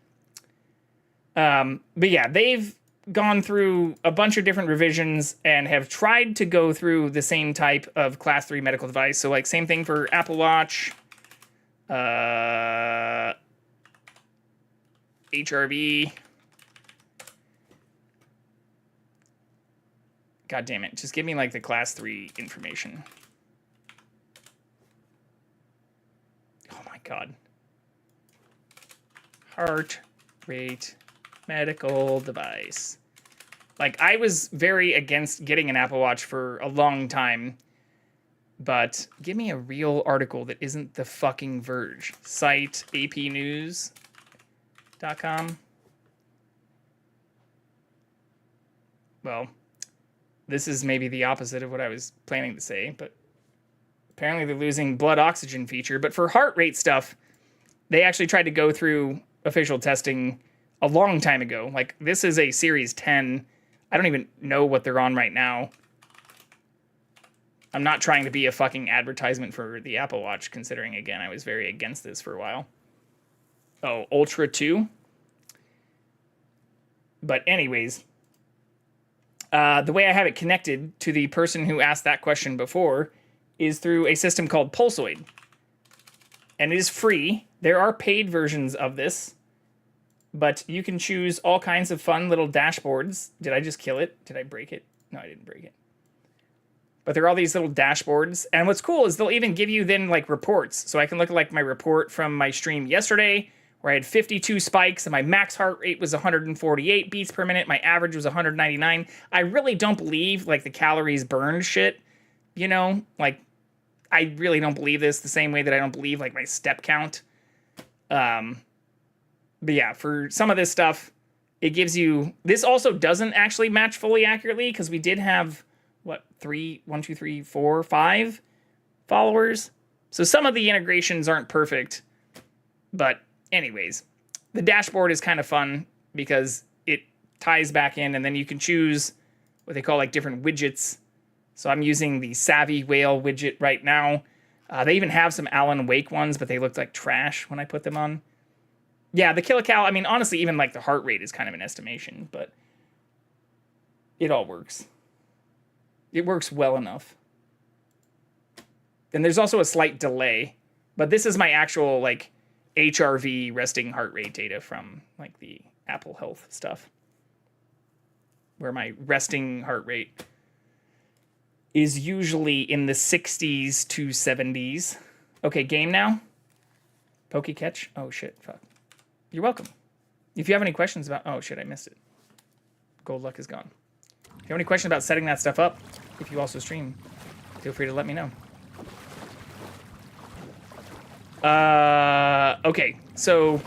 But yeah, they've gone through a bunch of different revisions and have tried to go through the same type of class 3 medical device. So like same thing for Apple Watch, HRV. God damn it. Just give me like the class 3 information. Oh my God. Heart rate medical device. Like, I was very against getting an Apple Watch for a long time, but give me a real article that isn't the fucking Verge. Site apnews.com. Well, this is maybe the opposite of what I was planning to say, but apparently they're losing blood oxygen feature. But for heart rate stuff, they actually tried to go through official testing a long time ago. Like, this is a Series 10. I don't even know what they're on right now. I'm not trying to be a fucking advertisement for the Apple Watch, considering, again, I was very against this for a while. Oh, Ultra 2? But anyways, the way I have it connected to the person who asked that question before is through a system called Pulsoid. And it is free. There are paid versions of this, but you can choose all kinds of fun little dashboards. Did I just kill it? Did I break it? No, I didn't break it. But there are all these little dashboards. And what's cool is they'll even give you then like reports. So I can look at like my report from my stream yesterday, where I had 52 spikes and my max heart rate was 148 beats per minute. My average was 199. I really don't believe like the calories burned shit, you know, like I really don't believe this the same way that I don't believe like my step count. But yeah, for some of this stuff, it gives you, this also doesn't actually match fully accurately because we did have what, 5 followers. So some of the integrations aren't perfect, but anyways, the dashboard is kind of fun because it ties back in and then you can choose what they call like different widgets. So I'm using the Savvy Whale widget right now. They even have some Alan Wake ones, but they looked like trash when I put them on. Yeah, the kilocal, I mean, honestly, even like the heart rate is kind of an estimation, but it all works. It works well enough. And there's also a slight delay, but this is my actual like HRV resting heart rate data from like the Apple Health stuff, where my resting heart rate is usually in the 60s to 70s. Okay, game now. Poke catch. Oh shit, fuck. You're welcome. If you have any questions about... Oh, shit, I missed it. Gold luck is gone. If you have any questions about setting that stuff up, if you also stream, feel free to let me know. Okay, so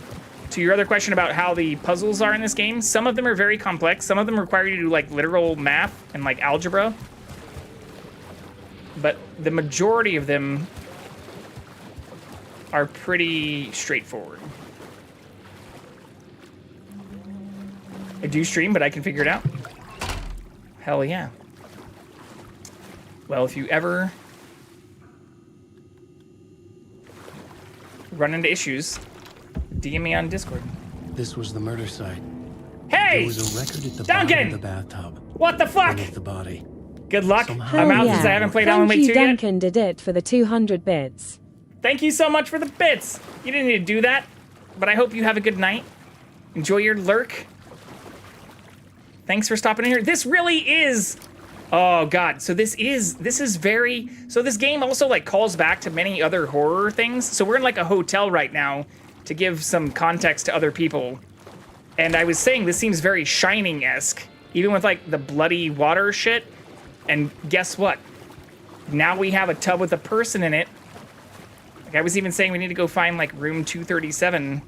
to your other question about how the puzzles are in this game, some of them are very complex. Some of them require you to do, like, literal math and, like, algebra. But the majority of them are pretty straightforward. I do stream, but I can figure it out. Hell yeah. Well, if you ever run into issues, DM me on Discord. This was the murder site. Hey! There was a record at the Duncan! bottom of the bathtub. What the fuck? Beneath the body. Good luck. Somehow- I'm out since I haven't played Alan Wake 2 yet. Duncan did it for the 200 bits. Thank you so much for the bits. You didn't need to do that, but I hope you have a good night. Enjoy your lurk. Thanks for stopping in here. This really is... Oh, God. So this is very... So this game also, like, calls back to many other horror things. So we're in, like, a hotel right now to give some context to other people. And I was saying this seems very Shining-esque, even with, like, the bloody water shit. And guess what? Now we have a tub with a person in it. Like, I was even saying we need to go find, like, room 237.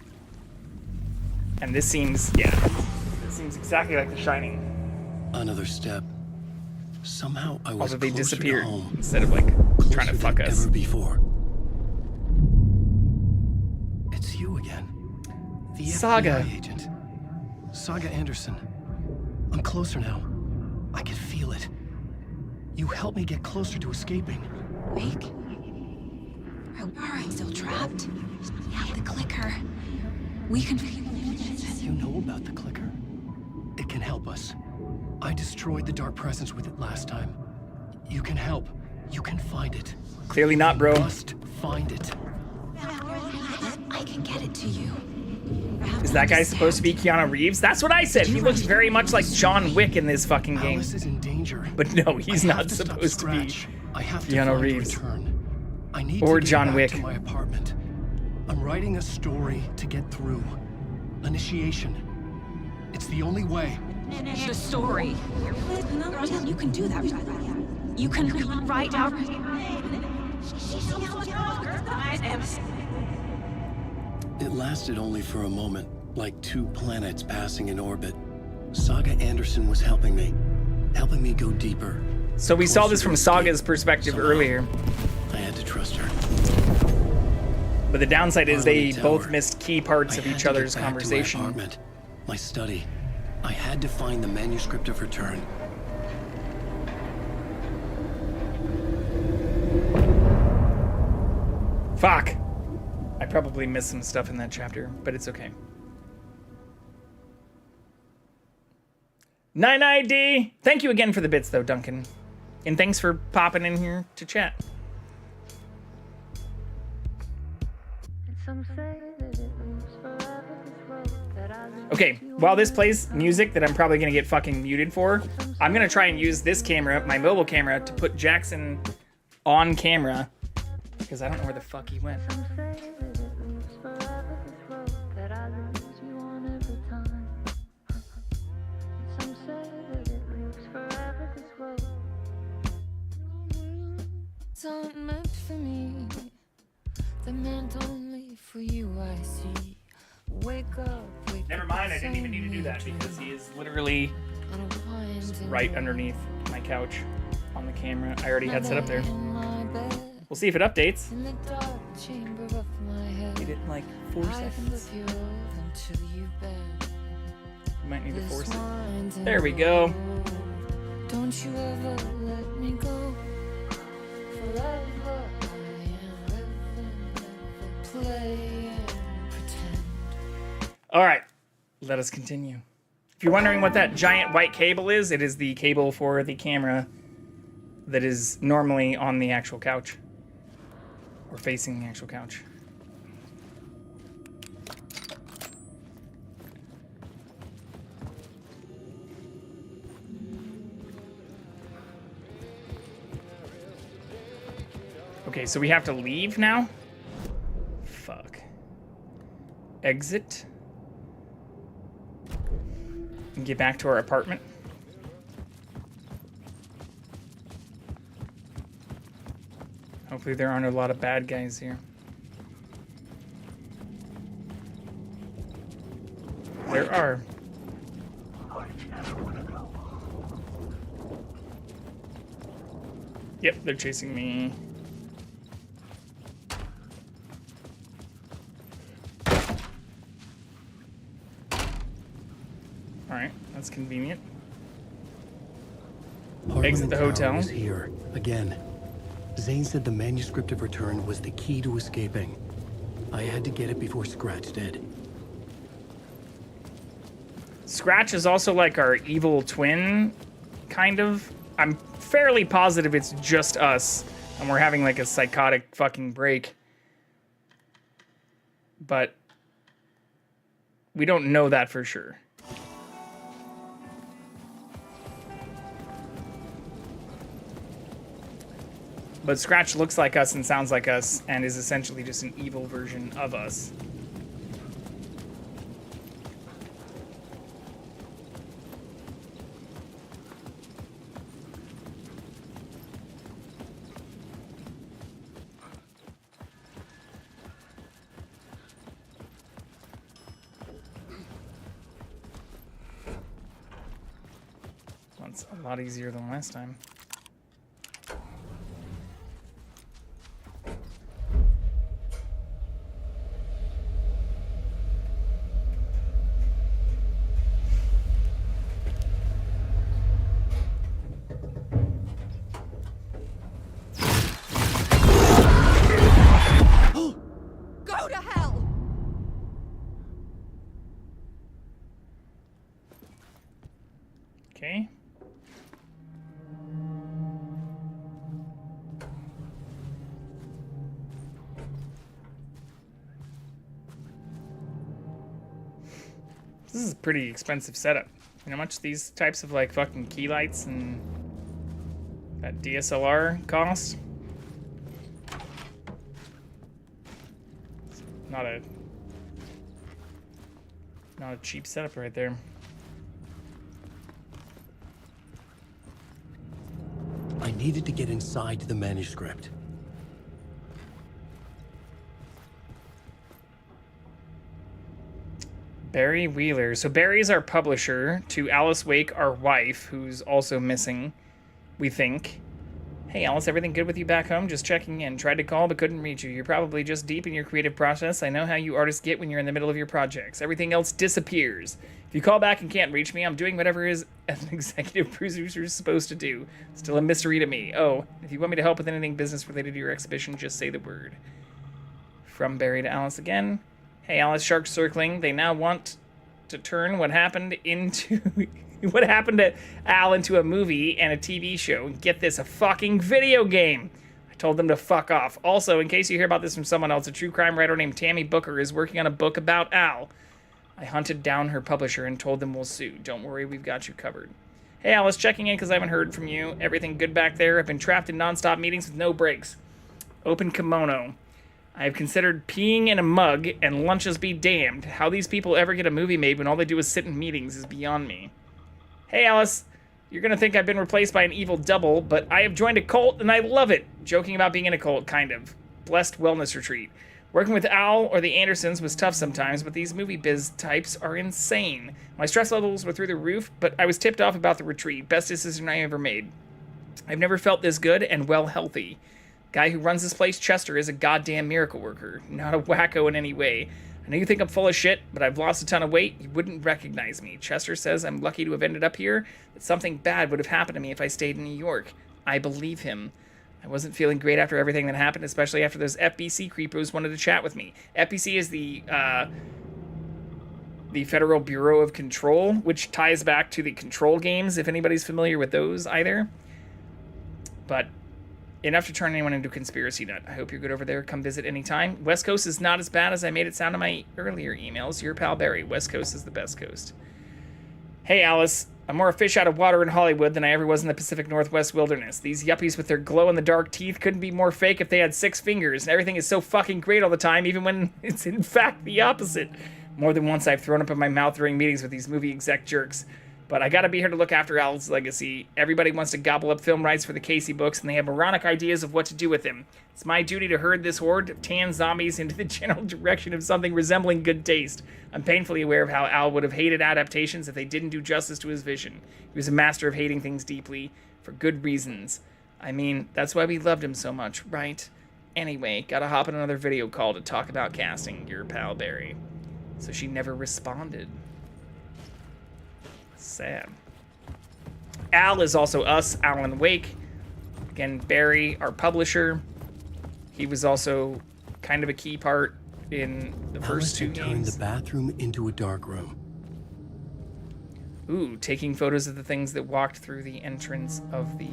And this seems... Yeah. Seems exactly like The Shining. Another step. Somehow I was also, they closer disappeared to home, instead of like trying to fuck us. Ever before. It's you again. The Saga FBI agent. Saga Anderson. I'm closer now. I can feel it. You helped me get closer to escaping. Wake? I Alright, still trapped. We have the clicker. We can... You know about the clicker? It can help us. I destroyed the dark presence with it last time. You can help. You can find it. Clearly not, bro. You must find it. I can get it to you. Is that guy supposed to be Keanu Reeves? That's what I said. He looks very much like John Wick in this fucking game. Alice is in danger. But no, he's not supposed to be Keanu Reeves. I need or to get John back Wick. to my apartment. I'm writing a story to get through. Initiation. It's the only way. The story. You can do that. You can write out... It lasted only for a moment, like 2 planets passing in orbit. Saga Anderson was helping me go deeper. So we saw this from Saga's perspective earlier. I had to trust her. But the downside is they both missed key parts of each other's conversation. My apartment, my study. I had to find the manuscript of Return. Fuck. I probably missed some stuff in that chapter, but it's okay. 9ID! Thank you again for the bits, though, Duncan. And thanks for popping in here to chat. Okay, while this plays music that I'm probably gonna get fucking muted for, I'm gonna try and use this camera, my mobile camera, to put Jackson on camera, because I don't know where the fuck he went. Aren't meant for me, they're meant only for you. I see. Wake up, wake Never mind, I didn't even need to do that because he is literally right underneath my couch on the camera. I already had set up there. We'll see if it updates. Did it in like 4 seconds. You might need to force it. There we go. Don't you ever let me go. All right, let us continue. If you're wondering what that giant white cable is, it is the cable for the camera that is normally on the actual couch or facing the actual couch. Okay, so we have to leave now? Fuck. Exit. And get back to our apartment. Hopefully there aren't a lot of bad guys here. There are. Yep, they're chasing me. Alright, that's convenient. Exit the hotel. Was here again. Zane said the manuscript of Return was the key to escaping. I had to get it before Scratch did. Scratch is also like our evil twin, kind of. I'm fairly positive it's just us, and we're having like a psychotic fucking break. But we don't know that for sure. But Scratch looks like us and sounds like us and is essentially just an evil version of us. That's a lot easier than last time. This is a pretty expensive setup. You know how much these types of like fucking key lights and that DSLR cost? Not a cheap setup right there. I needed to get inside the manuscript. Barry Wheeler. So Barry's our publisher to Alice Wake, our wife, who's also missing, we think. Hey, Alice, everything good with you back home? Just checking in. Tried to call, but couldn't reach you. You're probably just deep in your creative process. I know how you artists get when you're in the middle of your projects. Everything else disappears. If you call back and can't reach me, I'm doing whatever is an executive producer is supposed to do. Still a mystery to me. Oh, if you want me to help with anything business related to your exhibition, just say the word. From Barry to Alice again. Hey, Alice, sharks circling. They now want to turn what happened into... what happened to Al into a movie and a TV show. And get this, a fucking video game. I told them to fuck off. Also, in case you hear about this from someone else, a true crime writer named Tammy Booker is working on a book about Al. I hunted down her publisher and told them we'll sue. Don't worry, we've got you covered. Hey, Alice, checking in because I haven't heard from you. Everything good back there? I've been trapped in non-stop meetings with no breaks. Open kimono. I have considered peeing in a mug and lunches be damned. How these people ever get a movie made when all they do is sit in meetings is beyond me. Hey, Alice, you're going to think I've been replaced by an evil double, but I have joined a cult and I love it. Joking about being in a cult, kind of. Blessed wellness retreat. Working with Al or the Andersons was tough sometimes, but these movie biz types are insane. My stress levels were through the roof, but I was tipped off about the retreat. Best decision I ever made. I've never felt this good and well healthy. Guy who runs this place, Chester, is a goddamn miracle worker. Not a wacko in any way. I know you think I'm full of shit, but I've lost a ton of weight. You wouldn't recognize me. Chester says I'm lucky to have ended up here, that something bad would have happened to me if I stayed in New York. I believe him. I wasn't feeling great after everything that happened, especially after those FBC creepos wanted to chat with me. FBC is the Federal Bureau of Control, which ties back to the Control games, if anybody's familiar with those either. But enough to turn anyone into a conspiracy nut. I hope you're good over there. Come visit anytime. West Coast is not as bad as I made it sound in my earlier emails. Your pal Barry. West Coast is the best coast. Hey, Alice. I'm more a fish out of water in Hollywood than I ever was in the Pacific Northwest wilderness. These yuppies with their glow-in-the-dark teeth couldn't be more fake if they had 6 fingers, and everything is so fucking great all the time, even when it's in fact the opposite. More than once I've thrown up in my mouth during meetings with these movie exec jerks. But I gotta be here to look after Al's legacy. Everybody wants to gobble up film rights for the Casey books, and they have moronic ideas of what to do with them. It's my duty to herd this horde of tan zombies into the general direction of something resembling good taste. I'm painfully aware of how Al would have hated adaptations if they didn't do justice to his vision. He was a master of hating things deeply, for good reasons. I mean, that's why we loved him so much, right? Anyway, gotta hop on another video call to talk about casting. Your pal Barry. So she never responded. Sad. Al is also us, Alan Wake. Again, Barry, our publisher. He was also kind of a key part in the first 2 games. Turned the bathroom into a dark room. Ooh, taking photos of the things that walked through the entrance of the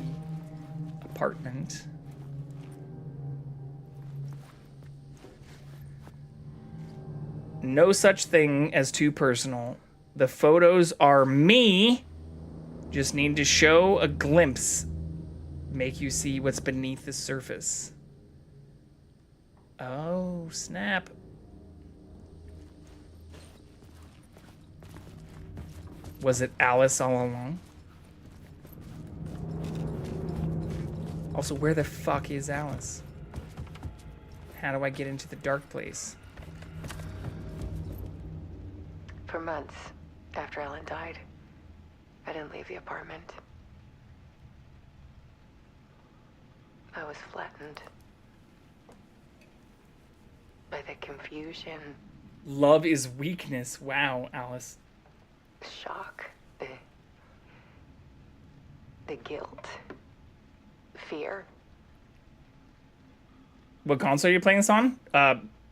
apartment. No such thing as too personal. The photos are me. Just need to show a glimpse. Make you see what's beneath the surface. Oh, snap. Was it Alice all along? Also, where the fuck is Alice? How do I get into the dark place? For months after Ellen died, I didn't leave the apartment. I was flattened by the confusion, Love is weakness. Wow, Alice. shock, the guilt, fear. What console are you playing this on?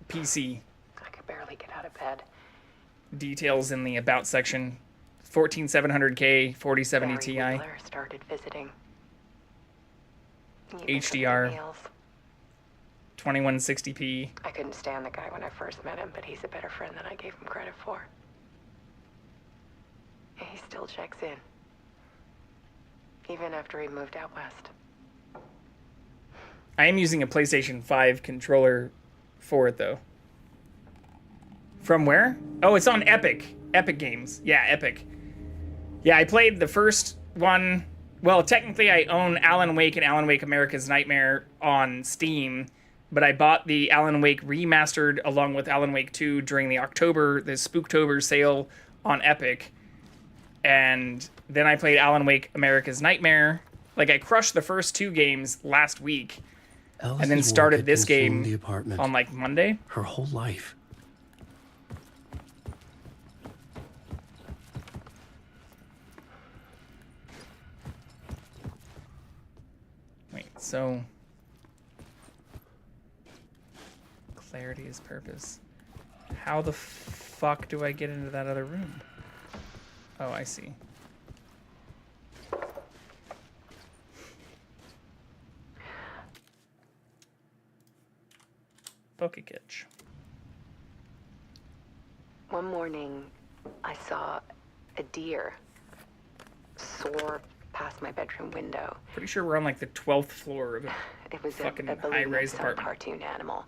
PC. I could barely get out of bed. Details in the About section. 14700K, 4070 Barry Ti. Wheeler started visiting. Even sent me HDR. emails. 2160p. I couldn't stand the guy when I first met him, but he's a better friend than I gave him credit for. He still checks in. Even after he moved out west. I am using a PlayStation 5 controller for it, though. From where? Oh, it's on Epic. Epic Games. Yeah, Epic. Yeah, I played the first one. Well, technically I own Alan Wake and Alan Wake America's Nightmare on Steam, but I bought the Alan Wake remastered along with Alan Wake 2 during the Spooktober sale on Epic. And then I played Alan Wake America's Nightmare. Like, I crushed the first 2 games last week, Alice's and then work started had this consumed game the apartment. on, like, Monday. Her whole life. Wait, so... Clarity is purpose. How the fuck do I get into that other room? Oh, I see. Pokekitch. One morning, I saw a deer soar past my bedroom window. Pretty sure we're on like the 12th floor of a It was fucking a balloon high-rise of some apartment. cartoon animal.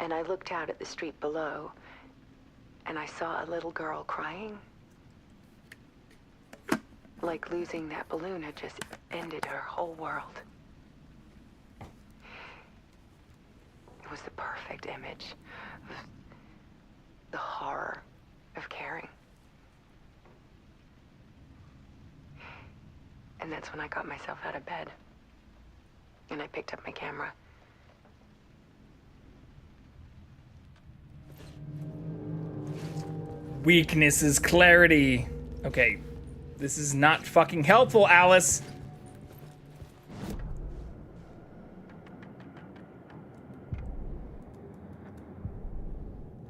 And I looked out at the street below, and I saw a little girl crying. Like losing that balloon had just ended her whole world. It was the perfect image of the horror of caring. And that's when I got myself out of bed. And I picked up my camera. Weakness is clarity. Okay, this is not fucking helpful, Alice.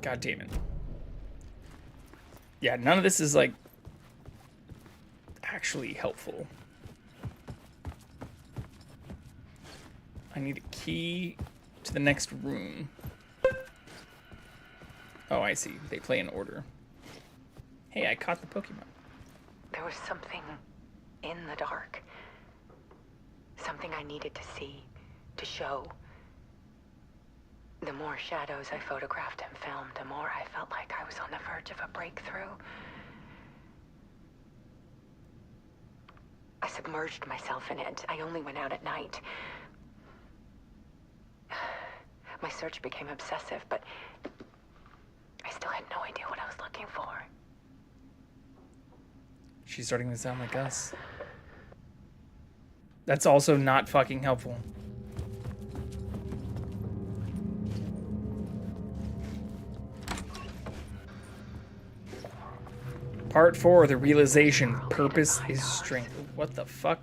God damn it. Yeah, none of this is like actually helpful. I need a key to the next room. Oh, I see. They play in order. Hey, I caught the Pokemon. There was something in the dark. Something I needed to see, to show. The more shadows I photographed and filmed, the more I felt like I was on the verge of a breakthrough. I submerged myself in it. I only went out at night. My search became obsessive, but I still had no idea what I was looking for. She's starting to sound like us. That's also not fucking helpful. Part 4, the realization. Purpose is strength. What the fuck?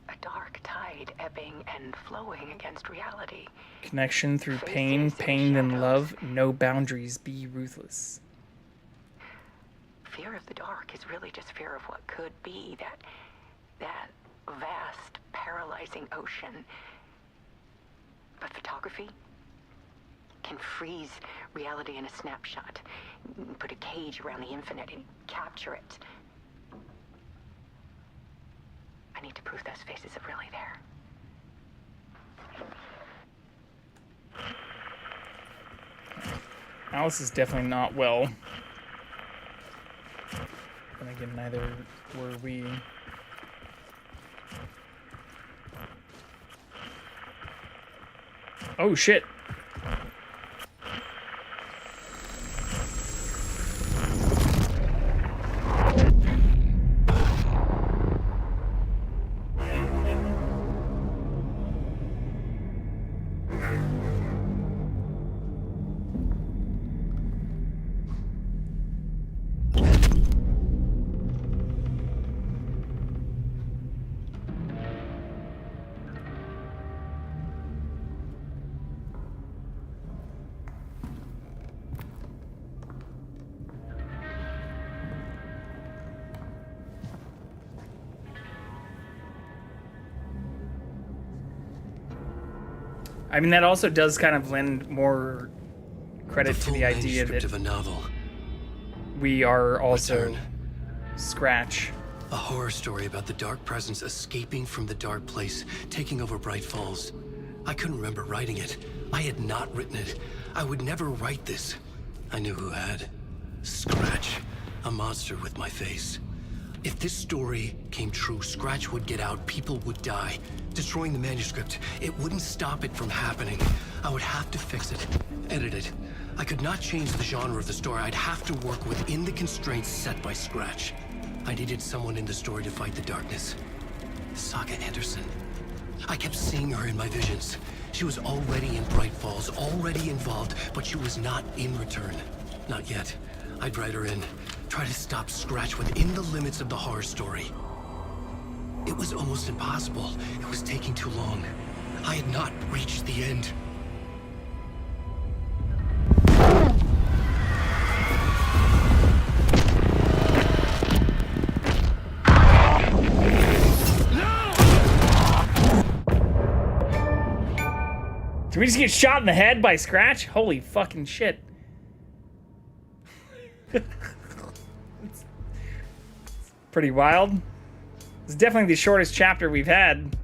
A dark tide ebbing and flowing against reality. Connection through pain, pain then love, no boundaries, be ruthless. Fear of the dark is really just fear of what could be, that vast, paralyzing ocean. But photography can freeze reality in a snapshot, put a cage around the infinite and capture it. I need to prove those faces are really there. Alice is definitely not well. And again, neither were we. Oh shit. I mean, that also does kind of lend more credit to the idea that of a novel. we are also Return. Scratch. A horror story about the dark presence escaping from the dark place, taking over Bright Falls. I couldn't remember writing it. I had not written it. I would never write this. I knew who had. Scratch. A monster with my face. If this story came true, Scratch would get out, people would die. Destroying the manuscript, it wouldn't stop it from happening. I would have to fix it, edit it. I could not change the genre of the story. I'd have to work within the constraints set by Scratch. I needed someone in the story to fight the darkness. Saga Anderson. I kept seeing her in my visions. She was already in Bright Falls, already involved, but she was not in Return. Not yet. I'd write her in. Try to stop Scratch within the limits of the horror story. It was almost impossible. It was taking too long. I had not reached the end. Did we just get shot in the head by Scratch? Holy fucking shit. It's pretty wild. It's definitely the shortest chapter we've had.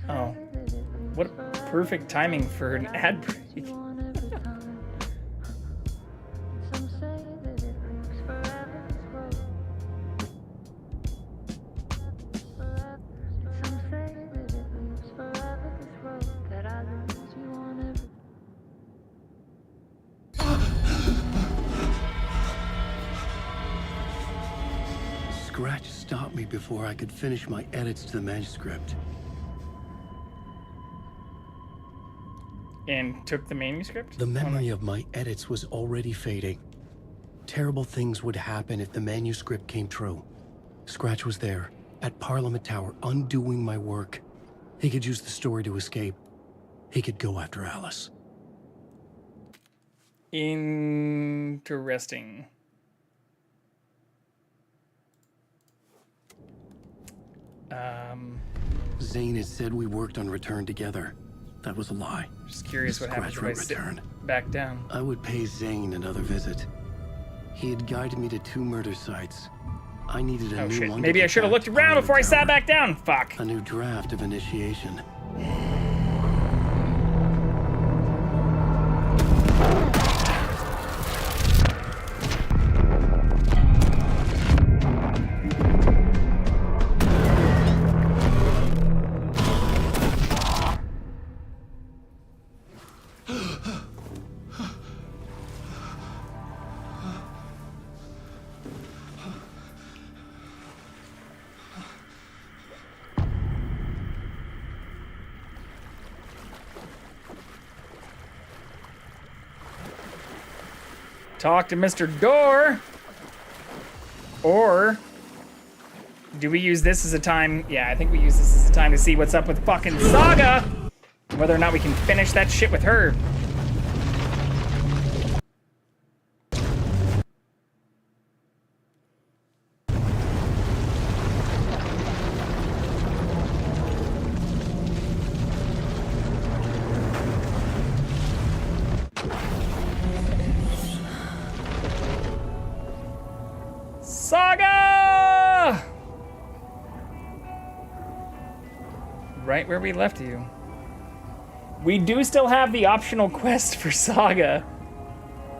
Oh. What perfect timing for an ad break. Scratch stopped me before I could finish my edits to the manuscript. And took the manuscript? The memory of my edits was already fading. Terrible things would happen if the manuscript came true. Scratch was there, at Parliament Tower, undoing my work. He could use the story to escape. He could go after Alice. Interesting. Zane had said we worked on Return together. That was a lie. Just curious what happens if I sit back down. I would pay Zane another visit. He had guided me to 2 murder sites. I needed a new one. Maybe I should have looked around before I sat back down. Fuck. A new draft of initiation. Talk to Mr. Door. Or do we use this as a time? Yeah, I think we use this as a time to see what's up with fucking Saga. Whether or not we can finish that shit with her. Saga! Right where we left you. We do still have the optional quest for Saga.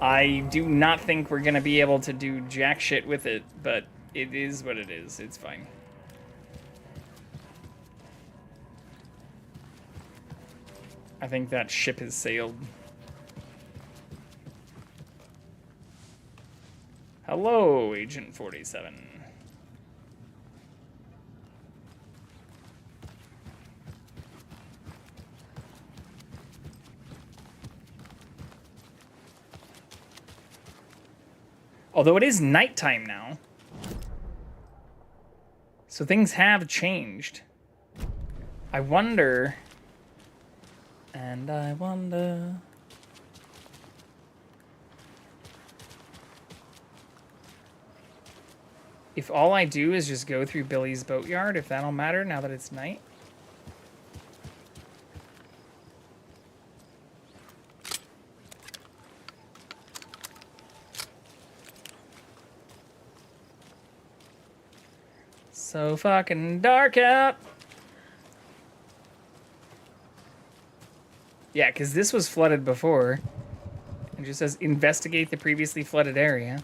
I do not think we're gonna be able to do jack shit with it, but it is what it is. It's fine. I think that ship has sailed. Hello, Agent 47. Although it is nighttime now. So things have changed. I wonder... And I wonder... if all I do is just go through Billy's boatyard, if that'll matter now that it's night. So fucking dark out. Yeah, because this was flooded before. It just says investigate the previously flooded area.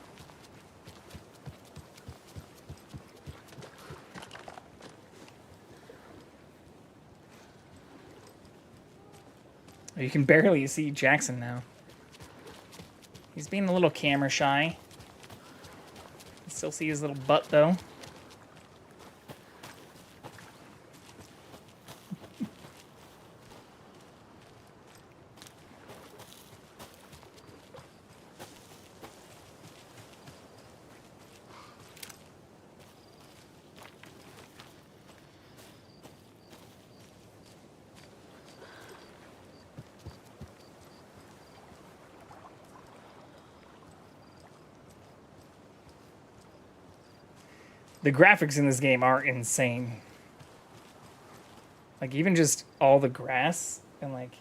You can barely see Jackson now. He's being a little camera shy. You still see his little butt though. The graphics in this game are insane. Like, even just all the grass and, like,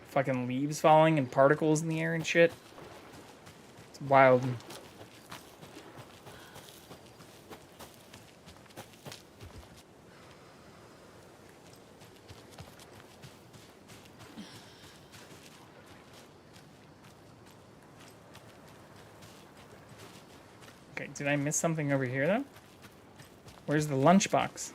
fucking leaves falling and particles in the air and shit. It's wild. Okay, did I miss something over here, though? Where's the lunchbox?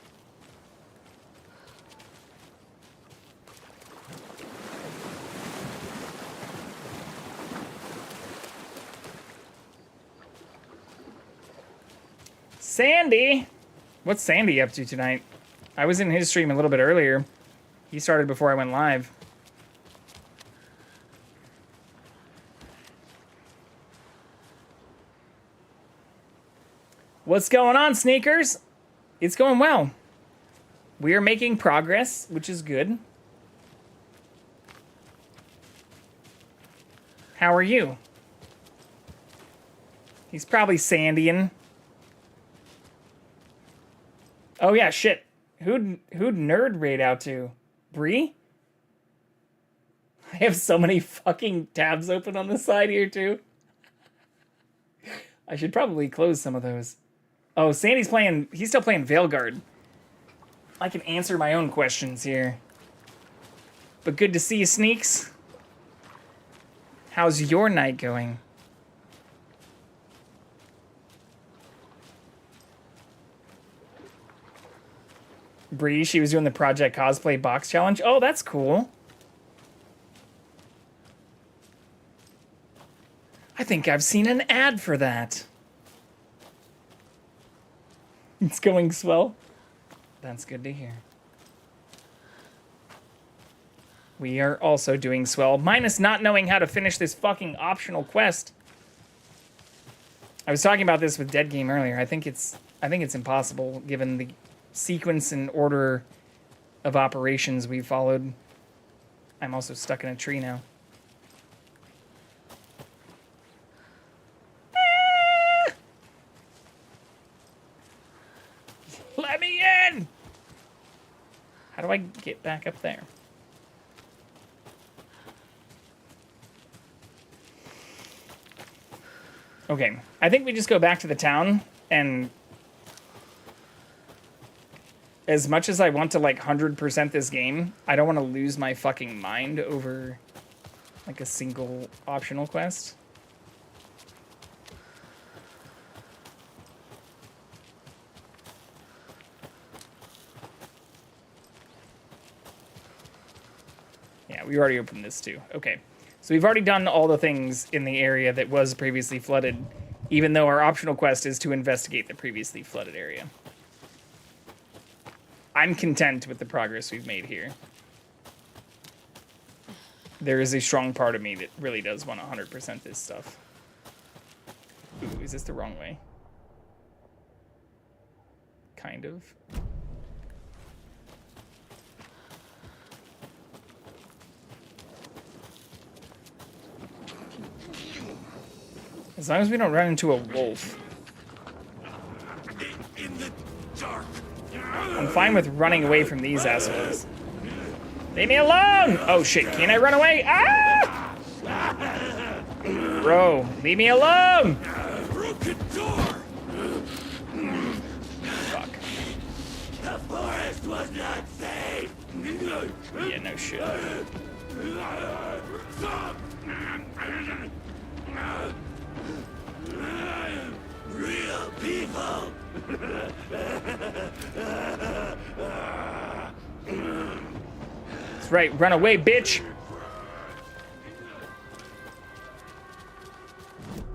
Sandy! What's Sandy up to tonight? I was in his stream a little bit earlier. He started before I went live. What's going on, Sneakers? It's going well. We are making progress, which is good. How are you? He's probably Sandyan. Oh yeah, shit. Who'd nerd raid out to? Bree? I have so many fucking tabs open on the side here too. I should probably close some of those. Oh, Sandy's playing, he's still playing Veilguard. I can answer my own questions here. But good to see you, Sneaks. How's your night going? Bree, she was doing the Project Cosplay Box Challenge. Oh, that's cool. I think I've seen an ad for that. It's going swell. That's good to hear. We are also doing swell, minus not knowing how to finish this fucking optional quest. I was talking about this with Dead Game earlier. I think it's impossible given the sequence and order of operations we followed. I'm also stuck in a tree now. Let me in! How do I get back up there? Okay, I think we just go back to the town, and as much as I want to like 100% this game, I don't want to lose my fucking mind over like a single optional quest. Yeah, we already opened this too. Okay. So we've already done all the things in the area that was previously flooded, even though our optional quest is to investigate the previously flooded area. I'm content with the progress we've made here. There is a strong part of me that really does want to 100% this stuff. Ooh, is this the wrong way? Kind of. As long as we don't run into a wolf. In the dark. I'm fine with running away from these assholes. Leave me alone! Oh shit, can I run away? Ah! Bro, leave me alone! Broken door. was not safe. Yeah, no shit. Real people. That's right, run away, bitch!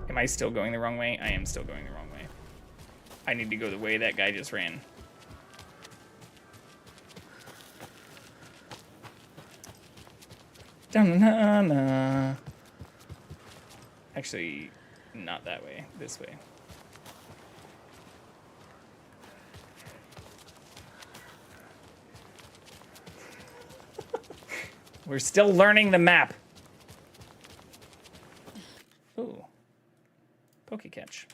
Am I still going the wrong way? I am still going the wrong way. I need to go the way that guy just ran. Dun-na-na. Actually, not that way. This way. We're still learning the map. Ooh. Poke catch.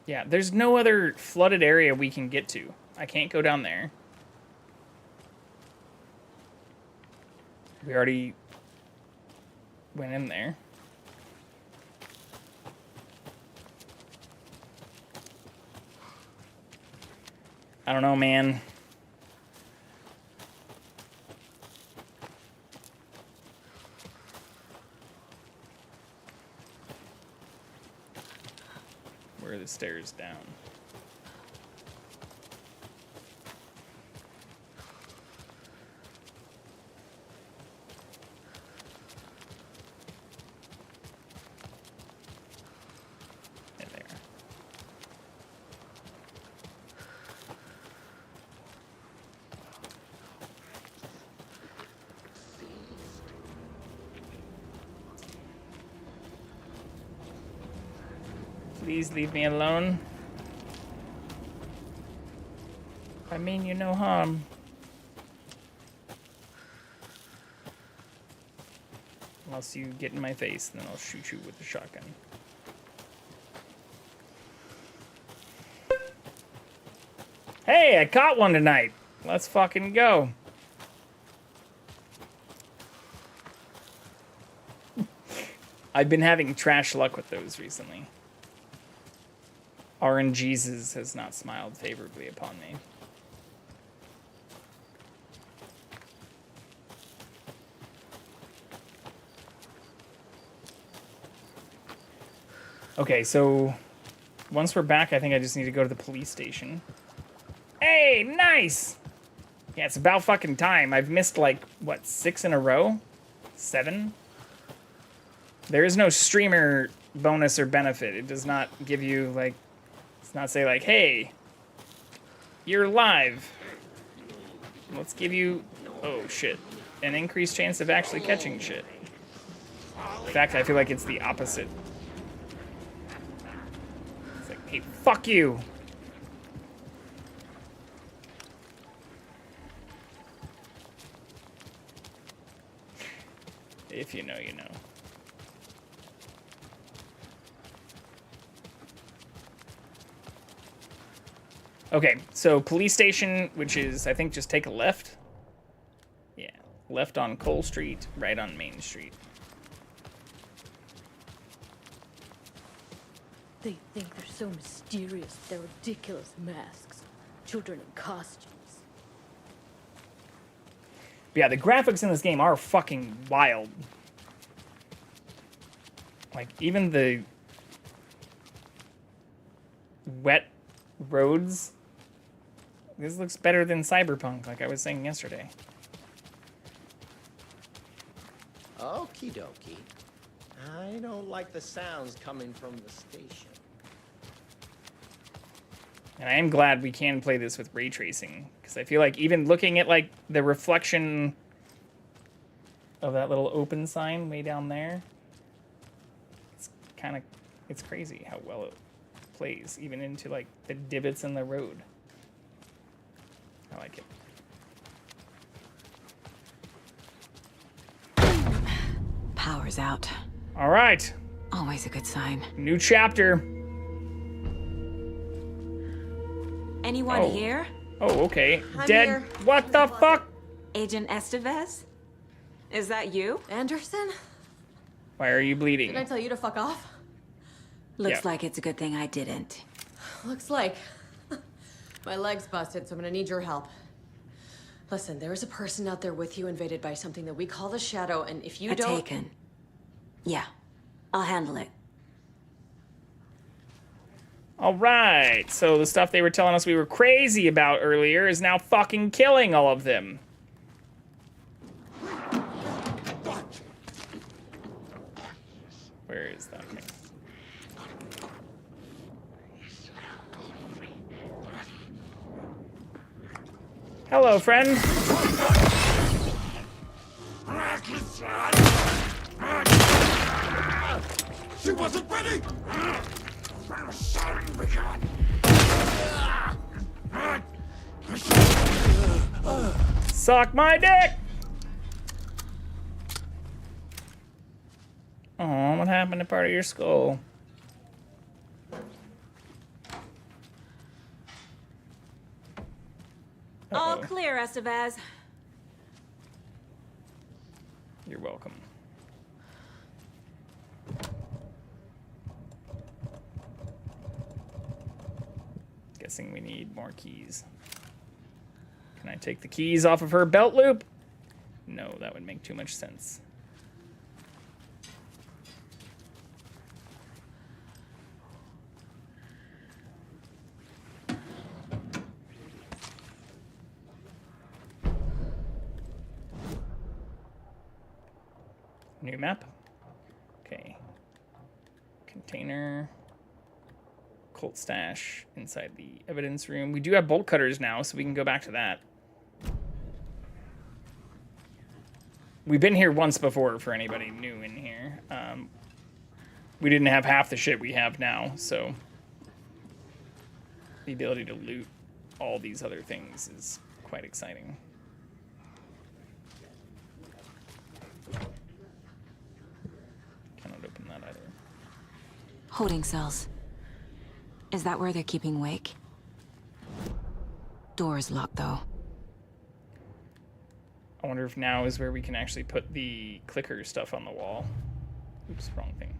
Yeah, there's no other flooded area we can get to. I can't go down there. We already went in there. I don't know, man. Where are the stairs down? Yeah, there. Please leave me alone. I mean you no harm. Unless you get in my face, then I'll shoot you with the shotgun. Hey, I caught one tonight. Let's fucking go. I've been having trash luck with those recently. RNGesus has not smiled favorably upon me. Okay, so once we're back, I think I just need to go to the police station. Hey, nice! Yeah, it's about fucking time. I've missed like, what, 6 in a row? 7? There is no streamer bonus or benefit. It does not give you, like, it's not say like, hey, you're live. Let's give you, oh shit, an increased chance of actually catching shit. In fact, I feel like it's the opposite. It's like, hey, fuck you. If you know, you know. Okay, so police station, which is, I think, just take a left. Yeah, left on Cole Street, right on Main Street. They think they're so mysterious, their ridiculous masks. Children in costumes. But yeah, the graphics in this game are fucking wild. Like, even the wet roads. This looks better than Cyberpunk, like I was saying yesterday. Okie dokie. I don't like the sounds coming from the station. And I am glad we can play this with ray tracing, because I feel like even looking at like the reflection of that little open sign way down there, it's crazy how well it plays, even into like the divots in the road. I like it. Power's out. All right. Always a good sign. New chapter. Anyone Oh. here? Oh, okay. I'm Dead. here. What the fuck? Agent Estevez? Is that you? Anderson? Why are you bleeding? Did I tell you to fuck off? Looks like it's a good thing I didn't. Looks like. My leg's busted, so I'm gonna need your help. Listen, there is a person out there with you invaded by something that we call the Shadow, and if you don't... Taken. Yeah, I'll handle it. All right, so the stuff they were telling us we were crazy about earlier is now fucking killing all of them. Where is that thing? Hello, friend. She wasn't ready! Suck my dick! Oh, what happened to part of your skull? All clear, Estevez. You're welcome. Guessing we need more keys. Can I take the keys off of her belt loop? No, that would make too much sense. New map. Okay. Container. Colt stash inside the evidence room. We do have bolt cutters now, so we can go back to that. We've been here once before for anybody new in here. We didn't have half the shit we have now, so the ability to loot all these other things is quite exciting. Cannot open that either. Holding cells. Is that where they're keeping Wake? Door's locked, though. I wonder if now is where we can actually put the clicker stuff on the wall. Oops, wrong thing.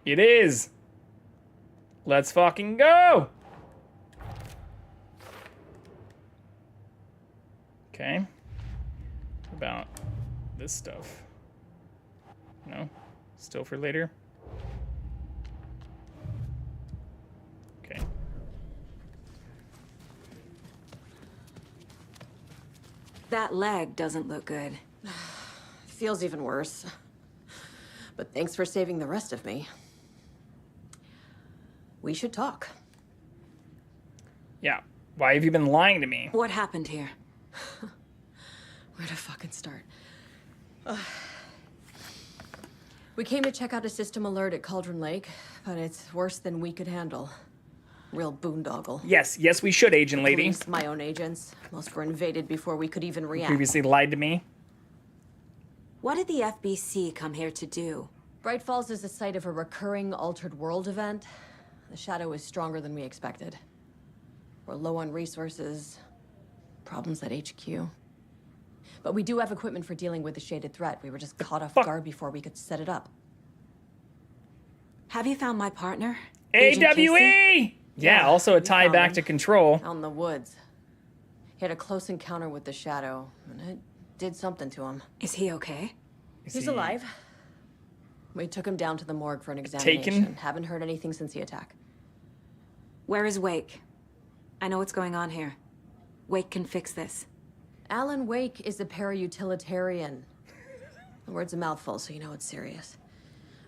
It is! Let's fucking go! Okay. About this stuff. No? Still for later? Okay. That leg doesn't look good. Feels even worse. But thanks for saving the rest of me. We should talk. Yeah. Why have you been lying to me? What happened here? Where to fucking start? We came to check out a system alert at Cauldron Lake, but it's worse than we could handle. Real boondoggle. Yes, yes, we should, Agent Lady. Police, my own agents. Most were invaded before we could even react. Previously lied to me. What did the FBC come here to do? Bright Falls is the site of a recurring Altered World event. The Shadow is stronger than we expected. We're low on resources. Problems at HQ. But we do have equipment for dealing with the shaded threat. We were just caught off guard before we could set it up. Have you found my partner? AWE! Yeah, also a tie back to Control. Out in the woods. He had a close encounter with the Shadow, and it did something to him. Is he okay? He's alive. We took him down to the morgue for an examination. Taken? Haven't heard anything since the attack. Where is Wake? I know what's going on here. Wake can fix this. Alan Wake is a para-utilitarian. The word's a mouthful, so you know it's serious.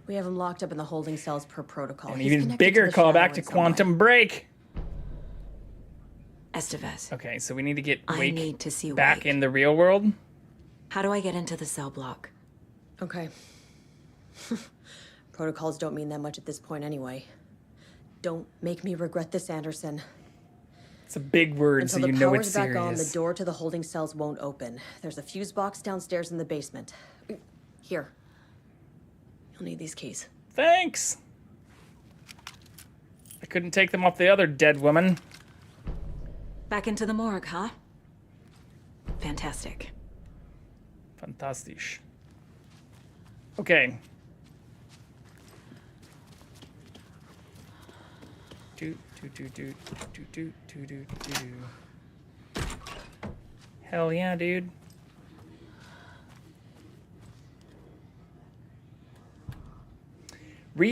We have him locked up in the holding cells per protocol. An He's even connected bigger the Shadow callback to in some way. Quantum Break. Estevez. Okay, so we need to get I Wake need to see back Wake. in the real world. How do I get into the cell block? Okay. Protocols don't mean that much at this point anyway. Don't make me regret this, Anderson. It's a big word, Until so you the know power's it's back on, the serious. door to the holding cells won't open. There's a fuse box downstairs in the basement. Here. You'll need these keys. Thanks. I couldn't take them off the other dead woman. Back into the morgue, huh? Fantastic. Fantastisch. Okay. Hell yeah, dude.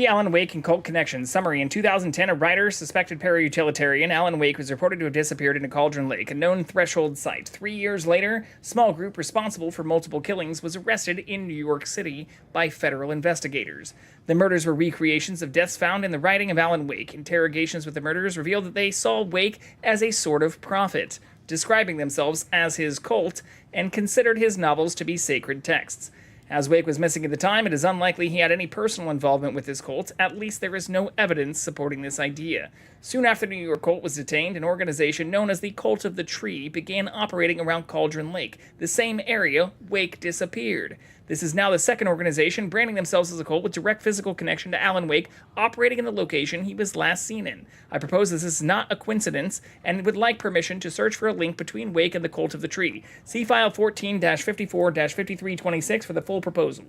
Alan Wake and Cult Connections. Summary. In 2010, a writer, suspected para-utilitarian, Alan Wake, was reported to have disappeared in a Cauldron Lake, a known threshold site. 3 years later, a small group responsible for multiple killings was arrested in New York City by federal investigators. The murders were recreations of deaths found in the writing of Alan Wake. Interrogations with the murderers revealed that they saw Wake as a sort of prophet, describing themselves as his cult, and considered his novels to be sacred texts. As Wake was missing at the time, it is unlikely he had any personal involvement with his cult. At least there is no evidence supporting this idea. Soon after the New York cult was detained, an organization known as the Cult of the Tree began operating around Cauldron Lake, the same area Wake disappeared. This is now the second organization branding themselves as a cult with direct physical connection to Alan Wake, operating in the location he was last seen in. I propose this is not a coincidence and would like permission to search for a link between Wake and the Cult of the Tree. See file 14-54-5326 for the full proposal.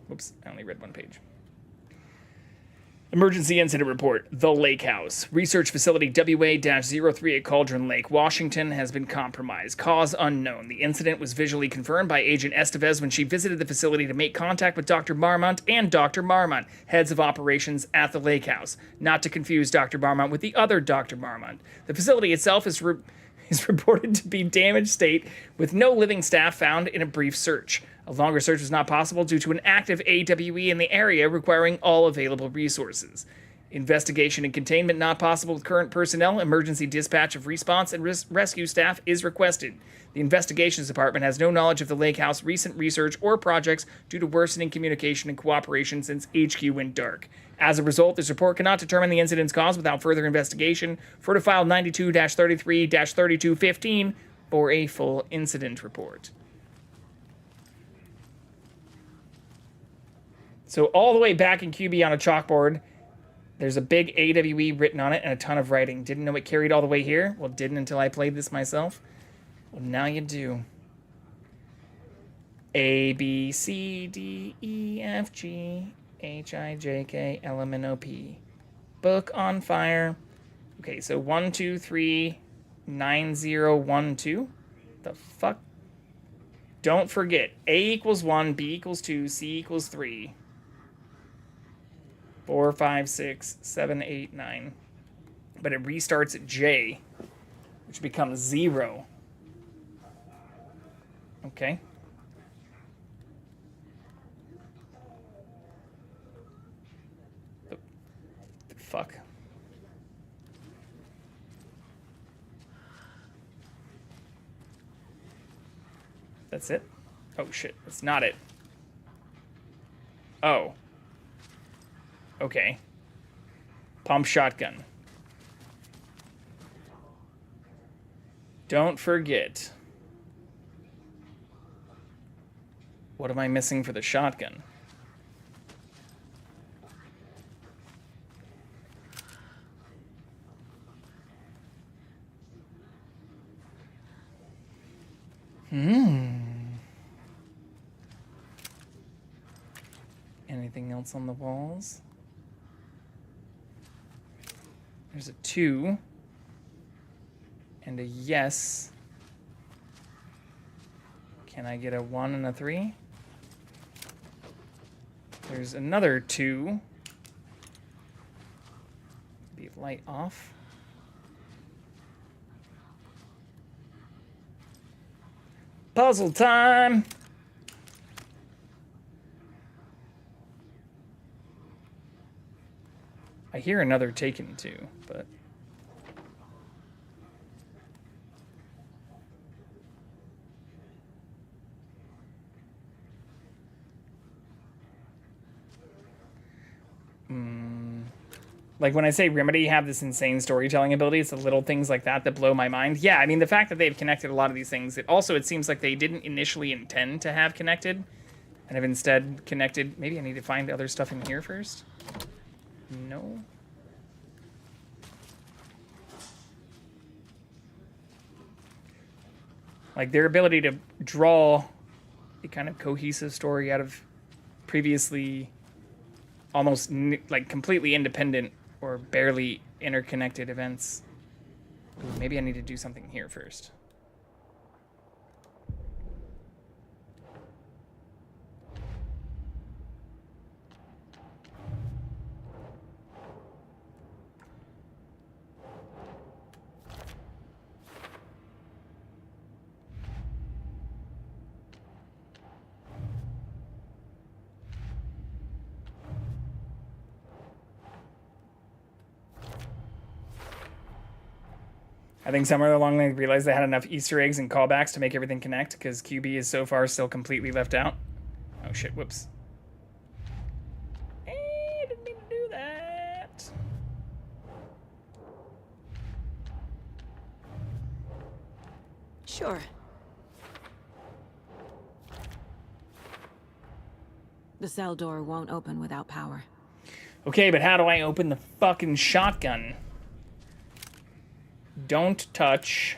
Whoops, I only read one page. Emergency Incident Report, The Lake House. Research Facility WA-03 at Cauldron Lake, Washington has been compromised. Cause unknown. The incident was visually confirmed by Agent Estevez when she visited the facility to make contact with Dr. Marmont and Dr. Marmont, heads of operations at the Lake House. Not to confuse Dr. Marmont with the other Dr. Marmont. The facility itself is reported to be damaged state with no living staff found in a brief search. A longer search was not possible due to an active AWE in the area requiring all available resources. Investigation and containment not possible with current personnel. Emergency dispatch of response and rescue staff is requested. The Investigations Department has no knowledge of the Lake House recent research or projects due to worsening communication and cooperation since HQ went dark. As a result, this report cannot determine the incident's cause without further investigation. Refer to file 92-33-3215 for a full incident report. So all the way back in QB on a chalkboard, there's a big AWE written on it and a ton of writing. Didn't know it carried all the way here. Well, didn't until I played this myself. Well, now you do. A, B, C, D, E, F, G, H, I, J, K, L, M, N, O, P. Book on fire. Okay, so 1, 2, 3, 9, 0, 1, 2. The fuck? Don't forget, A equals 1, B equals 2, C equals 3. 4, 5, 6, 7, 8, 9. But it restarts at J, which becomes 0. Okay. The fuck? That's it? Oh shit, that's not it. Oh. Okay. Pump shotgun. Don't forget. What am I missing for the shotgun? Anything else on the walls? There's a 2 and a yes. Can I get a 1 and a 3? There's another 2. Be light off. Puzzle time! I hear another Taken too, but... Like, when I say Remedy have this insane storytelling ability, it's the little things like that that blow my mind. Yeah, I mean, the fact that they've connected a lot of these things, it seems like they didn't initially intend to have connected, and have instead connected... Maybe I need to find other stuff in here first? No. Like their ability to draw a kind of cohesive story out of previously almost like completely independent or barely interconnected events. Ooh, maybe I need to do something here first. I think somewhere along they realized they had enough Easter eggs and callbacks to make everything connect, because QB is so far still completely left out. Oh shit, whoops. I didn't mean to do that. Sure. The cell door won't open without power. Okay, but how do I open the fucking shotgun? Don't touch.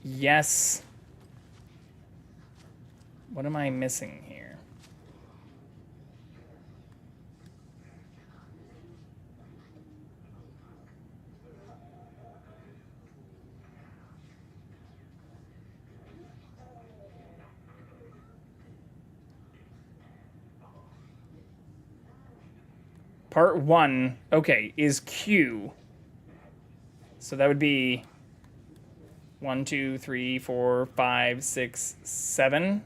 Yes. What am I missing here? Part 1, okay, is Q. So that would be 1, 2, 3, 4, 5, 6, 7.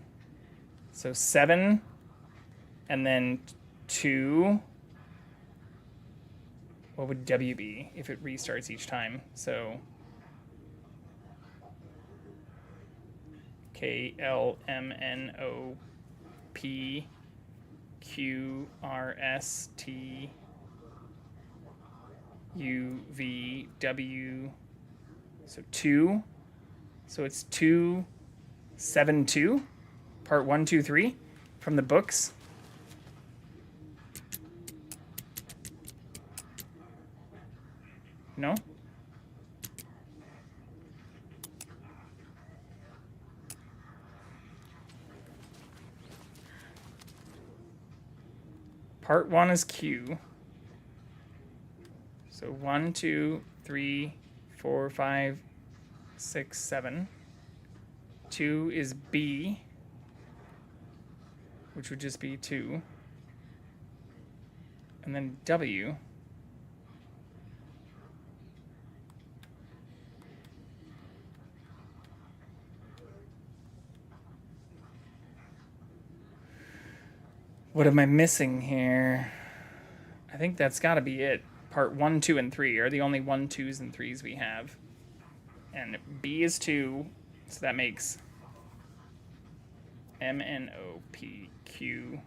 So 7, and then 2. What would W be if it restarts each time? So K, L, M, N, O, P, Q, R, S, T, U, V, W. So 2. So it's 2, 7, 2. Part 1, 2, 3 from the books. No? Part 1 is Q. So 1, 2, 3, 4, 5, 6, 7. 2 is B, which would just be 2. And then W. What am I missing here? I think that's got to be it. Part 1, 2, and 3 are the only 1, 2s, and 3s we have. And B is 2, so that makes M, N, O, P, Q,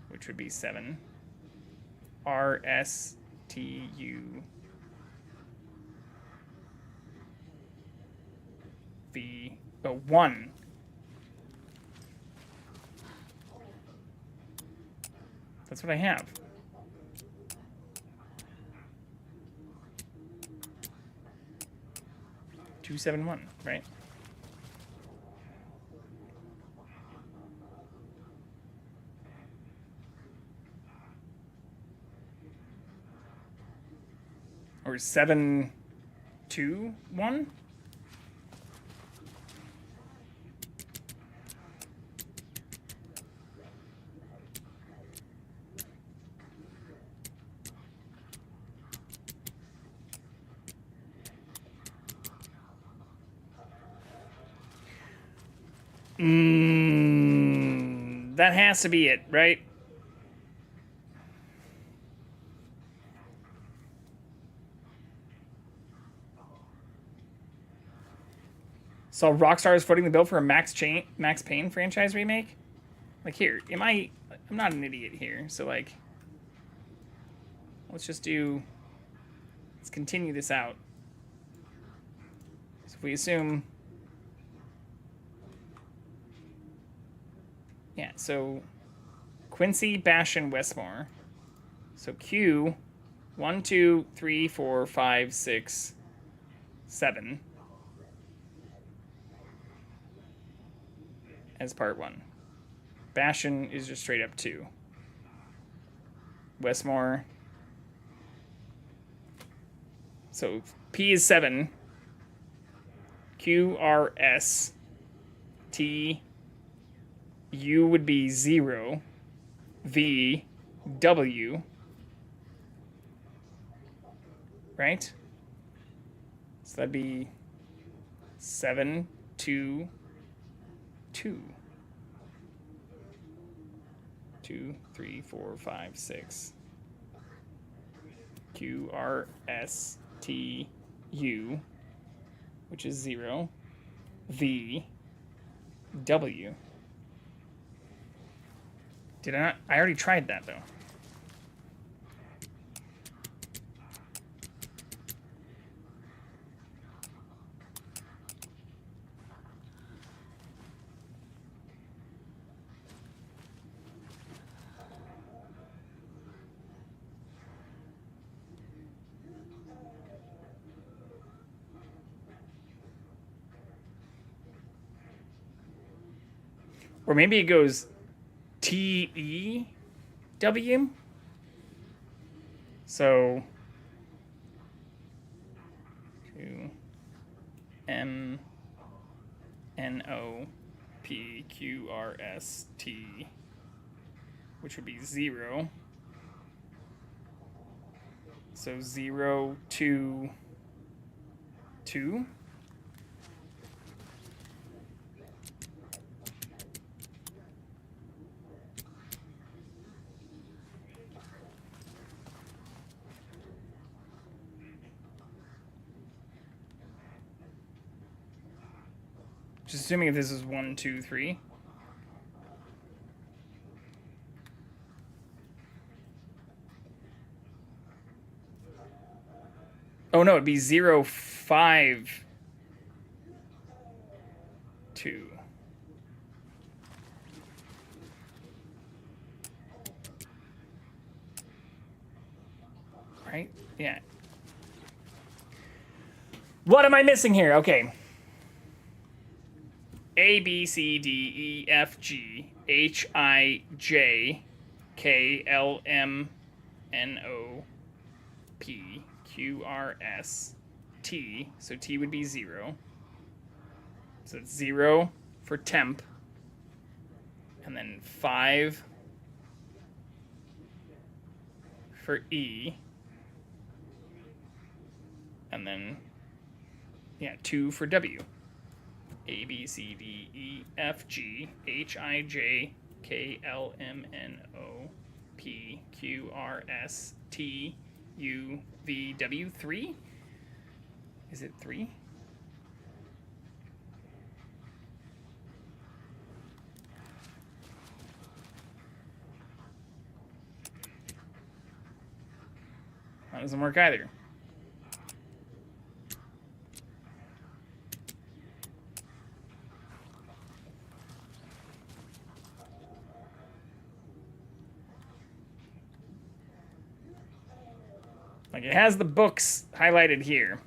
which would be 7. R, S, T, U, V, 1. That's what I have. Two, 7, 1, right? Or 7, 2, 1? That has to be it, right? So Rockstar is footing the bill for a Max Payne franchise remake? Like here, I'm not an idiot here, so like, let's continue this out. So if we assume, yeah, so Quincy, Bash, and Westmore. So Q, 1, 2, 3, 4, 5, 6, 7 as part 1. Bastion is just straight up 2. Westmore. So P is 7. Q, R, S, T, U would be 0. V, W. Right? So that'd be 7, 2, 2. 2, 3, 4, 5, 6. Q, R, S, T, U, which is 0. V, W. Did I not? I already tried that, though. Or maybe it goes T-E-W. So 2 M-N-O-P-Q-R-S-T, which would be 0. So 0, 2, 2. Just assuming if this is 1, 2, 3. Oh no, it'd be 0, 5, 2. Right? Yeah. What am I missing here? Okay. A, B, C, D, E, F, G, H, I, J, K, L, M, N, O, P, Q, R, S, T. So T would be 0. So it's 0 for temp. And then 5 for E. And then, yeah, 2 for W. A, B, C, D, E, F, G, H, I, J, K, L, M, N, O, P, Q, R, S, T, U, V, W. 3? Is it 3? That doesn't work either. Like, it has the books highlighted here.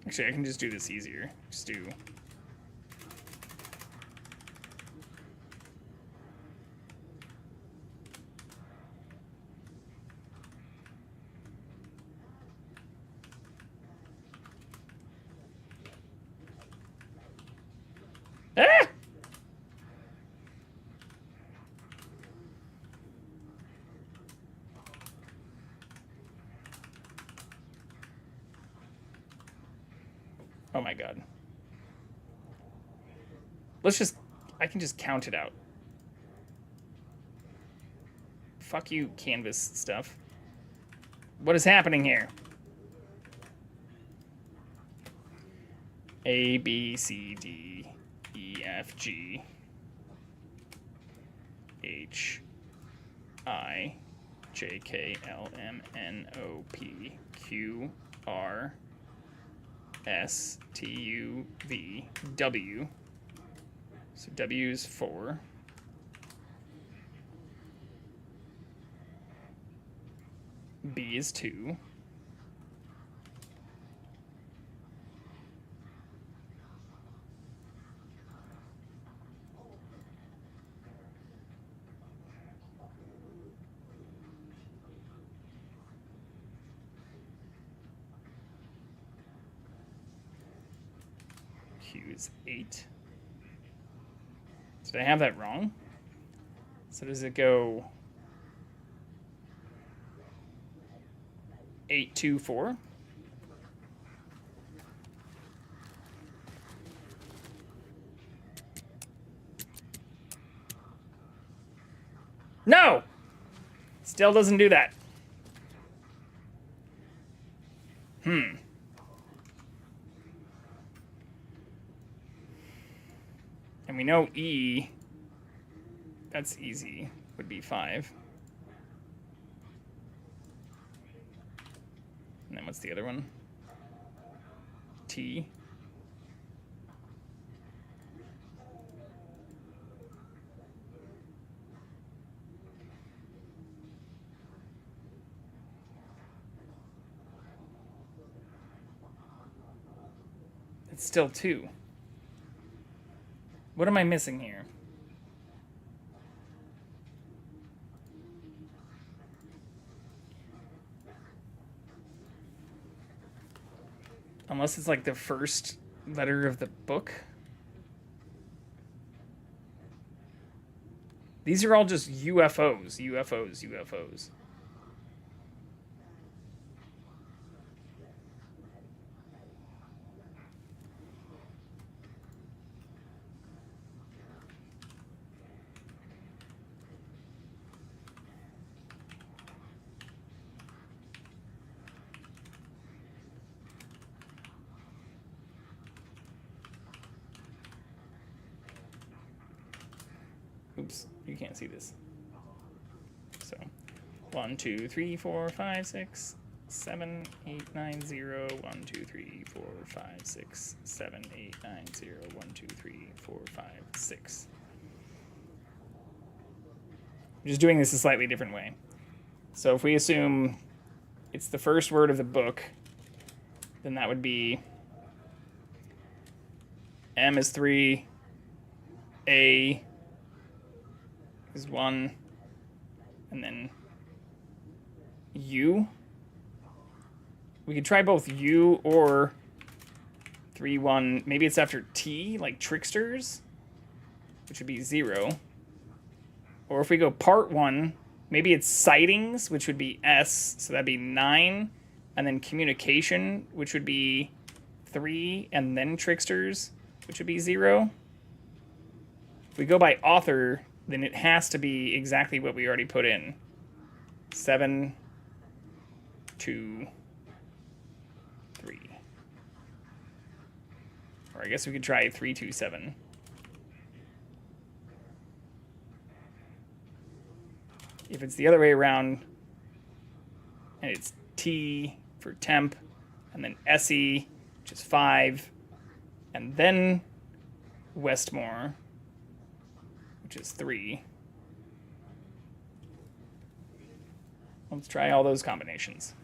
Actually, I can just do this easier. Just do... Ah! Oh my god. Let's just... I can just count it out. Fuck you, canvas stuff. What is happening here? A, B, C, D, E, F, G, H, I, J, K, L, M, N, O, P, Q, R, S, T, U, V, W. So W is 4. B is 2. Q is 8. Did I have that wrong? So does it go 8, 2, 4? No! Still doesn't do that. And we know E, that's easy, would be 5. And then what's the other one? T. It's still 2. What am I missing here? Unless it's like the first letter of the book. These are all just UFOs, UFOs, UFOs. Oops, you can't see this. So, 1, 2, 3, 4, 5, 6, 7, 8, 9, 0. 1, 2, 3, 4, 5, 6, 7, 8, 9, 0. 1, 2, 3, 4, 5, 6. I'm just doing this a slightly different way. So if we assume it's the first word of the book, then that would be M is 3, A is 1, and then U. We could try both U or 3, 1. Maybe it's after T, like tricksters, which would be 0. Or if we go part 1, maybe it's sightings, which would be S, so that'd be 9, and then communication, which would be 3, and then tricksters, which would be 0. If we go by author, then it has to be exactly what we already put in. 7, 2, 3. Or I guess we could try 3, 2, 7. If it's the other way around, and it's T for temp, and then SE, which is 5, and then Westmore, which is 3. Let's try all those combinations.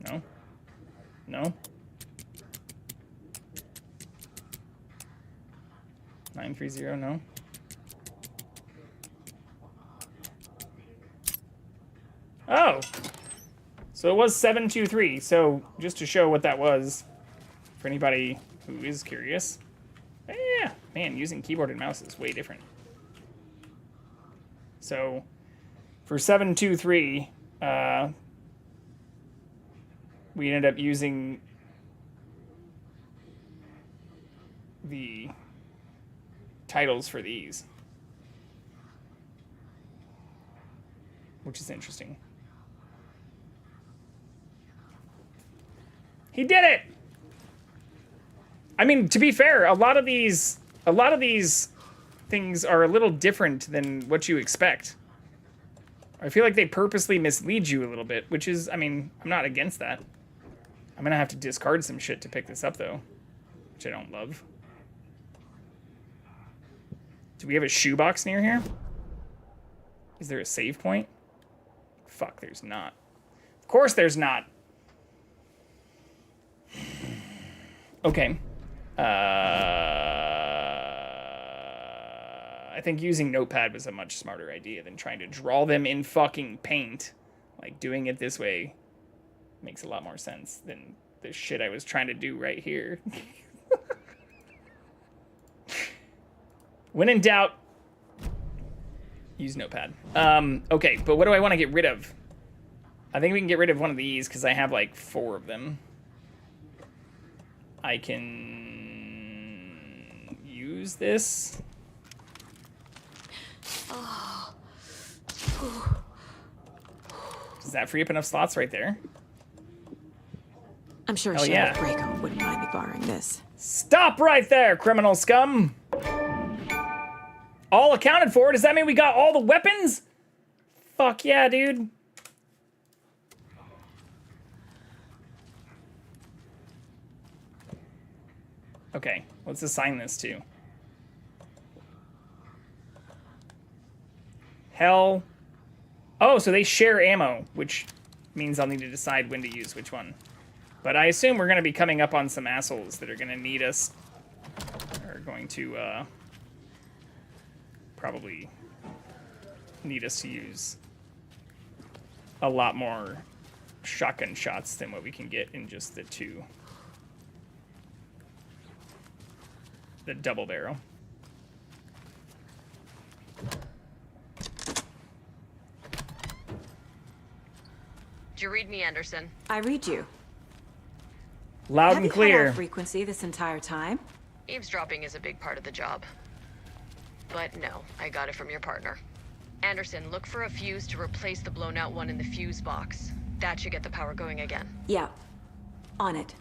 No? No? 930, no? Oh! So it was 723. So just to show what that was, for anybody who is curious. Yeah, man, using keyboard and mouse is way different. So for 723, we ended up using the titles for these, which is interesting. He did it! I mean, to be fair, a lot of these things are a little different than what you expect. I feel like they purposely mislead you a little bit, which is, I mean, I'm not against that. I'm gonna have to discard some shit to pick this up, though, which I don't love. Do we have a shoebox near here? Is there a save point? Fuck, there's not. Of course there's not. Okay. I think using Notepad was a much smarter idea than trying to draw them in fucking paint. Like, doing it this way makes a lot more sense than the shit I was trying to do right here. When in doubt, use Notepad. Okay, but what do I want to get rid of? I think we can get rid of one of these because I have like 4 of them. I can use this. Does that free up enough slots right there? I'm sure Hell Sheriff yeah. Draco wouldn't mind me borrowing this. Stop right there, criminal scum! All accounted for? Does that mean we got all the weapons? Fuck yeah, dude. Okay, let's assign this to. Hell. Oh, so they share ammo, which means I'll need to decide when to use which one. But I assume we're going to be coming up on some assholes that are going to need us. Are going to probably need us to use a lot more shotgun shots than what we can get in just the 2. The double barrel. Did you read me, Anderson? I read you. Loud Have and you clear. had our frequency this entire time? Eavesdropping is a big part of the job. But no, I got it from your partner. Anderson, look for a fuse to replace the blown out one in the fuse box. That should get the power going again. Yeah. On it.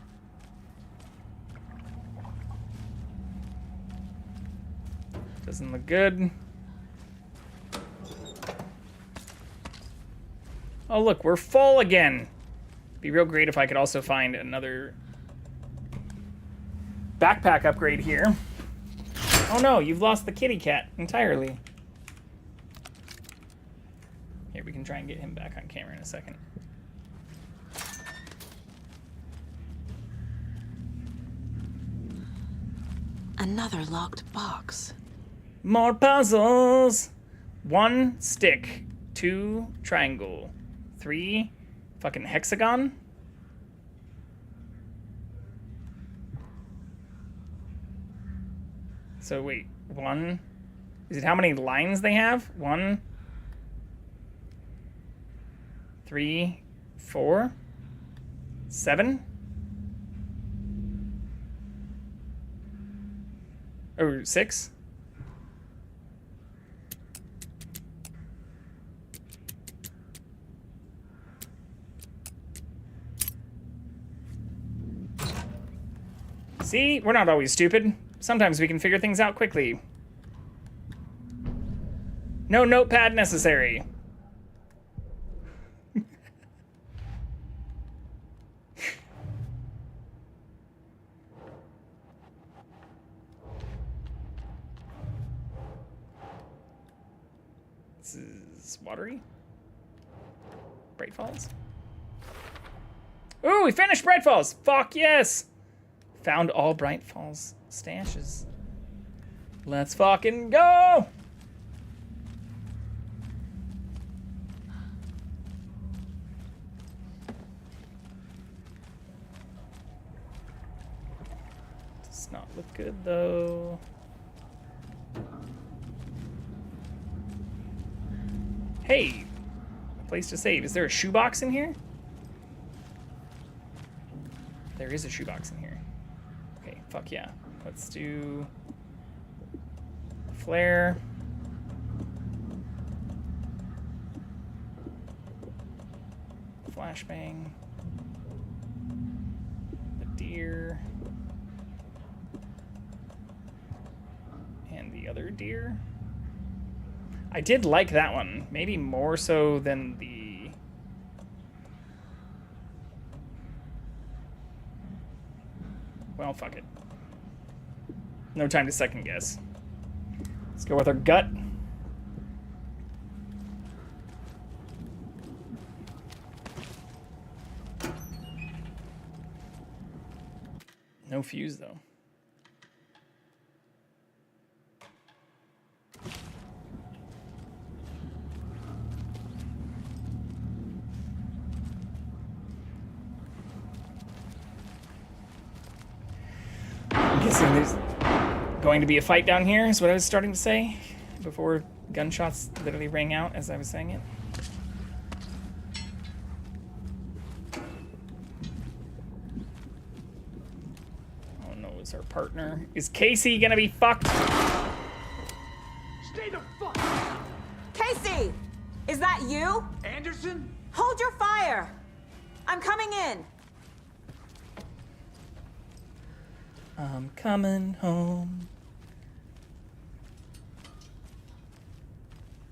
Doesn't look good. Oh, look, we're full again. Be real great if I could also find another backpack upgrade here. Oh no, you've lost the kitty cat entirely. Here, we can try and get him back on camera in a second. Another locked box. More puzzles. 1 stick, 2 triangle, 3 fucking hexagon. So wait, 1. Is it how many lines they have? 1, 3, 4, 7. Or 6. See, we're not always stupid. Sometimes we can figure things out quickly. No notepad necessary. This is watery. Bright Falls. Ooh, we finished Bright Falls. Fuck yes. Found all Bright Falls stashes. Let's fucking go. Does not look good though. Hey, a place to save. Is there a shoebox in here? There is a shoebox in here. Okay, fuck yeah. Let's do flare. Flashbang. The deer. other deer. I did like that one. Maybe more so than the... Well, fuck it. No time to second guess. Let's go with our gut. No fuse, though. I'm guessing there's going to be a fight down here, is what I was starting to say, before gunshots literally rang out as I was saying it. Oh no, it's our partner. Is Casey gonna be fucked? Stay the fuck! Casey! Is that you? Anderson? Hold your fire! I'm coming in. I'm coming home.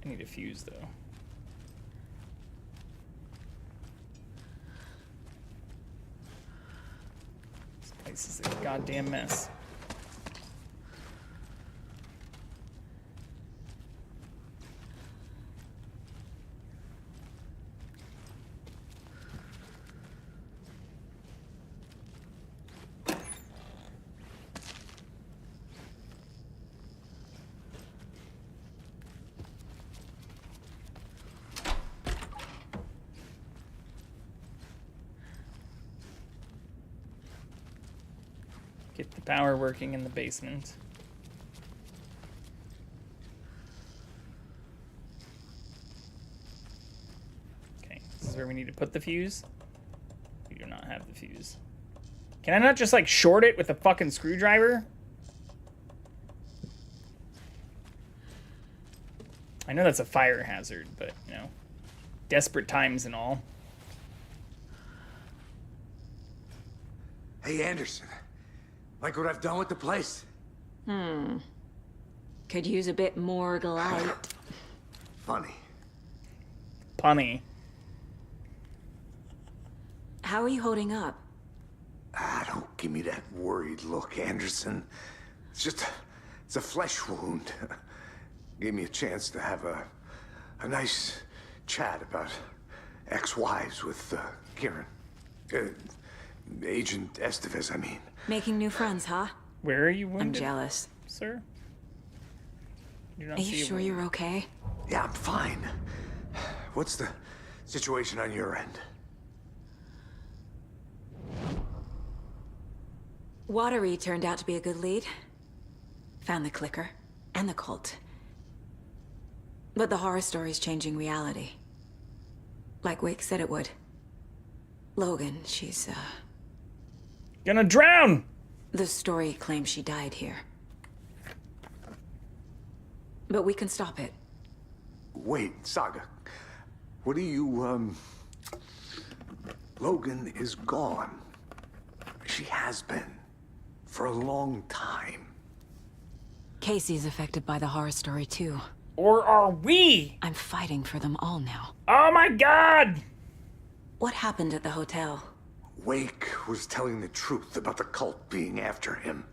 I need a fuse, though. This place is a goddamn mess. Get the power working in the basement. Okay, this is where we need to put the fuse. We do not have the fuse. Can I not just, like, short it with a fucking screwdriver? I know that's a fire hazard, but, you know, desperate times and all. Hey, Anderson. Like what I've done with the place? Could use a bit more light. Funny. Punny. How are you holding up? Don't give me that worried look, Anderson. It's a flesh wound. Gave me a chance to have a nice chat about ex-wives with Kieran. Agent Estevez, I mean. Making new friends, huh? Where are you wounded? I'm jealous. Sir? Are you sure you're okay? Yeah, I'm fine. What's the situation on your end? Watery turned out to be a good lead. Found the clicker and the cult. But the horror story's changing reality. Like Wake said it would. Logan, she's, gonna drown! The story claims she died here. But we can stop it. Wait, Saga. What do you, Logan is gone. She has been. For a long time. Casey's affected by the horror story, too. Or are we? I'm fighting for them all now. Oh my god! What happened at the hotel? Wake was telling the truth about the cult being after him.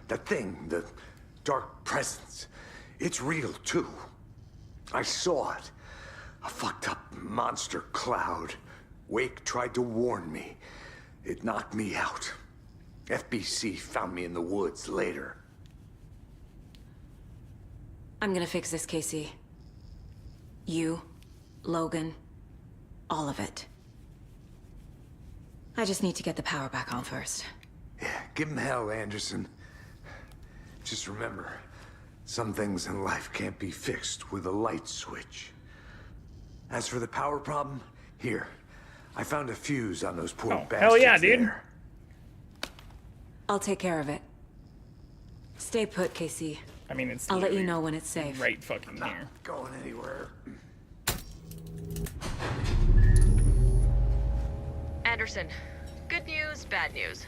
That thing, the dark presence, it's real too. I saw it. A fucked up monster cloud. Wake tried to warn me. It knocked me out. FBC found me in the woods later. I'm gonna fix this, Casey. You, Logan, all of it. I just need to get the power back on first. Yeah, give him hell, Anderson. Just remember, some things in life can't be fixed with a light switch. As for the power problem, here. I found a fuse on those poor bastards. Hell yeah, dude. There. I'll take care of it. Stay put, Casey. I mean, it's I'll let you know when it's safe. Right fucking here. Not going anywhere. Anderson, good news, bad news.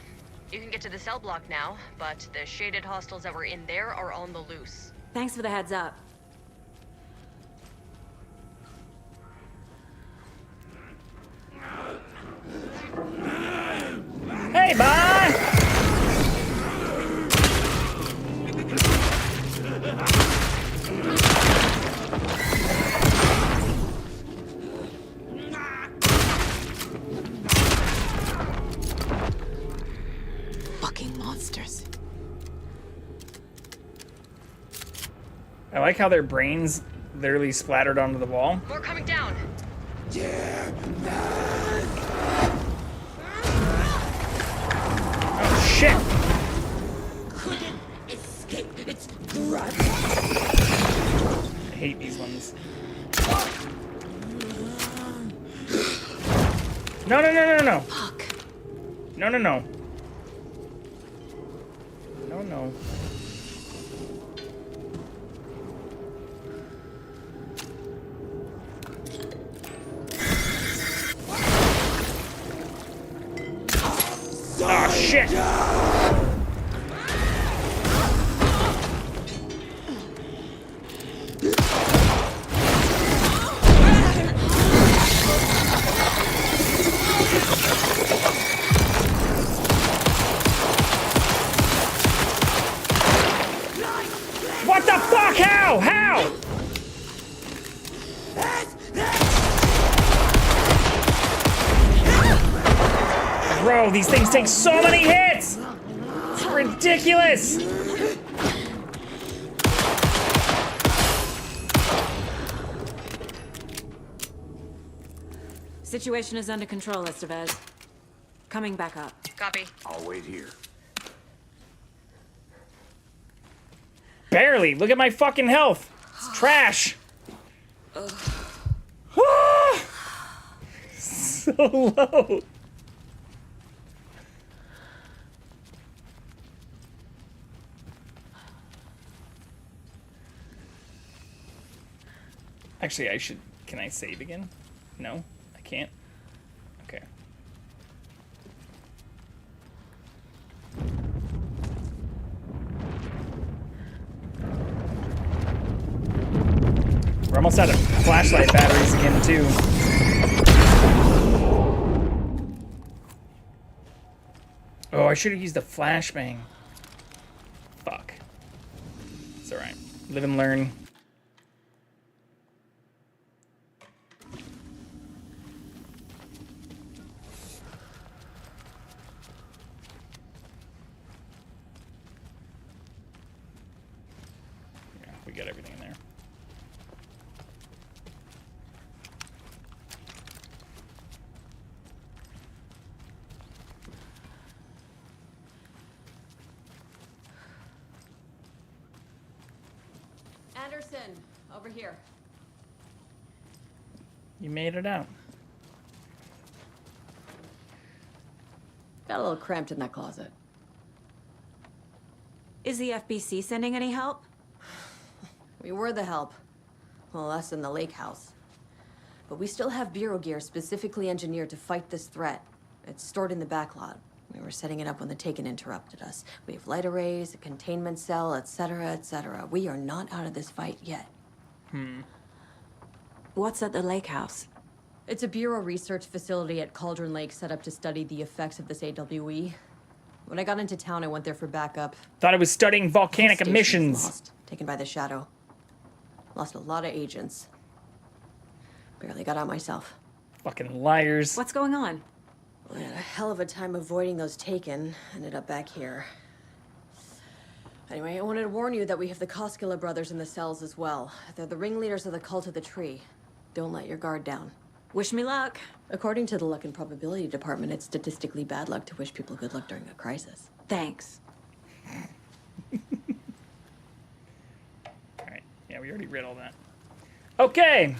You can get to the cell block now, but the shaded hostiles that were in there are on the loose. Thanks for the heads up. Hey, bye! Fucking monsters. I like how their brains literally splattered onto the wall. More coming down. Oh, shit! Couldn't escape its grasp. I hate these ones. No, no, no, no, no. Fuck. No, no, no. No, no. Oh, shit! What the fuck? How? How? Bro, these things take so many hits! It's ridiculous! Situation is under control, Estevez. Coming back up. Copy. I'll wait here. Barely. Look at my fucking health. It's trash. So low. Actually, I should... Can I save again? No, I can't. Okay. We're almost out of flashlight batteries again, too. Oh, I should have used the flashbang. Fuck. It's alright. Live and learn. Yeah, we got everything in there. Anderson, over here. You made it out. Got a little cramped in that closet. Is the FBC sending any help? We were the help. Well, us in the lake house. But we still have Bureau gear specifically engineered to fight this threat. It's stored in the backlot. We were setting it up when the Taken interrupted us. We have light arrays, a containment cell, etc., etc. We are not out of this fight yet. What's at the lake house? It's a Bureau research facility at Cauldron Lake set up to study the effects of this AWE. When I got into town, I went there for backup. Thought I was studying volcanic Station was emissions. Lost, taken by the Shadow. Lost a lot of agents. Barely got out myself. Fucking liars. What's going on? We had a hell of a time avoiding those Taken. Ended up back here. Anyway, I wanted to warn you that we have the Koskela brothers in the cells as well. They're the ringleaders of the Cult of the Tree. Don't let your guard down. Wish me luck. According to the Luck and Probability Department, it's statistically bad luck to wish people good luck during a crisis. Thanks. Alright, yeah, we already read all that. Okay.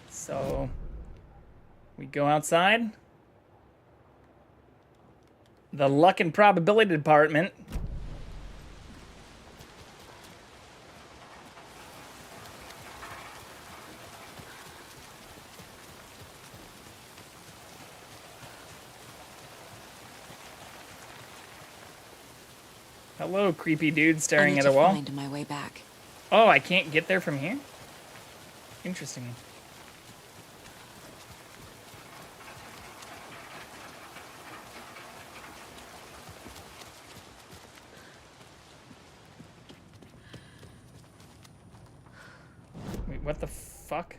So, we go outside. The Luck and Probability Department. Hello, creepy dude staring I need at a to wall. find my way back. Oh, I can't get there from here? Interesting. Wait, what the fuck?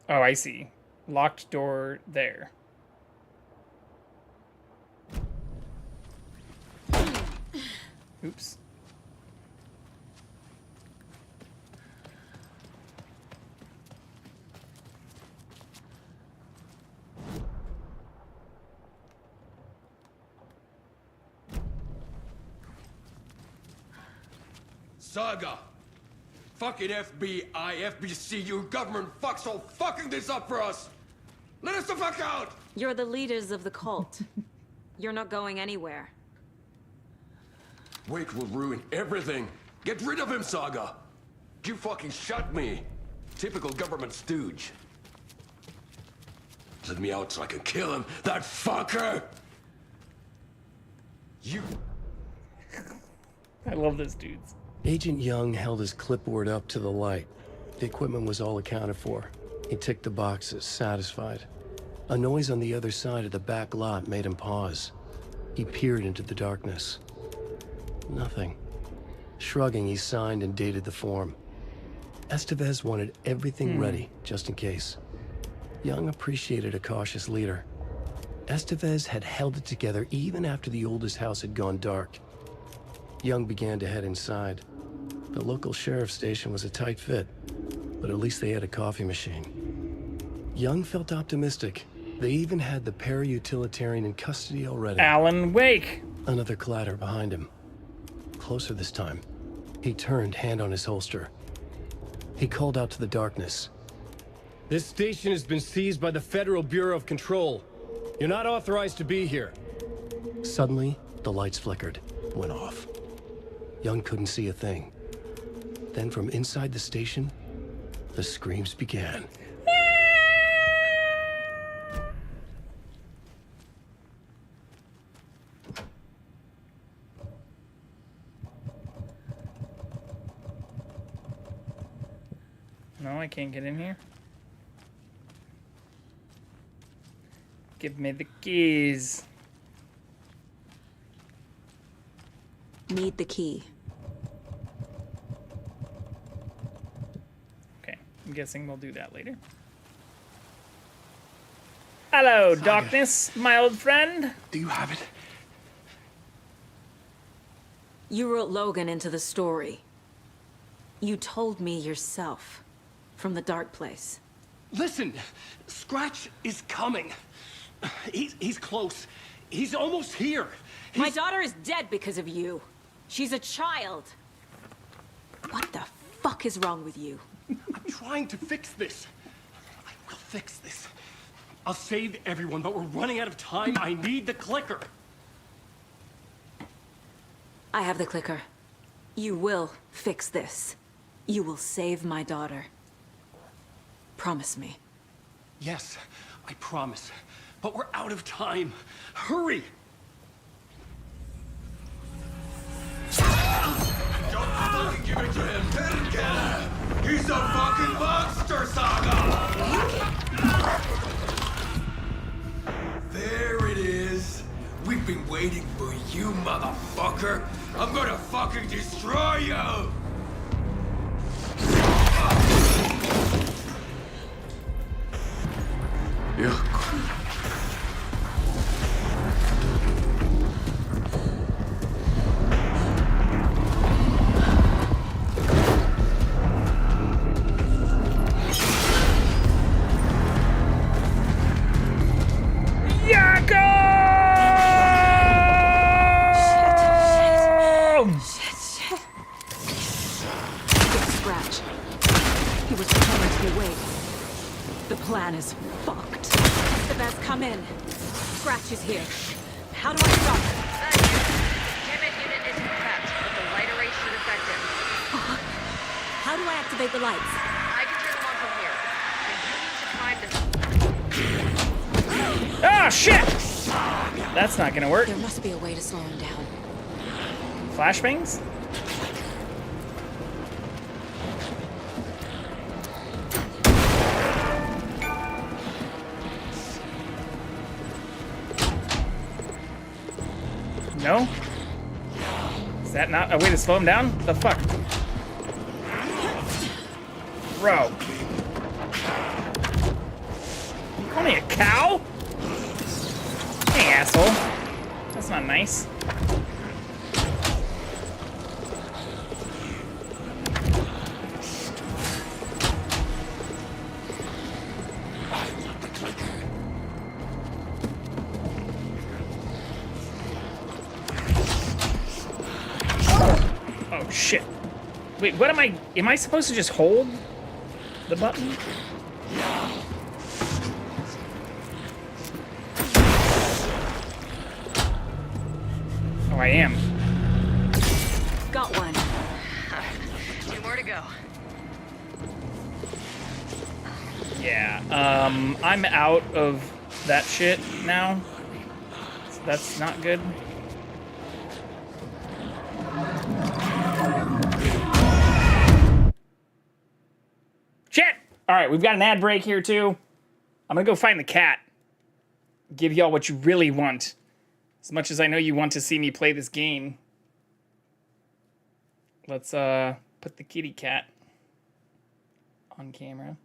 Oh, I see. Locked door there. Oops. Saga! Fucking FBI, FBC, you government fucks all fucking this up for us! Let us the fuck out! You're the leaders of the cult. You're not going anywhere. Wake will ruin everything. Get rid of him, Saga! You fucking shot me. Typical government stooge. Let me out so I can kill him, that fucker! You... I love those dudes. Agent Young held his clipboard up to the light. The equipment was all accounted for. He ticked the boxes, satisfied. A noise on the other side of the back lot made him pause. He peered into the darkness. Nothing. Shrugging, he signed and dated the form. Estevez wanted everything ready, just in case. Young appreciated a cautious leader. Estevez had held it together even after the oldest house had gone dark. Young began to head inside. The local sheriff's station was a tight fit, but at least they had a coffee machine. Young felt optimistic. They even had the para-utilitarian in custody already. Alan Wake! Another clatter behind him. Closer this time. He turned, hand on his holster. He called out to the darkness. This station has been seized by the Federal Bureau of Control. You're not authorized to be here. Suddenly, the lights flickered, went off. Young couldn't see a thing. Then from inside the station, the screams began. No, I can't get in here. Give me the keys. Need the key. Okay, I'm guessing we'll do that later. Hello, darkness, my old friend. Do you have it? You wrote Logan into the story. You told me yourself. From the dark place. Listen, Scratch is coming. He's close. He's almost here. My daughter is dead because of you. She's a child. What the fuck is wrong with you? I'm trying to fix this. I will fix this. I'll save everyone, but we're running out of time. I need the clicker. I have the clicker. You will fix this. You will save my daughter. Promise me. Yes, I promise. But we're out of time. Hurry! Don't fucking give it to him! Let him get him! He's a fucking monster, Saga! There it is! We've been waiting for you, motherfucker! I'm gonna fucking destroy you! Yeah. Scratch. He was determined to be Wade. The plan is fucked. Estevez, come in. Scratch is here. How do I stop him? Timid unit is prepped, but the light array should affect him. How do I activate the lights? I can turn them on from here. Then you need to climb this. Ah, shit! That's not gonna work. There must be a way to slow him down. Flashbangs? No? Is that not a way to slow him down? The fuck? Bro. You call me a cow? Hey, asshole. That's not nice. Oh, shit. Wait, what am I supposed to just hold the button? Oh, I am. Got one. 2 more to go. Yeah, I'm out of that shit now. So that's not good. Shit! Alright, we've got an ad break here too. I'm gonna go find the cat. Give y'all what you really want. As much as I know you want to see me play this game. Let's put the kitty cat on camera.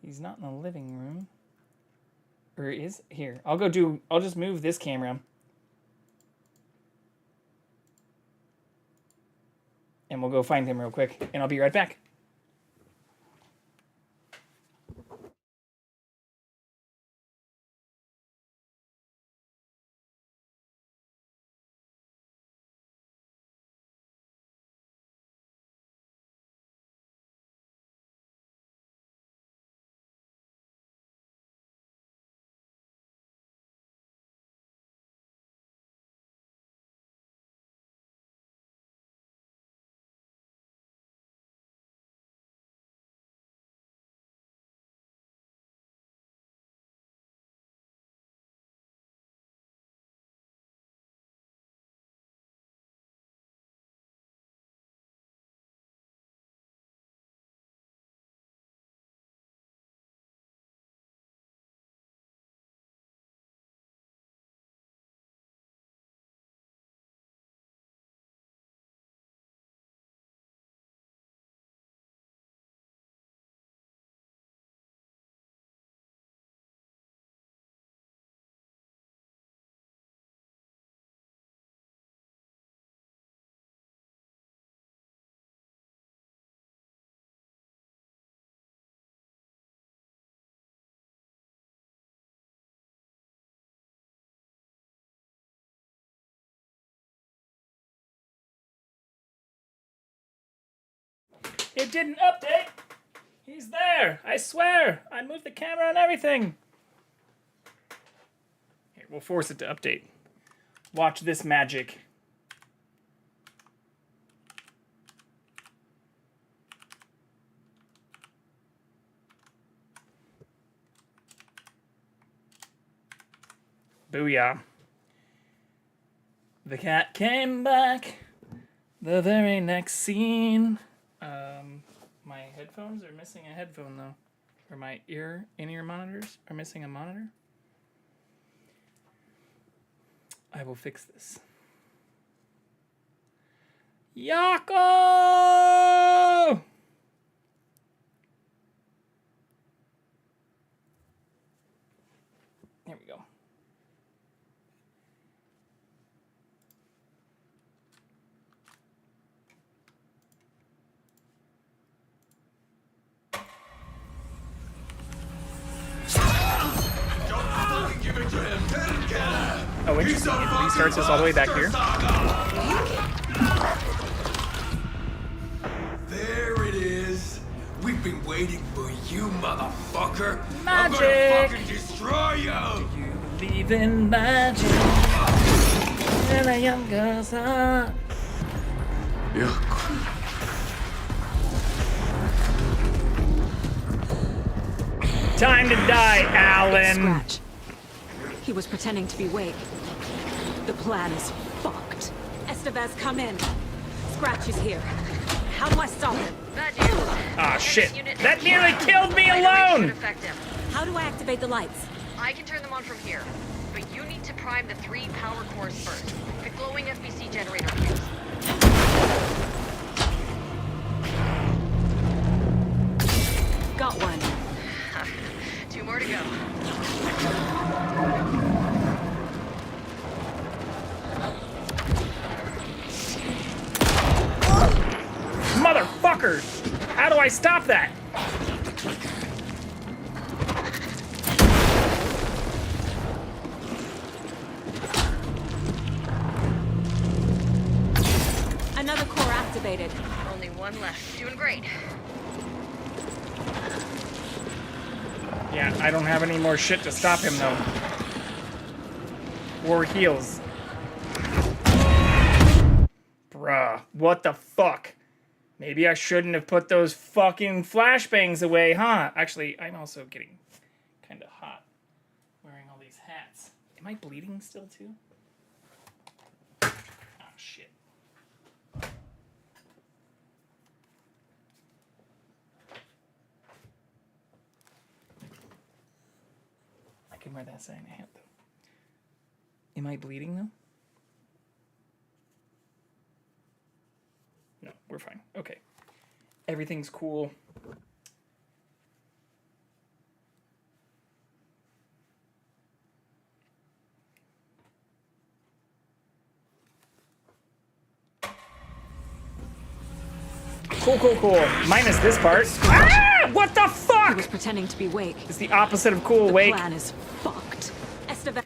He's not in the living room. Or is here. I'll just move this camera. And we'll go find him real quick, and I'll be right back. It didn't update. He's there. I swear. I moved the camera and everything. Here, we'll force it to update. Watch this magic. Booyah. The cat came back. The very next scene. My headphones are missing a headphone though. Or my in-ear monitors are missing a monitor. I will fix this. Yako! There we go. Oh, interesting. It restarts us all the way back here. There it is. We've been waiting for you, motherfucker. Magic. I'm gonna fucking destroy you. Do you believe in magic? And a young girl's heart. Yeah. Time to die, Al. Scratch. He was pretending to be Wake. The plan is fucked. Estevez, come in. Scratch is here. How do I stop him? Ah, shit. That nearly killed me alone! How do I activate the lights? I can turn them on from here, but you need to prime the 3 power cores first. The glowing FBC generator fuse. Got one. 2 more to go. Motherfucker! How do I stop that? Another core activated. Only 1 left. Doing great. Yeah, I don't have any more shit to stop him, though. Or heals. Bruh, what the fuck? Maybe I shouldn't have put those fucking flashbangs away, huh? Actually, I'm also getting kind of hot wearing all these hats. Am I bleeding still, too? Oh, shit. I can wear that sign in a hat, though. Am I bleeding, though? No, we're fine. Okay. Everything's cool. Cool. Minus this part. Ah! What the fuck? He was pretending to be Wake. It's the opposite of cool, Wake. The plan is fucked. Estevez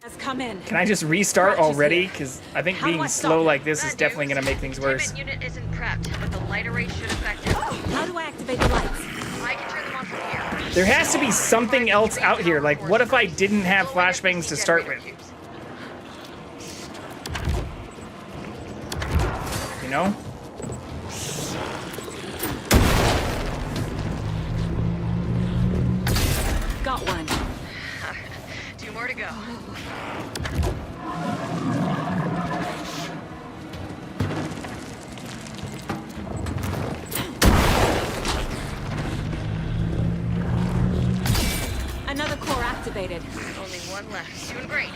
has come in. Can I just restart already? Because I think being slow like this is definitely going to make things worse. Unit isn't prepped, but the light array should affect it. How do I activate the lights? I can turn them on from here. There has to be something else out here. Like, what if I didn't have flashbangs to start with? You know? Got one. 2 more to go. Another core activated. Only 1 left. Doing great.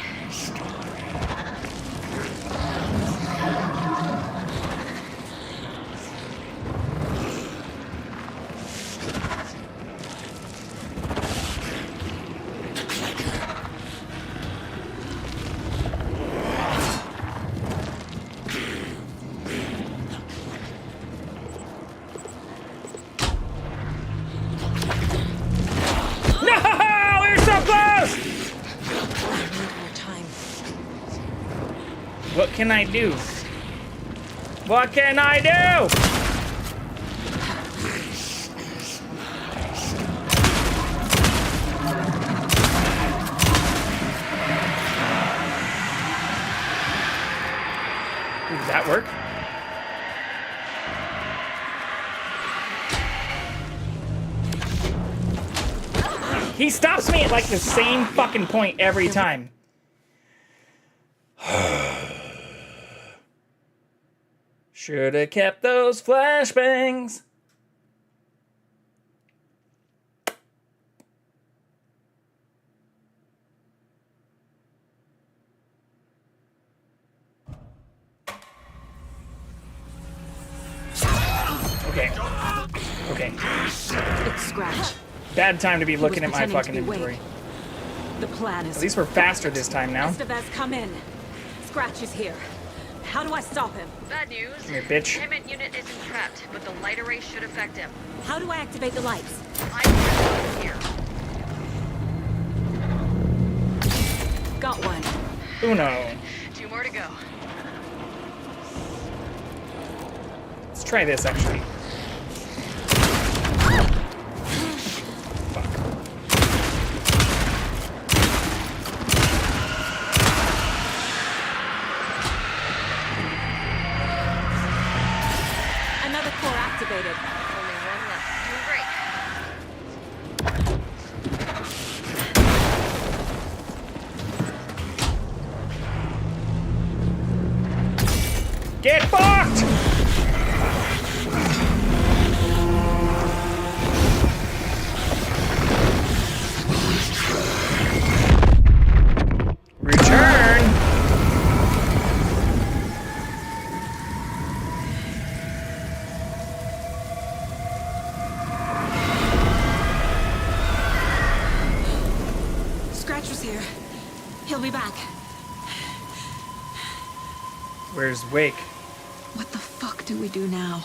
What can I do? What can I do? Does that work? He stops me at like the same fucking point every time. Should've kept those flashbangs. Okay. It's Scratch. Bad time to be looking at my fucking inventory. The plan is. At least we're faster this time now. Estevez, come in. Scratch is here. How do I stop him? Bad news. Come here, bitch. Containment unit isn't prepped, but the light array should affect him. How do I activate the lights? I can turn them on here. Got one. Uno. 2 more to go. Let's try this actually. Activated. Only 1 left. Doing great. Get fucked! Return! Scratch was here. He'll be back. Where's Wake? What the fuck do we do now?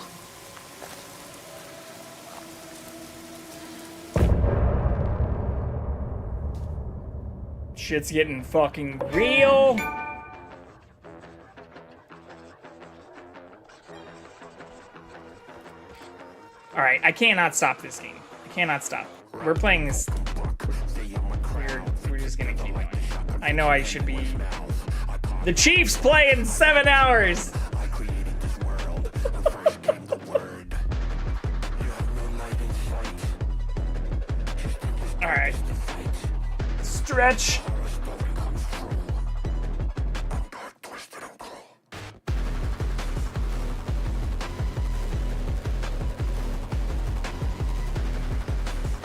Shit's getting fucking real. Alright, I cannot stop this game. I cannot stop. We're playing this. We're just gonna keep going. I know I should be. The Chiefs play in 7 hours! Alright. Stretch.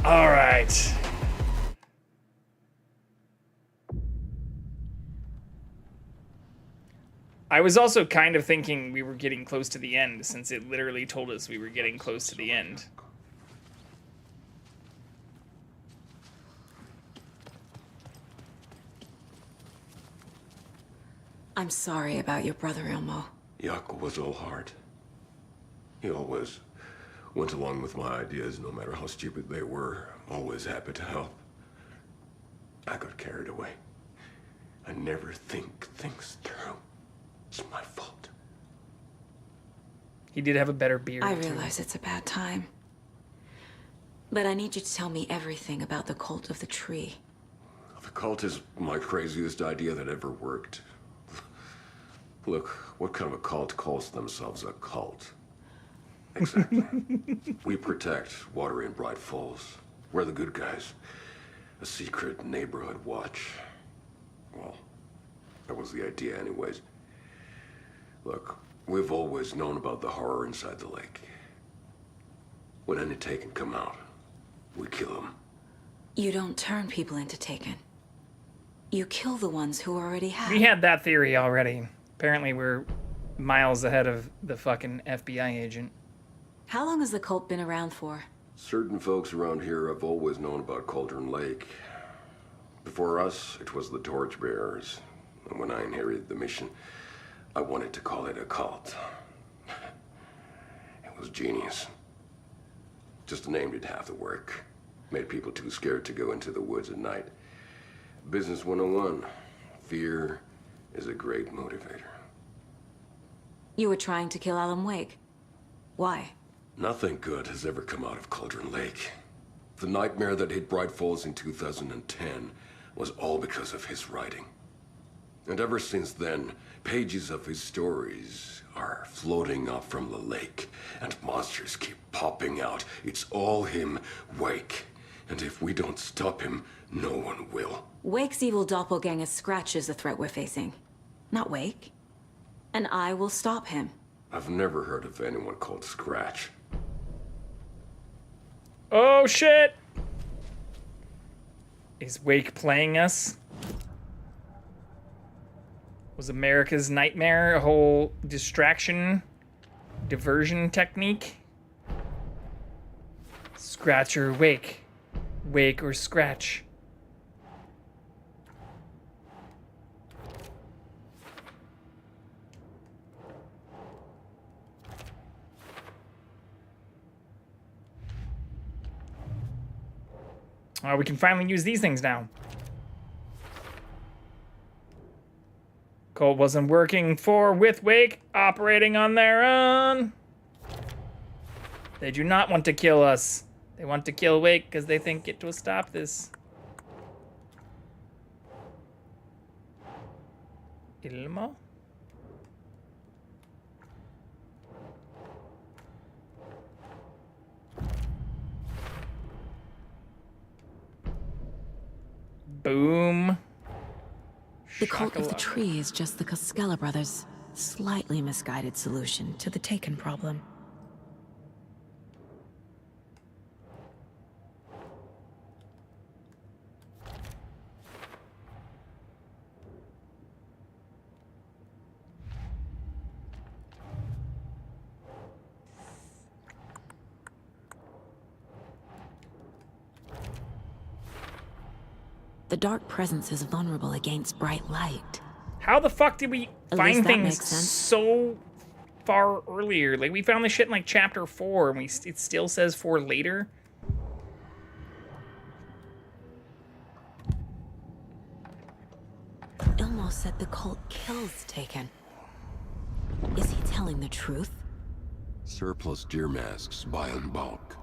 Alright. I was also kind of thinking we were getting close to the end, since it literally told us we were getting close to the end. I'm sorry about your brother, Elmo. Yaakov was all heart. He always went along with my ideas, no matter how stupid they were. Always happy to help. I got carried away. I never think things through. It's my fault. He did have a better beard. I realize it's a bad time. But I need you to tell me everything about the cult of the tree. The cult is my craziest idea that ever worked. Look, what kind of a cult calls themselves a cult? Exactly. We protect water in Bright Falls. We're the good guys. A secret neighborhood watch. Well, that was the idea anyways. Look, we've always known about the horror inside the lake. When any Taken come out, we kill them. You don't turn people into Taken. You kill the ones who already have. We had that theory already. Apparently we're miles ahead of the fucking FBI agent. How long has the cult been around for? Certain folks around here have always known about Cauldron Lake. Before us, it was the Torchbearers. And when I inherited the mission, I wanted to call it a cult. It was genius. Just a name did half the work. Made people too scared to go into the woods at night. Business 101. Fear is a great motivator. You were trying to kill Alan Wake. Why? Nothing good has ever come out of Cauldron Lake. The nightmare that hit Bright Falls in 2010 was all because of his writing. And ever since then, pages of his stories are floating up from the lake, and monsters keep popping out. It's all him, Wake. And if we don't stop him, no one will. Wake's evil doppelganger Scratch is the threat we're facing, not Wake. And I will stop him. I've never heard of anyone called Scratch. Oh shit! Is Wake playing us? Was America's Nightmare a whole distraction, diversion technique? Scratch or Wake? Wake or Scratch? Oh, we can finally use these things now. Colt wasn't working with Wake, operating on their own. They do not want to kill us. They want to kill Wake because they think it will stop this. Ilmo? Boom. The cult of the tree is just the Costello brothers. slightly misguided solution to the Taken problem. The dark presence is vulnerable against bright light. How the fuck did we At find least that things makes sense. so far earlier? Like, we found this shit in, like, chapter 4, and it still says 4 later? Ilmo said the cult kills Taken. Is he telling the truth? Surplus deer masks buy in bulk.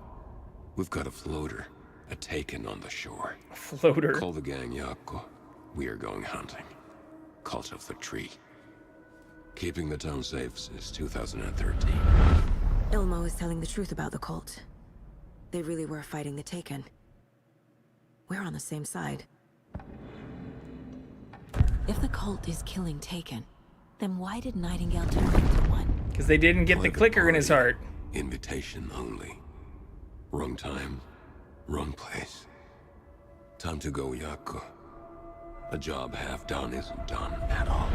We've got a floater, a Taken on the shore. Floater. Call the gang Yako. We are going hunting. Cult of the Tree. Keeping the town safe since 2013. Ilmo is telling the truth about the cult. They really were fighting the Taken. We're on the same side. If the cult is killing Taken, then why did Nightingale turn into one? Because they didn't get the clicker in his heart. Invitation only. Wrong time, wrong place. Time to go, Yako. A job half done isn't done at all.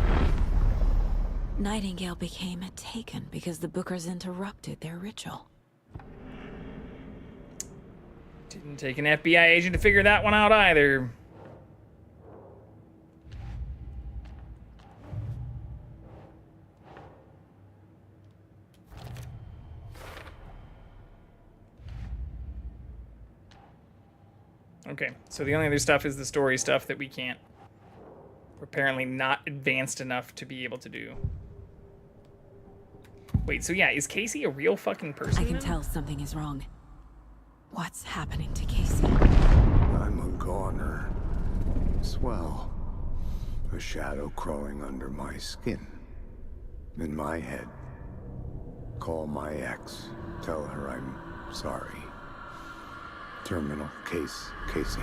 Nightingale became a Taken because the Bookers interrupted their ritual. Didn't take an FBI agent to figure that one out either. Okay, so the only other stuff is the story stuff that we can't. We're apparently not advanced enough to be able to do. Wait, so yeah, is Casey a real fucking person? I can then? tell something is wrong. What's happening to Casey? I'm a goner. Swell. A shadow crawling under my skin. In my head. Call my ex. Tell her I'm sorry. Terminal case, Casey.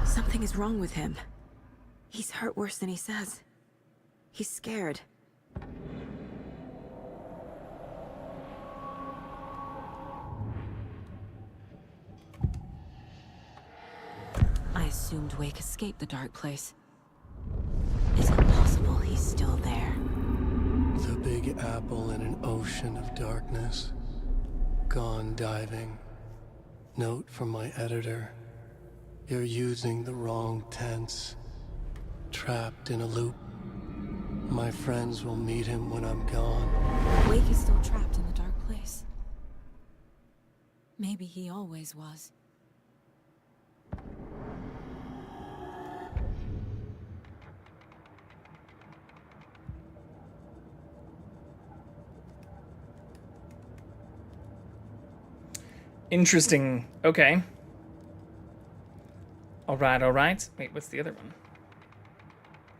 Something is wrong with him. He's hurt worse than he says. He's scared. I assumed Wake escaped the dark place. Is it possible he's still there? The Big Apple in an ocean of darkness. Gone diving. Note from my editor. You're using the wrong tense. Trapped in a loop. My friends will meet him when I'm gone. Wake is still trapped in the dark place. Maybe he always was. Interesting. Okay. All right, all right. Wait, what's the other one?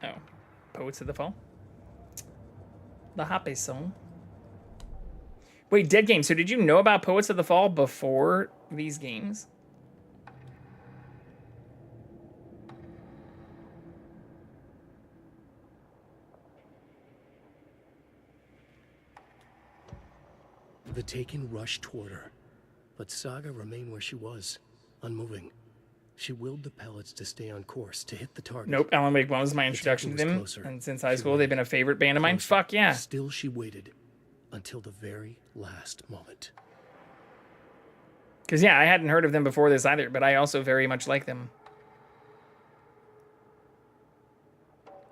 Oh, Poets of the Fall. The Happy Song. Wait, Dead Game. So did you know about Poets of the Fall before these games? The Taken rushed toward her, but Saga remained where she was, unmoving. She willed the pellets to stay on course, to hit the target. Nope, Alan Wake 1 was my introduction to them. And since high school, they've been a favorite band of mine. Fuck yeah. Still, she waited until the very last moment. Because, yeah, I hadn't heard of them before this either, but I also very much like them.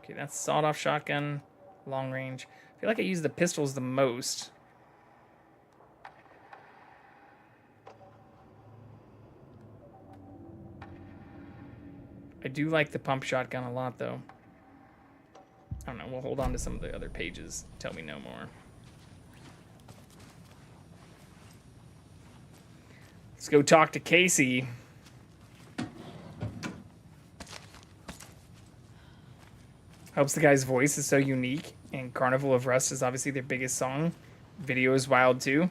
Okay, that's sawed-off shotgun, long range. I feel like I use the pistols the most. I do like the pump shotgun a lot, though. I don't know, we'll hold on to some of the other pages. Tell me no more. Let's go talk to Casey. Helps the guy's voice is so unique, and Carnival of Rust is obviously their biggest song. Video is wild, too.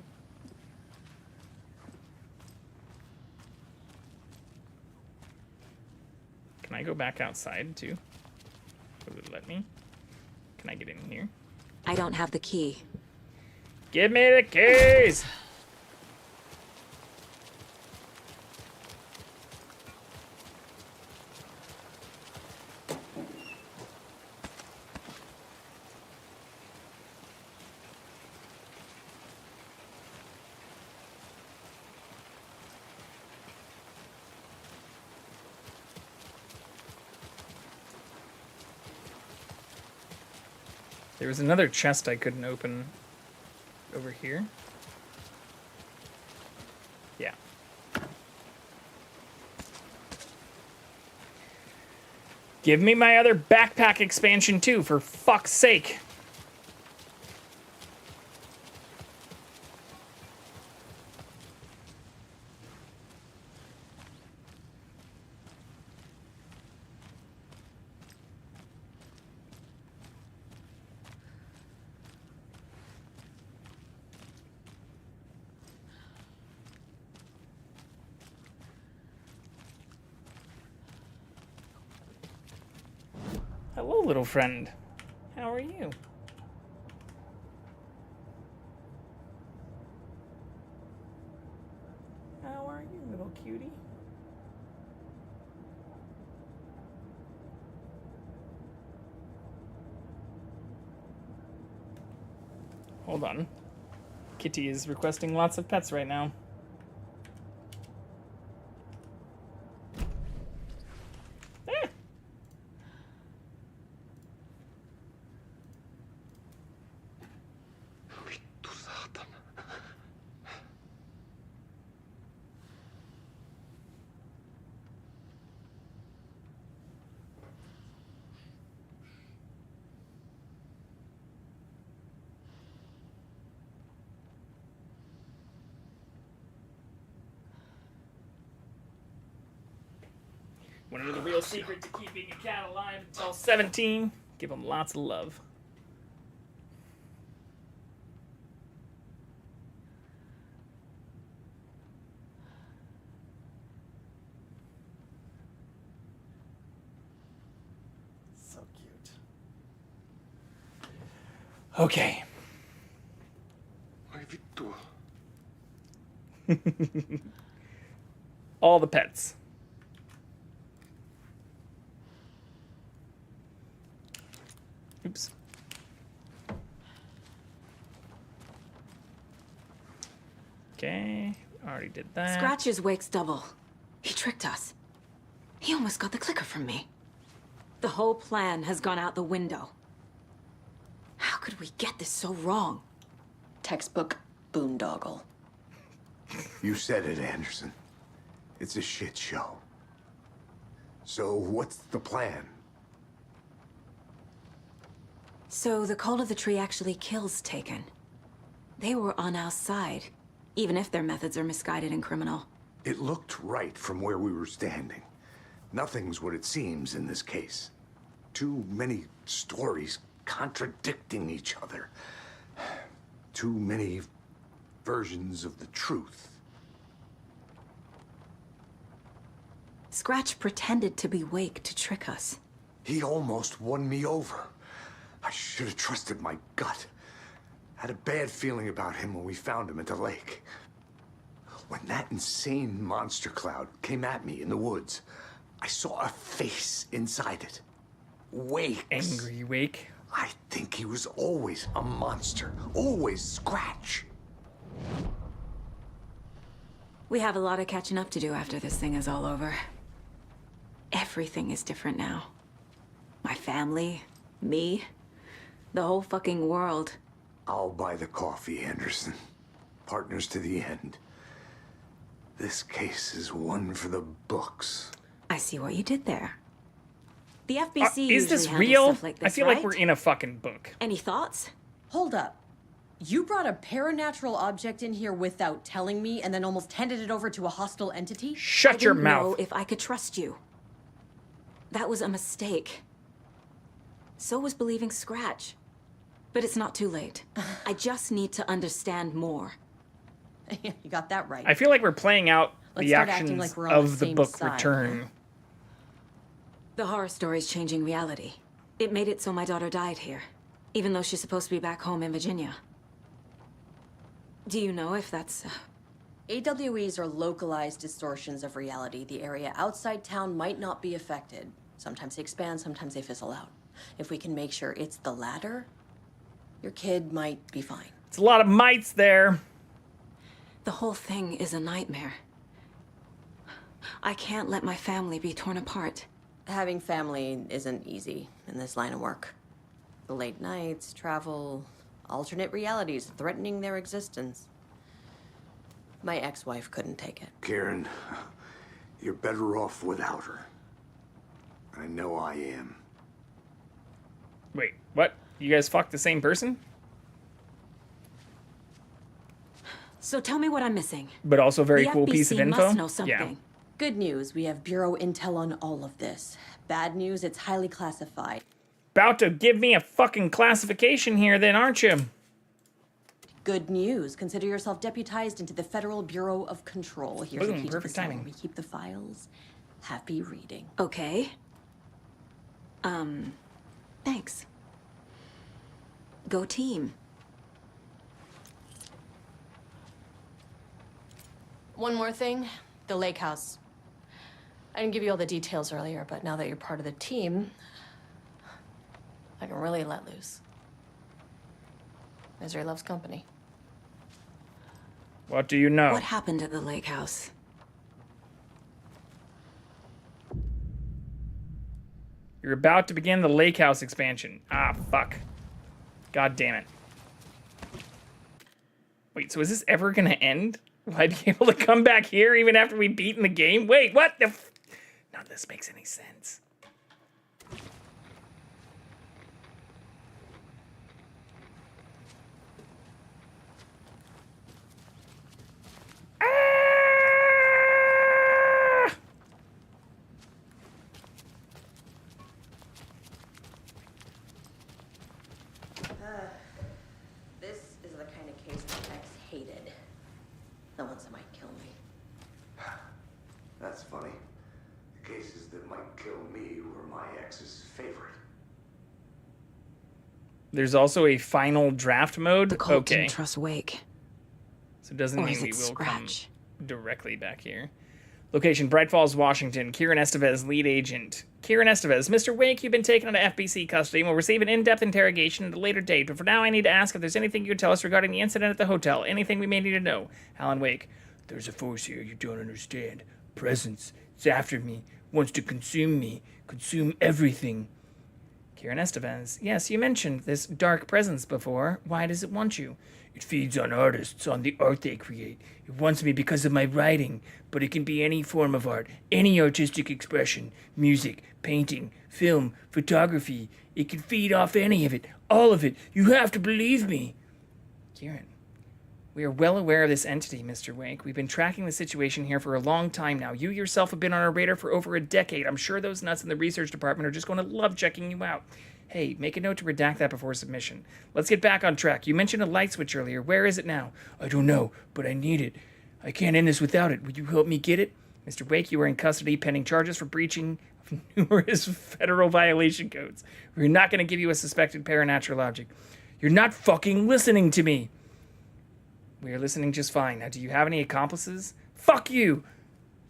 Can I go back outside too? Would it let me? Can I get in here? I don't have the key. Give me the keys! There was another chest I couldn't open over here. Yeah. Give me my other backpack expansion too, for fuck's sake. Hello, little friend. How are you? How are you, little cutie? Hold on. Kitty is requesting lots of pets right now. Want to know the real secret to keeping a cat alive until 17? Give him lots of love. So cute. Okay. All the pets. Oops. Okay, already did that. Scratch's wake's double. He tricked us. He almost got the clicker from me. The whole plan has gone out the window. How could we get this so wrong? Textbook boondoggle. You said it, Anderson. It's a shit show. So what's the plan? So the cult of the tree actually kills Taken. They were on our side, even if their methods are misguided and criminal. It looked right from where we were standing. Nothing's what it seems in this case. Too many stories contradicting each other. Too many versions of the truth. Scratch pretended to be Wake to trick us. He almost won me over. I should have trusted my gut. Had a bad feeling about him when we found him at the lake. When that insane monster cloud came at me in the woods, I saw a face inside it. Wake. Angry Wake. I think he was always a monster. Always Scratch. We have a lot of catching up to do after this thing is all over. Everything is different now. My family, me, the whole fucking world. I'll buy the coffee, Anderson. Partners to the end. This case is one for the books. I see what you did there. The FBC is this usually handles real? stuff like this, I feel like right? we're in a fucking book. Any thoughts? Hold up. You brought a paranatural object in here without telling me and then almost handed it over to a hostile entity? Shut your I didn't mouth. know if I could trust you. That was a mistake. So was believing Scratch. But it's not too late. I just need to understand more. You got that right. I feel like we're playing out Let's the start acting actions like we're on of the the same book side, Return. The horror story's changing reality. It made it so my daughter died here. even though she's supposed to be back home in Virginia. Do you know if that's... AWEs are localized distortions of reality. The area outside town might not be affected. Sometimes they expand, sometimes they fizzle out. If we can make sure it's the latter, your kid might be fine. It's a lot of mites there. The whole thing is a nightmare. I can't let my family be torn apart. Having family isn't easy in this line of work. The late nights, travel, alternate realities threatening their existence. My ex-wife couldn't take it. Kieran, you're better off without her. I know I am. Wait, what? You guys fucked the same person? So tell me what I'm missing. But also very The cool FBC piece of info. must know something. Yeah. Good news, we have Bureau intel on all of this. Bad news, it's highly classified. About to give me a fucking classification here then, aren't you? Good news, consider yourself deputized into the Federal Bureau of Control. Here's a Boom, key to the perfect cell. timing. We keep the files. Happy reading. Okay. Thanks. Go team. One more thing, the lake house. I didn't give you all the details earlier, but now that you're part of the team, I can really let loose. Misery loves company. What do you know? What happened at the lake house? You're about to begin the lake house expansion. Ah, fuck. God damn it. Wait, so is this ever gonna end? Will I be able to come back here even after we've beaten the game? Wait, what the f— None of this makes any sense. This is the kind of case my ex hated. The ones that might kill me. That's funny. The cases that might kill me were my ex's favorite. There's also a final draft mode. The cult Okay. didn't trust Wake. So it doesn't Or mean is we it will Scratch? come directly back here. Location, Bright Falls, Washington. Kieran Estevez, lead agent. Kieran Estevez, Mr. Wake, you've been taken into FBC custody and will receive an in-depth interrogation at a later date. But for now, I need to ask if there's anything you can tell us regarding the incident at the hotel. Anything we may need to know. Alan Wake, there's a force here you don't understand. Presence. It's after me. Wants to consume me. Consume everything. Kieran Estevez, yes, you mentioned this dark presence before. Why does it want you? It feeds on artists, on the art they create. It wants me because of my writing, but it can be any form of art, any artistic expression, music, painting, film, photography. It can feed off any of it, all of it. You have to believe me. Kieran, we are well aware of this entity, Mr. Wake. We've been tracking the situation here for a long time now. You yourself have been on our radar for over a decade. I'm sure those nuts in the research department are just going to love checking you out. Hey, make a note to redact that before submission. Let's get back on track. You mentioned a light switch earlier. Where is it now? I don't know, but I need it. I can't end this without it. Would you help me get it? Mr. Wake, you are in custody pending charges for breaching of numerous federal violation codes. We're not going to give you a suspected paranatural object. You're not fucking listening to me. We are listening just fine. Now, do you have any accomplices? Fuck you!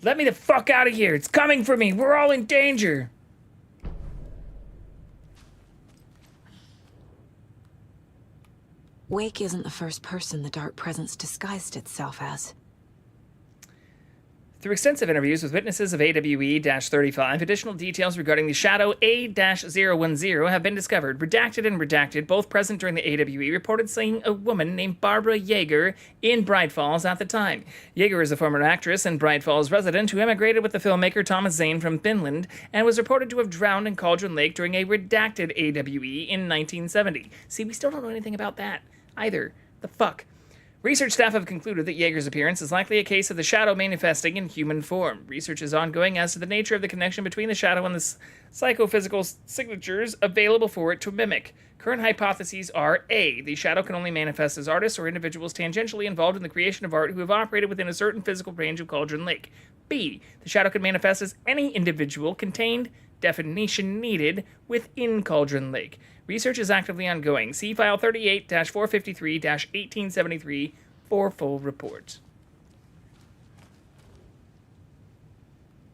Let me the fuck out of here. It's coming for me. We're all in danger. Wake isn't the first person the dark presence disguised itself as. Through extensive interviews with witnesses of AWE-35, additional details regarding the Shadow A-010 have been discovered. Redacted and redacted, both present during the AWE, reported seeing a woman named Barbara Yeager in Bright Falls at the time. Yeager is a former actress and Bright Falls resident who emigrated with the filmmaker Thomas Zane from Finland and was reported to have drowned in Cauldron Lake during a redacted AWE in 1970. See, we still don't know anything about that either. The fuck? Research staff have concluded that Yeager's appearance is likely a case of the Shadow manifesting in human form. Research is ongoing as to the nature of the connection between the Shadow and the psychophysical signatures available for it to mimic. Current hypotheses are A. The Shadow can only manifest as artists or individuals tangentially involved in the creation of art who have operated within a certain physical range of Cauldron Lake. B. The Shadow can manifest as any individual contained definition needed within Cauldron Lake. Research is actively ongoing. See File 38-453-1873 for full report.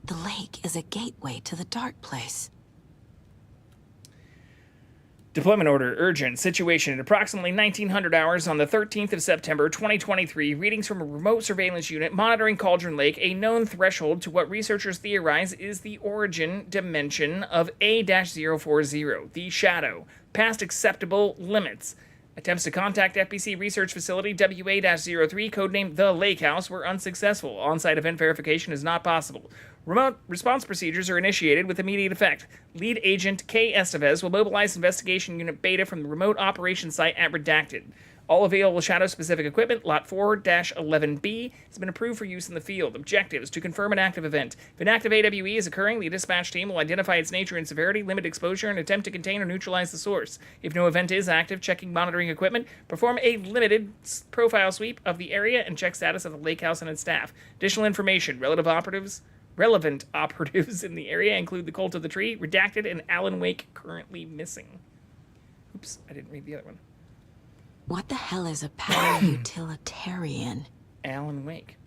The lake is a gateway to the dark place. Deployment order urgent. Situation at approximately 1900 hours on the 13th of September 2023. Readings from a remote surveillance unit monitoring Cauldron Lake. A known threshold to what researchers theorize is the origin dimension of A-040, the shadow, past acceptable limits. Attempts to contact FBC Research Facility WA-03, codenamed The Lake House, were unsuccessful. On-site event verification is not possible. Remote response procedures are initiated with immediate effect. Lead agent K. Estevez will mobilize Investigation Unit Beta from the remote operations site at Redacted. All available Shadow-specific equipment, Lot 4-11B, has been approved for use in the field. Objectives: to confirm an active event. If an active AWE is occurring, the dispatch team will identify its nature and severity, limit exposure, and attempt to contain or neutralize the source. If no event is active, checking monitoring equipment, perform a limited profile sweep of the area, and check status of the lake house and its staff. Additional information: relevant operatives in the area include the Cult of the Tree, Redacted, and Alan Wake, currently missing. Oops, I didn't read the other one. What the hell is a para-utilitarian? Alan Wake.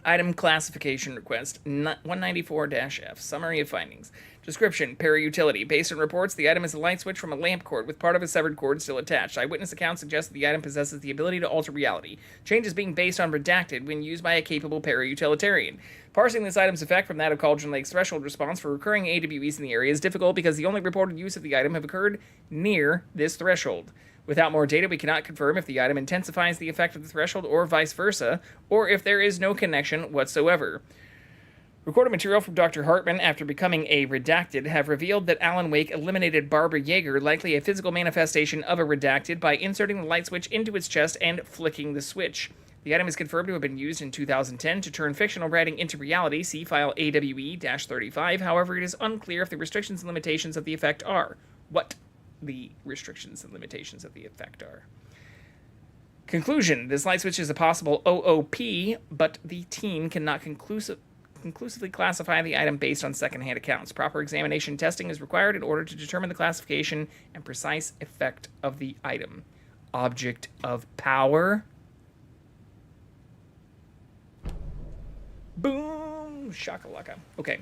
Item classification request 194-F. Summary of findings. Description: para-utility. Based on reports, the item is a light switch from a lamp cord with part of a severed cord still attached. Eyewitness accounts suggest that the item possesses the ability to alter reality. Changes being based on Redacted when used by a capable para-utilitarian. Parsing this item's effect from that of Cauldron Lake's threshold response for recurring AWEs in the area is difficult because the only reported use of the item have occurred near this threshold. Without more data, we cannot confirm if the item intensifies the effect of the threshold or vice versa, or if there is no connection whatsoever. Recorded material from Dr. Hartman after becoming a Redacted have revealed that Alan Wake eliminated Barbara Yeager, likely a physical manifestation of a Redacted, by inserting the light switch into its chest and flicking the switch. The item is confirmed to have been used in 2010 to turn fictional writing into reality, see file AWE-35, however it is unclear if the restrictions and limitations of the effect are. What the restrictions and limitations of the effect are. Conclusion: this light switch is a possible OOP, but the team cannot conclusively classify the item based on secondhand accounts. Proper examination testing is required in order to determine the classification and precise effect of the item. Object of power. Boom! Shakalaka. Okay.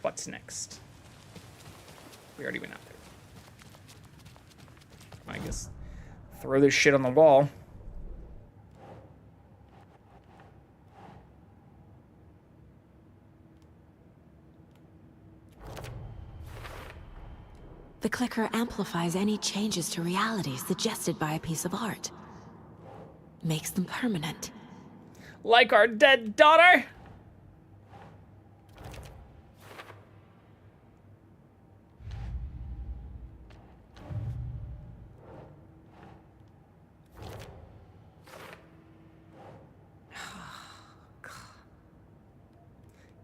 What's next? We already went out there. I guess throw this shit on the wall. The clicker amplifies any changes to reality suggested by a piece of art. Makes them permanent. Like our dead daughter?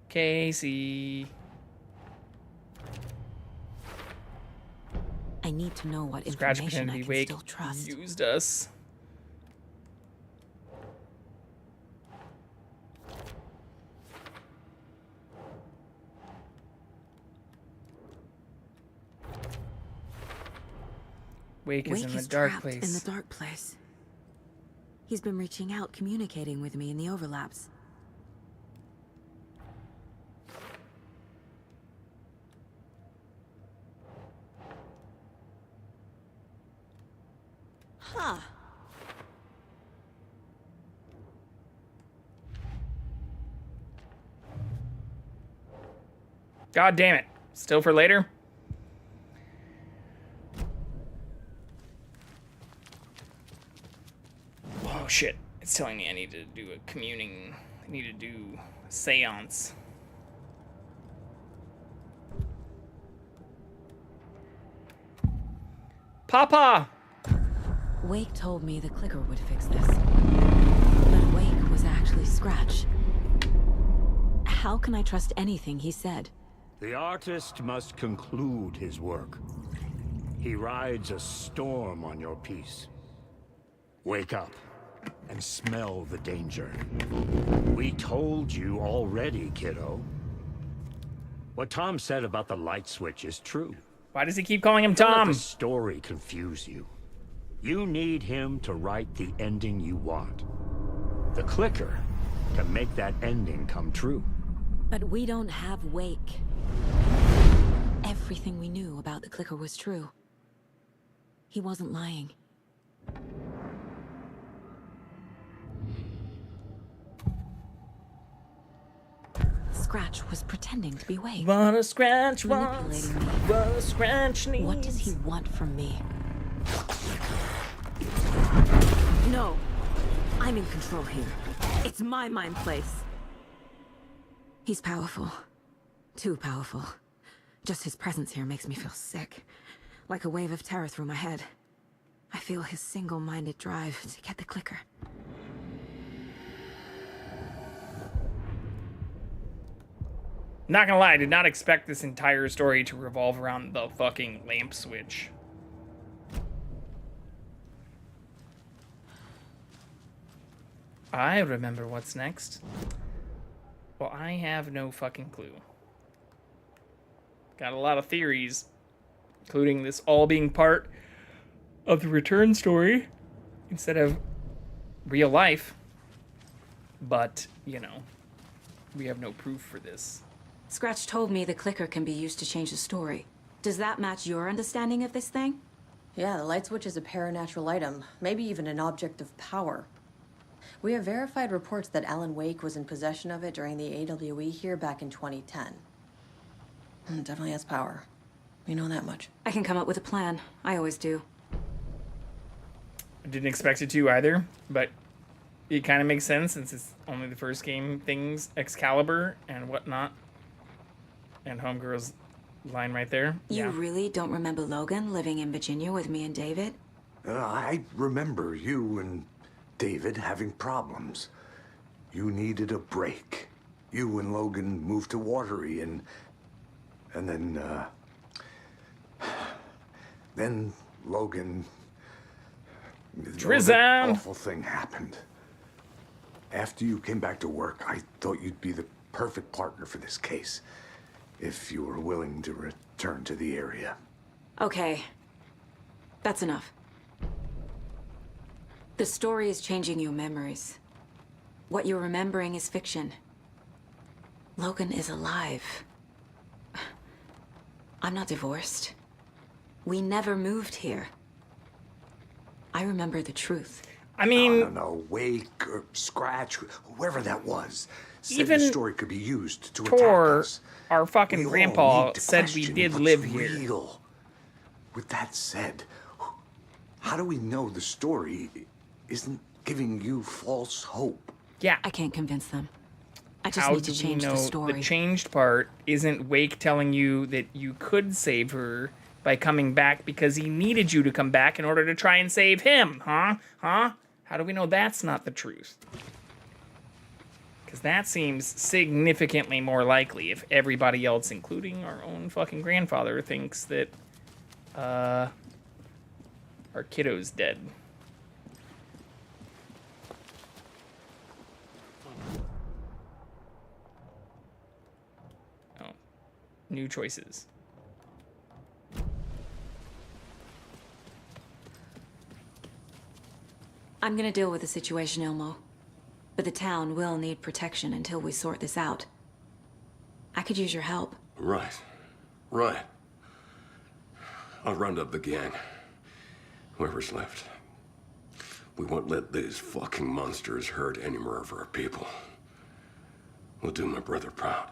Casey. I need to know what Scratch information I Pretend can Wake still trust. used us. Wake is in the dark trapped place. In the dark place. He's been reaching out, communicating with me in the overlaps. Huh. God damn it. Still for later? Oh shit. It's telling me I need to do a communing. I need to do a seance. Papa! Wake told me the clicker would fix this. But Wake was actually Scratch. How can I trust anything he said? The artist must conclude his work. He rides a storm on your piece. Wake up. and smell the danger. We told you already, kiddo. What Tom said about the light switch is true. Why does he keep calling him Don't let Tom? the story confuse you. You need him to write the ending you want. The clicker can make that ending come true. But we don't have Wake. Everything we knew about the clicker was true. He wasn't lying. Scratch was pretending to be Wake. What a Scratch wants, what a Scratch needs. What does he want from me? No, I'm in control here. It's my mind place. He's powerful. Too powerful. Just his presence here makes me feel sick. Like a wave of terror through my head. I feel his single-minded drive to get the clicker. Not gonna lie, I did not expect this entire story to revolve around the fucking lamp switch. I remember what's next. Well, I have no fucking clue. Got a lot of theories, including this all being part of the return story instead of real life. But, you know, we have no proof for this. Scratch told me the clicker can be used to change the story. Does that match your understanding of this thing? Yeah, the light switch is a paranatural item, maybe even an object of power. We have verified reports that Alan Wake was in possession of it during the AWE here back in 2010. It definitely has power. We know that much. I can come up with a plan. I always do. I didn't expect it to either, but it kind of makes sense since it's only the first game things, Excalibur and whatnot. And Homegirl's line right there. You really don't remember Logan living in Virginia with me and David? I remember you and David having problems. You needed a break. You and Logan moved to Watery and then Logan... Drizzle! Awful thing happened. After you came back to work, I thought you'd be the perfect partner for this case. If you were willing to return to the area. Okay. That's enough. The story is changing your memories. What you're remembering is fiction. Logan is alive. I'm not divorced. We never moved here. I remember the truth. I mean... No. Wake or Scratch, whoever that was, said even the story could be used to Tor, attack us. Our fucking We all grandpa need to said we question did what's live here. real. With that said, how do we know the story isn't giving you false hope? Yeah. I can't convince them. I just How need to do we change know the story. the changed part isn't Wake telling you that you could save her by coming back because he needed you to come back in order to try and save him, huh? How do we know that's not the truth? Because that seems significantly more likely if everybody else, including our own fucking grandfather, thinks that our kiddo's dead. Oh. New choices. I'm gonna deal with the situation, Ilmo. But the town will need protection until we sort this out. I could use your help. Right. I'll round up the gang. Whoever's left. We won't let these fucking monsters hurt any more of our people. We'll do my brother proud.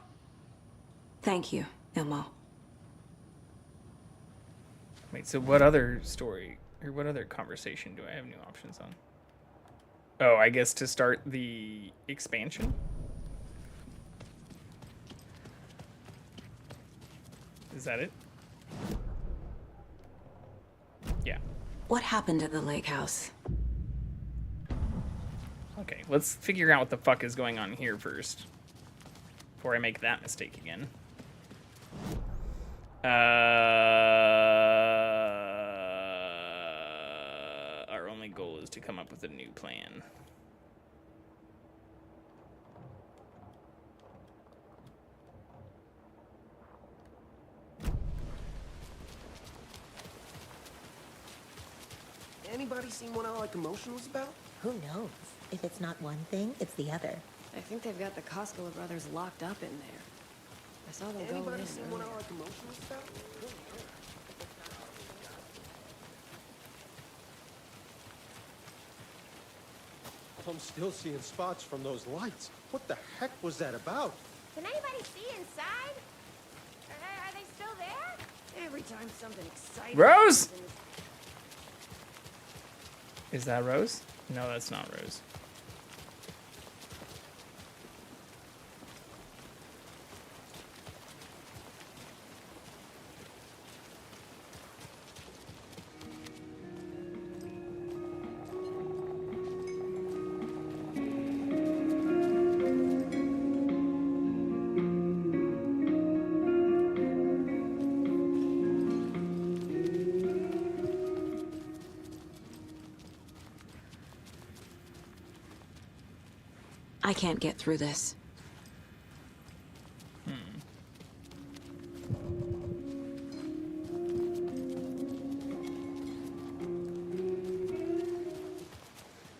Thank you, Ilmo. Wait, so what other story, or what other conversation do I have new options on? Oh, I guess to start the expansion? Is that it? Yeah. What happened at the lake house? Okay, let's figure out what the fuck is going on here first. Before I make that mistake again. Our only goal is to come up with a new plan. Anybody seen what Alec Emotion was about? Who knows? If it's not one thing, it's the other. I think they've got the Koskela brothers locked up in there. I saw them go in. Anybody seen what earlier. Alec Emotion was about? I'm still seeing spots from those lights. What the heck was that about? Can anybody see inside? Are they still there? Every time something exciting. Rose? Is that Rose? No, that's not Rose. I can't get through this.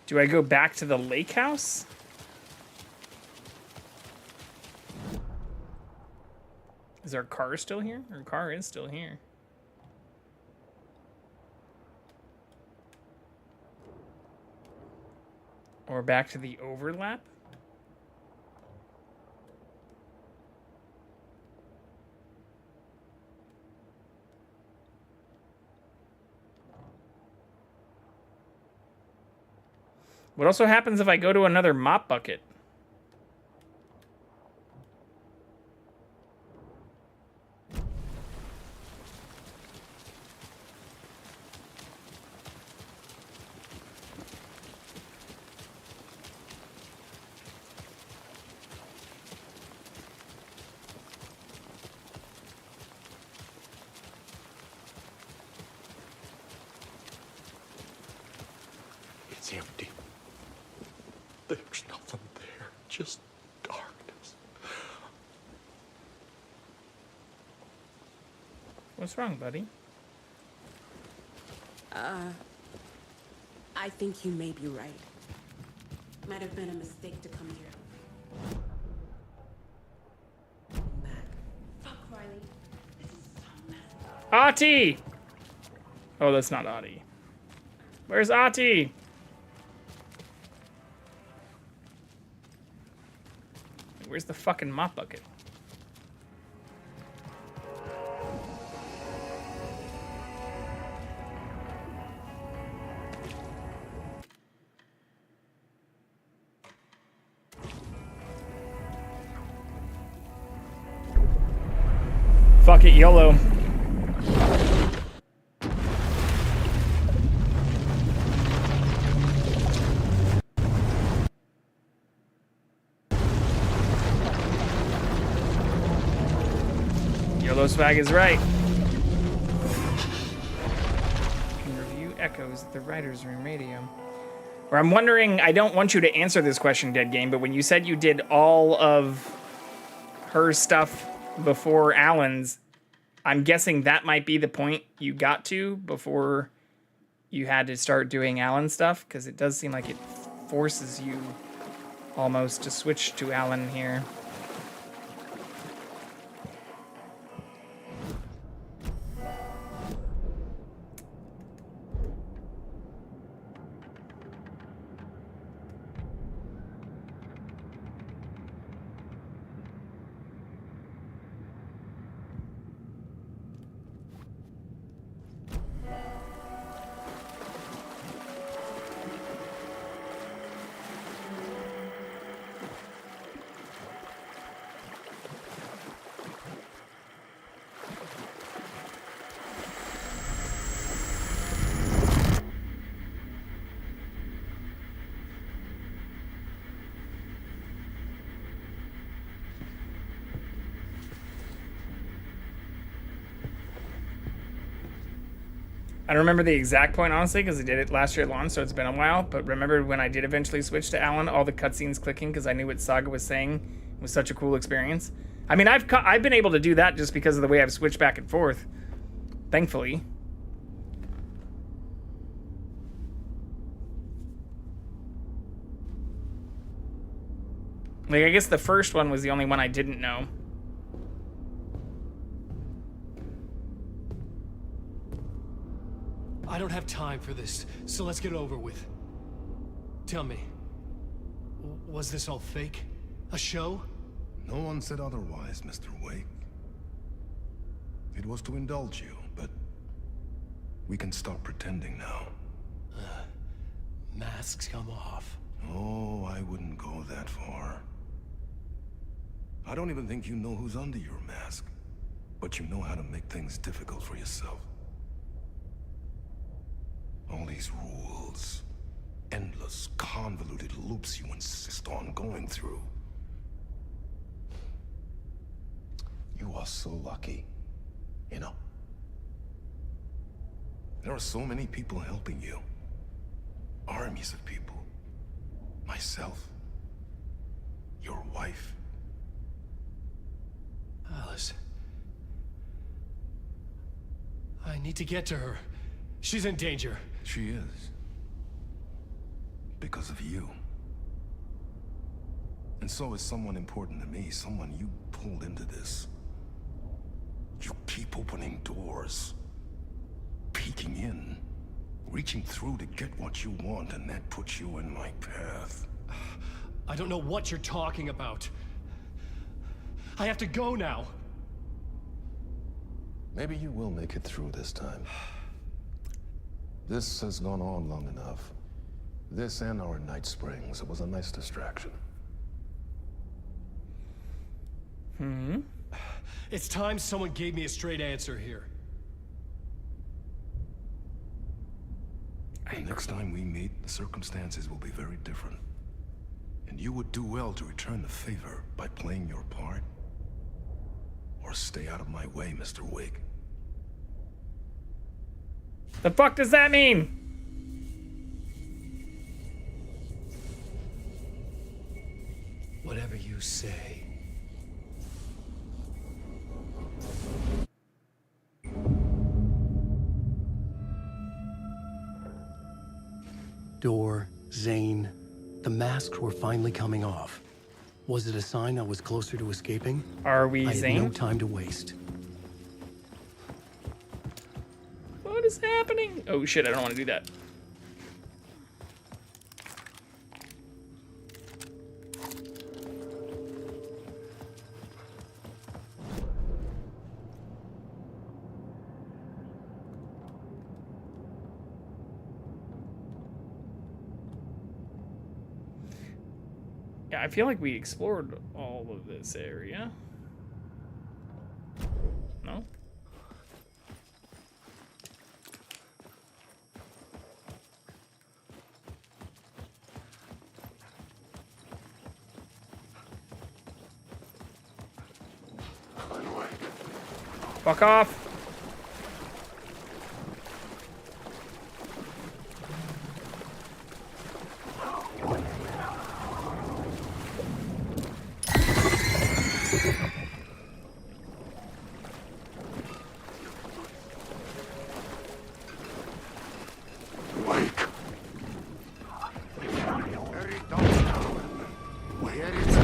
Do I go back to the lake house? Is our car still here? Our car is still here. Or back to the overlap? What also happens if I go to another mop bucket? It's empty. There's nothing there, just darkness. What's wrong, buddy? I think you may be right. Might have been a mistake to come here. Fuck, Riley. This is so messed up. Ati! Oh, that's not Ati. Where's Ati? Where's the fucking mop bucket? Fuck it, YOLO. YOLO swag is right. Can review echoes at the writer's room radio. Or I'm wondering, I don't want you to answer this question, Dead Game, but when you said you did all of her stuff before Alan's, I'm guessing that might be the point you got to before you had to start doing Alan stuff, because it does seem like it forces you almost to switch to Alan here. I don't remember the exact point, honestly, because I did it last year at launch, so it's been a while. But remember when I did eventually switch to Alan, all the cutscenes clicking because I knew what Saga was saying was such a cool experience. I mean, I've been able to do that just because of the way I've switched back and forth, thankfully. Like, I guess the first one was the only one I didn't know. I don't have time for this, so let's get it over with. Tell me, was this all fake? A show? No one said otherwise, Mr. Wake. It was to indulge you, but we can stop pretending now. Masks come off. Oh, I wouldn't go that far. I don't even think you know who's under your mask, but you know how to make things difficult for yourself. All these rules, endless, convoluted loops you insist on going through. You are so lucky, you know. There are so many people helping you. Armies of people. Myself. Your wife. Alice. I need to get to her. She's in danger. She is. Because of you. And so is someone important to me, someone you pulled into this. You keep opening doors. Peeking in. Reaching through to get what you want, and that puts you in my path. I don't know what you're talking about. I have to go now. Maybe you will make it through this time. This has gone on long enough. This and our Night Springs. It was a nice distraction. It's time someone gave me a straight answer here. The next time we meet, the circumstances will be very different. And you would do well to return the favor by playing your part. Or stay out of my way, Mr. Wake. The fuck does that mean? Whatever you say. Door, Zane, the masks were finally coming off. Was it a sign I was closer to escaping? Are we I Zane? had no time to waste. What is happening? Oh shit, I don't want to do that. Yeah, I feel like we explored all of this area. No? Fuck off.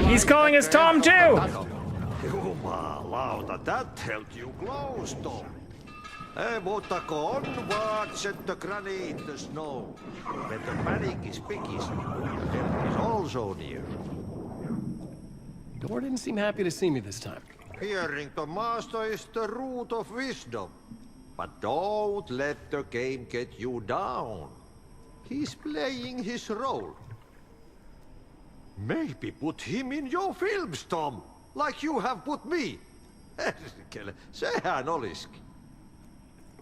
He's calling us Tom too. Jumalauta, that held you close, Tom. Mottako onward, set the granny in the snow. When the panic is biggest, help is also near. Door didn't seem happy to see me this time. Hearing the master is the root of wisdom. But don't let the game get you down. He's playing his role. Maybe put him in your films, Tom, like you have put me. Sehän olisikin.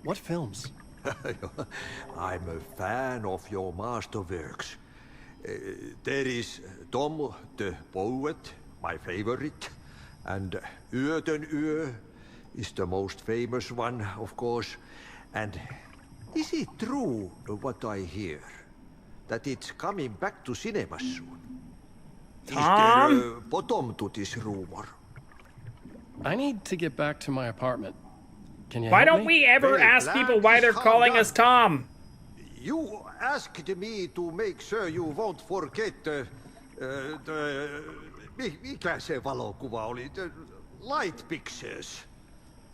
What films? I'm a fan of your masterworks. There is Tom the Poet, my favorite, and Yö den Yö is the most famous one, of course, and Is it true what I hear? That it's coming back to cinemas soon? Tom? Is there bottom to this rumor? I need to get back to my apartment. Can you Why help don't me? we ever Hey, ask people Black, why just they're calm calling down. us Tom? You asked me to make sure you won't forget mikä se valokuva oli? The light pictures.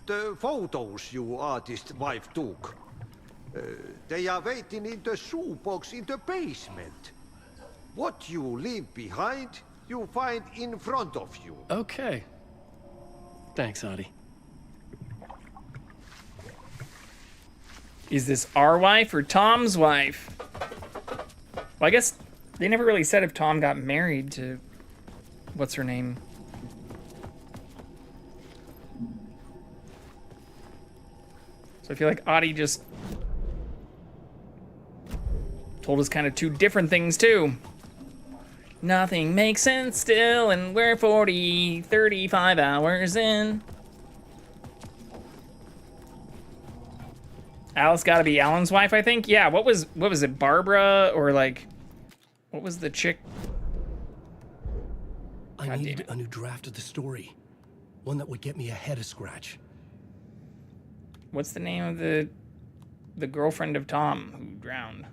The photos you artist wife took. They are waiting in the shoebox in the basement. What you leave behind, you find in front of you. Okay. Thanks, Adi. Is this our wife or Tom's wife? Well, I guess they never really said if Tom got married to... what's her name? So I feel like Adi just told us kind of two different things too. Nothing makes sense still, and we're 35 hours in. Alice gotta be Alan's wife, I think. Yeah, what was it, Barbara, or like, what was the chick? I needed a new draft of the story. One that would get me ahead of Scratch. What's the name of the girlfriend of Tom who drowned?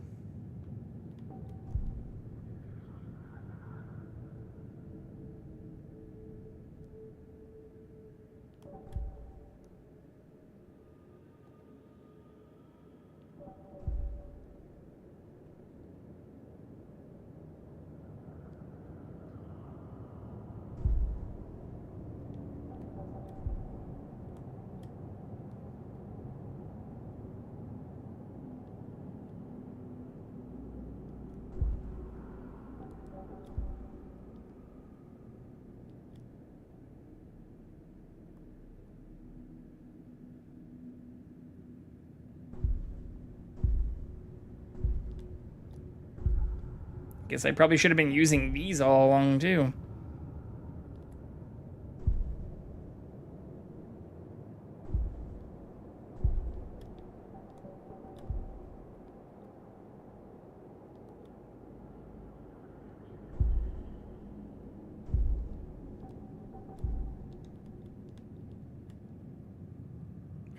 Guess I probably should have been using these all along too.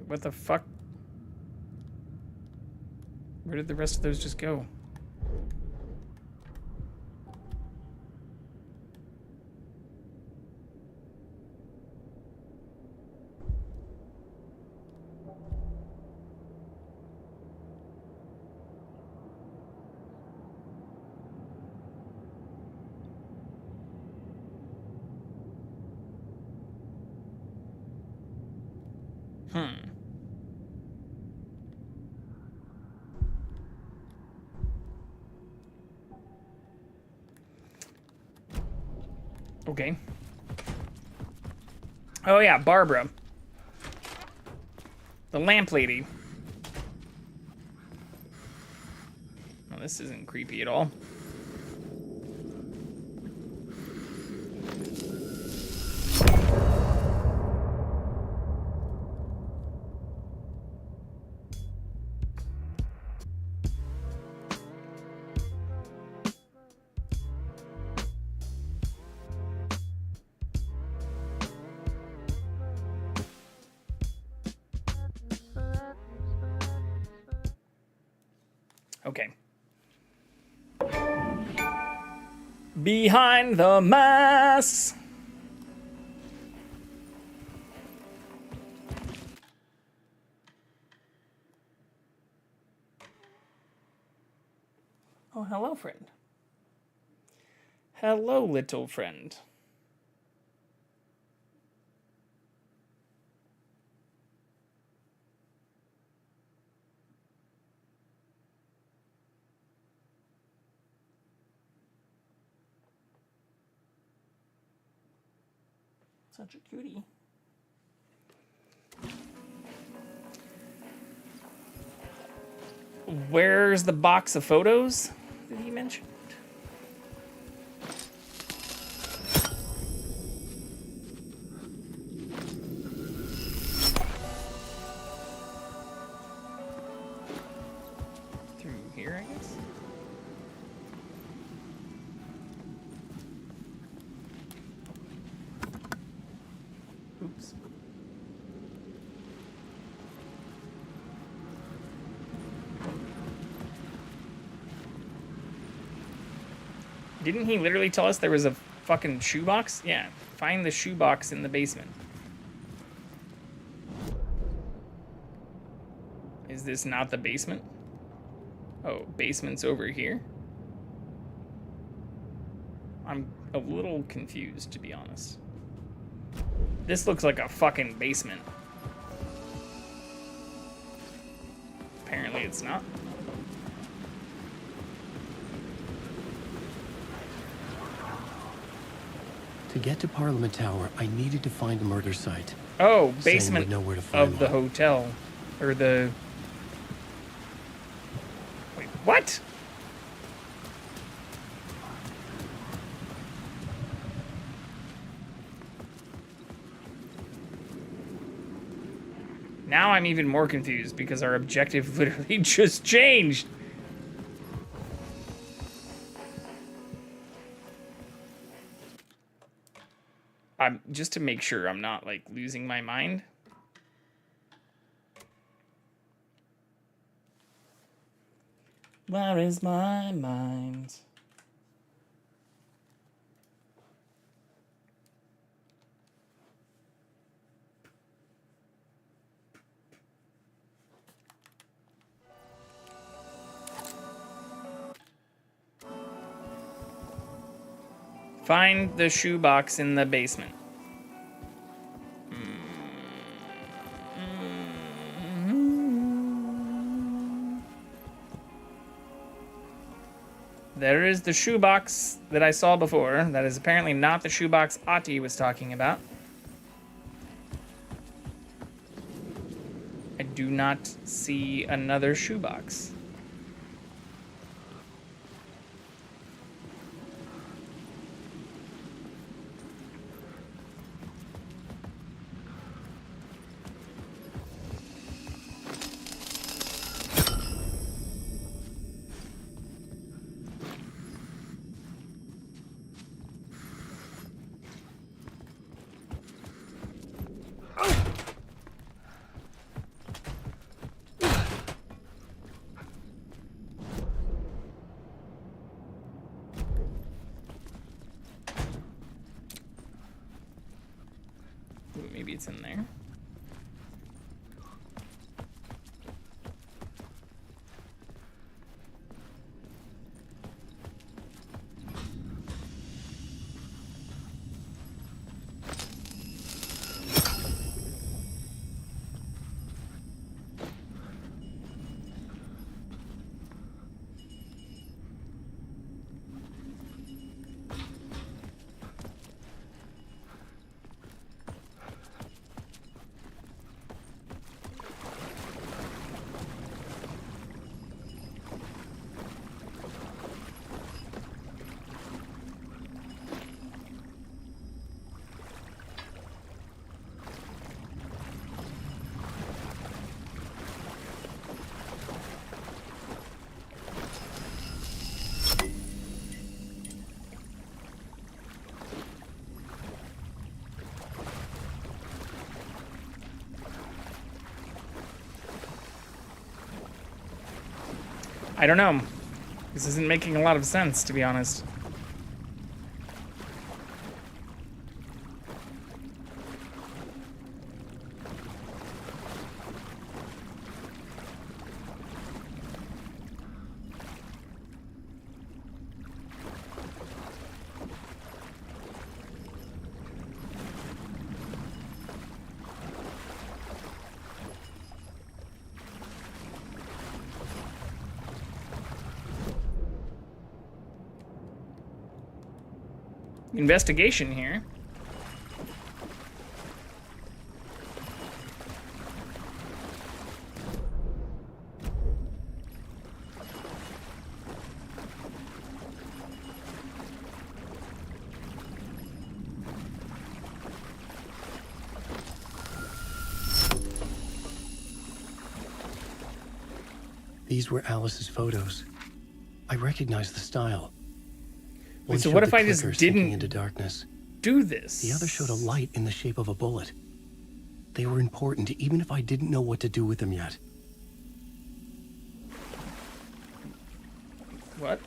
What the fuck? Where did the rest of those just go? Okay. Oh yeah, Barbara. The lamp lady. Well, this isn't creepy at all. Okay. Behind the mask. Oh, hello, friend. Hello, little friend. Such a cutie. Where's the box of photos that he mentioned? Didn't he literally tell us there was a fucking shoebox? Yeah, find the shoebox in the basement. Is this not the basement? Oh, basement's over here? I'm a little confused, to be honest. This looks like a fucking basement. Apparently it's not. To get to Parliament Tower, I needed to find a murder site. Oh, Sam basement would know where to find of the one. hotel. Or the... Wait, what? Now I'm even more confused because our objective literally just changed. Just to make sure I'm not like losing my mind. Where is my mind? Find the shoebox in the basement. There is the shoebox that I saw before. That is apparently not the shoebox Ati was talking about. I do not see another shoebox. Maybe it's in there. I don't know. This isn't making a lot of sense, to be honest. Investigation here. These were Alice's photos. I recognized the style. One Wait, so showed what if the I just clicker sinking didn't into darkness. do this? The other showed a light in the shape of a bullet. They were important, even if I didn't know what to do with them yet. What?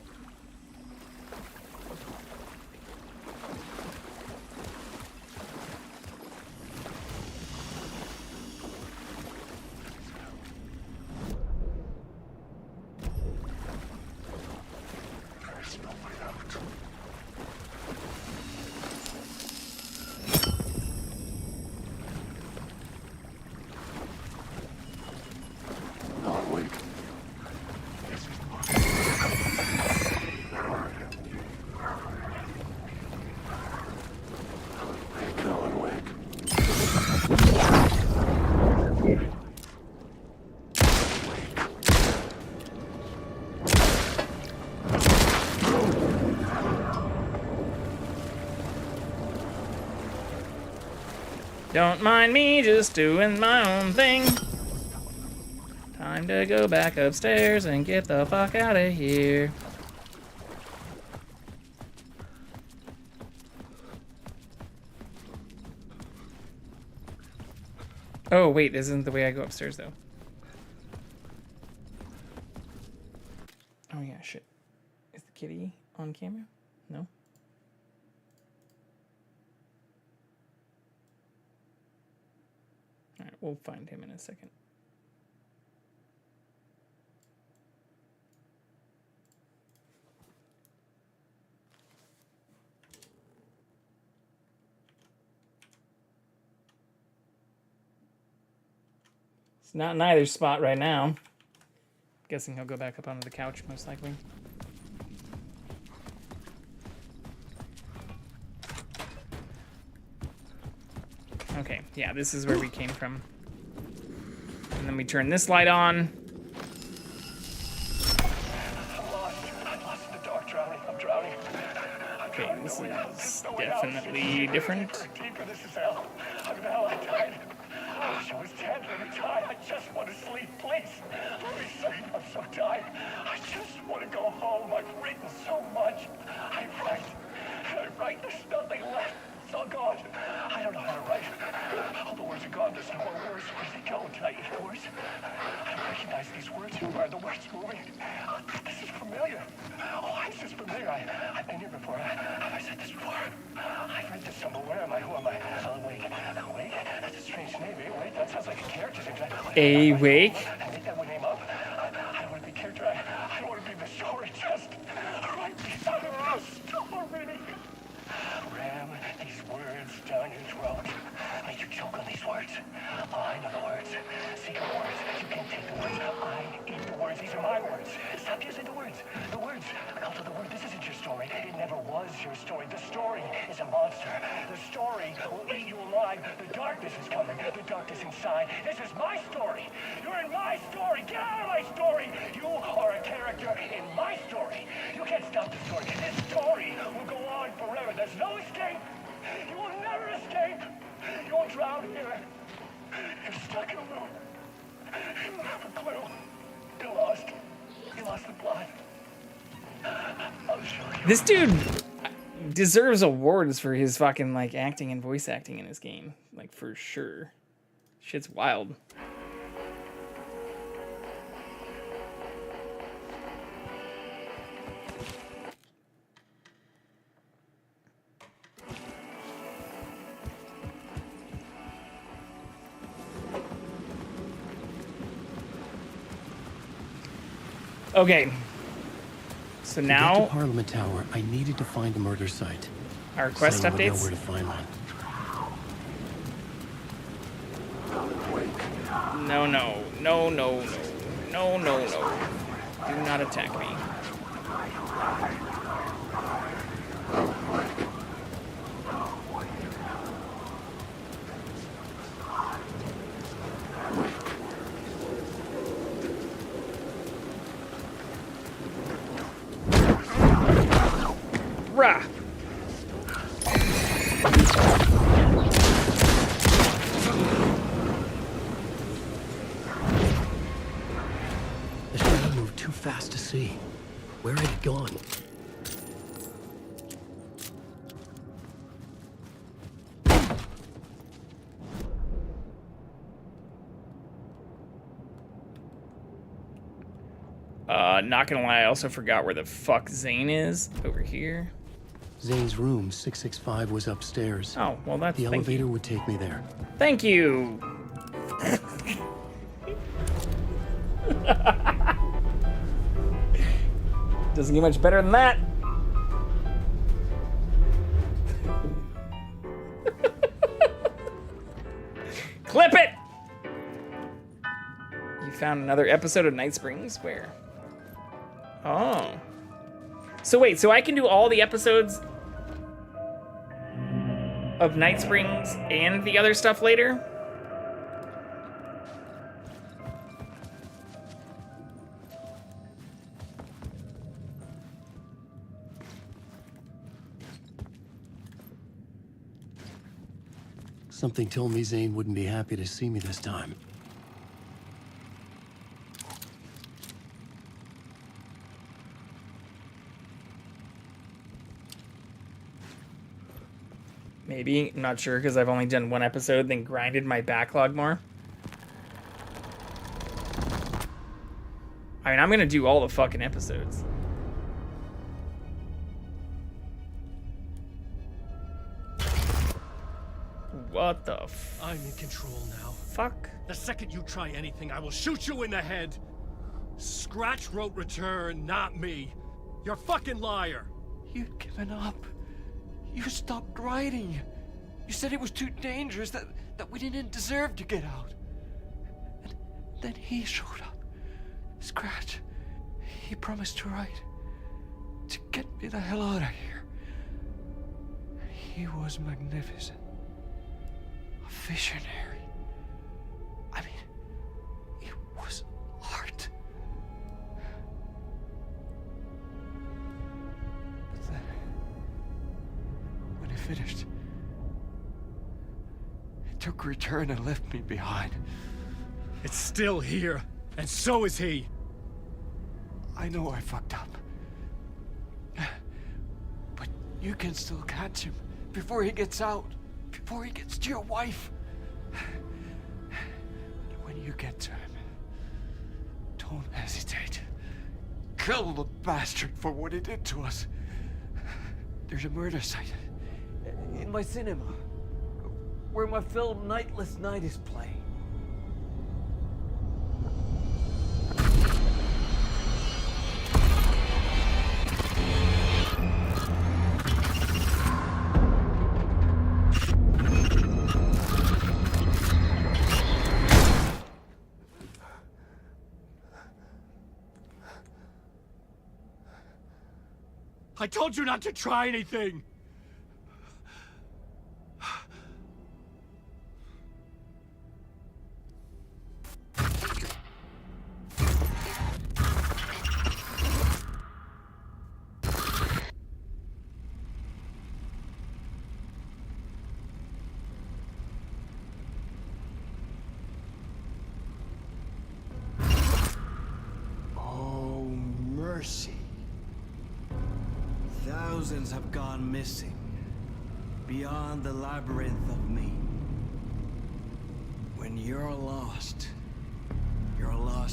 Don't mind me just doing my own thing. Time to go back upstairs and get the fuck out of here. Oh, wait, this isn't the way I go upstairs, though. Oh, yeah, shit. Is the kitty on camera? No? Alright, we'll find him in a second. It's not in either spot right now. Guessing he'll go back up onto the couch, most likely. Okay, yeah, this is where we came from. And then we turn this light on. Okay, this is definitely different. She was 10, let me die. I just want to sleep, please. Let me sleep. I'm so tired. I just want to go home. I've written so much. I write. There's nothing left. It's all gone. I don't know how to write. All the words are gone. There's no more words. Where did they go? Did I eat the words? I recognize these words. Who are the words moving? This is familiar. Oh, this is familiar. I've been here before. Have I said this before? I've read this somewhere. Where am I? Who am I? Awake. Awake? That's a strange name. Wait, that sounds like a character. Awake? Make that one name up. I don't want to be a character. I don't want to be the story. Just write me out of the story. Ram these words down your throat. Make you choke on these words. Oh, I know the words. Secret words. You can't take the words. I eat the words. These are my words. Stop using the words. The words. Cult of the word. This isn't your story. It never was your story. The story is a monster. The story will eat you alive. The darkness is coming. The darkness inside. This is my story. You're in my story. Get out of my story. You are a character in my story. You can't stop the story. This story will go on forever. There's no escape. You will never escape. You will drown here. You're stuck in a room. You don't have a clue. You're lost. You lost the plot. I'll show you. This dude deserves awards for his fucking, like, acting and voice acting in his game. Like, for sure. Shit's wild. Okay. So now, to get to Parliament Tower, I needed to find the murder site. Our quest Saying I would know updates. where to find one. No, no, no, no, no, no, no, no. Do not attack me. Rah! The shadow moved too fast to see. Where had it gone? Not gonna lie, I also forgot where the fuck Zane is. Over here. Zane's room, 665, was upstairs. Oh, well that's... The elevator would take me there. Thank you! Doesn't get much better than that. Clip it! You found another episode of Night Springs? Where? Oh. So wait, so I can do all the episodes of Night Springs and the other stuff later? Something told me Zane wouldn't be happy to see me this time. Maybe, I'm not sure, because I've only done one episode, then grinded my backlog more. I mean, I'm gonna do all the fucking episodes. What the I'm in control now. Fuck? The second you try anything, I will shoot you in the head. Scratch wrote return, not me. You're a fucking liar. You'd given up. You stopped writing. You said it was too dangerous, that we didn't deserve to get out. And then he showed up. Scratch. He promised to write. To get me the hell out of here. He was magnificent. A visionary. I mean, it was art. But then, when he finished, he took return and left me behind. It's still here, and so is he. I know I fucked up. But you can still catch him before he gets out, before he gets to your wife. And when you get to him, don't hesitate. Kill the bastard for what he did to us. There's a murder site in my cinema where my film Nightless Night is playing. I told you not to try anything! Oh, mercy. Thousands have gone missing, beyond the labyrinth of me. When you're lost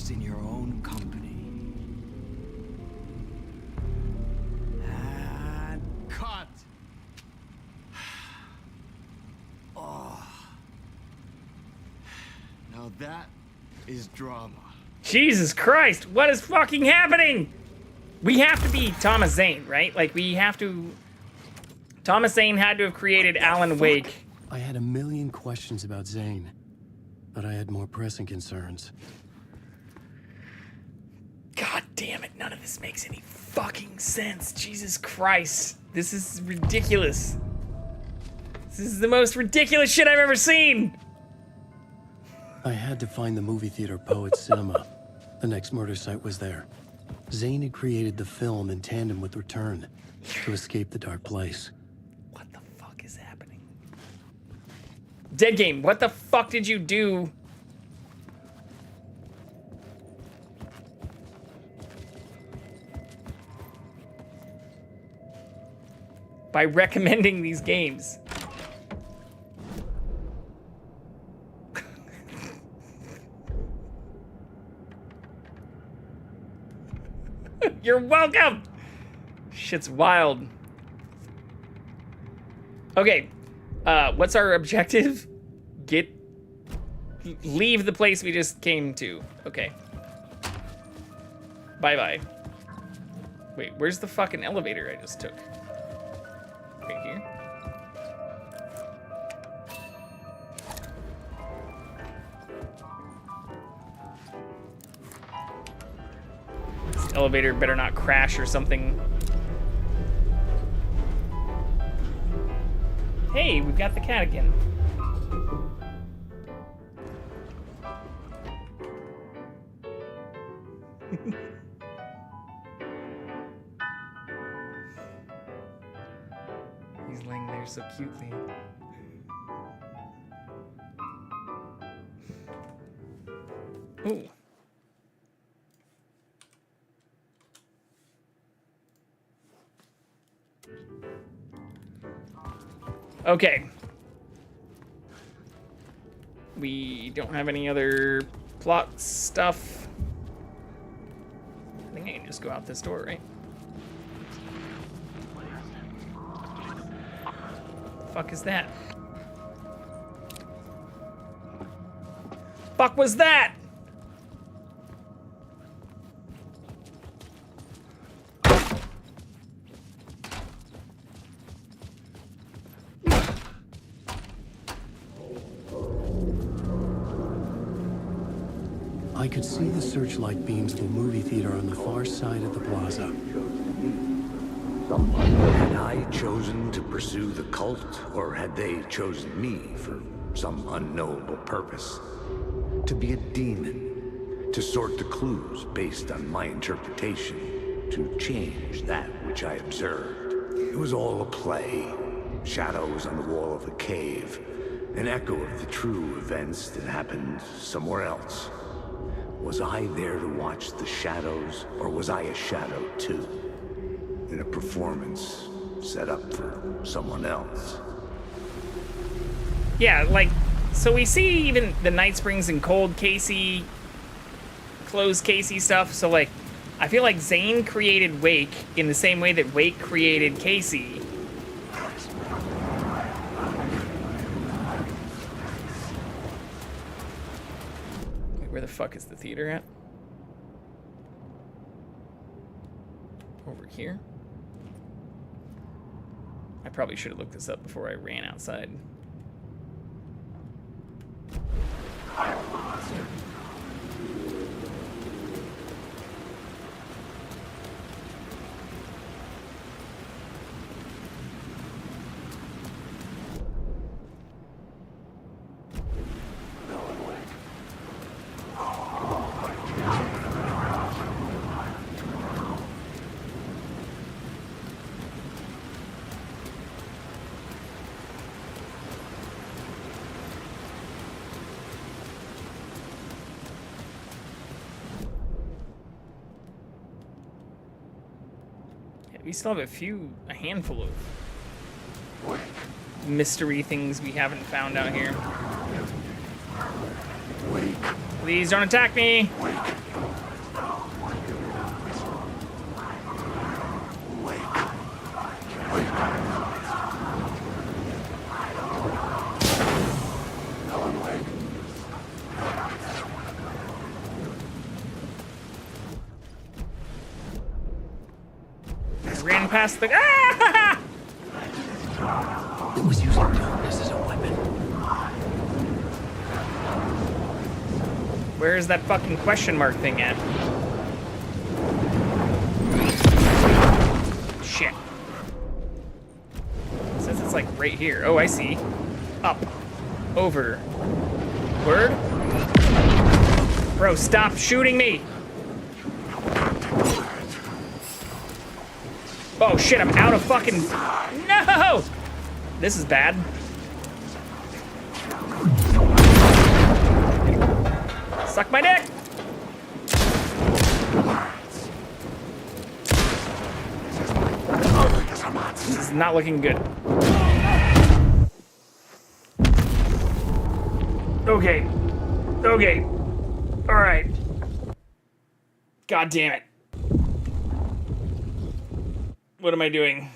in your own company. And cut! Oh. Now that is drama. Jesus Christ, what is fucking happening? We have to be Thomas Zane, right? Like, we have to... Thomas Zane had to have created Alan Wake. I had a million questions about Zane, but I had more pressing concerns. God damn it, none of this makes any fucking sense. Jesus Christ. This is ridiculous. This is the most ridiculous shit I've ever seen. I had to find the movie theater Poet Cinema. The next murder site was there. Zane had created the film in tandem with Return to escape the dark place. What the fuck is happening? Dead Game, what the fuck did you do? By recommending these games. You're welcome! Shit's wild. Okay, what's our objective? Leave the place we just came to. Okay. Bye-bye. Wait, where's the fucking elevator I just took? Right here? This elevator better not crash or something. Hey, we've got the cat again. He's laying there so cutely. Ooh. Okay. We don't have any other plot stuff. I think I can just go out this door, right? The fuck is that? Fuck was that? I could see the searchlight beams of the movie theater on the far side of the plaza. Had I chosen to pursue the cult, or had they chosen me for some unknowable purpose? To be a demon, to sort the clues based on my interpretation, to change that which I observed. It was all a play. Shadows on the wall of a cave, an echo of the true events that happened somewhere else. Was I there to watch the shadows, or was I a shadow too? In a performance set up for someone else? Yeah, like, so we see even the Night Springs and Cold Casey, closed Casey stuff. So, like, I feel like Zane created Wake in the same way that Wake created Casey. Wait, where the fuck is the theater at? Over here? I probably should have looked this up before I ran outside. We still have a handful of mystery things we haven't found out here. Please don't attack me! Ran past the. Ah! It was using darkness as a weapon. Where's that fucking question mark thing at? Shit. It says it's like right here. Oh, I see. Up. Over. Word? Bro, stop shooting me! Oh shit, I'm out of fucking... No! This is bad. Suck my dick! This is not looking good. Okay. Okay. Alright. God damn it. What am I doing?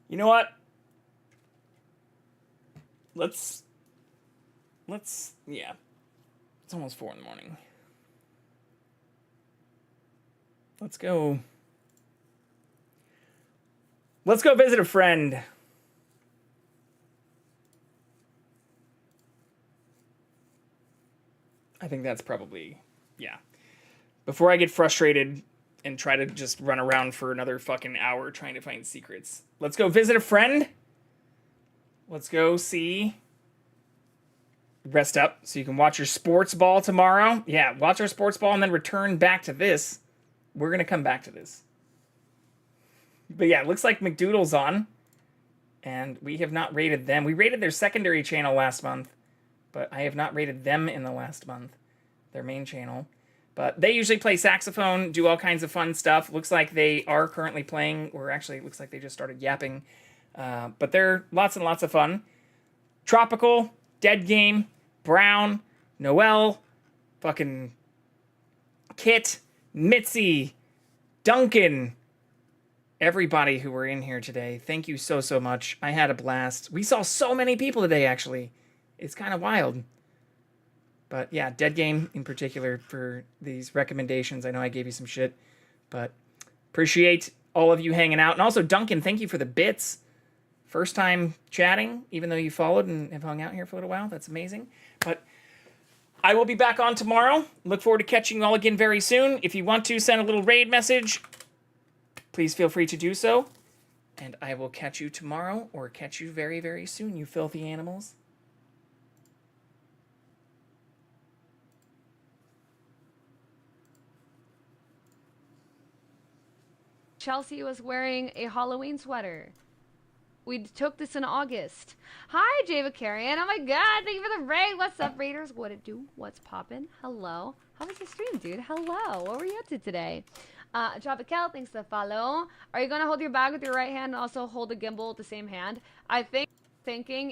You know what? Let's, yeah. It's almost 4 in the morning. Let's go visit a friend. I think that's probably, yeah. Before I get frustrated and try to just run around for another fucking hour trying to find secrets. Let's go visit a friend. Let's go see rest up so you can watch your sports ball tomorrow. Yeah, watch our sports ball and then return back to this. We're going to come back to this. But yeah, it looks like McDoodle's on. And we have not rated them. We rated their secondary channel last month. But I have not rated them in the last month. Their main channel. But they usually play saxophone, do all kinds of fun stuff. Looks like they are currently playing, or actually it looks like they just started yapping. But they're lots and lots of fun. Tropical, Dead Game, Brown, Noel, fucking Kit, Mitzi, Duncan, everybody who were in here today. Thank you so, so much. I had a blast. We saw so many people today, actually. It's kind of wild. But yeah, Dead Game in particular for these recommendations. I know I gave you some shit, but appreciate all of you hanging out. And also, Duncan, thank you for the bits. First time chatting, even though you followed and have hung out here for a little while. That's amazing. But I will be back on tomorrow. Look forward to catching you all again very soon. If you want to send a little raid message, please feel free to do so. And I will catch you tomorrow or catch you very, very soon, you filthy animals. Chelsea was wearing a Halloween sweater. We took this in August. Hi, Jay Vicarian. Oh my god, thank you for the raid. What's up, Raiders? What it do? What's poppin'? Hello. How was your stream, dude? Hello. What were you up to today? Tropical, thanks for the follow. Are you gonna hold your bag with your right hand and also hold the gimbal with the same hand? I think thinking